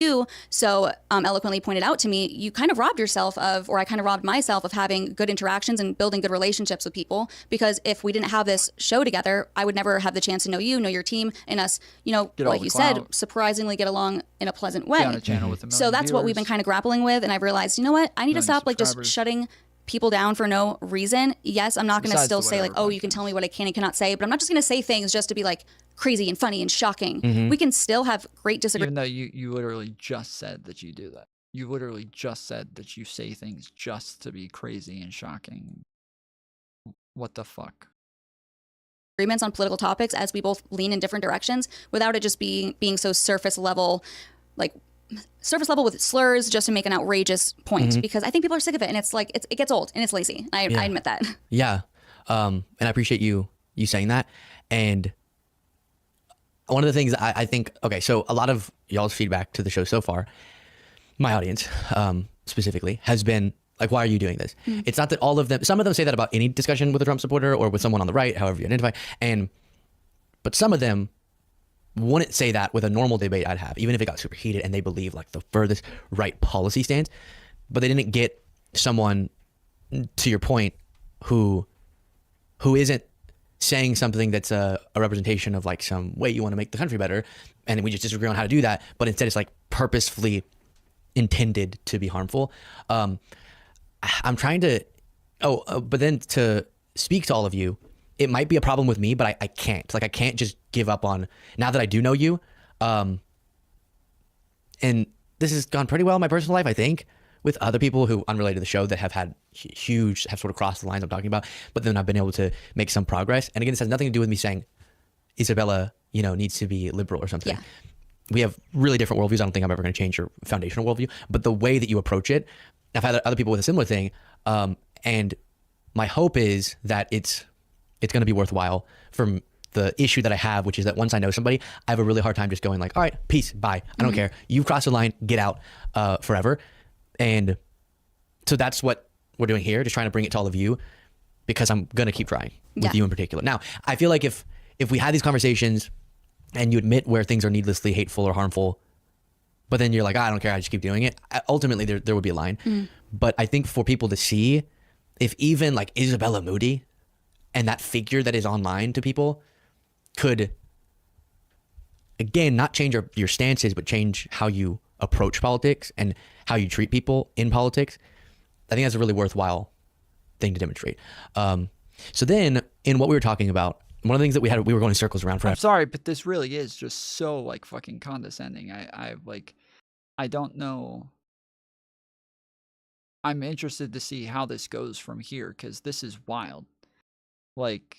Speaker 25: You so eloquently pointed out to me, you kind of robbed yourself of, or I kind of robbed myself of having good interactions and building good relationships with people. Because if we didn't have this show together, I would never have the chance to know you, know your team, and us, like you said, surprisingly get along in a pleasant way.
Speaker 1: On a channel with a million
Speaker 25: So that's what we've been kind of grappling with. And I've realized, you know what? I need to stop like just shutting people down for no reason. Yes, I'm not going to still say like, oh, you can tell me what I can and cannot say, but I'm not just going to say things just to be like crazy and funny and shocking. We can still have great disagreements.
Speaker 1: Even though you literally just said that you do that. You literally just said that you say things just to be crazy and shocking. What the fuck?
Speaker 25: Agreements on political topics as we both lean in different directions without it just being so surface level with slurs just to make an outrageous point, because I think people are sick of it, and it's like it gets old and it's lazy. I admit that.
Speaker 5: Yeah. And I appreciate you saying that. And one of the things I think, okay, so a lot of y'all's feedback to the show so far, my audience specifically, has been like, why are you doing this? It's not that all of them, some of them say that about any discussion with a Trump supporter or with someone on the right, however you identify, but some of them wouldn't say that with a normal debate I'd have, even if it got super heated and they believe like the furthest right policy stance, but they didn't get someone, to your point, who isn't saying something that's a representation of like some way you want to make the country better, and we just disagree on how to do that, but instead it's like purposefully intended to be harmful. I'm trying to, but then to speak to all of you, it might be a problem with me, but I can't. Like, I can't just give up on, now that I do know you, and this has gone pretty well in my personal life, I think, with other people who, unrelated to the show, that have had have sort of crossed the lines I'm talking about, but then I've been able to make some progress. And again, this has nothing to do with me saying Isabella, needs to be liberal or something. Yeah. We have really different worldviews. I don't think I'm ever going to change your foundational worldview, but the way that you approach it, I've had other people with a similar thing, and my hope is that it's going to be worthwhile from the issue that I have, which is that once I know somebody, I have a really hard time just going like, all right, peace, bye. I don't care. You've crossed the line, get out forever. And so that's what we're doing here, just trying to bring it to all of you, because I'm going to keep trying with you in particular. Now, I feel like if we had these conversations and you admit where things are needlessly hateful or harmful, but then you're like, I don't care, I just keep doing it, ultimately there would be a line. But I think for people to see, if even like Isabella Moody and that figure that is online to people could, again, not change your stances, but change how you approach politics and how you treat people in politics, I think that's a really worthwhile thing to demonstrate. So then, in what we were talking about, one of the things that we were going in circles around forever.
Speaker 1: I'm sorry, but this really is just so like fucking condescending. I don't know. I'm interested to see how this goes from here, because this is wild. Like,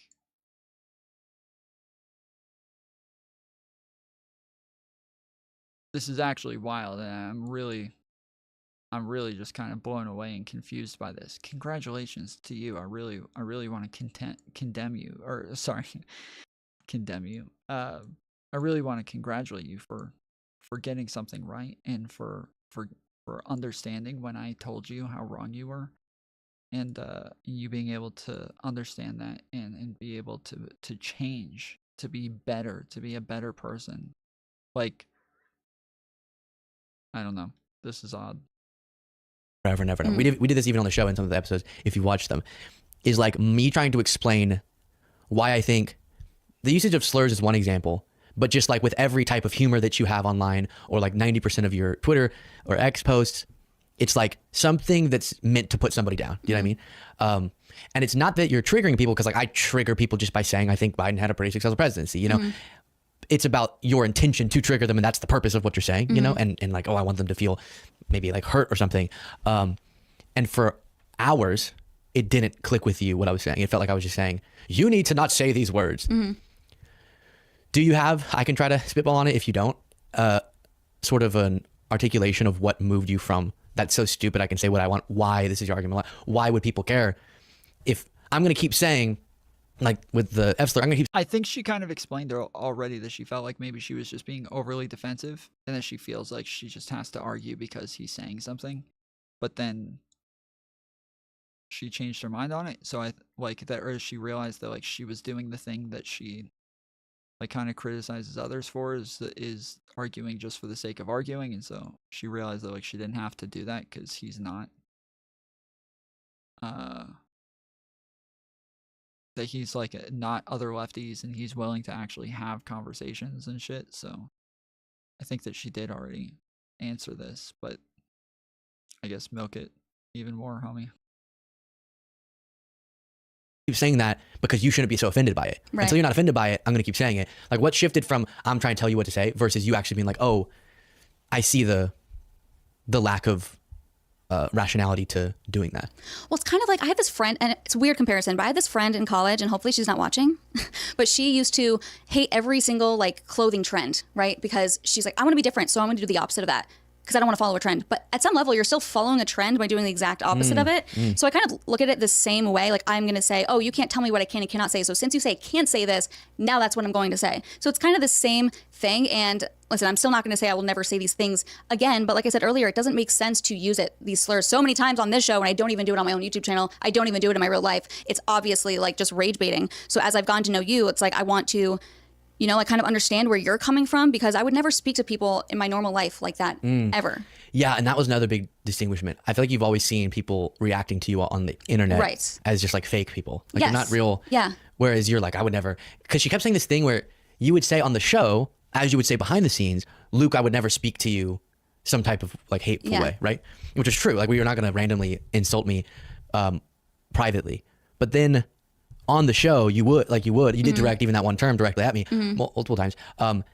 Speaker 1: this is actually wild, and I'm really just kind of blown away and confused by this. Congratulations to you. I really want to condemn you, or sorry, condemn you. I really want to congratulate you for getting something right, and for understanding when I told you how wrong you were, and you being able to understand that, and be able to change, to be better, to be a better person. Like, I don't know. This is odd.
Speaker 5: Forever, never. We did this even on the show in some of the episodes, if you watch them, is like me trying to explain why I think the usage of slurs is one example, but just like with every type of humor that you have online, or like 90% of your Twitter or X posts, it's like something that's meant to put somebody down. You know what I mean? And it's not that you're triggering people, because like I trigger people just by saying I think Biden had a pretty successful presidency, you know? It's about your intention to trigger them, and that's the purpose of what you're saying, you know? And like, oh, I want them to feel maybe like hurt or something. And for hours, it didn't click with you what I was saying. It felt like I was just saying, you need to not say these words. Do you have, I can try to spitball on it if you don't, sort of an articulation of what moved you from, that's so stupid I can say what I want, why this is your argument, why would people care if I'm going to keep saying, like with the F slur, I'm going to keep...
Speaker 1: I think she kind of explained already that she felt like maybe she was just being overly defensive, and that she feels like she just has to argue because he's saying something. But then she changed her mind on it. So I like that, or she realized that like she was doing the thing that she like kind of criticizes others for, is arguing just for the sake of arguing. And so she realized that like she didn't have to do that because he's not that he's like not other lefties, and he's willing to actually have conversations and shit. So I think that she did already answer this, but I guess milk it even more, homie.
Speaker 5: Keep saying that because you shouldn't be so offended by it.
Speaker 25: Right.
Speaker 5: Until you're not offended by it, I'm going to keep saying it. Like, what shifted from I'm trying to tell you what to say versus you actually being like, oh, I see the lack of rationality to doing that.
Speaker 25: Well, it's kind of like I had this friend, and it's a weird comparison, but I had this friend in college, and hopefully she's not watching, but she used to hate every single like clothing trend, right? Because she's like, I want to be different, so I'm going to do the opposite of that, because I don't want to follow a trend. But at some level, you're still following a trend by doing the exact opposite of it. So I kind of look at it the same way. Like, I'm going to say, oh, you can't tell me what I can and cannot say. So since you say I can't say this, now that's what I'm going to say. So it's kind of the same thing. And listen, I'm still not going to say I will never say these things again. But like I said earlier, it doesn't make sense to use these slurs so many times on this show, and I don't even do it on my own YouTube channel. I don't even do it in my real life. It's obviously like just rage baiting. So as I've gotten to know you, it's like I want to, you know, like kind of understand where you're coming from, because I would never speak to people in my normal life like that ever.
Speaker 5: Yeah, and that was another big distinguishment. I feel like you've always seen people reacting to you on the internet as just like fake people. Like, they're not real.
Speaker 25: Yeah.
Speaker 5: Whereas you're like, I would never, because she kept saying this thing where you would say on the show, as you would say behind the scenes, Luke, I would never speak to you some type of like hateful way, right? Which is true. Like, you're not going to randomly insult me privately. But then on the show, you did direct even that one term directly at me multiple times. And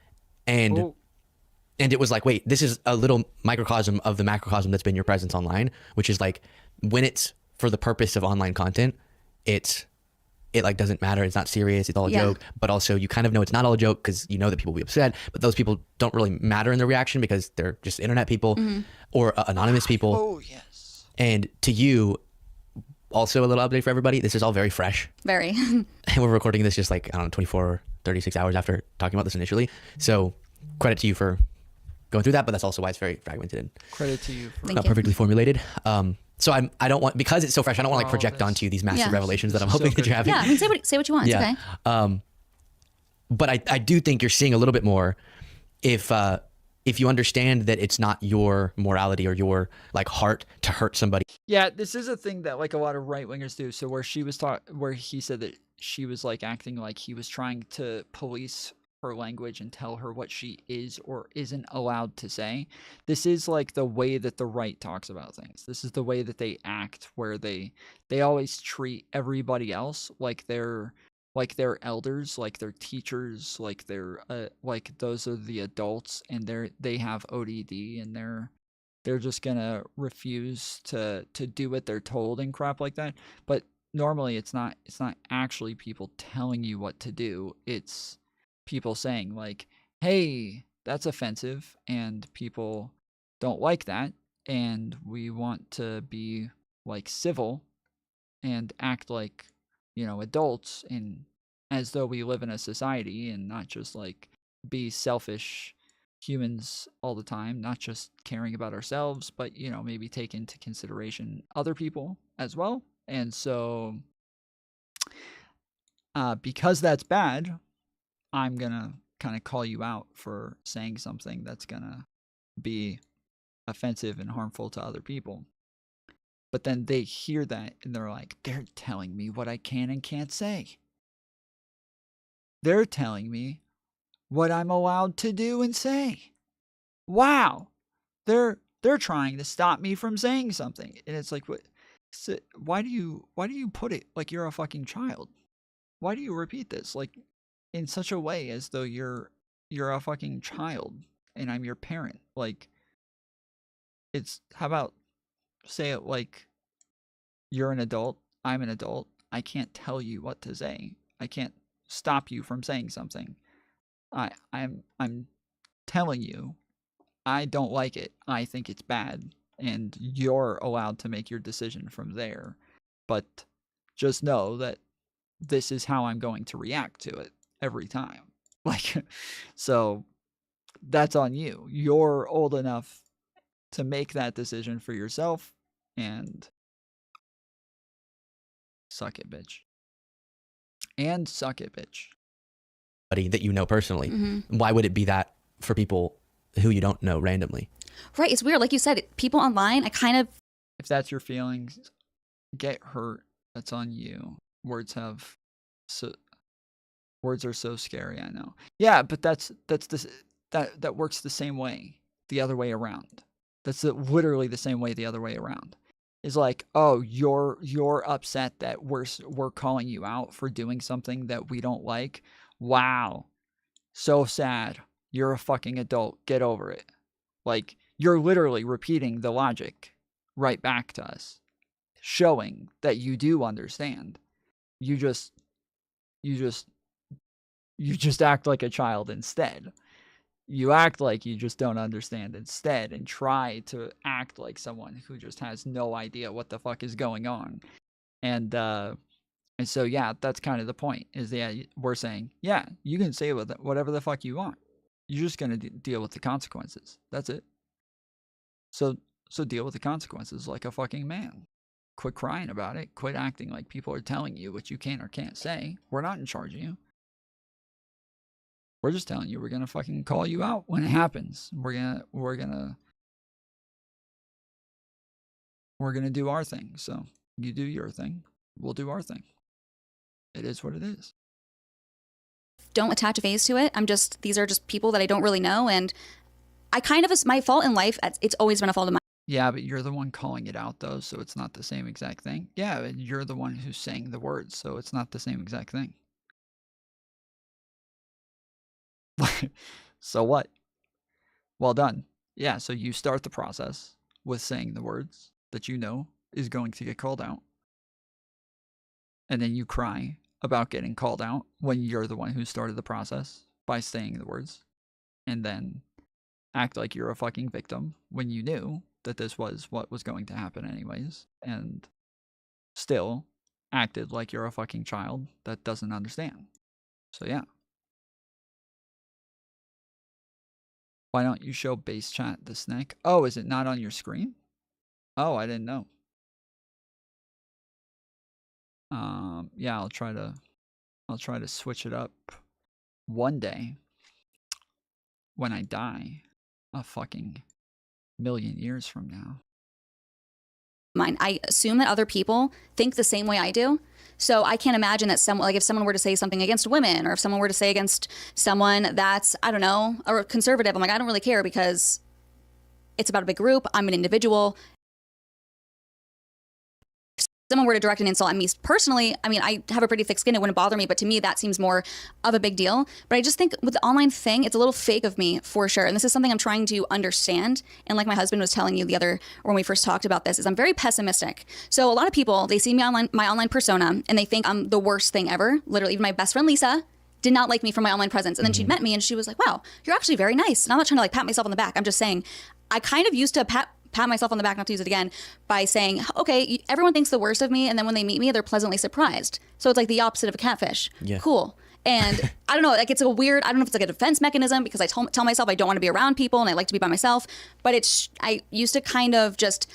Speaker 5: it was like, wait, this is a little microcosm of the macrocosm that's been your presence online, which is like, when it's for the purpose of online content, it like doesn't matter. It's not serious. It's all a joke. But also you kind of know it's not all a joke because you know that people will be upset, but those people don't really matter in their reaction because they're just internet people or anonymous people.
Speaker 1: Oh, yes.
Speaker 5: And to you, also a little update for everybody. This is all very fresh.
Speaker 25: Very.
Speaker 5: And we're recording this just like, I don't know, 24, 36 hours after talking about this initially. So credit to you for going through that, but that's also why it's very fragmented.
Speaker 1: Credit to you for
Speaker 5: not perfectly formulated. So I don't want, because it's so fresh, I don't want to like project onto you these massive revelations that I'm hoping that you're having.
Speaker 25: Yeah, I mean, say what you want. It's okay.
Speaker 5: But I do think you're seeing a little bit more if you understand that it's not your morality or your like heart to hurt somebody.
Speaker 1: Yeah, this is a thing that like a lot of right wingers do. So where he said that she was like acting like he was trying to police her language and tell her what she is or isn't allowed to say. This is like the way that the right talks about things. This is the way that they act, where they always treat everybody else like they're elders, like they're teachers, like they're like those are the adults, and they have ODD, and they're just gonna refuse to do what they're told and crap like that. But normally it's not actually people telling you what to do. It's people saying like, hey, that's offensive and people don't like that. And we want to be like civil and act like, adults, and as though we live in a society and not just like be selfish humans all the time, not just caring about ourselves, but, maybe take into consideration other people as well. And so, because that's bad, I'm going to kind of call you out for saying something that's going to be offensive and harmful to other people. But then they hear that and they're like, they're telling me what I can and can't say. They're telling me what I'm allowed to do and say. Wow. They're trying to stop me from saying something. And it's like, what? So why do you put it like you're a fucking child? Why do you repeat this like in such a way as though you're a fucking child and I'm your parent? Like, how about say it like you're an adult, I'm an adult. I can't tell you what to say. I can't stop you from saying something. I'm telling you I don't like it. I think it's bad, and you're allowed to make your decision from there. But just know that this is how I'm going to react to it every time. Like, so that's on you. You're old enough to make that decision for yourself, and suck it, bitch. And suck it, bitch.
Speaker 5: That you know personally.
Speaker 25: Mm-hmm.
Speaker 5: Why would it be that for people who you don't know randomly?
Speaker 25: Right. It's weird. Like you said, people online,
Speaker 1: if that's your feelings, get hurt. That's on you. Words are so scary. I know. Yeah, but that works the same way the other way around. That's literally the same way the other way around. Is like, oh, you're upset that we're calling you out for doing something that we don't like. Wow, so sad. You're a fucking adult. Get over it. Like, you're literally repeating the logic right back to us, showing that you do understand. You just act like a child instead. You act like you just don't understand instead and try to act like someone who just has no idea what the fuck is going on. And so, yeah, that's kind of the point, is that we're saying, yeah, you can say whatever the fuck you want. You're just going to deal with the consequences. That's it. So deal with the consequences like a fucking man. Quit crying about it. Quit acting like people are telling you what you can or can't say. We're not in charge of you. We're just telling you we're going to fucking call you out when it happens. We're going to do our thing. So you do your thing. We'll do our thing. It is what it is.
Speaker 25: Don't attach a phase to it. These are just people that I don't really know. And it's my fault in life. It's always been a fault of mine.
Speaker 1: Yeah, but you're the one calling it out, though, so it's not the same exact thing. Yeah, and you're the one who's saying the words, so it's not the same exact thing. So what? Well done. Yeah, so you start the process with saying the words that you know is going to get called out. And then you cry about getting called out when you're the one who started the process by saying the words. And then act like you're a fucking victim when you knew that this was what was going to happen anyways. And still acted like you're a fucking child that doesn't understand. So yeah. Why don't you show base chat the snack? Oh, is it not on your screen? Oh, I didn't know. Yeah, I'll try to switch it up one day when I die a fucking million years from now.
Speaker 25: Mine. I assume that other people think the same way I do. So I can't imagine that if someone were to say something against women, or if someone were to say against someone that's, I don't know, a conservative, I'm like, I don't really care because it's about a big group. I'm an individual. Someone were to direct an insult at me personally, I mean, I have a pretty thick skin. It wouldn't bother me. But to me, that seems more of a big deal. But I just think with the online thing, it's a little fake of me for sure. And this is something I'm trying to understand. And like my husband was telling you when we first talked about this, is I'm very pessimistic. So a lot of people, they see me online, my online persona, and they think I'm the worst thing ever. Literally, even my best friend, Lisa, did not like me for my online presence. And then she'd met me and she was like, wow, you're actually very nice. And I'm not trying to like pat myself on the back. I'm just saying I kind of used to pat myself on the back, not to use it again, by saying, okay, everyone thinks the worst of me. And then when they meet me, they're pleasantly surprised. So it's like the opposite of a catfish.
Speaker 5: Yeah.
Speaker 25: Cool. And I don't know, like it's a weird, I don't know if it's like a defense mechanism because I tell myself I don't want to be around people and I like to be by myself. But I used to kind of just,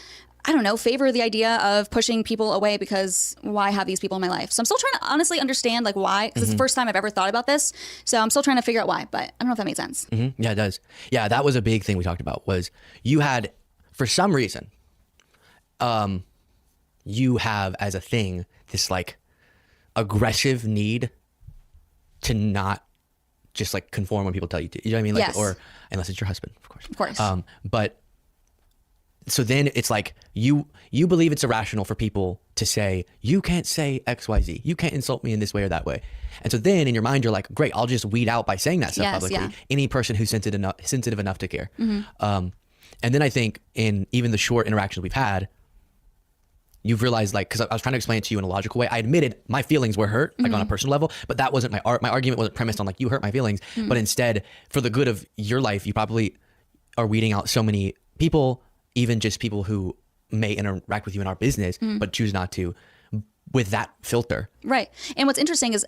Speaker 25: I don't know, favor the idea of pushing people away because why have these people in my life? So I'm still trying to honestly understand like why, because it's the first time I've ever thought about this. So I'm still trying to figure out why, but I don't know if that made sense.
Speaker 5: Yeah, it does. Yeah, that was a big thing we talked about was you had, for some reason, you have as a thing, this like aggressive need to not just like conform when people tell you to, you know what I mean? Like,
Speaker 25: Yes.
Speaker 5: Or unless it's your husband, of course.
Speaker 25: Of course.
Speaker 5: But so then it's like you believe it's irrational for people to say, you can't say XYZ. You can't insult me in this way or that way. And so then in your mind, you're like, great, I'll just weed out by saying that stuff
Speaker 25: Yes,
Speaker 5: publicly.
Speaker 25: yeah.
Speaker 5: Any person who's sensitive enough to care. And then I think in even the short interactions we've had, you've realized like, because I was trying to explain it to you in a logical way. I admitted my feelings were hurt, like on a personal level, but that wasn't my argument wasn't premised on like, you hurt my feelings, but instead for the good of your life, you probably are weeding out so many people, even just people who may interact with you in our business, but choose not to with that filter.
Speaker 25: Right. And what's interesting is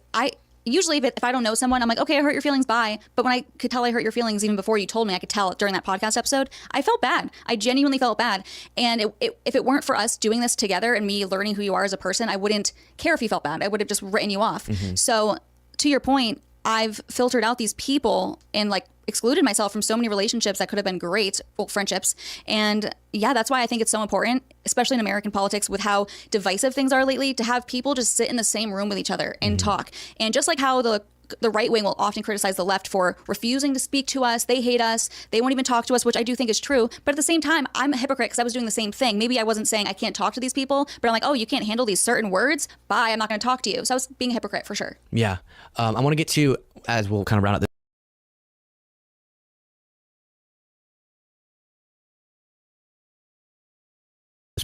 Speaker 25: usually if I don't know someone, I'm like, okay, I hurt your feelings, bye. But when I could tell I hurt your feelings even before you told me, I could tell during that podcast episode, I felt bad. I genuinely felt bad. And if it weren't for us doing this together and me learning who you are as a person, I wouldn't care if you felt bad. I would have just written you off. So to your point, I've filtered out these people and like excluded myself from so many relationships that could have been great, well, friendships. And yeah, that's why I think it's so important, especially in American politics with how divisive things are lately, to have people just sit in the same room with each other and talk. And just like how the right wing will often criticize the left for refusing to speak to us, they hate us, they won't even talk to us, which I do think is true. But at the same time, I'm a hypocrite because I was doing the same thing. Maybe I wasn't saying I can't talk to these people, but I'm like, oh, you can't handle these certain words? Bye, I'm not going to talk to you. So I was being a hypocrite for sure.
Speaker 5: Yeah. I want to get to, as we'll kind of round out this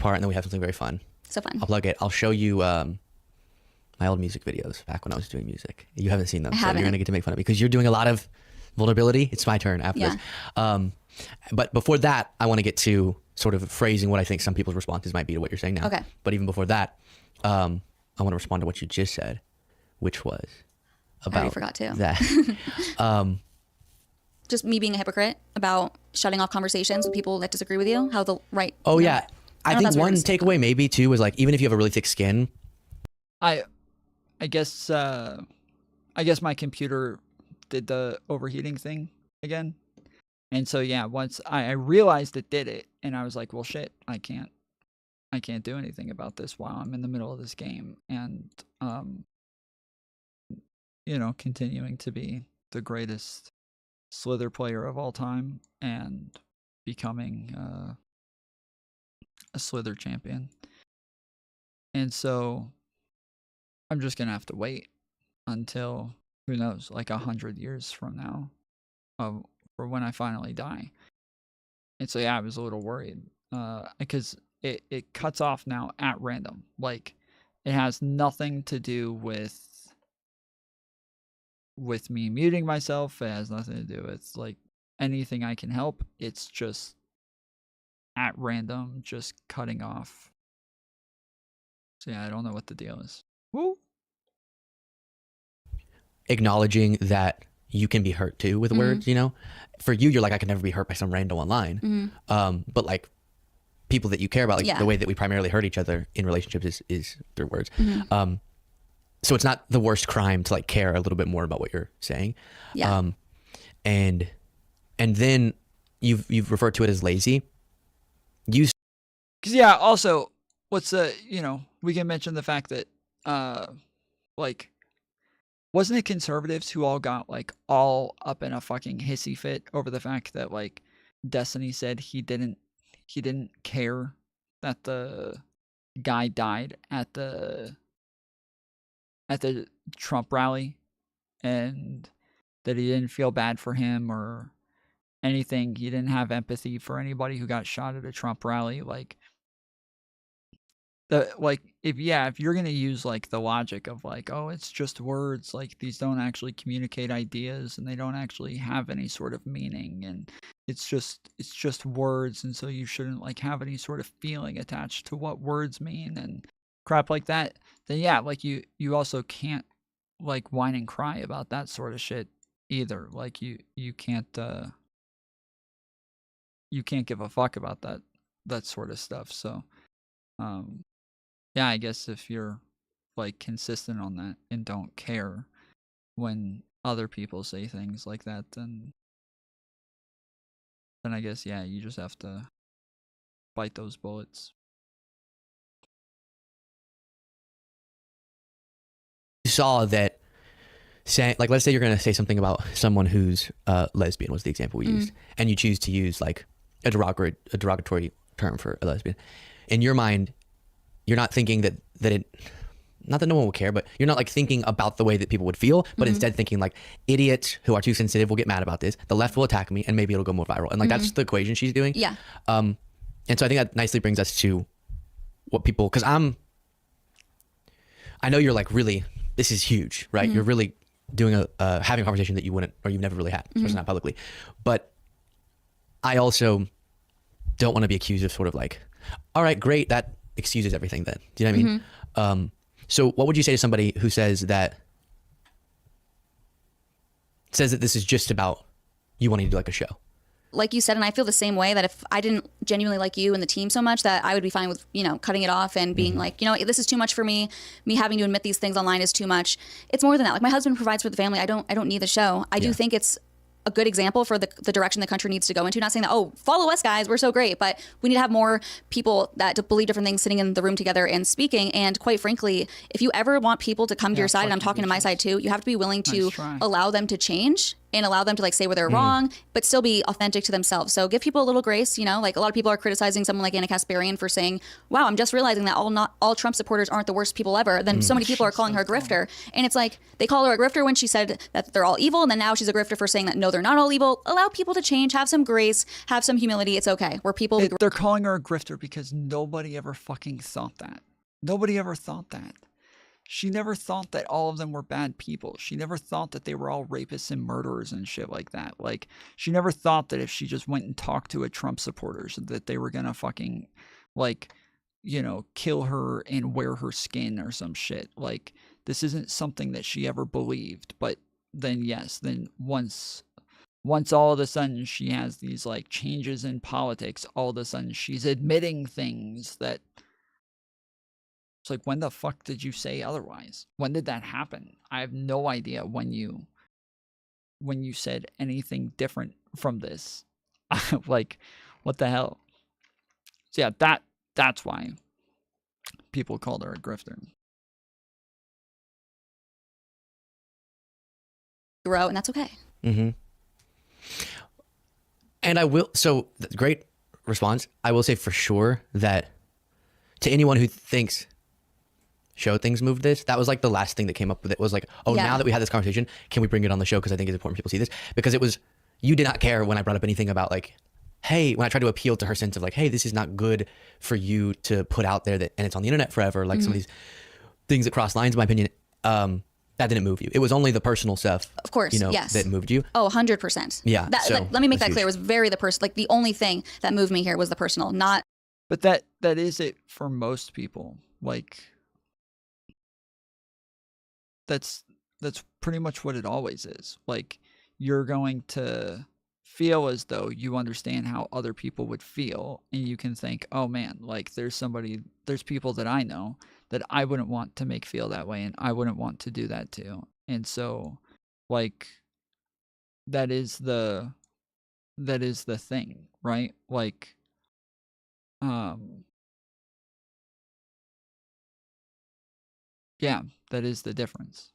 Speaker 5: part, and then we have something very fun.
Speaker 25: So fun.
Speaker 5: I'll plug it. I'll show you my old music videos back when I was doing music. You haven't seen them,
Speaker 25: I
Speaker 5: so
Speaker 25: haven't.
Speaker 5: you're going to get to make fun of me because you're doing a lot of vulnerability. It's my turn after this. But before that, I want to get to sort of phrasing what I think some people's responses might be to what you're saying now.
Speaker 25: Okay.
Speaker 5: But even before that, I want to respond to what you just said, which was about
Speaker 25: I already forgot to.
Speaker 5: that.
Speaker 25: Just me being a hypocrite about shutting off conversations with people that disagree with you. How the right.
Speaker 5: Oh,
Speaker 25: you know,
Speaker 5: yeah. I
Speaker 25: don't know
Speaker 5: think
Speaker 25: if that's what
Speaker 5: one
Speaker 25: you're
Speaker 5: takeaway maybe too was like, even if you have a really thick skin,
Speaker 1: I guess my computer did the overheating thing again. And so yeah, once I realized it did it, and I was like, well shit, I can't do anything about this while I'm in the middle of this game. And continuing to be the greatest Slither player of all time and becoming a Slither champion. And so I'm just gonna have to wait until, who knows, like 100 years from now, for when I finally die. And so yeah, I was a little worried because it cuts off now at random. Like it has nothing to do with me muting myself. It has nothing to do with like anything I can help. It's just at random, just cutting off. So yeah, I don't know what the deal is. Woo!
Speaker 5: acknowledging that you can be hurt too with words, you know? For you, you're like, I can never be hurt by some random online. But like people that you care about, like the way that we primarily hurt each other in relationships is through words. So it's not the worst crime to like care a little bit more about what you're saying. And then you've referred to it as lazy.
Speaker 1: Because yeah, also what's the, we can mention the fact that like, wasn't it conservatives who all got like all up in a fucking hissy fit over the fact that like Destiny said he didn't care that the guy died at the Trump rally, and that he didn't feel bad for him or anything. He didn't have empathy for anybody who got shot at a Trump rally. Like, if you're gonna use like the logic of like, oh, it's just words, like these don't actually communicate ideas and they don't actually have any sort of meaning, and it's just words, and so you shouldn't like have any sort of feeling attached to what words mean and crap like that, then yeah, like you also can't like whine and cry about that sort of shit either. Like you can't give a fuck about that sort of stuff. So yeah, I guess if you're like consistent on that and don't care when other people say things like that, then I guess yeah, you just have to bite those bullets.
Speaker 5: You saw that saying, like, let's say you're going to say something about someone who's lesbian was the example we used, and you choose to use like a derogatory term for a lesbian. In your mind, you're not thinking that it, not that no one will care, but you're not like thinking about the way that people would feel, but instead thinking like, idiots who are too sensitive will get mad about this, the left will attack me, and maybe it'll go more viral. And like that's the equation she's doing.
Speaker 25: Yeah.
Speaker 5: And so I think that nicely brings us to what people, because I know you're like really, this is huge, right? You're really doing having a conversation that you wouldn't, or you've never really had, especially not publicly. But I also don't want to be accused of sort of like, all right, great, that excuses everything then. Do you know what I mean? So what would you say to somebody who says that this is just about you wanting to do like a show?
Speaker 25: Like you said, and I feel the same way, that if I didn't genuinely like you and the team so much, that I would be fine with, cutting it off and being like, this is too much for me. Me having to admit these things online is too much. It's more than that. Like my husband provides for the family. I don't need the show. I do think it's a good example for the direction the country needs to go into. Not saying that, oh, follow us guys, we're so great, but we need to have more people that believe different things sitting in the room together and speaking. And quite frankly, if you ever want people to come to your side, and I'm talking to my side too, you have to be willing to allow them to change and allow them to like say where they're wrong, but still be authentic to themselves. So give people a little grace, like a lot of people are criticizing someone like Anna Kasparian for saying, wow, I'm just realizing that not all Trump supporters aren't the worst people ever. Then so many people are calling her a grifter. And it's like, they call her a grifter when she said that they're all evil. And then now she's a grifter for saying that, no, they're not all evil. Allow people to change, have some grace, have some humility. It's okay.
Speaker 1: They're calling her a grifter because nobody ever fucking thought that. Nobody ever thought that. She never thought that all of them were bad people. She never thought that they were all rapists and murderers and shit like that. Like, she never thought that if she just went and talked to a Trump supporters that they were gonna fucking, like, kill her and wear her skin or some shit. Like, this isn't something that she ever believed. But then, yes, then once all of a sudden she has these, like, changes in politics, all of a sudden she's admitting things that, it's like, when the fuck did you say otherwise? When did that happen? I have no idea when you said anything different from this. Like, what the hell? So yeah, that's why people called her a grifter.
Speaker 25: Grow, and that's okay.
Speaker 5: And I will, so great response. I will say for sure that to anyone who thinks show things moved this, that was like the last thing that came up with it, was like, oh, now that we had this conversation, can we bring it on the show? Because I think it's important people see this, because it was, you did not care when I brought up anything about like, hey, when I tried to appeal to her sense of like, hey, this is not good for you to put out there, that, and it's on the internet forever, like some of these things that cross lines, in my opinion, that didn't move you. It was only the personal stuff,
Speaker 25: of course, yes,
Speaker 5: that moved you.
Speaker 25: Oh, 100%.
Speaker 5: Yeah.
Speaker 25: So, like, let me make that clear. It was very the person. Like, the only thing that moved me here was the personal, not.
Speaker 1: But that is it for most people. Like, that's pretty much what it always is. Like, you're going to feel as though you understand how other people would feel, and you can think, oh man, like there's people that I know that I wouldn't want to make feel that way, and I wouldn't want to do that too. And so, like, that is the thing, right? Like, yeah, that is the difference.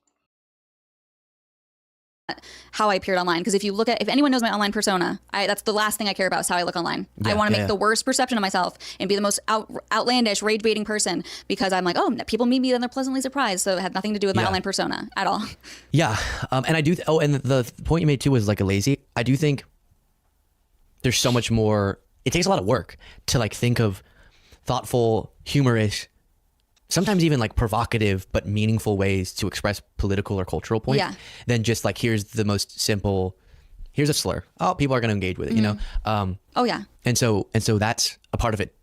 Speaker 25: How I appeared online, because if anyone knows my online persona, that's the last thing I care about, is how I look online. I want to make the worst perception of myself and be the most outlandish, rage baiting person, because I'm like, oh, people meet me and they're pleasantly surprised. So it had nothing to do with my online persona at all.
Speaker 5: Yeah. And I do. And the point you made too was like a lazy. I do think there's so much more. It takes a lot of work to like think of thoughtful, humorous, sometimes even like provocative but meaningful ways to express political or cultural points than just like, here's the most simple, here's a slur. Oh, people are going to engage with it, you know?
Speaker 25: Oh yeah.
Speaker 5: And so that's a part of it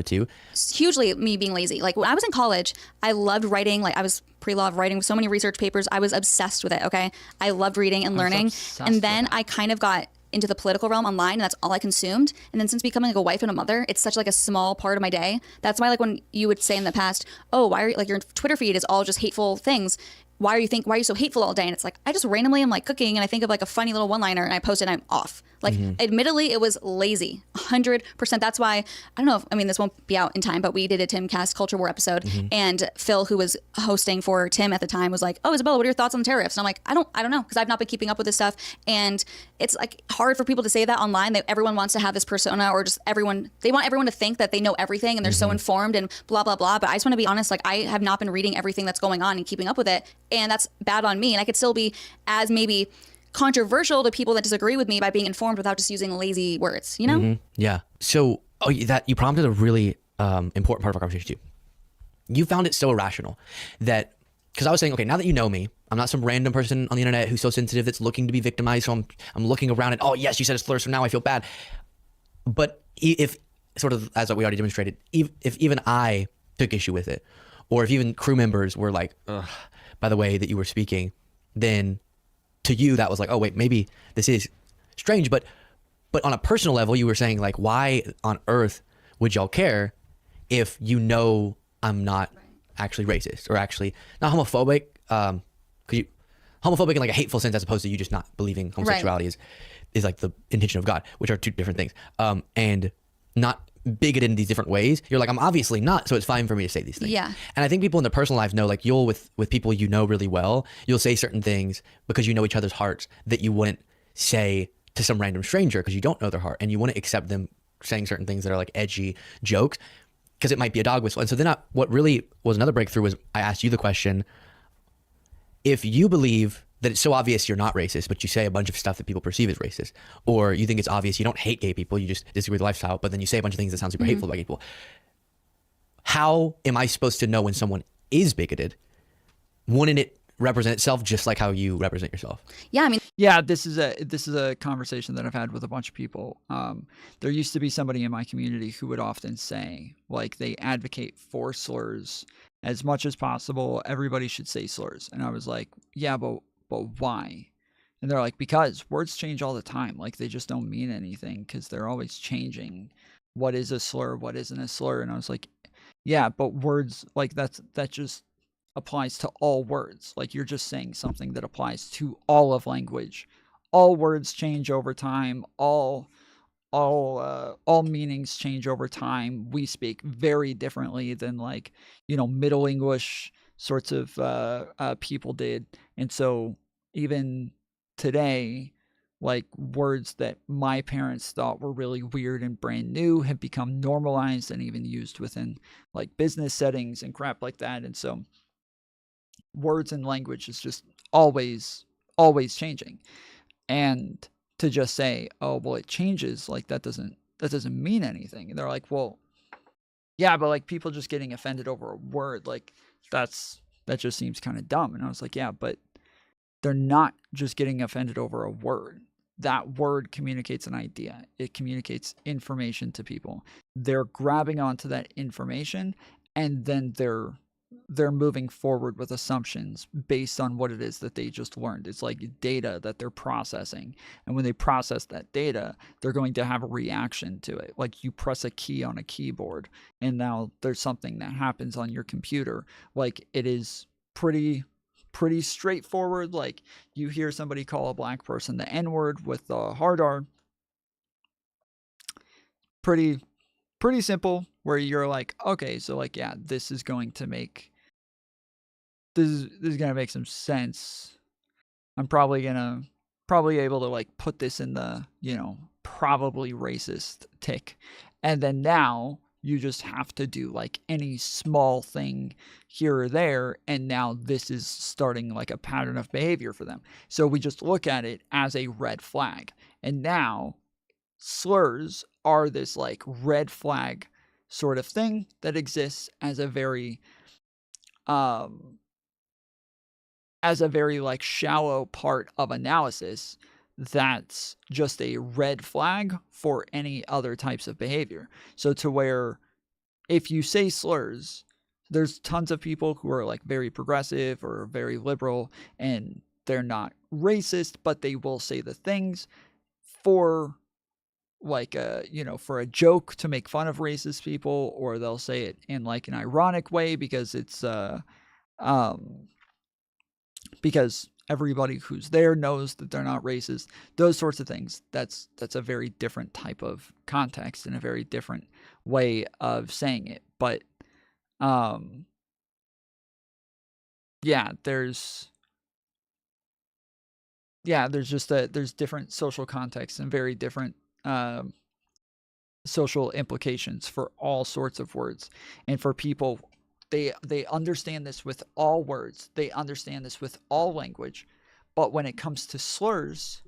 Speaker 5: too.
Speaker 25: It's hugely me being lazy. Like when I was in college, I loved writing. Like I was pre-law of writing so many research papers. I was obsessed with it. Okay. I loved reading and learning. And then I kind of got into the political realm online, and that's all I consumed. And then since becoming like a wife and a mother, it's such like a small part of my day. That's why like when you would say in the past, oh, why are you, like your Twitter feed is all just hateful things. Why are you so hateful all day? And it's like, I just randomly am like cooking and I think of like a funny little one-liner and I post it and I'm off. Like, admittedly, it was lazy, 100%. That's why, I don't know if, I mean, this won't be out in time, but we did a Timcast Culture War episode, and Phil, who was hosting for Tim at the time, was like, oh, Isabella, what are your thoughts on tariffs? And I'm like, I don't know, because I've not been keeping up with this stuff. And it's like hard for people to say that online. Everyone wants to have this persona, or just they want everyone to think that they know everything and they're so informed and blah, blah, blah. But I just want to be honest, like I have not been reading everything that's going on and keeping up with it. And that's bad on me. And I could still be as maybe controversial to people that disagree with me by being informed without just using lazy words, you know?
Speaker 5: Yeah. So that you prompted a really important part of our conversation too. You found it so irrational that, because I was saying, okay, now that you know me, I'm not some random person on the internet who's so sensitive that's looking to be victimized. So I'm looking around and, oh yes, you said a slur, so now I feel bad. But if sort of, as we already demonstrated, if even I took issue with it, or if even crew members were like, ugh, by the way that you were speaking, then to you that was like, oh wait, maybe this is strange. But on a personal level, you were saying like, why on earth would y'all care if you know I'm not actually racist or actually not homophobic? Homophobic in like a hateful sense, as opposed to you just not believing homosexuality is like the intention of God, which are two different things. And not bigoted in these different ways. You're like, I'm obviously not, so it's fine for me to say these things.
Speaker 25: Yeah.
Speaker 5: And I think people in their personal lives know, like you'll with people you know really well, you'll say certain things because you know each other's hearts that you wouldn't say to some random stranger because you don't know their heart, and you wouldn't accept them saying certain things that are like edgy jokes because it might be a dog whistle. And so then what really was another breakthrough was I asked you the question, if you believe that it's so obvious you're not racist, but you say a bunch of stuff that people perceive as racist, or you think it's obvious you don't hate gay people, you just disagree with the lifestyle, but then you say a bunch of things that sound super hateful about gay people. How am I supposed to know when someone is bigoted? Wouldn't it represent itself just like how you represent yourself?
Speaker 25: Yeah, I mean,
Speaker 1: yeah, this is a conversation that I've had with a bunch of people. There used to be somebody in my community who would often say, like, they advocate for slurs as much as possible. Everybody should say slurs. And I was like, yeah, but why? And they're like, because words change all the time. Like, they just don't mean anything because they're always changing. What is a slur? What isn't a slur? And I was like, yeah, but words, like that just applies to all words. Like, you're just saying something that applies to all of language. All words change over time. All meanings change over time. We speak very differently than, like, Middle English sorts of people did. And so even today, like, words that my parents thought were really weird and brand new have become normalized and even used within like business settings and crap like that. And so words and language is just always changing. And to just say, oh, well, it changes, like that doesn't mean anything. And they're like, well, yeah, but like people just getting offended over a word, like that just seems kind of dumb. And I was like, yeah, but they're not just getting offended over a word. That word communicates an idea. It communicates information to people. They're grabbing onto that information, and then they're moving forward with assumptions based on what it is that they just learned. It's like data that they're processing. And when they process that data, they're going to have a reaction to it. Like, you press a key on a keyboard and now there's something that happens on your computer. Like, it is pretty straightforward. Like, you hear somebody call a black person the N-word with the hard R. Pretty simple, where you're like, okay, so like, yeah, this is going to make some sense. I'm probably able to like put this in the, probably racist tick. And then now you just have to do like any small thing here or there, and now this is starting like a pattern of behavior for them. So we just look at it as a red flag. And now slurs are this like red flag sort of thing that exists as a very as a very like shallow part of analysis that's just a red flag for any other types of behavior. So to where if you say slurs, there's tons of people who are like very progressive or very liberal and they're not racist, but they will say the things for like for a joke to make fun of racist people, or they'll say it in like an ironic way because it's because everybody who's there knows that they're not racist. Those sorts of things. That's a very different type of context and a very different way of saying it. But there's different social contexts and very different social implications for all sorts of words. And for people, they understand this with all words. They understand this with all language. But when it comes to slurs,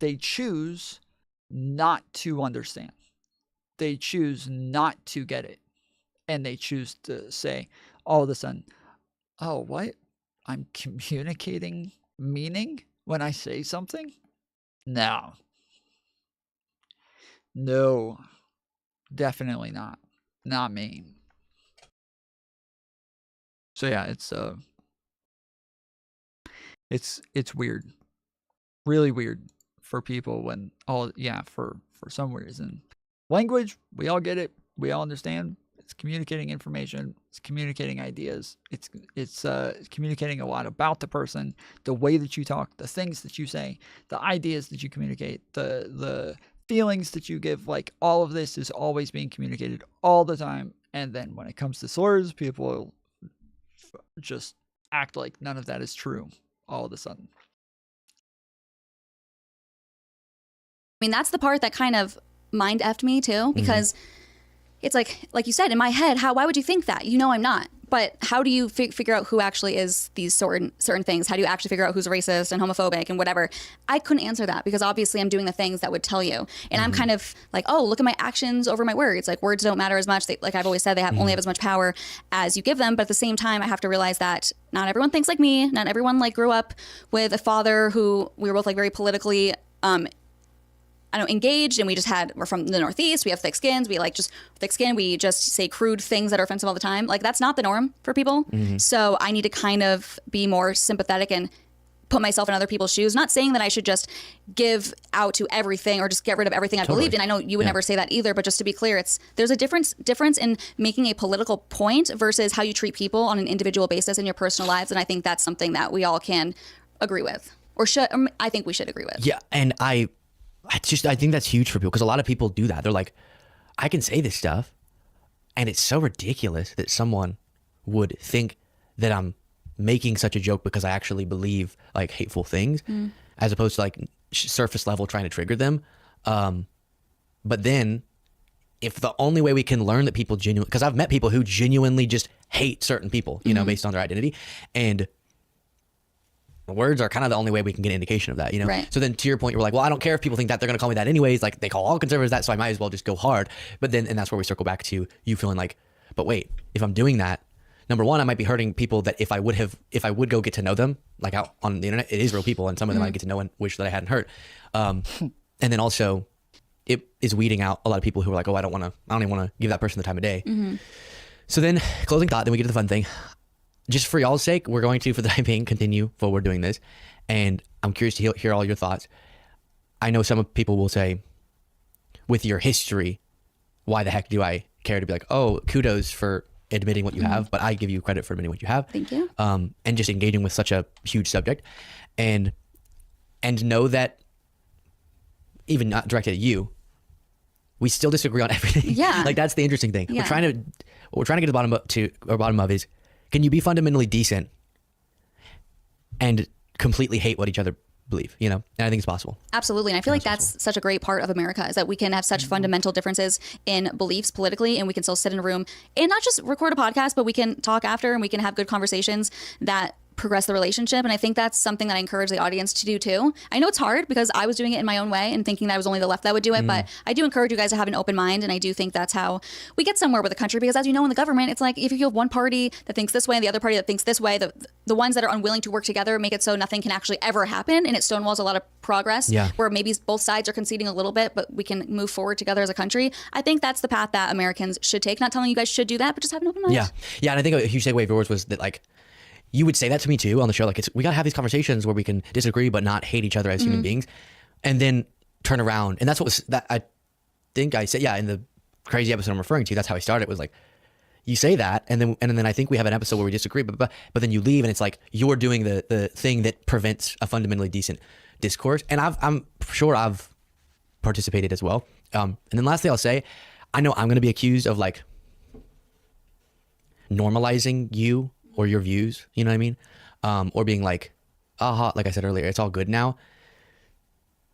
Speaker 1: they choose not to understand. They choose not to get it. And they choose to say all of a sudden, oh, what? I'm communicating meaning when I say something? No, definitely not. Not me. So yeah, it's weird. Really weird for people when for some reason. Language, we all get it. We all understand. It's communicating information. It's communicating ideas. It's communicating a lot about the person, the way that you talk, the things that you say, the ideas that you communicate, the feelings that you give. Like all of this is always being communicated all the time. And then when it comes to slurs, people just act like none of that is true all of a sudden.
Speaker 25: I mean, that's the part that kind of mind effed me too, because it's like you said, in my head, why would you think that? You know I'm not. But how do you figure out who actually is these certain things? How do you actually figure out who's racist and homophobic and whatever? I couldn't answer that because obviously I'm doing the things that would tell you. And I'm kind of like, oh, look at my actions over my words. Like words don't matter as much. Like I've always said, they only have as much power as you give them. But at the same time, I have to realize that not everyone thinks like me. Not everyone like grew up with a father who we were both like very politically engaged, and we're from the Northeast. We have thick skins. We like just thick skin. We just say crude things that are offensive all the time. Like that's not the norm for people. So I need to kind of be more sympathetic and put myself in other people's shoes. Not saying that I should just give out to everything or just get rid of everything I believed in. I know you would never say that either, but just to be clear, there's a difference in making a political point versus how you treat people on an individual basis in your personal lives. And I think that's something that we all can agree with, or I think we should agree with.
Speaker 5: Yeah, and I think that's huge for people because a lot of people do that. They're like, I can say this stuff, and it's so ridiculous that someone would think that I'm making such a joke because I actually believe like hateful things, as opposed to like surface level trying to trigger them. But then, if the only way we can learn that people genuinely, because I've met people who genuinely just hate certain people, based on their identity, and words are kind of the only way we can get an indication of that,
Speaker 25: Right.
Speaker 5: So then to your point, you were like, well, I don't care if people think that, they're going to call me that anyways. Like they call all conservatives that, so I might as well just go hard. But then, and that's where we circle back to you feeling like, but wait, if I'm doing that, number one, I might be hurting people that if I would go get to know them, like out on the internet, it is real people, and some of them I get to know and wish that I hadn't hurt. And then also it is weeding out a lot of people who are like, oh, I don't even want to give that person the time of day. So then closing thought, then we get to the fun thing. Just for y'all's sake, we're going to, for the time being, continue forward doing this. And I'm curious to hear all your thoughts. I know some people will say, with your history, why the heck do I care to be like, oh, kudos for admitting what you have, but I give you credit for admitting what you have.
Speaker 25: Thank you.
Speaker 5: And just engaging with such a huge subject. And know that, even not directed at you, we still disagree on everything.
Speaker 25: Yeah.
Speaker 5: Like that's the interesting thing.
Speaker 25: Yeah.
Speaker 5: What we're trying to get to the bottom of is, can you be fundamentally decent and completely hate what each other believe? And I think it's possible.
Speaker 25: Absolutely. And I feel like that's such a great part of America, is that we can have such fundamental differences in beliefs politically, and we can still sit in a room and not just record a podcast, but we can talk after and we can have good conversations that progress the relationship. And I think that's something that I encourage the audience to do too. I know it's hard because I was doing it in my own way and thinking that it was only the left that would do it, but I do encourage you guys to have an open mind. And I do think that's how we get somewhere with the country, because as you know, in the government, it's like if you have one party that thinks this way and the other party that thinks this way, the ones that are unwilling to work together make it so nothing can actually ever happen. And it stonewalls a lot of progress where maybe both sides are conceding a little bit, but we can move forward together as a country. I think that's the path that Americans should take. Not telling you guys should do that, but just have an open mind.
Speaker 5: Yeah. And I think a huge takeaway of yours was that, like, you would say that to me too on the show. Like, we got to have these conversations where we can disagree, but not hate each other as human beings, and then turn around. And that's what was that. I think I said, in the crazy episode I'm referring to, that's how I started. Was like, you say that, and then I think we have an episode where we disagree, but then you leave, and it's like you're doing the thing that prevents a fundamentally decent discourse. And I'm sure I've participated as well. And then lastly, I'll say, I know I'm going to be accused of like normalizing you or your views, you know what I mean? Or being like, aha, like I said earlier, it's all good now.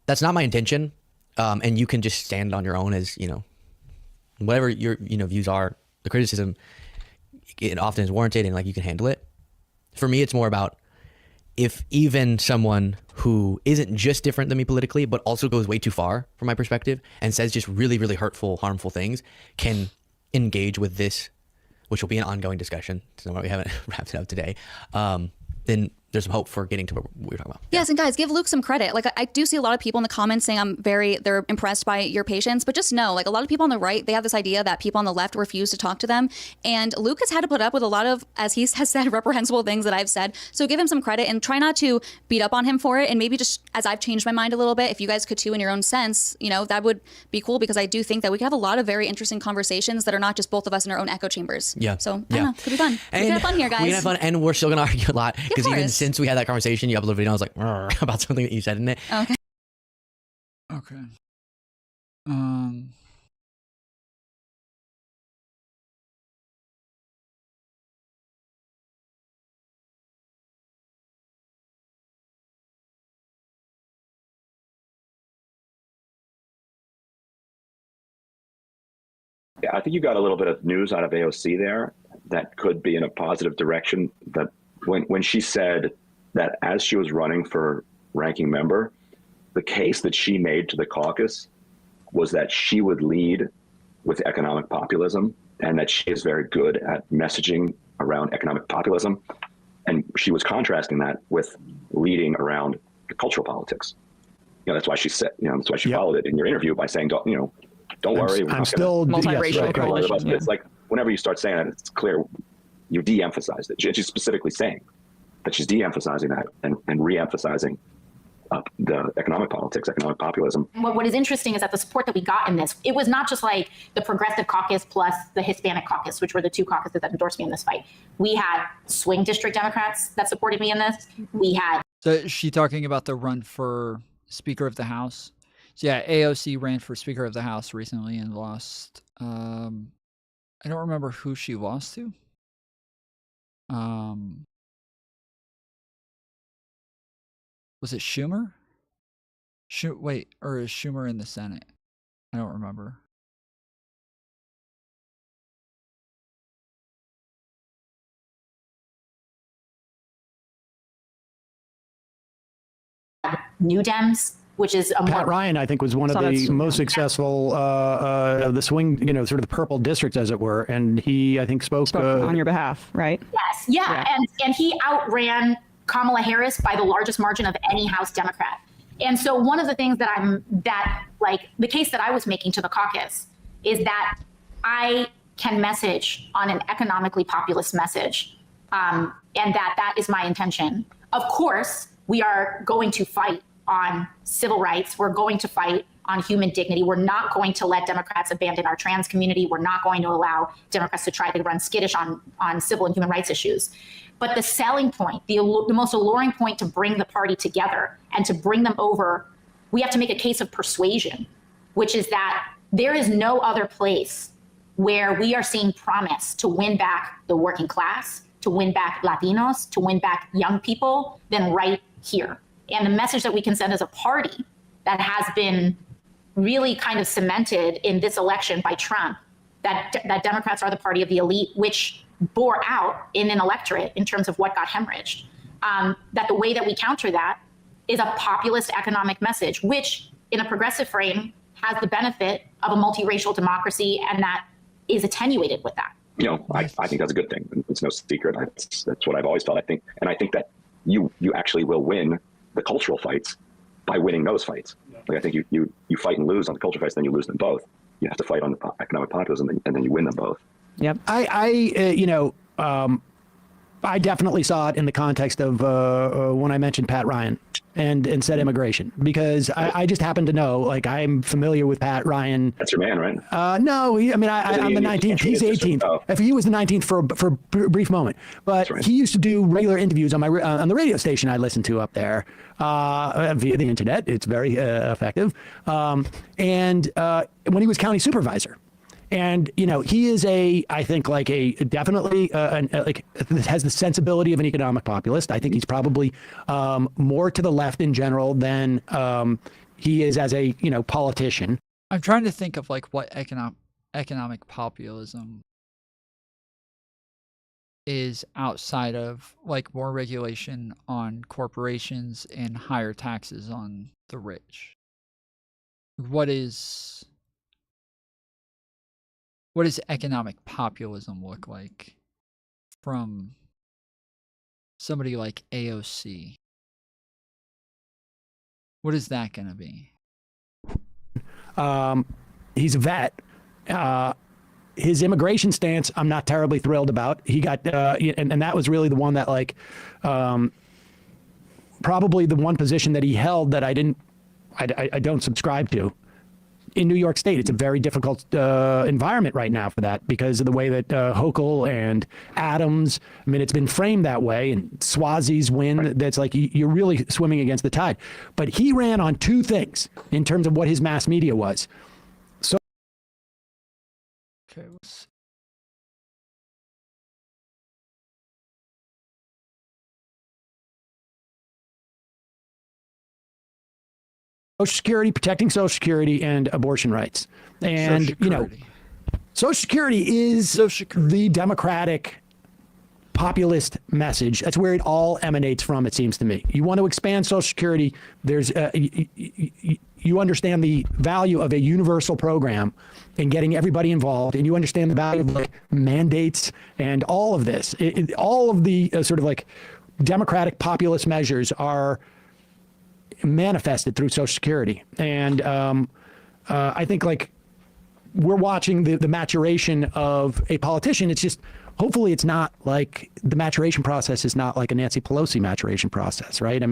Speaker 5: That's not my intention. And you can just stand on your own as, whatever your, views are. The criticism, it often is warranted and like you can handle it. For me, it's more about if even someone who isn't just different than me politically, but also goes way too far from my perspective and says just really, really hurtful, harmful things, can engage with this, which will be an ongoing discussion. So we haven't wrapped it up today. Then there's some hope for getting to what we were talking about.
Speaker 25: Yes, and guys, give Luke some credit. Like, I do see a lot of people in the comments saying they're impressed by your patience, but just know, like, a lot of people on the right, they have this idea that people on the left refuse to talk to them. And Luke has had to put up with a lot of, as he has said, reprehensible things that I've said. So give him some credit and try not to beat up on him for it. And maybe just, as I've changed my mind a little bit, if you guys could too in your own sense, that would be cool, because I do think that we could have a lot of very interesting conversations that are not just both of us in our own echo chambers.
Speaker 5: Yeah.
Speaker 25: So, I don't know, could be fun. We can have fun here, guys.
Speaker 5: We can have fun, and we're still going to argue a lot, because even since we had that conversation, you uploaded a video, I was like, about something that you said in it.
Speaker 25: Okay.
Speaker 15: Yeah, I think you got a little bit of news out of AOC there that could be in a positive direction. That when she said that as she was running for ranking member, the case that she made to the caucus was that she would lead with economic populism, and that she is very good at messaging around economic populism. And she was contrasting that with leading around cultural politics. That's why she said, that's why she followed it in your interview by saying, don't worry.
Speaker 17: I'm still
Speaker 15: multiracial coalition. It's like whenever you start saying that, it's clear you de-emphasized it. She's specifically saying that she's de-emphasizing that and re-emphasizing the economic politics, economic populism.
Speaker 19: What is interesting is that the support that we got in this, it was not just like the Progressive Caucus plus the Hispanic Caucus, which were the two caucuses that endorsed me in this fight. We had swing district Democrats that supported me in this. We had.
Speaker 1: So is she talking about the run for Speaker of the House? So yeah, AOC ran for Speaker of the House recently and lost. I don't remember who she lost to. Was it Schumer? Wait, or is Schumer in the Senate? I don't remember.
Speaker 19: New Dems, which is a
Speaker 17: Pat Ryan, I think, was one of the most successful of the swing, sort of the purple districts, as it were. And he, I think, spoke
Speaker 22: on your behalf, right?
Speaker 19: Yes, yeah. And he outran Kamala Harris by the largest margin of any House Democrat. And so one of the things that the case that I was making to the caucus is that I can message on an economically populist message, and that is my intention. Of course, we are going to fight on civil rights. We're going to fight on human dignity. We're not going to let Democrats abandon our trans community. We're not going to allow Democrats to try to run skittish on civil and human rights issues. But the selling point, the most alluring point to bring the party together and to bring them over, we have to make a case of persuasion, which is that there is no other place where we are seeing promise to win back the working class, to win back Latinos, to win back young people than right here. And the message that we can send as a party that has been really kind of cemented in this election by Trump, that Democrats are the party of the elite, which bore out in an electorate in terms of what got hemorrhaged. that the way that we counter that is a populist economic message, which in a progressive frame has the benefit of a multiracial democracy, and that is attenuated with that.
Speaker 15: I think that's a good thing. It's no secret. That's what I've always felt. I think that you actually will win the cultural fights by winning those fights. Like, I think you fight and lose on the cultural fights, then you lose them both. You have to fight on economic populism, and then you win them both.
Speaker 17: Yep. I definitely saw it in the context of when I mentioned Pat Ryan and said immigration, because I just happen to know, like, I'm familiar with Pat Ryan.
Speaker 15: That's your man, right?
Speaker 17: No, I'm the 19th. He's 18th. If he was the 19th for a brief moment, but he used to do regular interviews on on the radio station I listened to up there via the internet. It's very effective. And when he was county supervisor. And, he is I think definitely has the sensibility of an economic populist. I think he's probably more to the left in general than he is as a, politician.
Speaker 1: I'm trying to think of what economic populism is outside of more regulation on corporations and higher taxes on the rich. What does economic populism look like from somebody like AOC? What is that going to be?
Speaker 17: He's a vet. His immigration stance, I'm not terribly thrilled about. He got, and that was really the one that probably the one position that he held that I don't subscribe to. In New York State, it's a very difficult environment right now for that, because of the way that Hochul and Adams, it's been framed that way, and Swazi's win, that's you're really swimming against the tide. But he ran on two things in terms of what his mass media was. So,
Speaker 1: okay, let's see.
Speaker 17: Social Security, protecting Social Security, and abortion rights. And, Social Security is the Democratic populist message. That's where it all emanates from, it seems to me. You want to expand Social Security, there's you understand the value of a universal program and getting everybody involved, and you understand the value of mandates and all of this. All of the Democratic populist measures are manifested through Social Security. And I think we're watching the maturation of a politician. It's just, hopefully it's not the maturation process is not like a Nancy Pelosi maturation process, right?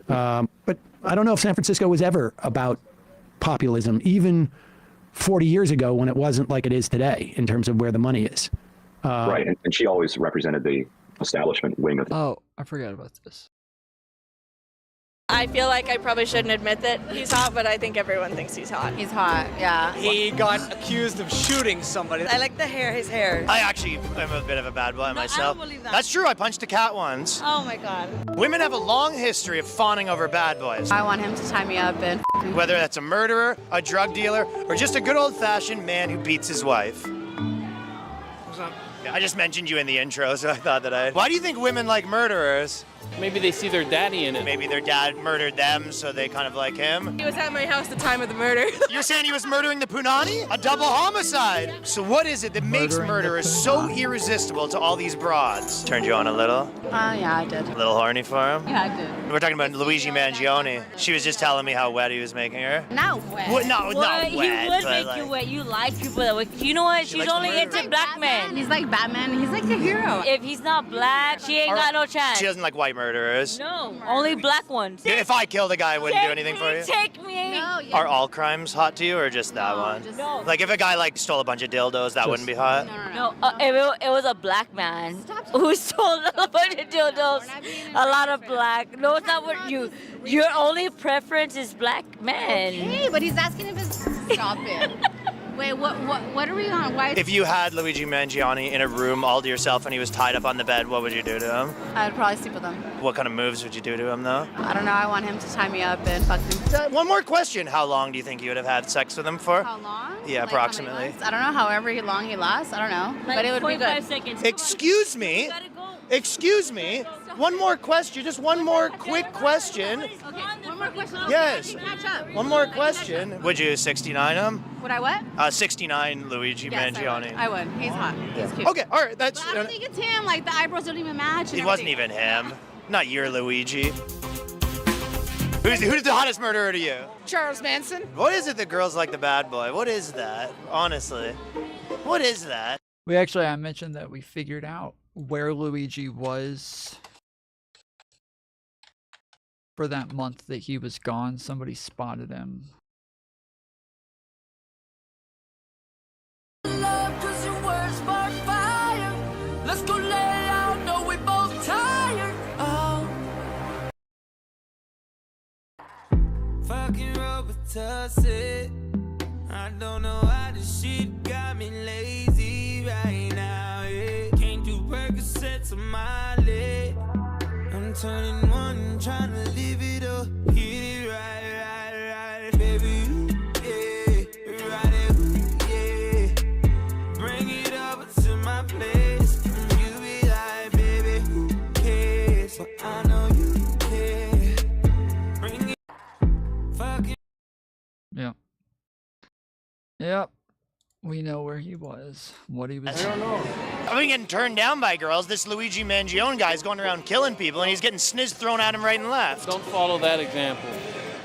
Speaker 17: But I don't know if San Francisco was ever about populism, even 40 years ago, when it wasn't like it is today in terms of where the money is.
Speaker 15: Right, and she always represented the establishment wing of.
Speaker 1: Oh, I forgot about this.
Speaker 4: I feel like I probably shouldn't admit that he's hot, but I think everyone thinks he's hot.
Speaker 16: He's hot, yeah.
Speaker 18: He got accused of shooting somebody.
Speaker 16: I like his hair.
Speaker 18: I actually am a bit of a bad boy myself.
Speaker 16: I don't believe that.
Speaker 18: That's true, I punched a cat once.
Speaker 16: Oh my God.
Speaker 18: Women have a long history of fawning over bad boys.
Speaker 16: I want him to tie me up and
Speaker 18: whether that's a murderer, a drug dealer, or just a good old-fashioned man who beats his wife. What's up? Yeah, I just mentioned you in the intro, so I thought that I'd... Why do you think women like murderers?
Speaker 22: Maybe they see their daddy in it.
Speaker 18: Maybe their dad murdered them, so they kind of like him.
Speaker 4: he was at my house the time of the murder.
Speaker 18: You're saying he was murdering the Punani? A double homicide. So what is it that makes murderers so irresistible to all these broads? Turned you on a little?
Speaker 16: Yeah, I did.
Speaker 18: A little horny for him?
Speaker 16: Yeah, I did.
Speaker 18: We're talking about Luigi Mangione. She was just telling me how wet he was making her.
Speaker 16: Not wet.
Speaker 18: What? Not wet.
Speaker 16: He would
Speaker 18: but
Speaker 16: make you wet. You like people that way. You know what? She's
Speaker 18: likes
Speaker 16: only
Speaker 18: murder.
Speaker 16: into black men. He's like Batman. He's like the hero. If he's not black, she ain't got no chance.
Speaker 18: She doesn't like white murderers.
Speaker 16: No, only black ones.
Speaker 18: If I killed a guy, I wouldn't do anything for you?
Speaker 16: Take me. No, yeah.
Speaker 18: Are all crimes hot to you, or just that one?
Speaker 16: No.
Speaker 18: Like if a guy stole a bunch of dildos, that wouldn't be hot?
Speaker 16: No, it was a black man who stole a bunch of dildos. A lot of black. No, it's not what you. Your only preference is black men.
Speaker 24: Hey, but he's asking if it's. Stop it. Wait, what are we on? Why?
Speaker 18: If you had Luigi Mangione in a room all to yourself and he was tied up on the bed, what would you do to him?
Speaker 16: I'd probably sleep with him.
Speaker 18: What kind of moves would you do to him, though?
Speaker 16: I don't know. I want him to tie me up and fuck me.
Speaker 18: One more question. How long do you think you would have had sex with him for?
Speaker 16: How long?
Speaker 18: Yeah,
Speaker 16: Like,
Speaker 18: approximately.
Speaker 16: I don't know. However long he lasts, I don't know.
Speaker 24: Like
Speaker 16: but it would be
Speaker 24: 45
Speaker 16: good.
Speaker 24: seconds.
Speaker 18: Excuse me. Excuse me. One more question, just one more quick question.
Speaker 24: Okay, one more question.
Speaker 18: Yes.
Speaker 24: Catch up.
Speaker 18: One more question. Would you 69 him?
Speaker 24: Would I what?
Speaker 18: 69 Luigi Mangione.
Speaker 24: I would. He's hot. He's cute.
Speaker 18: Okay, all right, that's.
Speaker 24: But I don't think it's him. Like, the eyebrows don't even match. and
Speaker 18: It wasn't
Speaker 24: everything.
Speaker 18: even him. Not your Luigi. Who's the hottest murderer to you?
Speaker 2: Charles Manson.
Speaker 18: What is it that girls like the bad boy? What is that? Honestly. What is that?
Speaker 1: I mentioned that we figured out where Luigi was for that month that he was gone. Somebody spotted him.
Speaker 6: Let's go lay out, no, we both tired. Oh. Fucking Robitussin. I don't know why this shit got me lazy right now. Yeah. Can't do Percocets on my leg. I'm turning one and trying to live it up. Hit it right, baby. Yeah, right it, yeah. Bring it up to my place. You be like, baby, who cares? But I know you care. Bring it. Fucking.
Speaker 1: Yeah. Yep. We know where he was. What he was.
Speaker 18: I don't know. I'm getting turned down by girls. This Luigi Mangione guy's going around killing people, and he's getting sniz thrown at him right and left.
Speaker 22: Don't follow that example.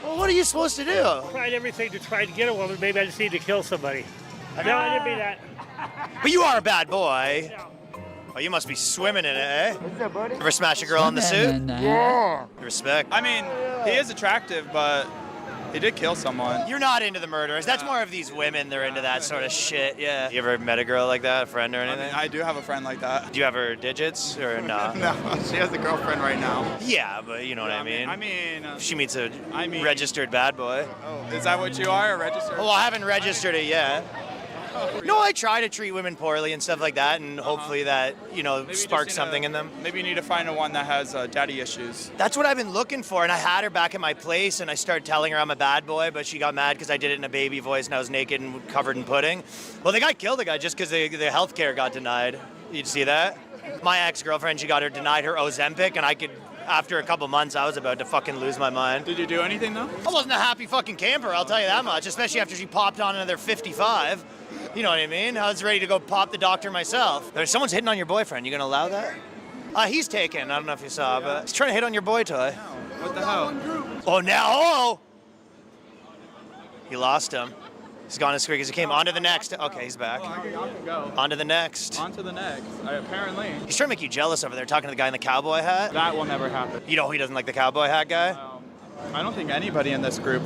Speaker 18: Well, what are you supposed to do?
Speaker 7: Tried everything to try to get a woman. Maybe I just need to kill somebody. No, I didn't mean that.
Speaker 18: But you are a bad boy. Oh, you must be swimming in it, eh?
Speaker 7: What's up, buddy?
Speaker 18: Ever smash a girl in the suit?
Speaker 7: Yeah.
Speaker 18: Respect.
Speaker 8: I mean, he is attractive, but he did kill someone.
Speaker 18: You're not into the murderers. That's more of these women. They're into that sort of shit. Yeah. You ever met a girl like that, a friend or anything?
Speaker 8: I do have a friend like that.
Speaker 18: Do you have her digits or no?
Speaker 8: No, she has a girlfriend right now.
Speaker 18: Yeah, but you know what I mean.
Speaker 8: I mean,
Speaker 18: she meets a registered bad boy.
Speaker 8: Oh, is that what you are, a registered?
Speaker 18: Well, I haven't registered it yet. No, I try to treat women poorly and stuff like that, and hopefully that, sparks something in them.
Speaker 8: Maybe you need to find one that has daddy issues.
Speaker 18: That's what I've been looking for, and I had her back at my place, and I started telling her I'm a bad boy, but she got mad because I did it in a baby voice, and I was naked and covered in pudding. Well, the guy killed the guy just because the health care got denied. You'd see that? My ex-girlfriend, she got her denied her Ozempic, and after a couple months, I was about to fucking lose my mind.
Speaker 8: Did you do anything, though?
Speaker 18: I wasn't a happy fucking camper, I'll tell you that much, especially after she popped on another 55. You know what I mean? I was ready to go pop the doctor myself. There's someone's hitting on your boyfriend. You gonna allow that? He's taken. I don't know if you saw, but he's trying to hit on your boy toy.
Speaker 8: No. What the hell?
Speaker 18: Oh, now, he lost him. He's gone as quick as he came. On to the next. Okay, he's back.
Speaker 8: Well, I can go.
Speaker 18: On to the next.
Speaker 8: On to the next. Apparently.
Speaker 18: He's trying to make you jealous over there, talking to the guy in the cowboy hat.
Speaker 8: That will never happen.
Speaker 18: You know he doesn't like the cowboy hat guy?
Speaker 8: I don't think anybody in this group.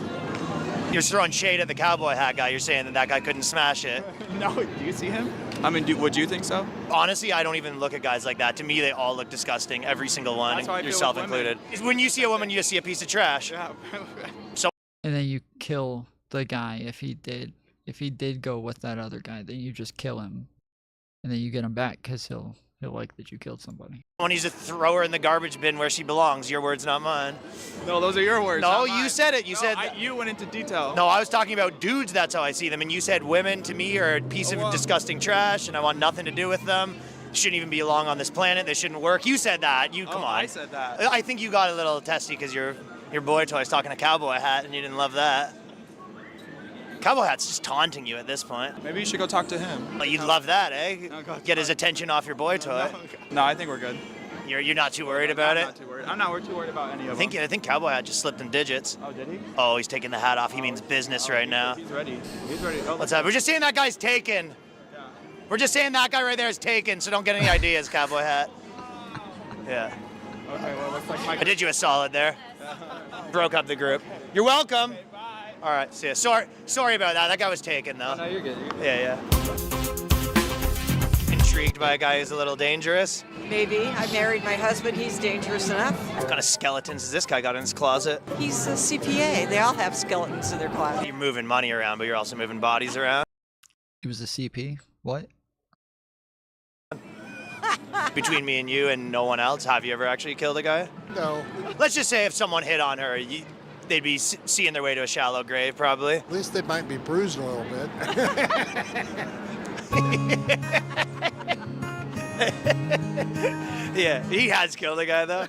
Speaker 18: You're throwing shade at the cowboy hat guy. You're saying that guy couldn't smash it.
Speaker 8: No, do you see him? I mean, would you think so?
Speaker 18: Honestly, I don't even look at guys like that. To me, they all look disgusting. Every single one,
Speaker 8: That's how I feel
Speaker 18: yourself
Speaker 8: with
Speaker 18: included. When you see a woman, you just see a piece of trash.
Speaker 8: Yeah.
Speaker 18: So.
Speaker 1: And then you kill the guy if he did go with that other guy. Then you just kill him, and then you get him back because he'll like that you killed somebody.
Speaker 18: When he's to throw her in the garbage bin where she belongs. Your words, not mine.
Speaker 8: No, those are your words.
Speaker 18: No,
Speaker 8: not mine.
Speaker 18: you said it. You said
Speaker 8: you went into detail.
Speaker 18: No, I was talking about dudes. That's how I see them. And you said women to me are a piece of disgusting trash, and I want nothing to do with them. Shouldn't even be along on this planet. They shouldn't work. You said that. Come on.
Speaker 8: I said that.
Speaker 18: I think you got a little testy because your boy toy's talking a cowboy hat, and you didn't love that. Cowboy hat's just taunting you at this point.
Speaker 8: Maybe you should go talk to him.
Speaker 18: Oh, you'd love that, eh?
Speaker 8: No,
Speaker 18: Get his attention off your boy toy.
Speaker 8: No, I think we're good.
Speaker 18: You're not too worried about it?
Speaker 8: I'm not too worried. I'm not too worried about any of them.
Speaker 18: I think Cowboy Hat just slipped in digits.
Speaker 8: Oh, did he?
Speaker 18: Oh, he's taking the hat off. He means business right now.
Speaker 8: He's ready. He's ready. Oh,
Speaker 18: what's up? We're just saying that guy's taken.
Speaker 8: Yeah.
Speaker 18: We're just saying that guy right there is taken, so don't get any ideas, Cowboy Hat. Yeah.
Speaker 8: Okay, well, looks like
Speaker 18: I did you a solid there. Broke up the group. You're welcome.
Speaker 8: Okay, bye.
Speaker 18: All right, see ya. Sorry about that. That guy was taken, though.
Speaker 8: Oh, no, you're good.
Speaker 18: Yeah. Intrigued by a guy who's a little dangerous?
Speaker 13: Maybe. I married my husband. He's dangerous enough.
Speaker 18: What kind of skeletons has this guy got in his closet?
Speaker 13: He's a CPA. They all have skeletons in their closet.
Speaker 18: You're moving money around, but you're also moving bodies around.
Speaker 1: He was a CP? What?
Speaker 18: Between me and you and no one else, have you ever actually killed a guy?
Speaker 21: No.
Speaker 18: Let's just say if someone hit on her, they'd be seeing their way to a shallow grave, probably.
Speaker 21: At least they might be bruised a little bit.
Speaker 18: Yeah, he has killed a guy though.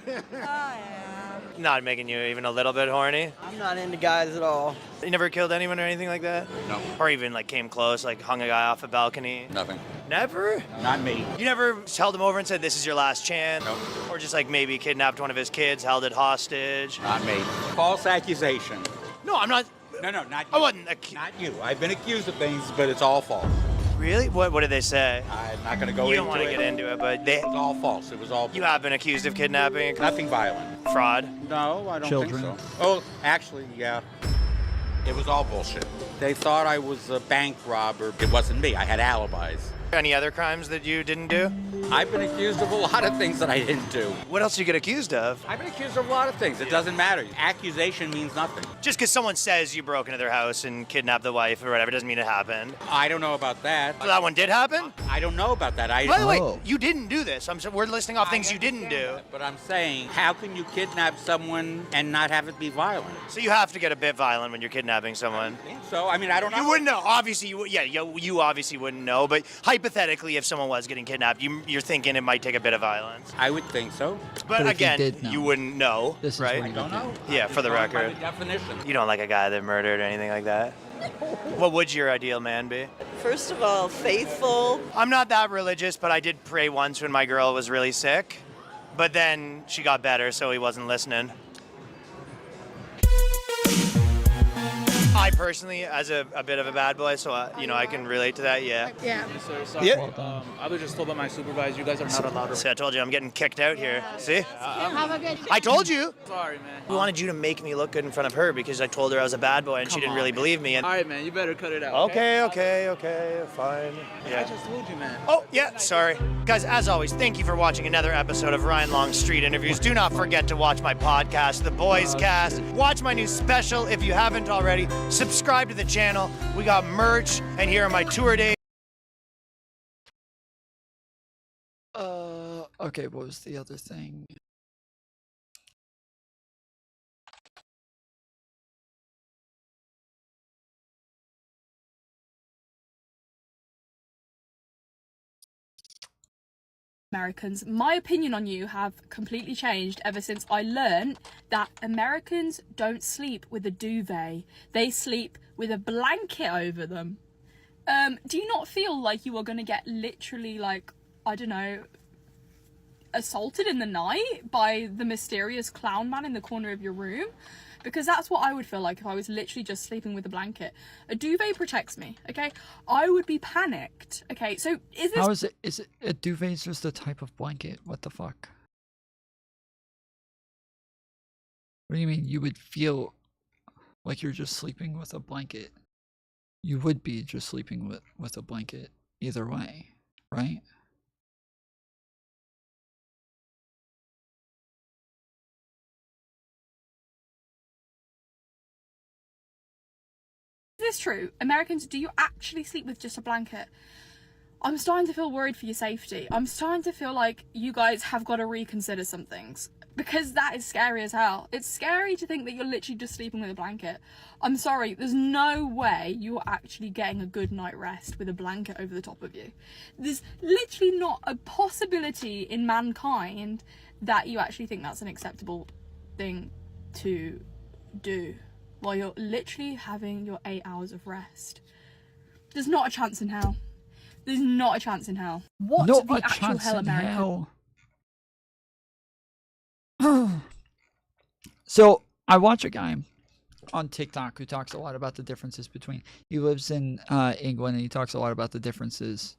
Speaker 18: Not making you even a little bit horny?
Speaker 2: I'm not into guys at all.
Speaker 18: You never killed anyone or anything like that?
Speaker 2: No.
Speaker 18: Or even like came close, like hung a guy off a balcony?
Speaker 2: Nothing.
Speaker 18: Never?
Speaker 2: Not me.
Speaker 18: You never held him over and said, this is your last chance?
Speaker 2: No.
Speaker 18: Or just like maybe kidnapped one of his kids, held it hostage?
Speaker 2: Not me. False accusation.
Speaker 18: No, I'm not.
Speaker 2: No, not you.
Speaker 18: I wasn't.
Speaker 2: Not you. I've been accused of things, but it's all false.
Speaker 18: Really? What did they say?
Speaker 2: I'm not going to go into it.
Speaker 18: You don't want to get into it, but
Speaker 2: It was all false. It was all.
Speaker 18: You have been accused of kidnapping?
Speaker 2: Nothing violent.
Speaker 18: Fraud?
Speaker 2: No, I don't
Speaker 18: Children.
Speaker 2: think so. Oh, actually, yeah. It was all bullshit. They thought I was a bank robber. It wasn't me. I had alibis.
Speaker 18: Any other crimes that you didn't do?
Speaker 2: I've been accused of a lot of things that I didn't do.
Speaker 18: What else you get accused of?
Speaker 2: I've been accused of a lot of things. It doesn't matter. Accusation means nothing.
Speaker 18: Just because someone says you broke into their house and kidnapped the wife or whatever doesn't mean it happened.
Speaker 2: I don't know about that.
Speaker 18: So that one did happen?
Speaker 2: I don't know about that.
Speaker 18: By the way, you didn't do this. We're listing off things you didn't do.
Speaker 2: But I'm saying, how can you kidnap someone and not have it be violent?
Speaker 18: So you have to get a bit violent when you're kidnapping someone.
Speaker 2: So, I mean, I don't know.
Speaker 18: You wouldn't know. Obviously, you obviously wouldn't know. But hypothetically, if someone was getting kidnapped, you're thinking it might take a bit of violence.
Speaker 2: I would think so.
Speaker 18: But
Speaker 1: if you
Speaker 18: again,
Speaker 1: did know.
Speaker 18: you wouldn't know,
Speaker 1: This is
Speaker 18: right?
Speaker 1: what you
Speaker 2: don't know.
Speaker 18: Yeah, for the
Speaker 2: By
Speaker 18: record.
Speaker 2: the definition.
Speaker 18: You don't like a guy that murdered or anything like that? What would your ideal man be?
Speaker 13: First of all, faithful.
Speaker 18: I'm not that religious, but I did pray once when my girl was really sick. But then she got better, so he wasn't listening. I personally, as a bit of a bad boy, so I can relate to that. Yeah.
Speaker 3: Yeah.
Speaker 10: Yes, sir. Sorry.
Speaker 18: Yeah.
Speaker 10: I was just told by my supervisor, you guys are not allowed to.
Speaker 18: See, I told you I'm getting kicked out here. See?
Speaker 3: Have a good
Speaker 18: I told you.
Speaker 10: Sorry, man.
Speaker 18: I wanted you to make me look good in front of her because I told her I was a bad boy and she didn't really believe me. And
Speaker 10: All right, man. You better cut it out.
Speaker 18: Okay, fine.
Speaker 10: I just told you, man.
Speaker 18: Oh, yeah, sorry. Guys, as always, thank you for watching another episode of Ryan Long's Street Interviews. Do not forget to watch my podcast, The Boys Cast. Watch my new special if you haven't already. Subscribe to the channel. We got merch, and here are my tour dates.
Speaker 1: Okay, what was the other thing?
Speaker 3: Americans. My opinion on you have completely changed ever since I learned that Americans don't sleep with a duvet. They sleep with a blanket over them. Do you not feel like you are going to get literally, like, I don't know, assaulted in the night by the mysterious clown man in the corner of your room? Because that's what I would feel like if I was literally just sleeping with a blanket. A duvet protects me, okay? I would be panicked, okay? So is this...
Speaker 1: How is it? Is it a duvet is just a type of blanket? What the fuck? What do you mean you would feel like you're just sleeping with a blanket? You would be just sleeping with a blanket either way, right?
Speaker 3: Is this true? Americans, do you actually sleep with just a blanket? I'm starting to feel worried for your safety. I'm starting to feel like you guys have got to reconsider some things. Because that is scary as hell. It's scary to think that you're literally just sleeping with a blanket. I'm sorry, there's no way you're actually getting a good night rest with a blanket over the top of you. There's literally not a possibility in mankind that you actually think that's an acceptable thing to do while you're literally having your 8 hours of rest. There's not a chance in hell. There's not a chance in hell. What
Speaker 1: Not
Speaker 3: the
Speaker 1: a
Speaker 3: actual
Speaker 1: chance
Speaker 3: hell,
Speaker 1: in
Speaker 3: America?
Speaker 1: hell. So I watch a guy on TikTok who talks a lot about the differences between. He lives in England, and he talks a lot about the differences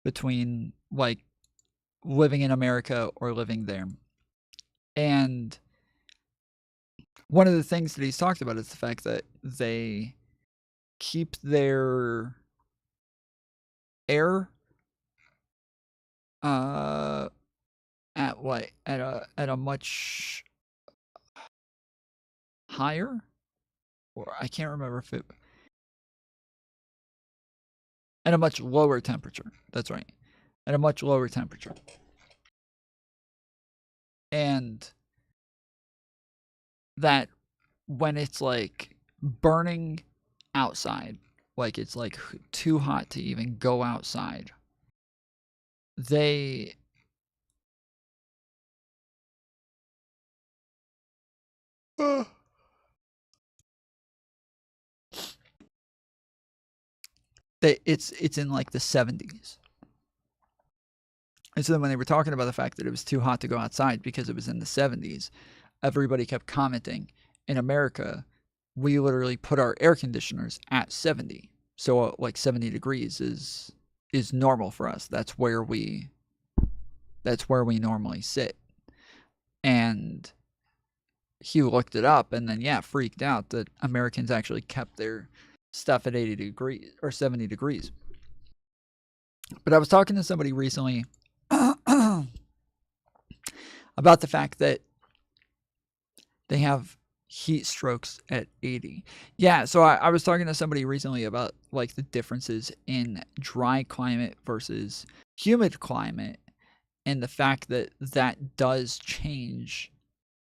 Speaker 1: between like living in America or living there. And one of the things that he's talked about is the fact that they keep their air at what at a much higher, or I can't remember if it at a much lower temperature. That's right, at a much lower temperature. And that when it's like burning outside, like it's like too hot to even go outside, they It's in like the 70s. And so then when they were talking about the fact that it was too hot to go outside because it was in the 70s, everybody kept commenting, in America, we literally put our air conditioners at 70. So like 70 degrees is normal for us. That's where we normally sit. And he looked it up and then freaked out that Americans actually kept their stuff at 80 degrees or 70 degrees. But I was talking to somebody recently about the fact that they have heat strokes at 80. Yeah, so I was talking to somebody recently about like the differences in dry climate versus humid climate, and the fact that that does change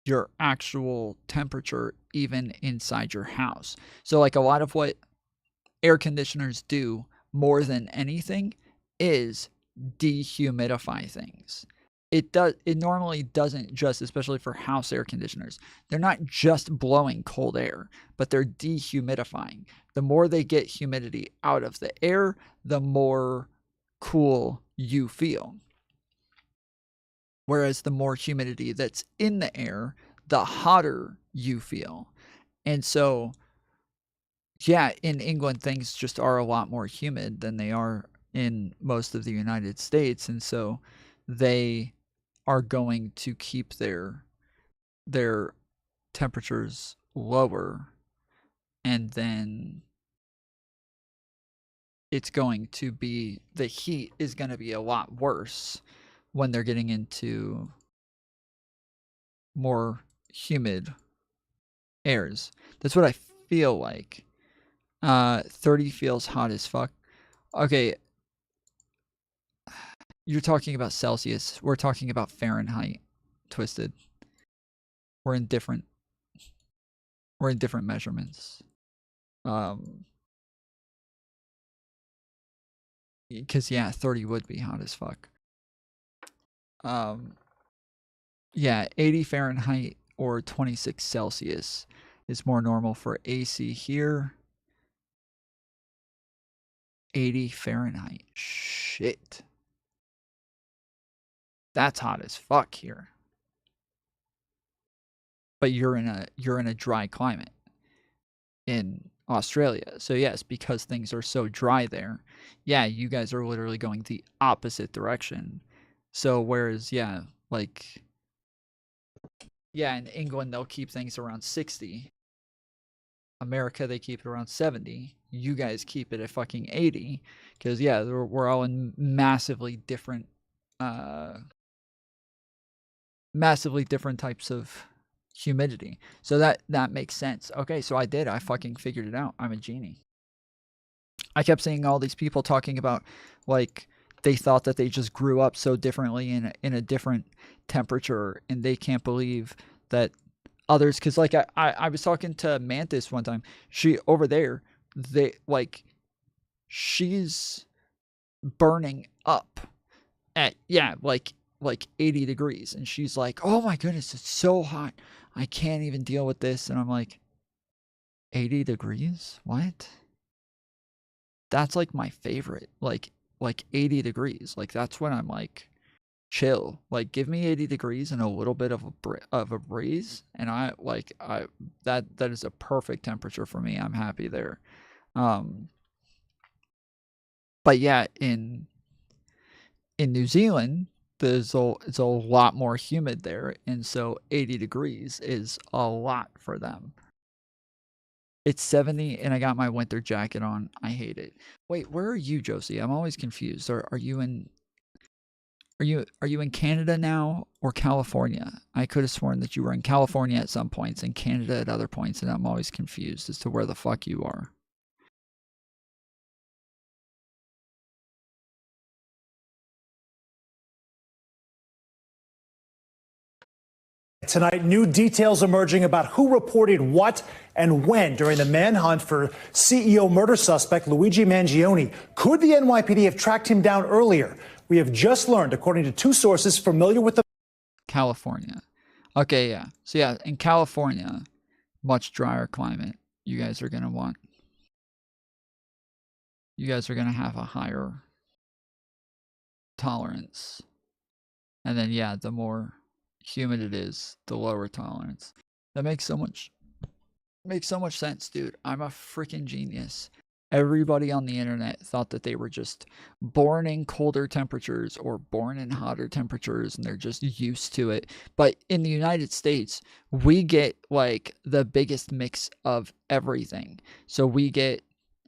Speaker 1: your actual temperature even inside your house. So like a lot of what air conditioners do more than anything is dehumidify things. It normally doesn't just, especially for house air conditioners, they're not just blowing cold air, but they're dehumidifying. The more they get humidity out of the air, the more cool you feel. Whereas the more humidity that's in the air, the hotter you feel. And so, yeah, in England, things just are a lot more humid than they are in most of the United States. And so they are going to keep their temperatures lower, and then it's going to be, the heat is going to be a lot worse when they're getting into more humid airs. That's what I feel like. 30 feels hot as fuck. Okay. You're talking about Celsius. We're talking about Fahrenheit, Twisted. We're in different measurements. Because 30 would be hot as fuck. 80 Fahrenheit or 26 Celsius is more normal for AC here. 80 Fahrenheit. Shit. That's hot as fuck here. But you're in a dry climate in Australia. So yes, because things are so dry there, you guys are literally going the opposite direction. So whereas in England they'll keep things around 60. America, they keep it around 70. You guys keep it at fucking 80 because we're all in massively different types of humidity. So that makes sense. Okay, so I fucking figured it out. I'm a genie. I kept seeing all these people talking about like they thought that they just grew up so differently in a different temperature, and they can't believe that others, because like I was talking to Mantis one time. She over there, she's burning up at like 80 degrees, and she's like, oh my goodness, it's so hot, I can't even deal with this. And I'm like, 80 degrees? What? That's like my favorite. Like 80 degrees. Like that's when I'm like chill. Like give me 80 degrees and a little bit of a breeze, and that is a perfect temperature for me. I'm happy there. But yeah, in New Zealand, it's a lot more humid there, and so 80 degrees is a lot for them. It's 70 and I got my winter jacket on. I hate it. Wait, where are you, Josie? I'm always confused. Are you in Canada now or California? I could have sworn that you were in California at some points and Canada at other points, and I'm always confused as to where the fuck you are.
Speaker 9: Tonight, new details emerging about who reported what and when during the manhunt for CEO murder suspect Luigi Mangione. Could the NYPD have tracked him down earlier? We have just learned, according to two sources familiar with the...
Speaker 1: California. Okay, yeah. So yeah, in California, much drier climate, you guys are going to have a higher tolerance. And then, yeah, the more humid it is, the lower tolerance. That makes so much sense, dude. I'm a freaking genius. Everybody on the internet thought that they were just born in colder temperatures or born in hotter temperatures and they're just used to it. But in the United States, we get like the biggest mix of everything. So we get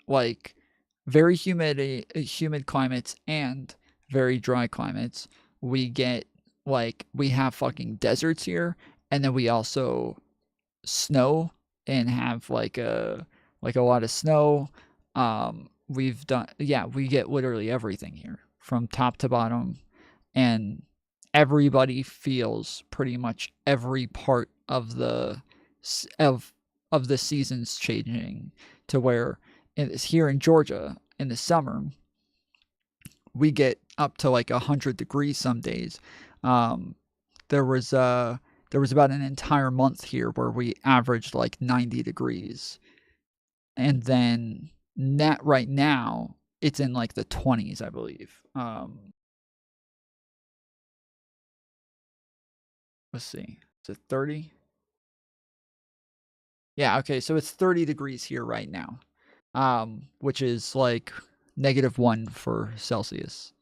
Speaker 1: like very humid climates and very dry climates. We get like, we have fucking deserts here, and then we also snow and have like a lot of snow. We get literally everything here from top to bottom, and everybody feels pretty much every part of the seasons changing, to where here in Georgia in the summer we get up to like 100 degrees some days. There was about an entire month here where we averaged like 90 degrees. And then right now it's in like the 20s, I believe. Let's see. Is it 30? Yeah, okay, so it's 30 degrees here right now. Which is like -1 for Celsius.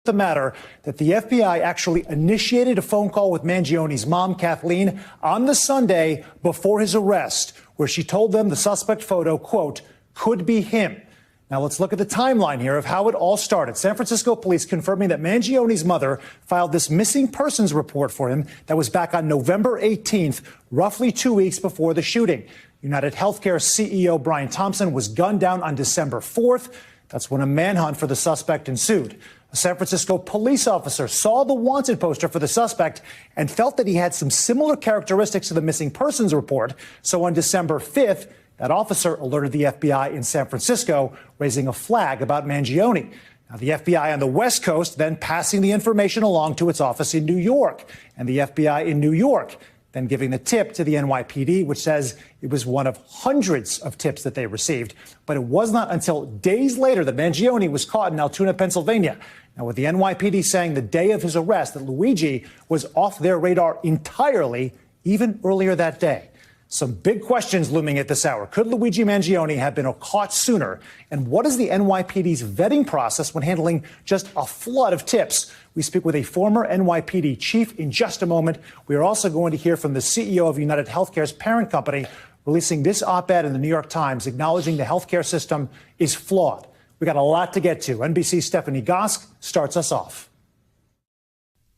Speaker 9: The matter that the FBI actually initiated a phone call with Mangione's mom, Kathleen, on the Sunday before his arrest, where she told them the suspect photo, quote, could be him. Now let's look at the timeline here of how it all started. San Francisco police confirming that Mangione's mother filed this missing persons report for him that was back on November 18th, roughly 2 weeks before the shooting. United Healthcare CEO Brian Thompson was gunned down on December 4th. That's when a manhunt for the suspect ensued. A San Francisco police officer saw the wanted poster for the suspect and felt that he had some similar characteristics to the missing persons report. So on December 5th, that officer alerted the FBI in San Francisco, raising a flag about Mangione. Now, the FBI on the West Coast then passing the information along to its office in New York, and the FBI in New York then giving the tip to the NYPD, which says it was one of hundreds of tips that they received. But it was not until days later that Mangione was caught in Altoona, Pennsylvania. Now, with the NYPD saying the day of his arrest that Luigi was off their radar entirely, even earlier that day. Some big questions looming at this hour. Could Luigi Mangione have been caught sooner? And what is the NYPD's vetting process when handling just a flood of tips? We speak with a former NYPD chief in just a moment. We are also going to hear from the CEO of United Healthcare's parent company, releasing this op-ed in the New York Times, acknowledging the healthcare system is flawed. We got a lot to get to. NBC's Stephanie Gosk starts us off.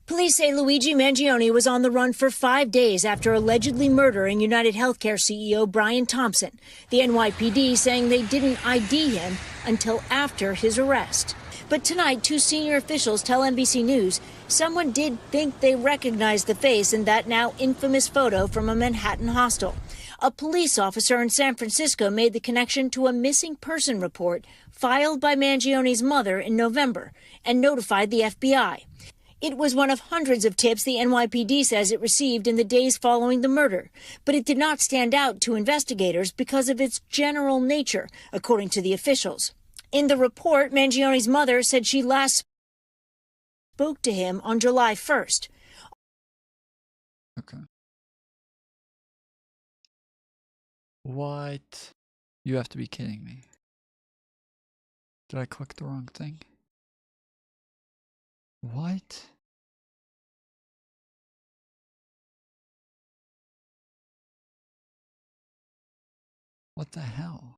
Speaker 11: Police say Luigi Mangione was on the run for 5 days after allegedly murdering United Healthcare CEO Brian Thompson. The NYPD saying they didn't ID him until after his arrest. But tonight, two senior officials tell NBC News someone did think they recognized the face in that now infamous photo from a Manhattan hostel. A police officer in San Francisco made the connection to a missing person report filed by Mangione's mother in November and notified the FBI. It was one of hundreds of tips the NYPD says it received in the days following the murder, but it did not stand out to investigators because of its general nature, according to the officials. In the report, Mangione's mother said she last spoke to him on July 1st.
Speaker 1: Okay. What? You have to be kidding me. Did I click the wrong thing? What? What the hell?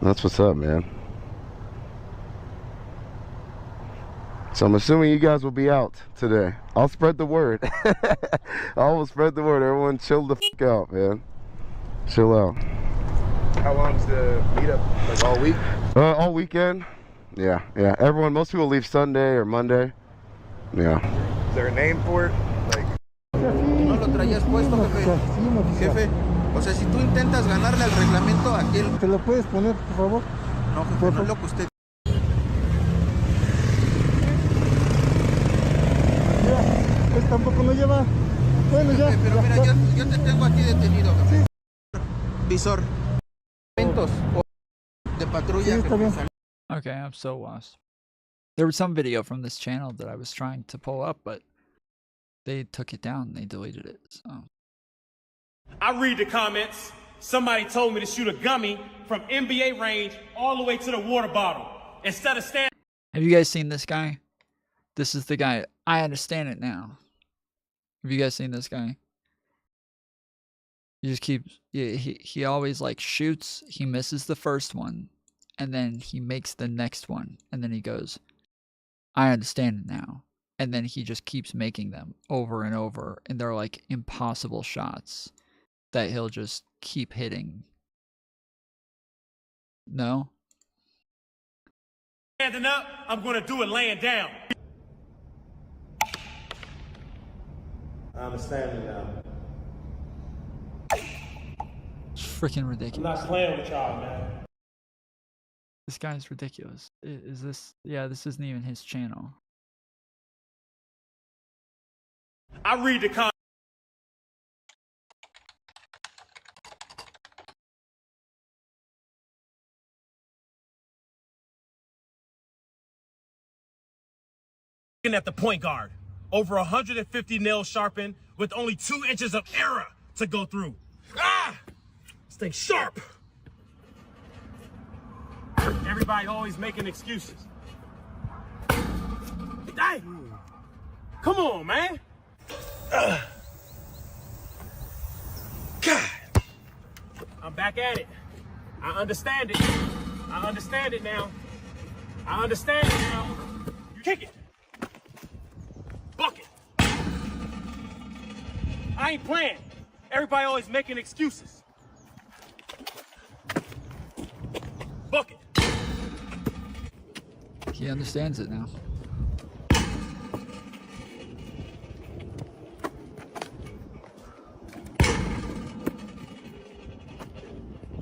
Speaker 12: That's what's up, man. So I'm assuming you guys will be out today. I'll spread the word. I will spread the word. Everyone chill the fuck out, man. Chill out.
Speaker 14: How long's the meetup? Like all week?
Speaker 12: All weekend. Yeah, yeah. Everyone, most people leave Sunday or Monday. Yeah.
Speaker 5: Is there a name for it? Like.
Speaker 10: No lo traías puesto, jefe. Jefe, o sea, si tú intentas ganarle al reglamento, aquel. ¿Te lo puedes poner, por favor? No, jefe, no es lo que usted.
Speaker 21: Pues tampoco lo lleva. Bueno, ya.
Speaker 10: Pero mira, yo te tengo aquí detenido, jefe. Visor. De patrulla.
Speaker 1: Okay, I'm so lost. There was some video from this channel that I was trying to pull up, but they took it down. They deleted it. So
Speaker 14: I read the comments. Somebody told me to shoot a gummy from NBA range all the way to the water bottle. Instead of standing.
Speaker 1: have you guys seen this guy? This is the guy. I understand it now. Have you guys seen this guy? He just keeps. He always like shoots. He misses the first one, and then he makes the next one, and then he goes, "I understand it now." And then he just keeps making them over and over, and they're like impossible shots that he'll just keep hitting. No?
Speaker 14: Standing up, I'm gonna do it laying down. I understand it now.
Speaker 1: It's freaking
Speaker 14: I'm
Speaker 1: ridiculous.
Speaker 14: not playing with y'all, man.
Speaker 1: This guy's ridiculous. Is this? Yeah, this isn't even his channel.
Speaker 14: I read the comments. Looking at the point guard, over 150 nails sharpened with only 2 inches of error to go through. Ah! Stay sharp. Everybody always making excuses. Dang! Come on, man. God. I'm back at it. I understand it. I understand it now. I understand it now. You kick it. Bucket. I ain't playing. Everybody always making excuses. Bucket.
Speaker 1: He understands it now.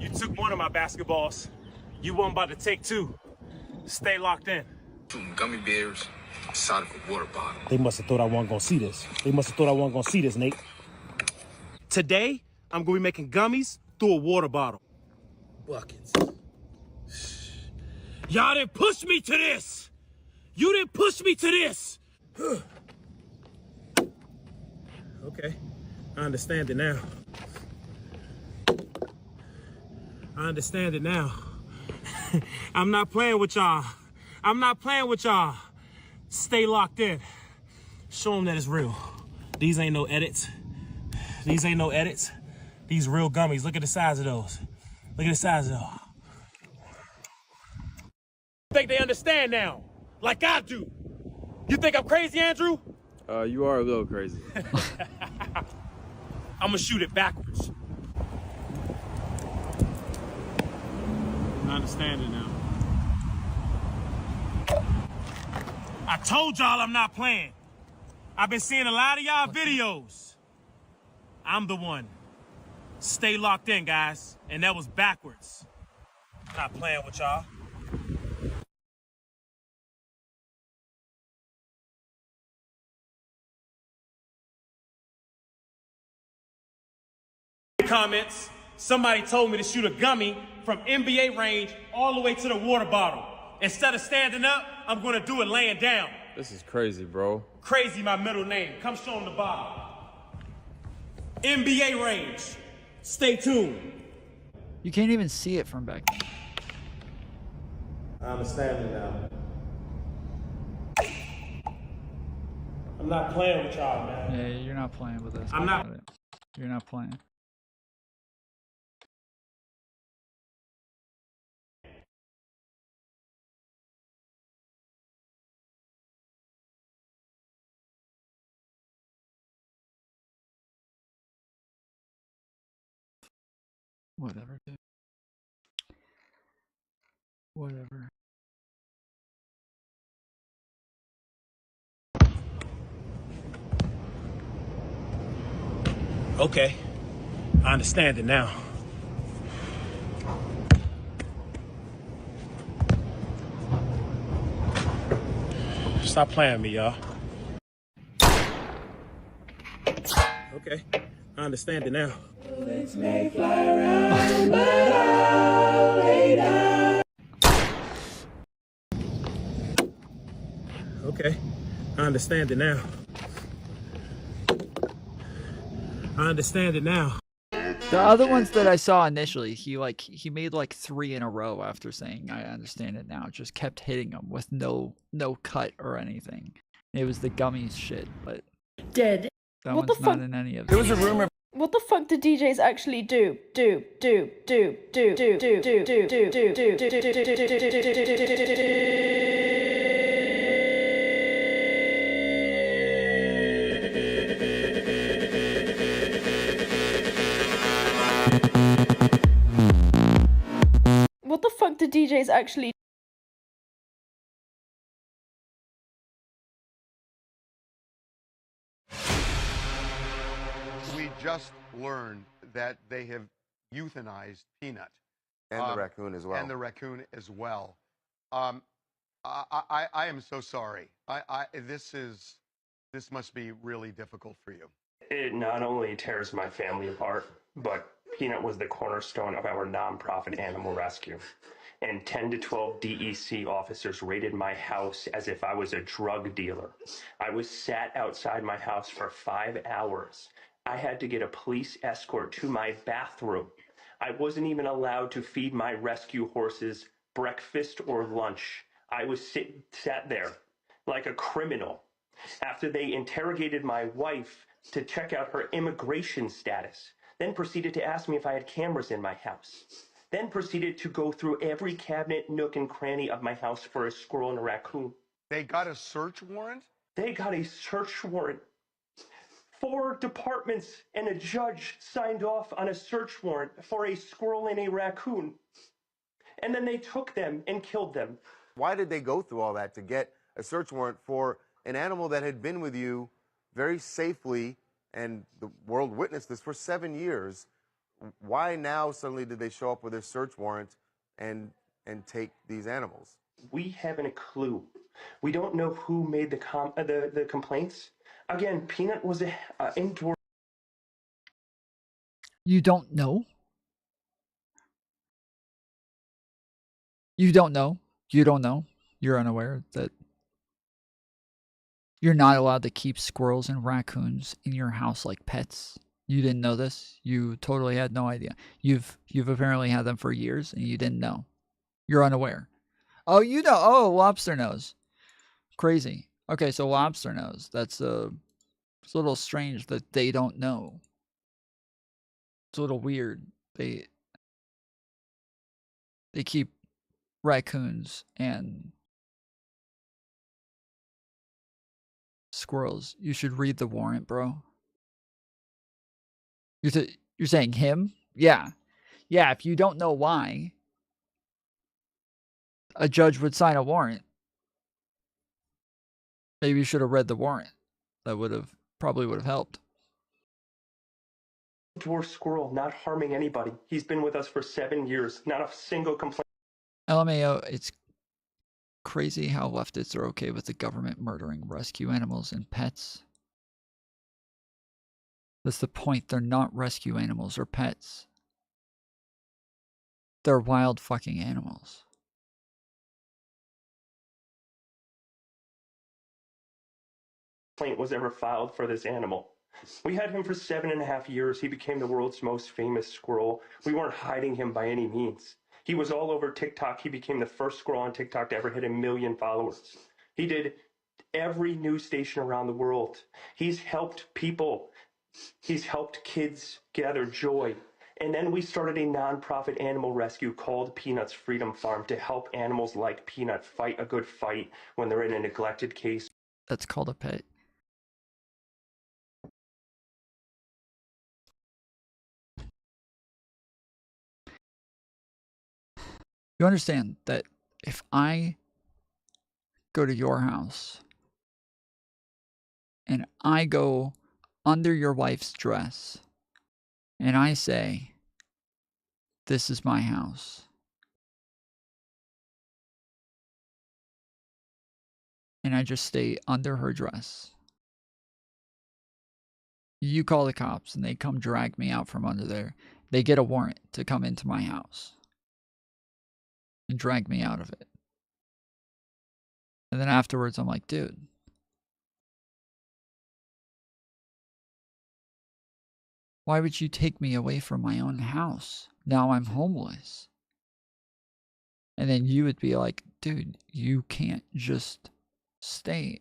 Speaker 14: You took one of my basketballs. You weren't about to take 2. Stay locked in.
Speaker 20: Shooting gummy bears inside of a water bottle.
Speaker 14: They must have thought I wasn't gonna see this. They must have thought I wasn't gonna see this, Nate. Today, I'm gonna be making gummies through a water bottle. Buckets. Y'all didn't push me to this! You didn't push me to this! Okay, I understand it now. I understand it now. I'm not playing with y'all. I'm not playing with y'all. Stay locked in. Show them that it's real. These ain't no edits. These ain't no edits. These real gummies. Look at the size of those. Look at the size of those. I think they understand now, like I do. You think I'm crazy, Andrew?
Speaker 23: You are a little crazy.
Speaker 14: I'm gonna shoot it backwards. I understand it now. I told y'all I'm not playing. I've been seeing a lot of y'all videos. I'm the one. Stay locked in, guys. And that was backwards. Not playing with y'all. Comments. Somebody told me to shoot a gummy from NBA range all the way to the water bottle. Instead of standing up, I'm gonna do it laying down.
Speaker 23: This is crazy, bro.
Speaker 14: Crazy, my middle name. Come show them the bottle. NBA range. Stay tuned.
Speaker 1: You can't even see it from back then.
Speaker 14: I understand it now. I'm not playing with y'all, man.
Speaker 1: Yeah, you're not playing with us.
Speaker 14: I'm not.
Speaker 1: You're not playing. Whatever, dude. Whatever.
Speaker 14: Okay, I understand it now. Stop playing me, y'all. Okay, I understand it now. Bullets may fly around, but I'll lay down. Okay, I understand it now. I understand it now.
Speaker 1: The other ones that I saw initially, he made like 3 in a row after saying I understand it now. Just kept hitting them with no cut or anything. It was the gummies shit, but
Speaker 4: dead.
Speaker 1: that
Speaker 4: What the
Speaker 1: one's not
Speaker 4: fuck?
Speaker 1: in any of
Speaker 4: There
Speaker 1: them.
Speaker 4: was a rumor. What the fuck did DJs actually do? What the fuck did DJs actually?
Speaker 15: We just learned that they have euthanized Peanut.
Speaker 12: And the raccoon as well.
Speaker 15: And the raccoon as well. I am so sorry. This must be really difficult for you.
Speaker 17: It not only tears my family apart, but Peanut was the cornerstone of our nonprofit animal rescue. And 10 to 12 DEC officers raided my house as if I was a drug dealer. I was sat outside my house for 5 hours. I had to get a police escort to my bathroom. I wasn't even allowed to feed my rescue horses breakfast or lunch. I was sat there like a criminal. After they interrogated my wife to check out her immigration status, then proceeded to ask me if I had cameras in my house, then proceeded to go through every cabinet, nook, and cranny of my house for a squirrel and a raccoon.
Speaker 15: They got a search warrant?
Speaker 17: They got a search warrant. 4 departments and a judge signed off on a search warrant for a squirrel and a raccoon. And then they took them and killed them.
Speaker 12: Why did they go through all that to get a search warrant for an animal that had been with you very safely, and the world witnessed this for 7 years? Why now suddenly did they show up with a search warrant and take these animals?
Speaker 17: We haven't a clue. We don't know who made the complaints. Again, Peanut was an indoor.
Speaker 1: You don't know? You don't know? You don't know? You're unaware that you're not allowed to keep squirrels and raccoons in your house like pets? You didn't know this? You totally had no idea. You've apparently had them for years and you didn't know. You're unaware. Oh, you know. Oh, lobster nose. Crazy. Okay, so lobster nose. That's it's a little strange that they don't know. It's a little weird. They keep raccoons and squirrels. You should read the warrant, bro. You're saying him? Yeah. Yeah, if you don't know why a judge would sign a warrant, maybe you should have read the warrant. That probably would have helped.
Speaker 17: Dwarf squirrel, not harming anybody. He's been with us for 7 years. Not a single complaint.
Speaker 1: LMAO, it's crazy how leftists are okay with the government murdering rescue animals and pets. That's the point. They're not rescue animals or pets. They're wild fucking animals.
Speaker 17: Complaint was ever filed for this animal. We had him for 7.5 years. He became the world's most famous squirrel. We weren't hiding him by any means. He was all over TikTok. He became the first squirrel on TikTok to ever hit 1 million followers. He did every news station around the world. He's helped people. He's helped kids gather joy. And then we started a nonprofit animal rescue called Peanut's Freedom Farm to help animals like Peanut fight a good fight when they're in a neglected case.
Speaker 1: That's called a pet. You understand that if I go to your house and I go under your wife's dress And I say, this is my house. And I just stay under her dress. You call the cops and they come drag me out from under there. They get a warrant to come into my house and drag me out of it. And then afterwards, I'm like, dude, why would you take me away from my own house? Now I'm homeless. And then you would be like, dude, you can't just stay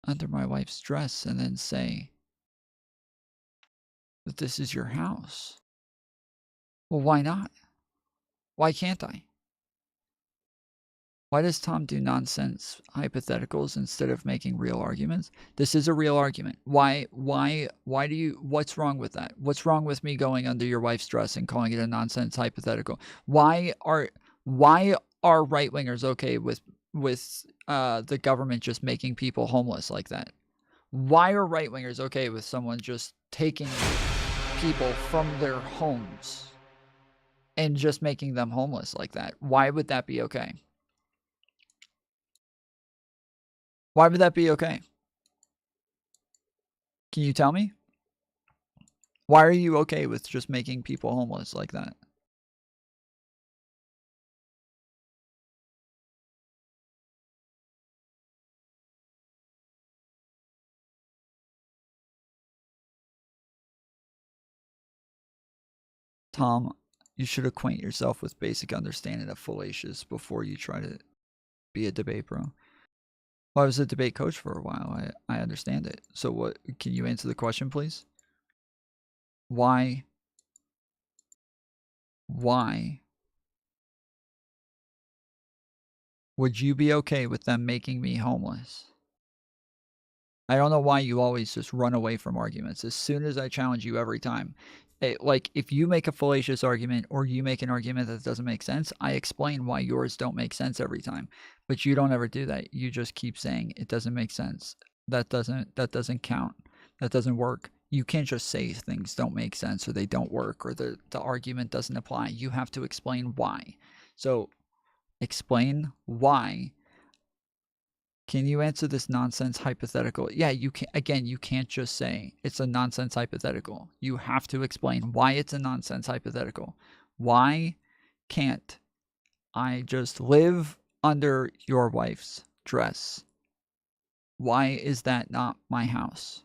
Speaker 1: under my wife's dress and then say that this is your house. Well, why not? Why can't I? Why does Tom do nonsense hypotheticals instead of making real arguments? This is a real argument. Why do you, what's wrong with that? What's wrong with me going under your wife's dress and calling it a nonsense hypothetical? Why are right-wingers okay with the government just making people homeless like that? Why are right-wingers okay with someone just taking people from their homes and just making them homeless like that? Why would that be okay? Why would that be okay? Can you tell me? Why are you okay with just making people homeless like that? Tom, you should acquaint yourself with basic understanding of fallacious before you try to be a debate pro. Well, I was a debate coach for a while. I understand it. So what, can you answer the question, please? Why would you be okay with them making me homeless? I don't know why you always just run away from arguments. As soon as I challenge you every time, like if you make a fallacious argument or you make an argument that doesn't make sense, I explain why yours don't make sense every time. But you don't ever do that. You just keep saying it doesn't make sense. That doesn't count. That doesn't work. You can't just say things don't make sense or they don't work or the argument doesn't apply. You have to explain why. So explain why. Can you answer this nonsense hypothetical? Yeah, you can. Again, you can't just say it's a nonsense hypothetical. You have to explain why it's a nonsense hypothetical. Why can't I just live under your wife's dress? Why is that not my house?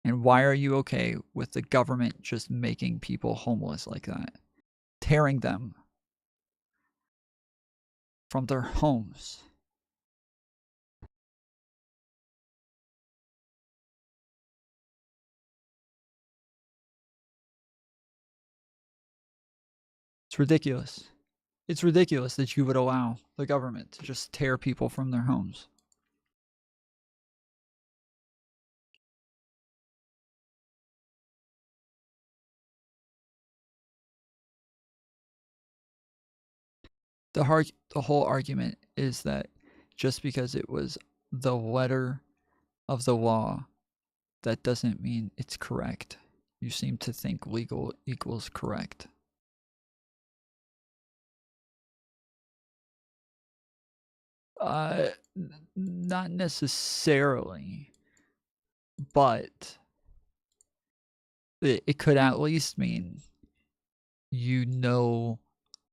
Speaker 1: And why are you okay with the government just making people homeless like that? Tearing them from their homes. It's ridiculous. It's ridiculous that you would allow the government to just tear people from their homes. The whole argument is that just because it was the letter of the law, that doesn't mean it's correct. You seem to think legal equals correct. Not necessarily, but it could at least mean you know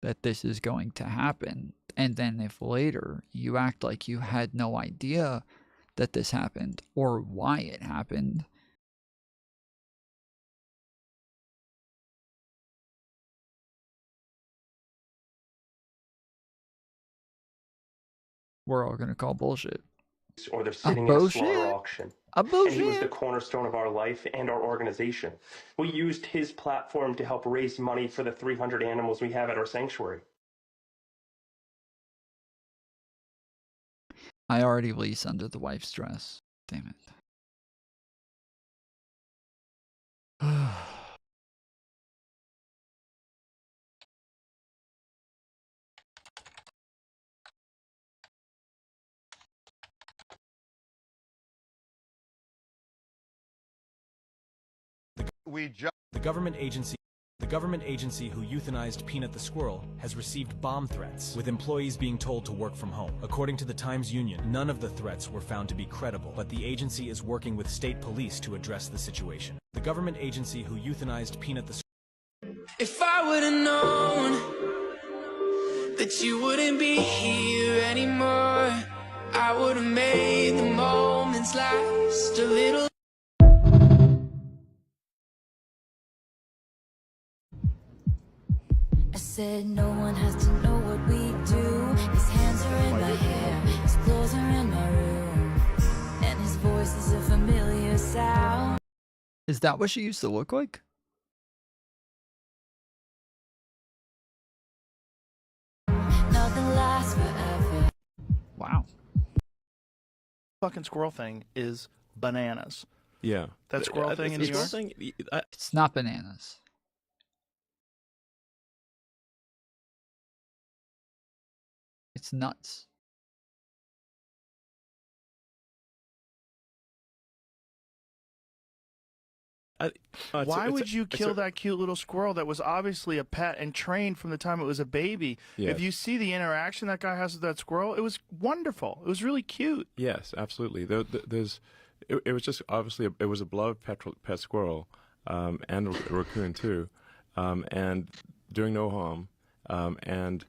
Speaker 1: that this is going to happen. And then if later you act like you had no idea that this happened or why it happened, we're all going to call bullshit.
Speaker 17: Or they're sitting in a slaughter auction.
Speaker 1: A bullshit.
Speaker 17: And he was the cornerstone of our life and our organization. We used his platform to help raise money for the 300 animals we have at our sanctuary.
Speaker 1: I already lease under the wife's dress. Damn it.
Speaker 15: We just
Speaker 6: The government agency who euthanized Peanut the squirrel has received bomb threats, with employees being told to work from home. According to the Times-Union, none of the threats were found to be credible, but the agency is working with state police to address the situation. The government agency who euthanized Peanut the squirrel.
Speaker 16: If I would've known that you wouldn't be here anymore, I would've made the moments last a little.
Speaker 19: I said no one has to know what we do. His hands are in my hair, his clothes are in my room, and his voice is a familiar sound.
Speaker 1: Is that what she used to look like?
Speaker 19: Nothing lasts forever.
Speaker 1: Wow.
Speaker 24: Fucking squirrel thing is bananas.
Speaker 23: Yeah.
Speaker 24: That squirrel thing in New York?
Speaker 1: It's not bananas. It's nuts.
Speaker 24: Why would you kill that cute little squirrel that was obviously a pet and trained from the time it was a baby?
Speaker 23: Yeah.
Speaker 24: If you see the interaction that guy has with that squirrel, it was wonderful. It was really cute.
Speaker 23: Yes, absolutely. It was just obviously it was a beloved pet squirrel, and a raccoon too, and doing no harm, and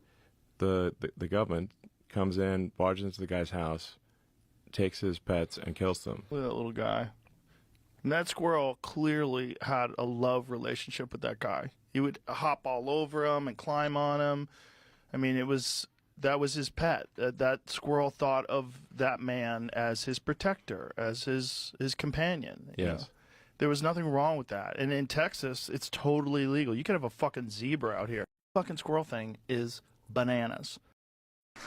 Speaker 23: the government comes in, barges into the guy's house, takes his pets and kills them.
Speaker 24: Look at that little guy. And that squirrel clearly had a love relationship with that guy. He would hop all over him and climb on him. I mean, that was his pet. That squirrel thought of that man as his protector, as his companion.
Speaker 23: Yes.
Speaker 24: You know? There was nothing wrong with that. And in Texas, it's totally legal. You could have a fucking zebra out here. Fucking squirrel thing is bananas.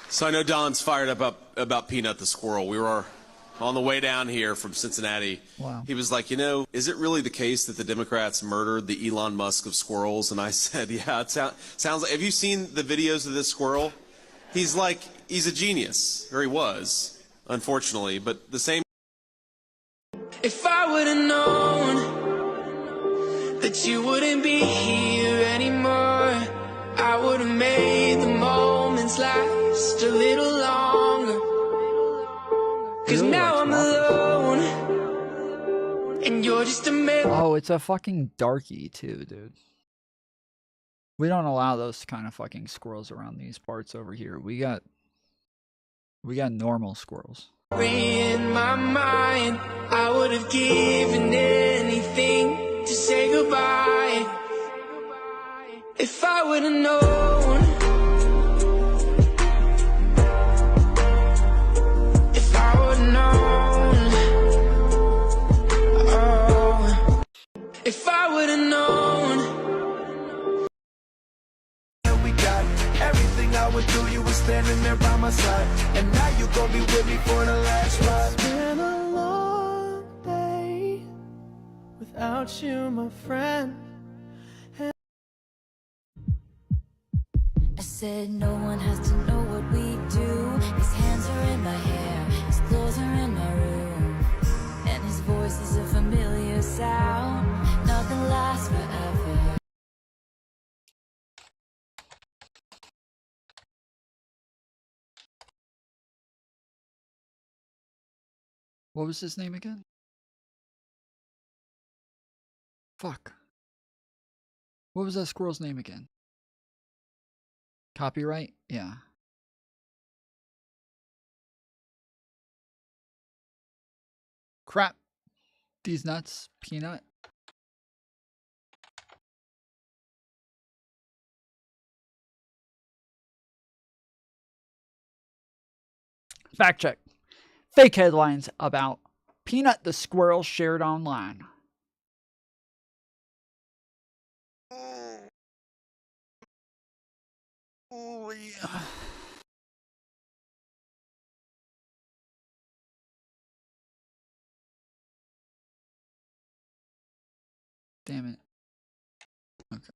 Speaker 25: So I know Don's fired up about Peanut the squirrel. We were on the way down here from Cincinnati.
Speaker 1: Wow.
Speaker 25: He was like, is it really the case that the Democrats murdered the Elon Musk of squirrels? And I said, yeah, it sounds like. Have you seen the videos of this squirrel? He's a genius, or he was, unfortunately, but the same.
Speaker 16: If I would've known that you wouldn't be here anymore, I would've made the moments last a little longer. Cause now I'm alone, and you're just a man.
Speaker 1: Oh, it's a fucking darky too, dude. We don't allow those kind of fucking squirrels around these parts over here. We got normal squirrels.
Speaker 16: In my mind, I would have given anything to say goodbye. If I would have known. If I would have known. Oh. If I would have known.
Speaker 10: And we got everything I would do, you were standing there by my side. And now you gon' be with me for the last ride.
Speaker 16: It's been a long day without you, my friend.
Speaker 19: I said no one has to know what we do. His hands are in my hair, his clothes are in my room, and his voice is a familiar sound. Nothing lasts forever.
Speaker 1: What was his name again? Fuck. What was that squirrel's name again? Copyright? Yeah. Crap. These nuts. Peanut. Fact check. Fake headlines about Peanut the squirrel shared online. Oh, yeah. Damn it. Okay.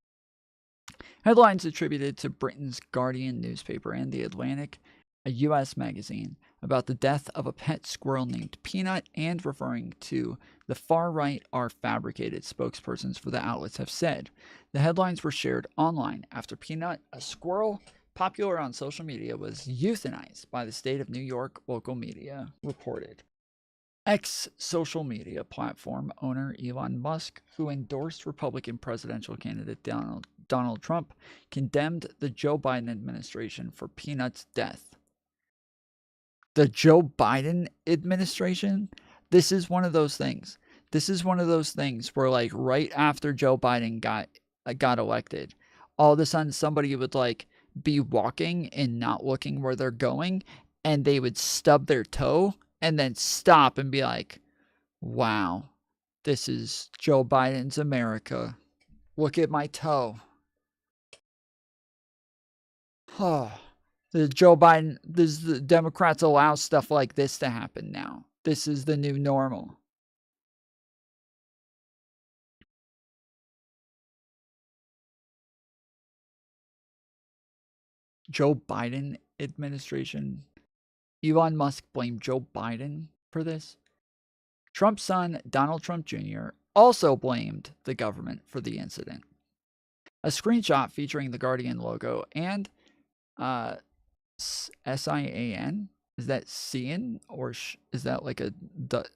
Speaker 1: Headlines attributed to Britain's Guardian newspaper and The Atlantic a U.S. magazine, about the death of a pet squirrel named Peanut, and referring to the far right are fabricated, spokespersons for the outlets have said. The headlines were shared online after Peanut, a squirrel popular on social media, was euthanized by the state of New York, local media reported. X social media platform owner Elon Musk, who endorsed Republican presidential candidate Donald Trump, condemned the Joe Biden administration for Peanut's death. The Joe Biden administration? This is one of those things. This is one of those things where, like, right after Joe Biden got elected, all of a sudden somebody would, like, be walking and not looking where they're going, and they would stub their toe and then stop and be like, wow, this is Joe Biden's America. Look at my toe. The Democrats allow stuff like this to happen now. This is the new normal. Joe Biden administration. Elon Musk blamed Joe Biden for this. Trump's son, Donald Trump Jr., also blamed the government for the incident. A screenshot featuring the Guardian logo and SIAN, is that Cian, or is that like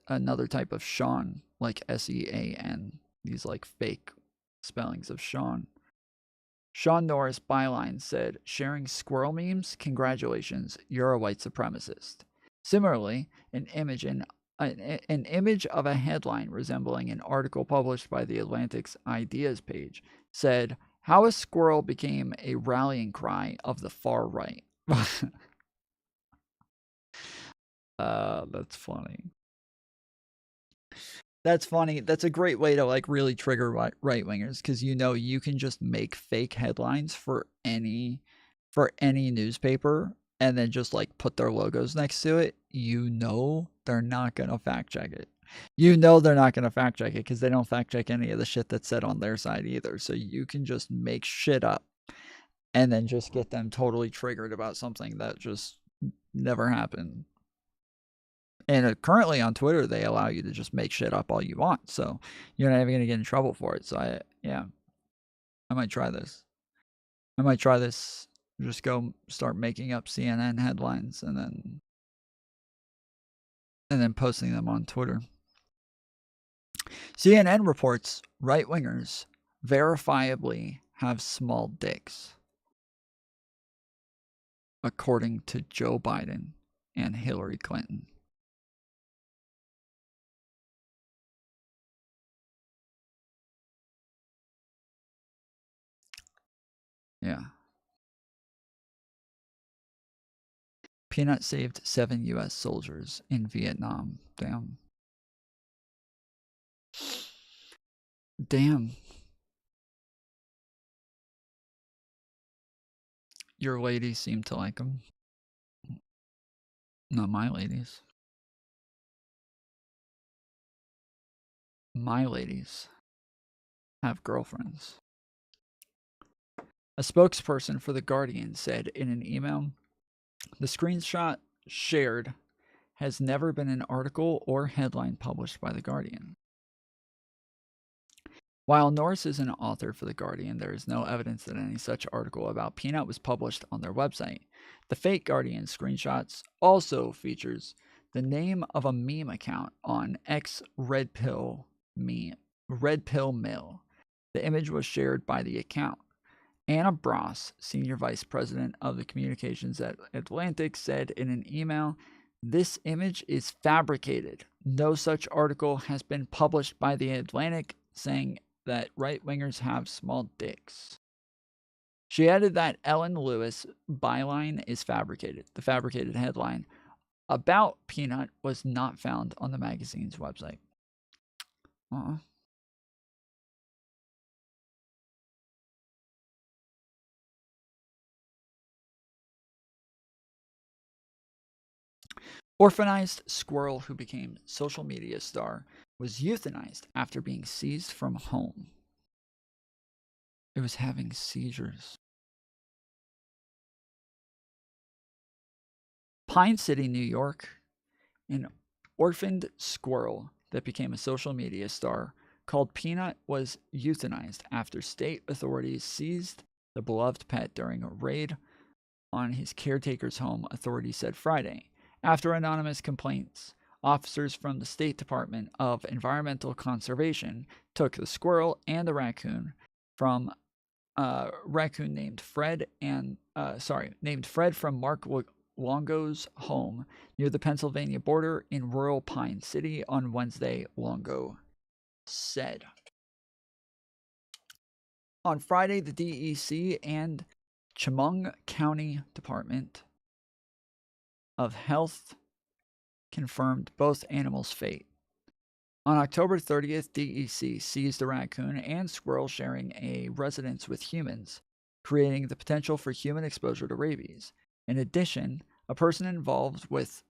Speaker 1: another type of Sean, like SEAN? These like fake spellings of Sean. Sean Norris byline said, sharing squirrel memes? Congratulations, you're a white supremacist. Similarly, an image of a headline resembling an article published by the Atlantic's Ideas page said, how a squirrel became a rallying cry of the far right. That's funny. That's funny. That's a great way to like really trigger right-wingers, because you can just make fake headlines for any newspaper and then just like put their logos next to it. They're not gonna fact check it. They're not gonna fact check it because they don't fact check any of the shit that's said on their side either. So you can just make shit up and then just get them totally triggered about something that just never happened. And currently on Twitter, they allow you to just make shit up all you want. So you're not even going to get in trouble for it. So I might try this. Just go start making up CNN headlines and then posting them on Twitter. CNN reports right-wingers verifiably have small dicks, according to Joe Biden and Hillary Clinton. Yeah. Peanut saved 7 U.S. soldiers in Vietnam. Damn. Your ladies seem to like him. Not my ladies. My ladies have girlfriends. A spokesperson for The Guardian said in an email, the screenshot shared has never been an article or headline published by The Guardian. While Norris is an author for The Guardian, there is no evidence that any such article about Peanut was published on their website. The fake Guardian screenshots also features the name of a meme account on X Red Pill Mill. The image was shared by the account. Anna Bross, senior vice president of the communications at Atlantic, said in an email, this image is fabricated. No such article has been published by the Atlantic saying that right-wingers have small dicks. She added that Ellen Lewis byline is fabricated. The fabricated headline about Peanut was not found on the magazine's website. Orphanized squirrel who became social media star was euthanized after being seized from home. It was having seizures. Pine City, New York, an orphaned squirrel that became a social media star called Peanut was euthanized after state authorities seized the beloved pet during a raid on his caretaker's home, authorities said Friday. After anonymous complaints, officers from the State Department of Environmental Conservation took the squirrel and the raccoon from raccoon named Fred from Mark Longo's home near the Pennsylvania border in rural Pine City on Wednesday, Longo said. On Friday, the DEC and Chemung County Department of Health confirmed both animals' fate. On October 30th, DEC seized a raccoon and squirrel sharing a residence with humans, creating the potential for human exposure to rabies. In addition, a person involved with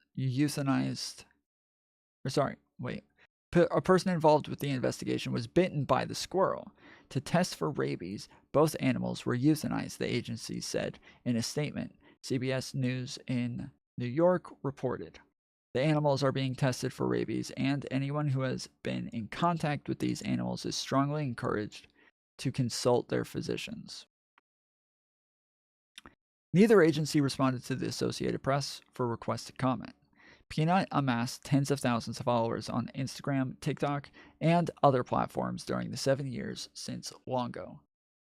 Speaker 1: a person involved with the investigation was bitten by the squirrel. To test for rabies, both animals were euthanized, the agency said in a statement. CBS News in New York reported. The animals are being tested for rabies, and anyone who has been in contact with these animals is strongly encouraged to consult their physicians. Neither agency responded to the Associated Press for requests to comment. Peanut amassed tens of thousands of followers on Instagram, TikTok, and other platforms during the 7 years since Longo,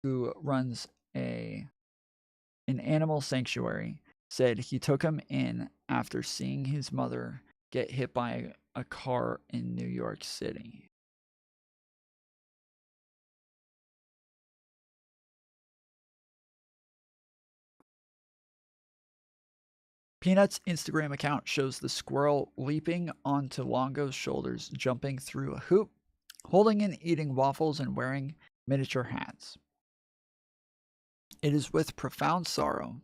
Speaker 1: who runs an animal sanctuary, said he took him in after seeing his mother get hit by a car in New York City. Peanut's Instagram account shows the squirrel leaping onto Longo's shoulders, jumping through a hoop, holding and eating waffles, and wearing miniature hats. It is with profound sorrow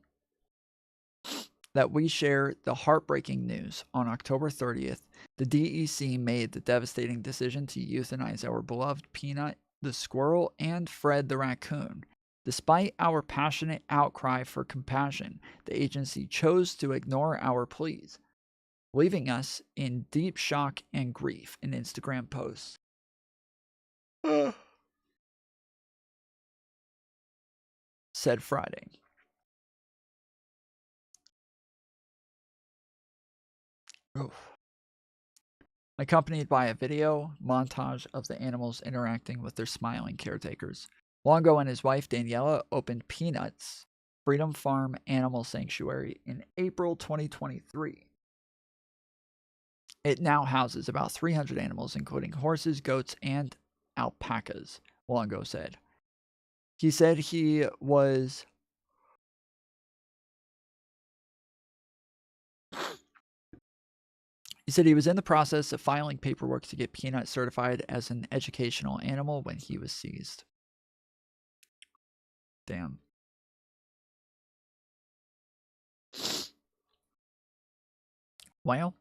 Speaker 1: that we share the heartbreaking news. On October 30th, the DEC made the devastating decision to euthanize our beloved Peanut the squirrel and Fred the raccoon. Despite our passionate outcry for compassion, the agency chose to ignore our pleas, leaving us in deep shock and grief, an Instagram post said Friday. Oof. Accompanied by a video montage of the animals interacting with their smiling caretakers. Longo and his wife Daniela opened Peanuts Freedom Farm Animal Sanctuary in April 2023. It now houses about 300 animals, including horses, goats, and alpacas, Longo said. He said he was in the process of filing paperwork to get Peanut certified as an educational animal when he was seized. Damn. Well,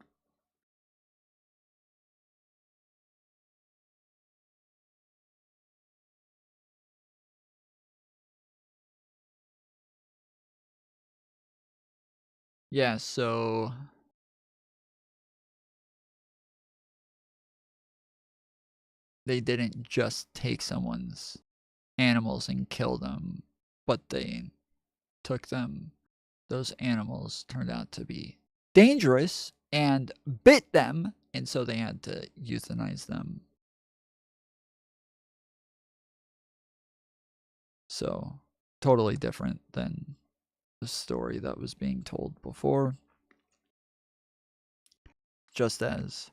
Speaker 1: yeah, so they didn't just take someone's animals and kill them, but they took them. Those animals turned out to be dangerous and bit them, and so they had to euthanize them. So, totally different than the story that was being told before. Just as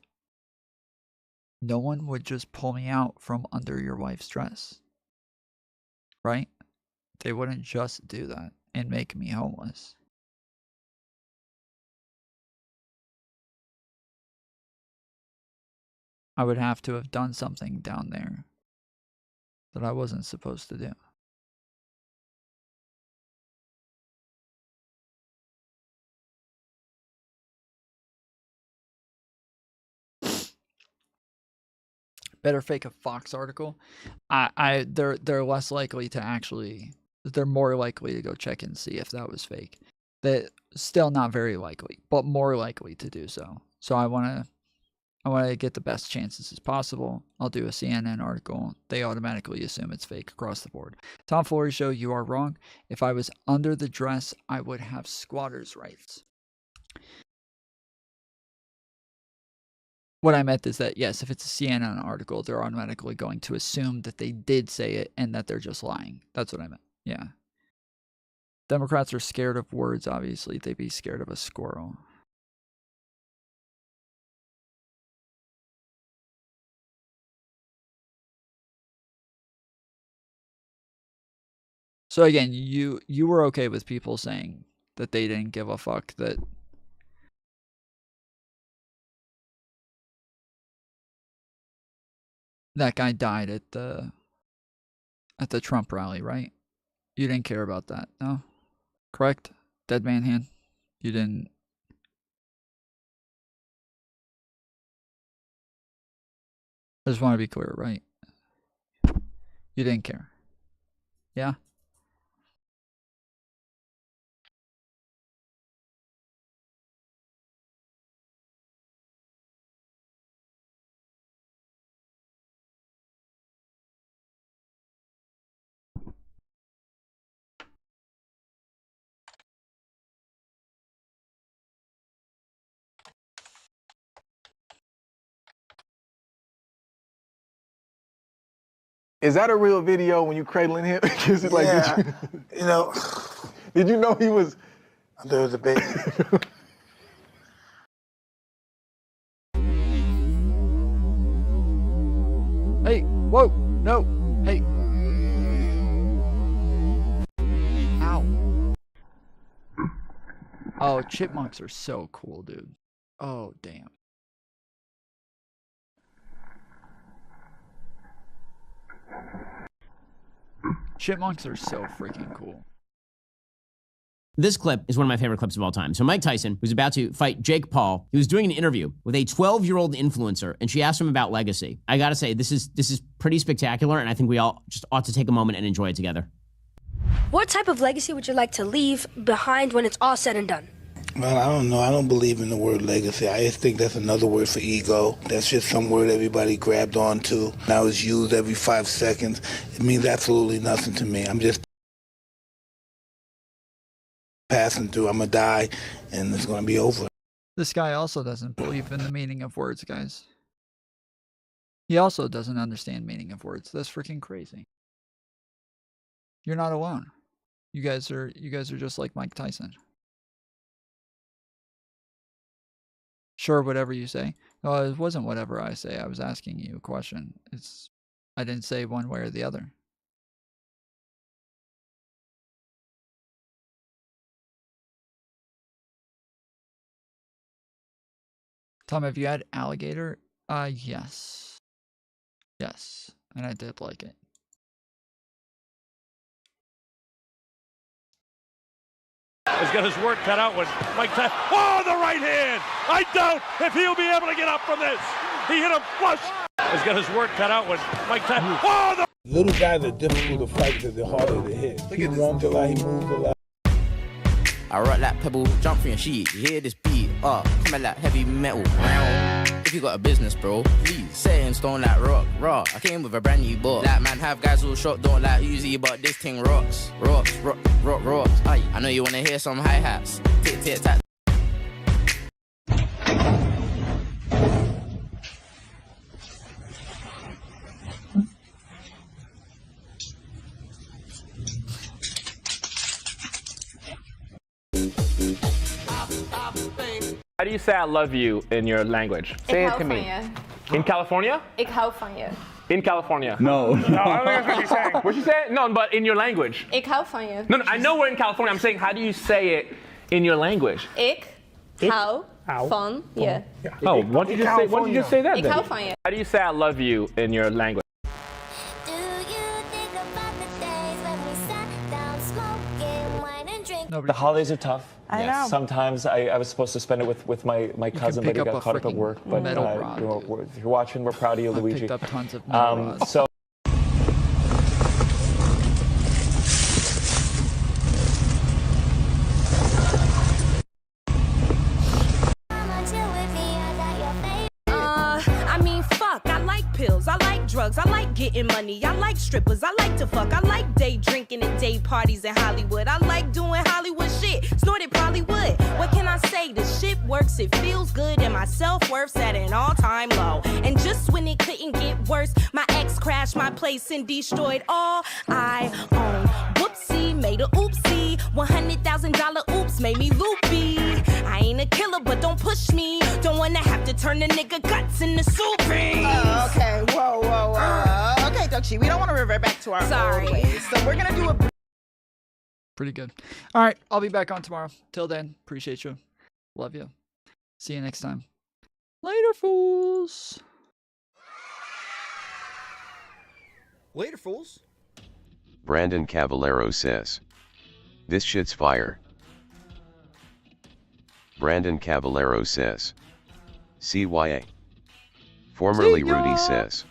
Speaker 1: no one would just pull me out from under your wife's dress, right? They wouldn't just do that and make me homeless. I would have to have done something down there that I wasn't supposed to do. Better fake a Fox article. They're less likely to actually. They're more likely to go check and see if that was fake. That still not very likely, but more likely to do so. So I want to get the best chances as possible. I'll do a CNN article. They automatically assume it's fake across the board. Tom Foolery Show, you are wrong. If I was under the dress, I would have squatters' rights. What I meant is that, yes, if it's a CNN article, they're automatically going to assume that they did say it and that they're just lying. That's what I meant. Yeah. Democrats are scared of words, obviously. They'd be scared of a squirrel. So again, you were okay with people saying that they didn't give a fuck that that guy died at the Trump rally, right? You didn't care about that, no? Correct? Dead man hand? You didn't... I just want to be clear, right? You didn't care. Yeah?
Speaker 5: Is that a real video when you cradling him? Is it like,
Speaker 2: Yeah, you know,
Speaker 5: did you know he was?
Speaker 2: there was a baby.
Speaker 1: Hey, whoa, no, hey. Ow. Oh, chipmunks are so cool, dude. Oh, damn. Chipmunks are so freaking cool.
Speaker 7: This clip is one of my favorite clips of all time. So Mike Tyson was about to fight Jake Paul. He was doing an interview with a 12-year-old influencer, and she asked him about legacy. I gotta say, this is pretty spectacular, and I think we all just ought to take a moment and enjoy it together.
Speaker 8: What type of legacy would you like to leave behind when it's all said and done?
Speaker 2: Well, I don't know. I don't believe in the word legacy. I just think that's another word for ego. That's just some word everybody grabbed onto. Now it's used every 5 seconds. It means absolutely nothing to me. I'm just passing through. I'm going to die, and it's going to be over.
Speaker 1: This guy also doesn't believe in the meaning of words, guys. He also doesn't understand meaning of words. That's freaking crazy. You're not alone. You guys are just like Mike Tyson. Sure, whatever you say. No, it wasn't whatever I say. I was asking you a question. I didn't say one way or the other. Tom, have you had alligator? Yes. Yes, and I did like it.
Speaker 13: Has got his work cut out with Mike Tyson. Oh, the right hand! I doubt if he'll be able to get up from this. He hit him flush. Has got his work cut out with Mike Tyson. Oh, the
Speaker 2: Little guys are difficult to fight because they're harder to hit. He runs a lot, he moves a lot.
Speaker 22: I rock like pebble, jump from your sheet. You hear this beat, coming like heavy metal. If you got a business, bro, please set it in stone like rock, raw. I came with a brand new book. That man have guys all shot, don't like Uzi, but this thing rocks, rocks. Aye, I know you wanna hear some hi hats. Tick tick tack.
Speaker 26: How do you say I love you in your language? Say it to me. In California?
Speaker 27: Ik hou van je.
Speaker 26: In California. No. No, I don't think that's what she's saying. What'd she say? No, but in your language.
Speaker 27: Ik hou van je.
Speaker 26: No, I know we're in California. I'm saying, how do you say it in your language?
Speaker 27: Ik hou van je.
Speaker 26: Oh, why don't you just say that
Speaker 27: Ik
Speaker 26: then?
Speaker 27: hou van je.
Speaker 26: How do you say I love you in your language?
Speaker 28: The holidays are tough.
Speaker 1: I know.
Speaker 28: Sometimes I was supposed to spend it with my cousin, but
Speaker 1: pick
Speaker 28: he
Speaker 1: up
Speaker 28: got
Speaker 1: a
Speaker 28: caught up at
Speaker 1: freaking
Speaker 28: work. But
Speaker 1: metal rod,
Speaker 28: if you're watching, we're proud of you,
Speaker 1: I
Speaker 28: Luigi.
Speaker 1: picked up tons of metal rods.
Speaker 28: So.
Speaker 3: like drugs, I like getting money, I like strippers, I like to fuck, I like day drinking and day parties in Hollywood. I like doing Hollywood shit, snorted probably would. What can I say? The shit works, it feels good, and my self-worth's at an all-time low. And just when it couldn't get worse, my ex crashed my place and destroyed all I own. Whoopsie, made a oopsie, $100,000 oops made me loopy. I ain't a killer, but don't push me. Don't wanna have to turn the nigga guts into soup beans.
Speaker 4: Okay, whoa. Okay, Dokshi, we don't want to revert back to our old ways. So we're gonna do a
Speaker 1: Pretty good. All right, I'll be back on tomorrow. Till then, appreciate you. Love you. See you next time. Later, fools.
Speaker 9: Later, fools.
Speaker 11: Brandon Cavallero says, "This shit's fire." Brandon Cavallero says, "CYA." Formerly
Speaker 1: See ya.
Speaker 11: Rudy says,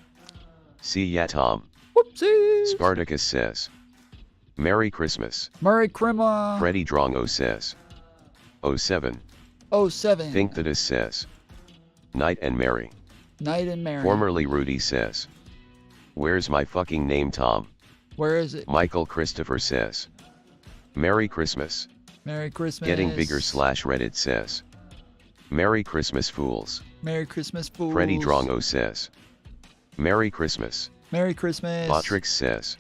Speaker 11: "See ya, Tom."
Speaker 1: Whoopsie.
Speaker 11: Spartacus says, "Merry Christmas."
Speaker 1: Merry Crema.
Speaker 11: Freddie Drongo says, 07.
Speaker 1: 07.
Speaker 11: Think That Is says, "Night and Merry."
Speaker 1: Night and Merry.
Speaker 11: Formerly Rudy says, "Where's my fucking name, Tom?"
Speaker 1: Where is it?
Speaker 11: Michael Christopher says, "Merry Christmas."
Speaker 1: Merry Christmas.
Speaker 11: Getting Bigger /Reddit says, "Merry Christmas, fools."
Speaker 1: Merry Christmas, fools.
Speaker 11: Freddie Drongo says, "Merry Christmas."
Speaker 1: Merry Christmas.
Speaker 11: Botrix says,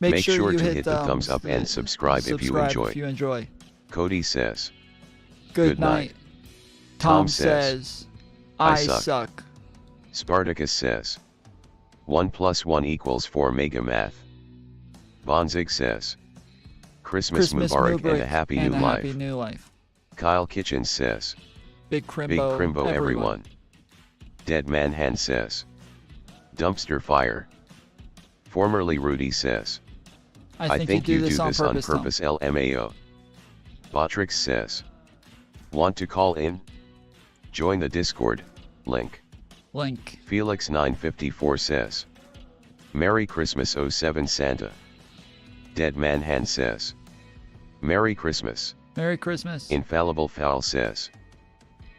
Speaker 1: Make
Speaker 11: sure
Speaker 1: you
Speaker 11: to hit the thumbs up and subscribe if you enjoy. Cody says,
Speaker 1: Good night. Tom says, I suck.
Speaker 11: Spartacus says, 1 + 1 = 4 mega math. Bonzig says, Christmas Mubarak and a happy new life. Kyle Kitchens says,
Speaker 1: Big Crimbo,
Speaker 11: everyone. Dead Man Hand says, dumpster fire. Formerly Rudy says, I think you do this on purpose, LMAO. Botrix says, want to call in? Join the Discord, link. Felix 954 says, Merry Christmas 07 Santa. Dead Man Hand says, Merry Christmas.
Speaker 1: Merry Christmas.
Speaker 11: Infallible Fowl says,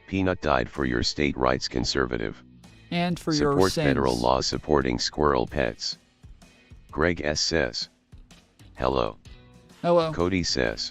Speaker 11: Peanut died for your state rights, conservative.
Speaker 1: And for your
Speaker 11: Support
Speaker 1: sins.
Speaker 11: federal laws supporting squirrel pets. Greg S says, hello.
Speaker 1: Hello.
Speaker 11: Cody says,